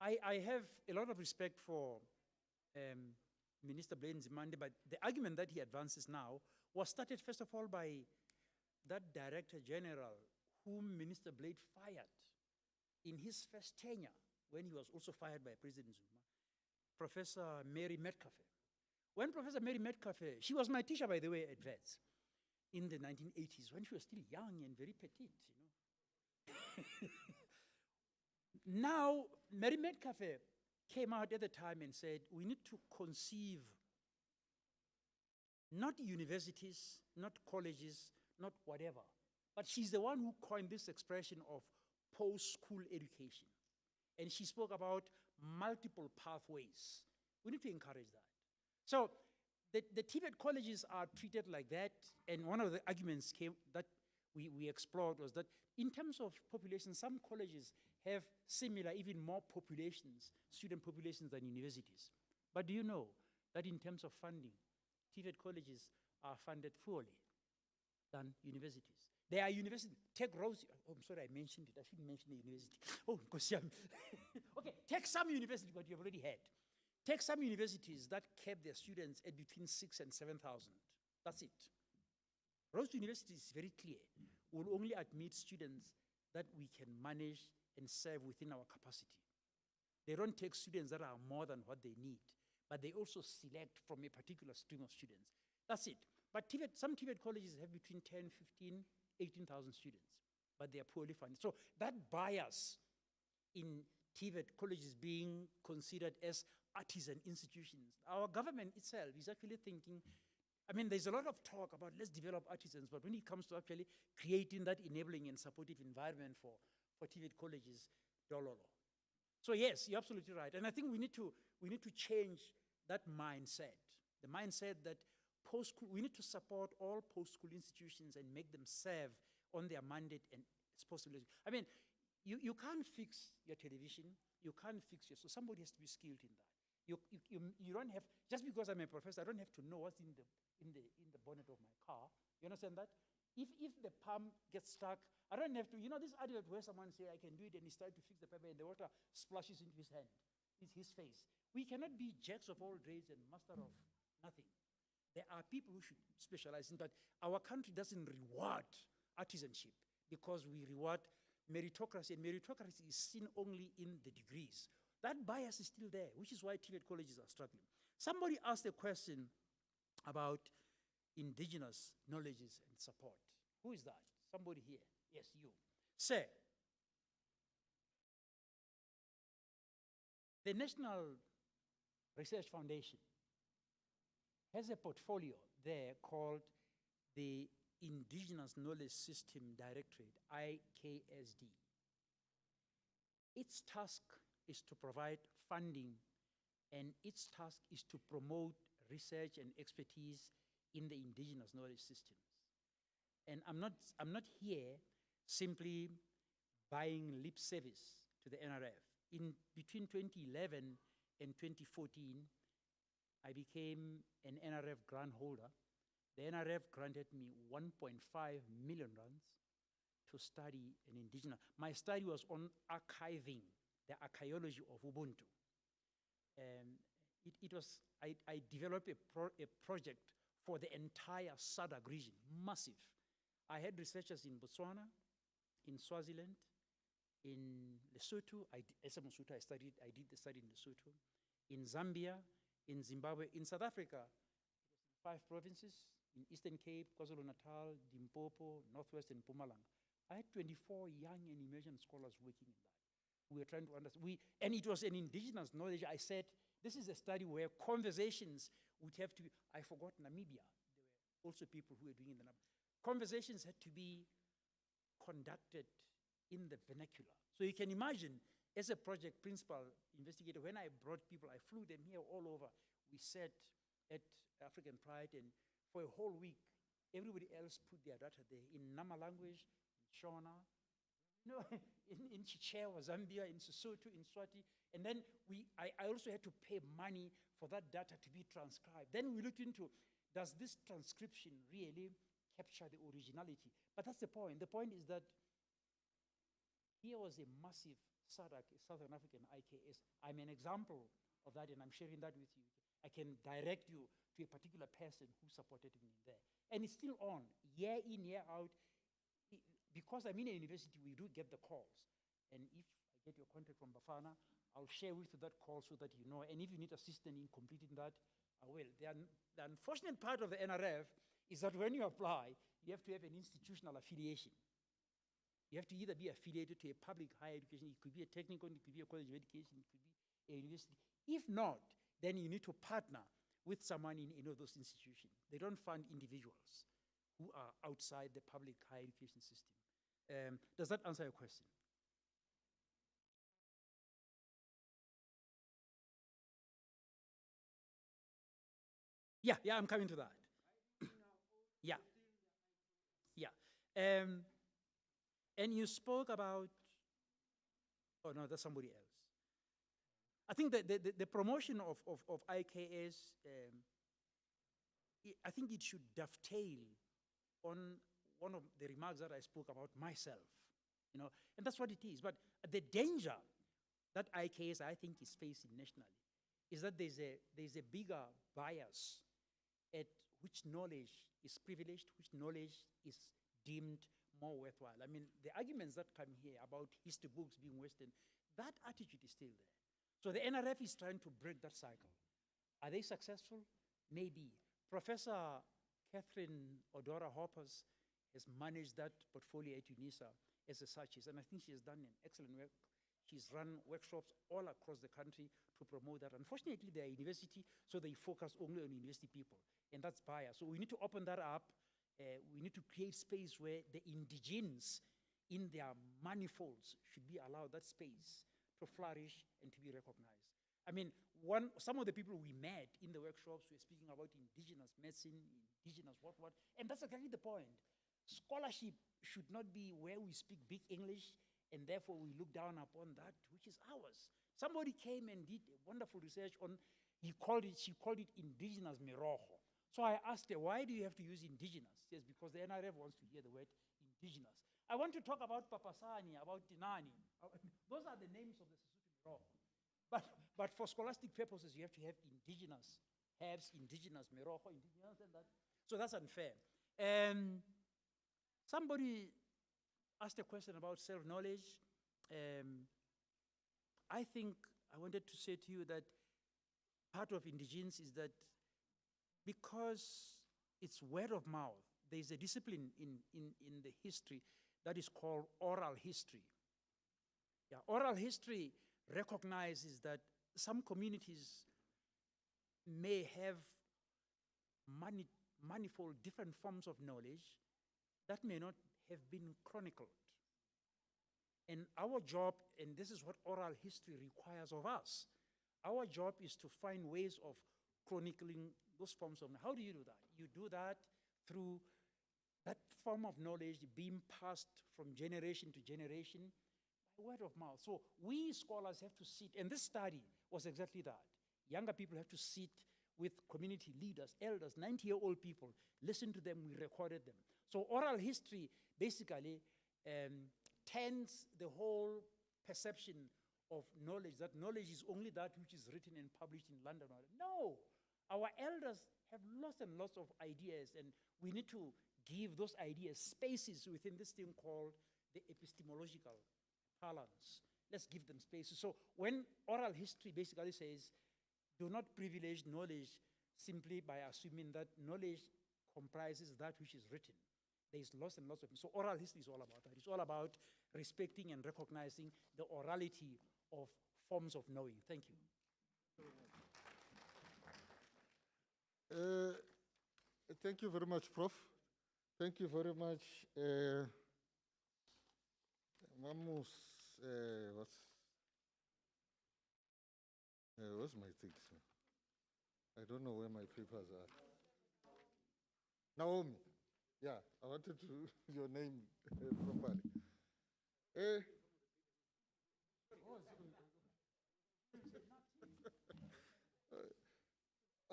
I have a lot of respect for Minister Blaine Zimande, but the argument that he advances now was started first of all by that Director General whom Minister Blade fired in his first tenure, when he was also fired by President Zuma, Professor Mary Metcalfe. When Professor Mary Metcalfe, she was my teacher, by the way, at Vets, in the 1980s, when she was still young and very petite, you know. Now, Mary Metcalfe came out at the time and said, we need to conceive not universities, not colleges, not whatever, but she's the one who coined this expression of post-school education. And she spoke about multiple pathways. We need to encourage that. So the TVET colleges are treated like that, and one of the arguments that we explored was that in terms of population, some colleges have similar, even more populations, student populations than universities. But do you know that in terms of funding, TVET colleges are funded poorly than universities? There are universities, take Rose, oh, I'm sorry, I mentioned it, I shouldn't mention the university. Oh, Nkosi. Okay, take some university, but you've already had. Take some universities that kept their students at between 6,000 and 7,000. That's it. Rose University is very clear. We'll only admit students that we can manage and serve within our capacity. They don't take students that are more than what they need, but they also select from a particular stream of students. That's it. But some TVET colleges have between 10, 15, 18,000 students, but they are poorly funded. So that bias in TVET colleges being considered as artisan institutions, our government itself is actually thinking, I mean, there's a lot of talk about let's develop artisans, but when it comes to actually creating that enabling and supportive environment for TVET colleges, dololo. So yes, you're absolutely right. And I think we need to change that mindset, the mindset that post-school, we need to support all post-school institutions and make them serve on their mandate and responsibility. I mean, you can't fix your television, you can't fix so somebody has to be skilled in that. You don't have, just because I'm a professor, I don't have to know what's in the bonnet of my car. You understand that? If the pump gets stuck, I don't have to, you know this advert where someone say, I can do it, and he started to fix the pump and the water splashes into his hand, his face. We cannot be jacks of all trades and master of nothing. There are people who should specialize in that. Our country doesn't reward artisanship because we reward meritocracy, and meritocracy is seen only in the degrees. That bias is still there, which is why TVET colleges are struggling. Somebody asked a question about indigenous knowledges and support. Who is that? Somebody here. Yes, you. Sir, the National Research Foundation has a portfolio there called the Indigenous Knowledge System Directorate, IKSD. Its task is to provide funding, and its task is to promote research and expertise in the indigenous knowledge systems. And I'm not here simply buying lip service to the NRF. Between 2011 and 2014, I became an NRF grant holder. The NRF granted me 1.5 million rands to study an indigenous. My study was on archiving, the archaeology of Ubuntu. I developed a project for the entire SADC region, massive. I had researchers in Botswana, in Swaziland, in Lesotho. As a Mosotho, I did the study in Lesotho, in Zambia, in Zimbabwe, in South Africa, 5 provinces, in Eastern Cape, KwaZulu-Natal, Limpopo, Northwest, and Mpumalanga. I had 24 young and emerging scholars working in that. We were trying to understand, and it was an indigenous knowledge. I said, this is a study where conversations would have to be, I forgot Namibia. There were also people who were doing it. Conversations had to be conducted in the vernacular. So you can imagine, as a project principal investigator, when I brought people, I flew them here all over. We sat at African Pride, and for a whole week, everybody else put their data there in Nama language, in Shona, in Chichewa, Zambia, in Sesotho, in Swati. And then I also had to pay money for that data to be transcribed. Then we looked into, does this transcription really capture the originality? But that's the point. The point is that here was a massive SADC, Southern African IKS. I'm an example of that, and I'm sharing that with you. I can direct you to a particular person who supported me there. And it's still on, year in, year out. Because I'm in a university, we do get the calls. And if I get your contact from Bafana, I'll share with you that call so that you know. And if you need assistance in completing that, I will. The unfortunate part of the NRF is that when you apply, you have to have an institutional affiliation. You have to either be affiliated to a public higher education, it could be a technical, it could be a college of education, it could be a university. If not, then you need to partner with someone in any of those institutions. They don't fund individuals who are outside the public higher education system. Does that answer your question? Yeah, I'm coming to that. Yeah. And you spoke about, oh no, that's somebody else. I think that the promotion of IKS, I think it should dovetail on one of the remarks that I spoke about myself, and that's what it is. But the danger that IKS, I think, is facing nationally is that there's a bigger bias at which knowledge is privileged, which knowledge is deemed more worthwhile. I mean, the arguments that come here about history books being Western, that attitude is still there. So the NRF is trying to break that cycle. Are they successful? Maybe. Professor Catherine Odora Hoppers has managed that portfolio at UNISA as such, and I think she has done an excellent work. She's run workshops all across the country to promote that. Unfortunately, they're a university, so they focus only on university people, and that's bias. So we need to open that up. We need to create space where the indigenes in their manifolds should be allowed that space to flourish and to be recognized. I mean, some of the people we met in the workshops were speaking about indigenous medicine, indigenous what, and that's exactly the point. Scholarship should not be where we speak big English and therefore we look down upon that which is ours. Somebody came and did a wonderful research on, she called it indigenous mirojo. So I asked her, why do you have to use indigenous? She says, because the NRF wants to hear the word indigenous. I want to talk about Papasani, about Tinani. Those are the names of the Sesotho mirojo. But for scholastic purposes, you have to have indigenous herbs, indigenous mirojo, indigenous and that. So that's unfair. Somebody asked a question about self-knowledge. I think I wanted to say to you that part of indigenes is that because it's word of mouth. There's a discipline in the history that is called oral history. Yeah, oral history recognizes that some communities may have manifold different forms of knowledge that may not have been chronicled. And our job, and this is what oral history requires of us, our job is to find ways of chronicling those forms of knowledge. How do you do that? You do that through that form of knowledge being passed from generation to generation by word of mouth. So we scholars have to sit, and this study was exactly that. Younger people have to sit with community leaders, elders, 90-year-old people, listen to them, we recorded them. So oral history basically turns the whole perception of knowledge, that knowledge is only that which is written and published in London. No, our elders have lots and lots of ideas, and we need to give those ideas spaces within this thing called the epistemological parlance. Let's give them spaces. So when oral history basically says, do not privilege knowledge simply by assuming that knowledge comprises that which is written. There's lots and lots of, so oral history is all about that. It's all about respecting and recognizing the orality of forms of knowing. Thank you. Thank you very much, Prof. Thank you very much, Mamus. What's my things? I don't know where my papers are. Naomi. Yeah, I wanted to your name properly.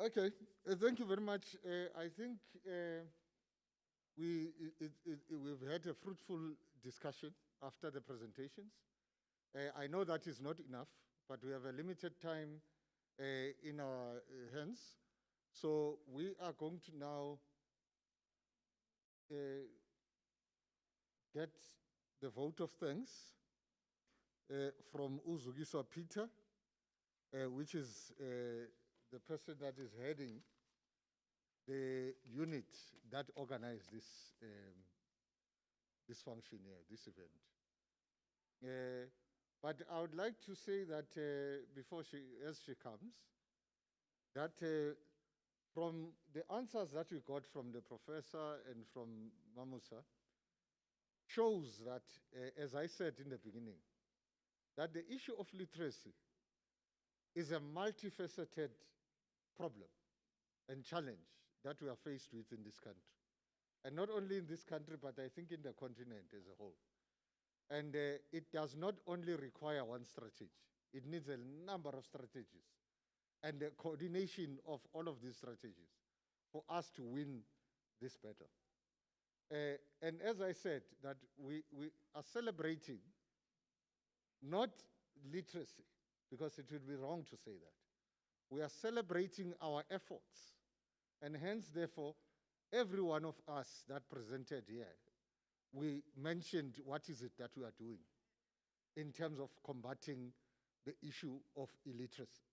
Okay, thank you very much. I think we've had a fruitful discussion after the presentations. I know that is not enough, but we have a limited time in our hands. So we are going to now get the vote of thanks from Uzugiswa Peter, which is the person that is heading the unit that organized this this function here, this event. But I would like to say that before as she comes, that from the answers that we got from the professor and from Mamusa, shows that, as I said in the beginning, that the issue of literacy is a multifaceted problem and challenge that we are faced with in this country. And not only in this country, but I think in the continent as a whole. And it does not only require one strategy, it needs a number of strategies and the coordination of all of these strategies for us to win this battle. And as I said, that we are celebrating not literacy, because it would be wrong to say that. We are celebrating our efforts, and hence, therefore, every one of us that presented here, we mentioned what is it that we are doing in terms of combating the issue of illiteracy.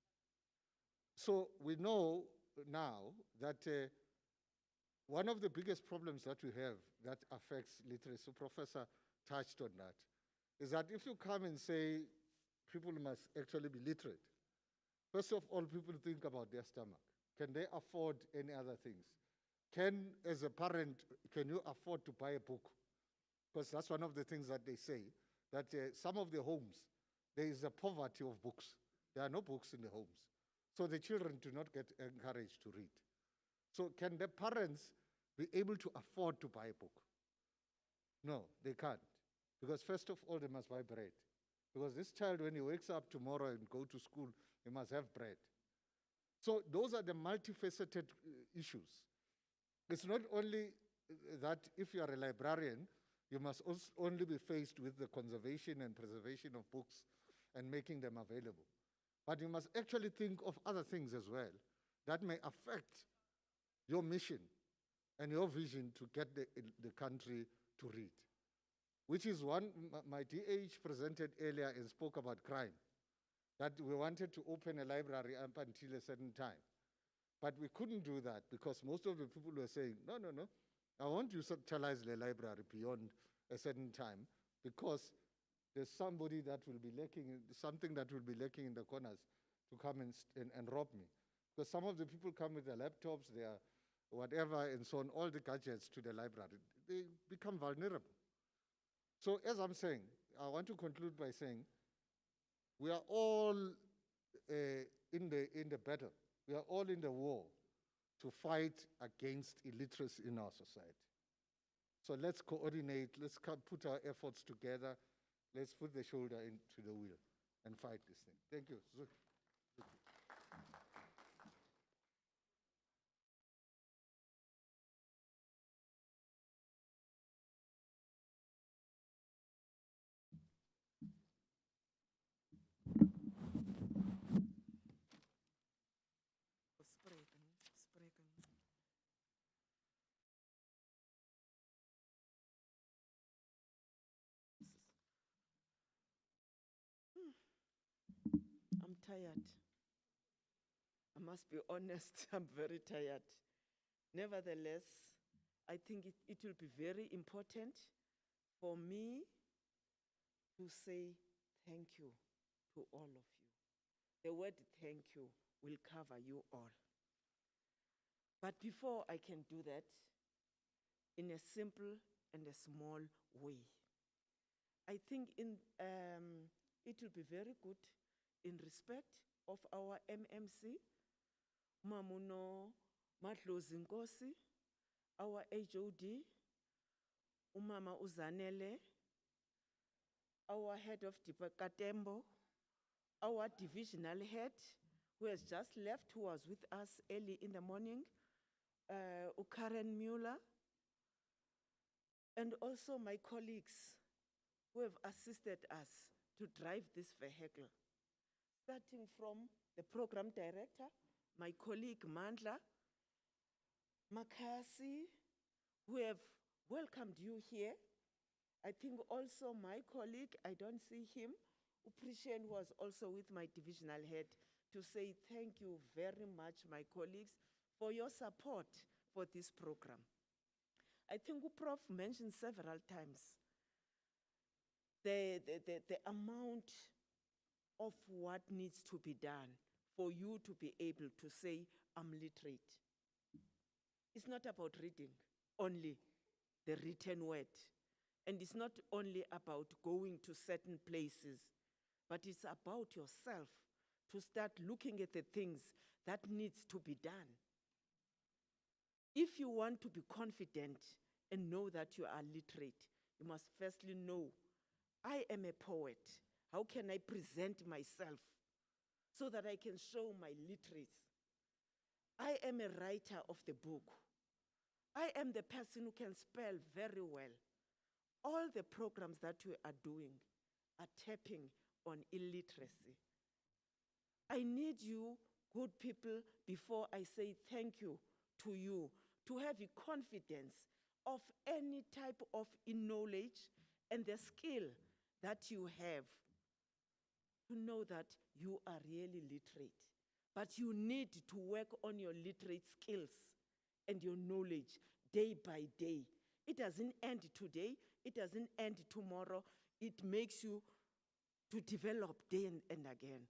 So we know now that one of the biggest problems that we have that affects literacy, Professor touched on that, is that if you come and say people must actually be literate, first of all, people think about their stomach. Can they afford any other things? As a parent, can you afford to buy a book? Because that's one of the things that they say, that some of the homes, there is a poverty of books. There are no books in the homes. So the children do not get encouraged to read. So can the parents be able to afford to buy a book? No, they can't. Because first of all, they must buy bread. Because this child, when he wakes up tomorrow and go to school, he must have bread. So those are the multifaceted issues. It's not only that if you are a librarian, you must also only be faced with the conservation and preservation of books and making them available. But you must actually think of other things as well that may affect your mission and your vision to get the country to read. Which is one, my DH presented earlier and spoke about crime, that we wanted to open a library up until a certain time. But we couldn't do that because most of the people were saying, no, no, no, I want you to utilize the library beyond a certain time because there's somebody that will be lacking, something that will be lacking in the corners to come and rob me. Because some of the people come with their laptops, their whatever, and so on, all the gadgets to the library. They become vulnerable. So as I'm saying, I want to conclude by saying, we are all in the battle. We are all in the war to fight against illiteracy in our society. So let's coordinate, let's put our efforts together, let's put the shoulder into the wheel and fight this thing. Thank you. I'm tired. I must be honest, I'm very tired. Nevertheless, I think it will be very important for me to say thank you to all of you. The word thank you will cover you all. But before I can do that, in a simple and a small way, I think it will be very good in respect of our MMC, Mamuno Nomadlozi Nkosi, our HOD, Umama Uzanele, our head of Katembo, our divisional head, who has just left, who was with us early in the morning, Karen Mueller, and also my colleagues who have assisted us to drive this vehicle. Starting from the program director, my colleague Mandla, Makasi, who have welcomed you here. I think also my colleague, I don't see him, Uprician, was also with my divisional head, to say thank you very much, my colleagues, for your support for this program. I think Prof mentioned several times the amount of what needs to be done for you to be able to say, I'm literate. It's not about reading only the written word. And it's not only about going to certain places, but it's about yourself to start looking at the things that needs to be done. If you want to be confident and know that you are literate, you must firstly know, I am a poet. How can I present myself so that I can show my literacy? I am a writer of the book. I am the person who can spell very well. All the programs that we are doing are tapping on illiteracy. I need you, good people, before I say thank you to you, to have a confidence of any type of knowledge and the skill that you have, to know that you are really literate. But you need to work on your literate skills and your knowledge day by day. It doesn't end today, it doesn't end tomorrow. It makes you to develop day and again.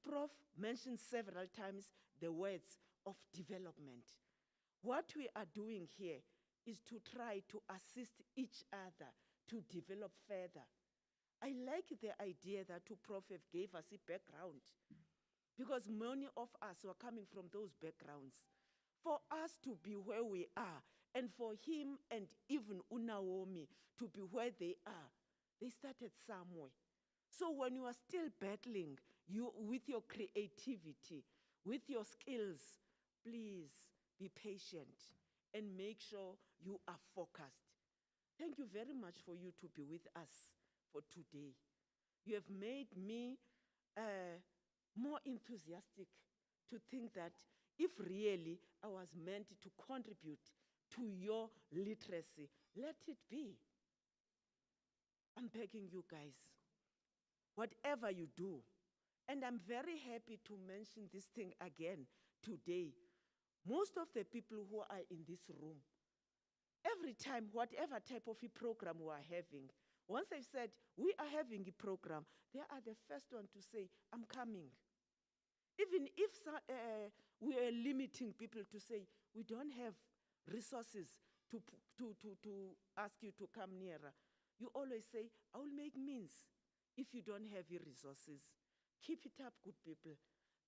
Prof mentioned several times the words of development. What we are doing here is to try to assist each other to develop further. I like the idea that Prof gave us a background, because many of us were coming from those backgrounds. For us to be where we are, and for him and even Naomi to be where they are, they started somewhere. So when you are still battling with your creativity, with your skills, please be patient and make sure you are focused. Thank you very much for you to be with us for today. You have made me more enthusiastic to think that if really I was meant to contribute to your literacy, let it be. I'm begging you guys, whatever you do, and I'm very happy to mention this thing again today, most of the people who are in this room, every time, whatever type of a program we are having, once they've said, we are having a program, they are the first one to say, I'm coming. Even if we are limiting people to say, we don't have resources to ask you to come nearer, you always say, I will make means if you don't have your resources. Keep it up, good people.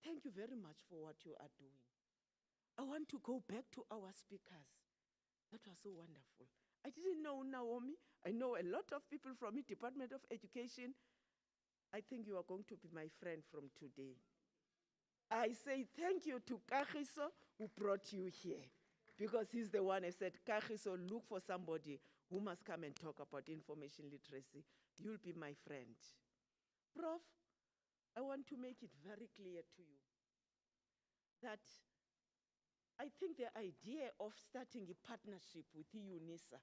Thank you very much for what you are doing. I want to go back to our speakers. That was so wonderful. I didn't know Naomi. I know a lot of people from the Department of Education. I think you are going to be my friend from today. I say thank you to Kagiso who brought you here, because he's the one who said, Kagiso, look for somebody who must come and talk about information literacy. You'll be my friend. Prof, I want to make it very clear to you that I think the idea of starting a partnership with UNISA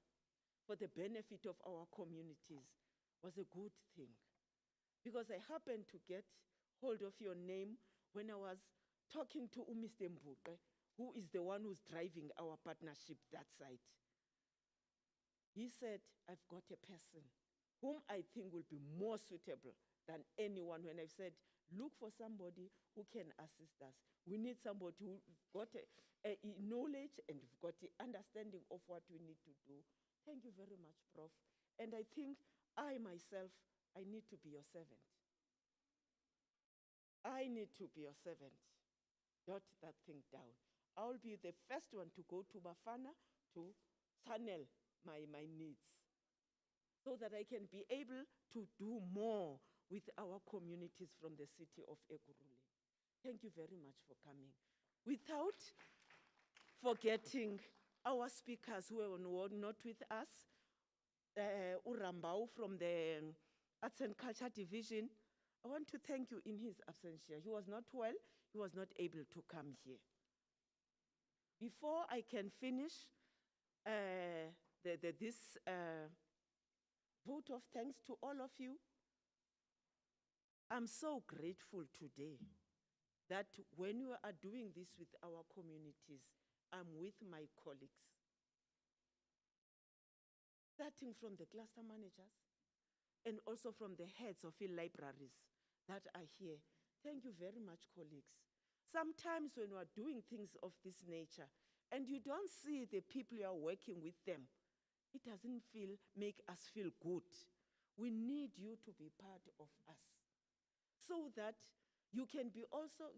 for the benefit of our communities was a good thing, because I happened to get hold of your name when I was talking to Mr. Mbuke, who is the one who's driving our partnership that side. He said, I've got a person whom I think will be more suitable than anyone. When I've said, look for somebody who can assist us. We need somebody who's got a knowledge and got the understanding of what we need to do. Thank you very much, Prof. And I think I myself, I need to be your servant. I need to be your servant. Jot that thing down. I'll be the first one to go to Bafana to channel my needs, so that I can be able to do more with our communities from the city of Ekurhuleni. Thank you very much for coming. Without forgetting our speakers who were not with us, Urambau from the Arts and Culture Division, I want to thank you in his absence here. He was not well, he was not able to come here. Before I can finish this vote of thanks to all of you, I'm so grateful today that when you are doing this with our communities, I'm with my colleagues, starting from the cluster managers and also from the heads of the libraries that are here. Thank you very much, colleagues. Sometimes when we are doing things of this nature and you don't see the people you are working with them, it doesn't make us feel good. We need you to be part of us, so that you can be also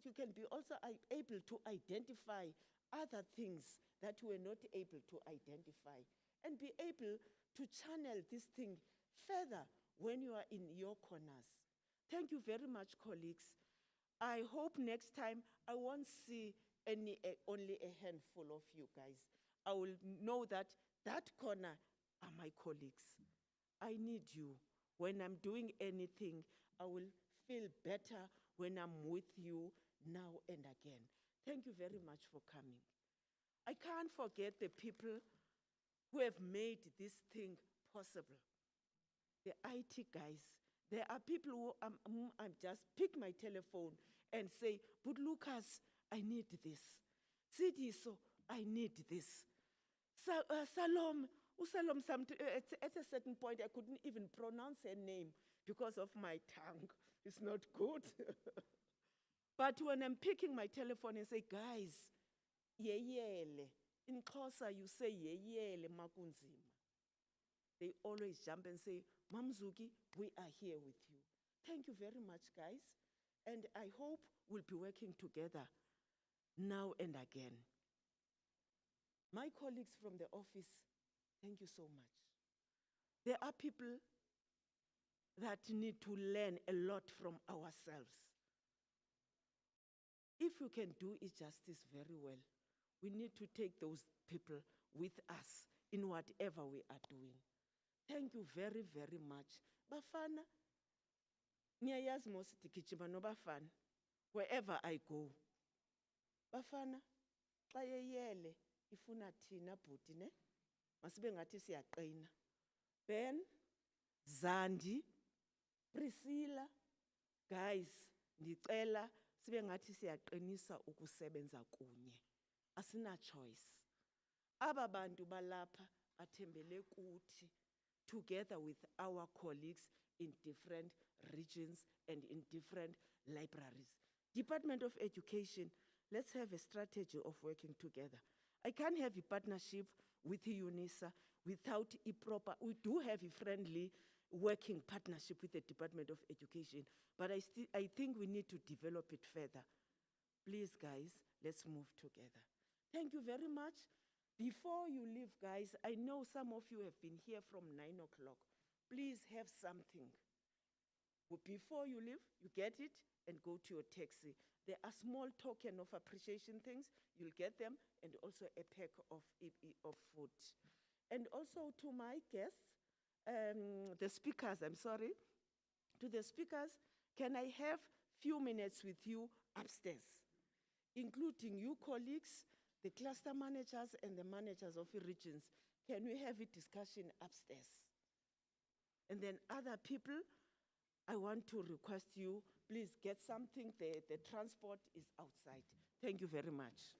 able to identify other things that you were not able to identify, and be able to channel this thing further when you are in your corners. Thank you very much, colleagues. I hope next time I won't see only a handful of you guys. I will know that that corner are my colleagues. I need you. When I'm doing anything, I will feel better when I'm with you now and again. Thank you very much for coming. I can't forget the people who have made this thing possible. The IT guys. There are people who I just pick my telephone and say, but Lucas, I need this. Sidiso, I need this. Salom, at a certain point, I couldn't even pronounce her name because of my tongue. It's not good. But when I'm picking my telephone and say, guys, yeyele. In Xhosa, you say yeyele makunzima. They always jump and say, Mamzuki, we are here with you. Thank you very much, guys. And I hope we'll be working together now and again. My colleagues from the office, thank you so much. There are people that need to learn a lot from ourselves. If we can do it justice very well, we need to take those people with us in whatever we are doing. Thank you very, very much. Bafana, niyayazi mos digijima no Bafana, wherever I go. Bafana, xa yeyele ifuna thina bhuti ne, masibe ngathi siyaqina. Ben, Zandi, Priscilla, guys, ndicela sibe ngathi siyaqinisa ukusebenza kunye. asina choice. Aba bantu balapha bathembele kuthi, together with our colleagues in different regions and in different libraries. Department of Education, let's have a strategy of working together. I can't have a partnership with UNISA without a proper, we do have a friendly working partnership with the Department of Education, but I think we need to develop it further. Please, guys, let's move together. Thank you very much. Before you leave, guys, I know some of you have been here from 9 o'clock. Please have something. Before you leave, you get it and go to your taxi. There are small token of appreciation things. You'll get them, and also a pack of food. And also to my guests, the speakers, I'm sorry. To the speakers, can I have few minutes with you upstairs, including you colleagues, the cluster managers and the managers of the regions? Can we have a discussion upstairs? And then other people, I want to request you, please get something. The transport is outside. Thank you very much.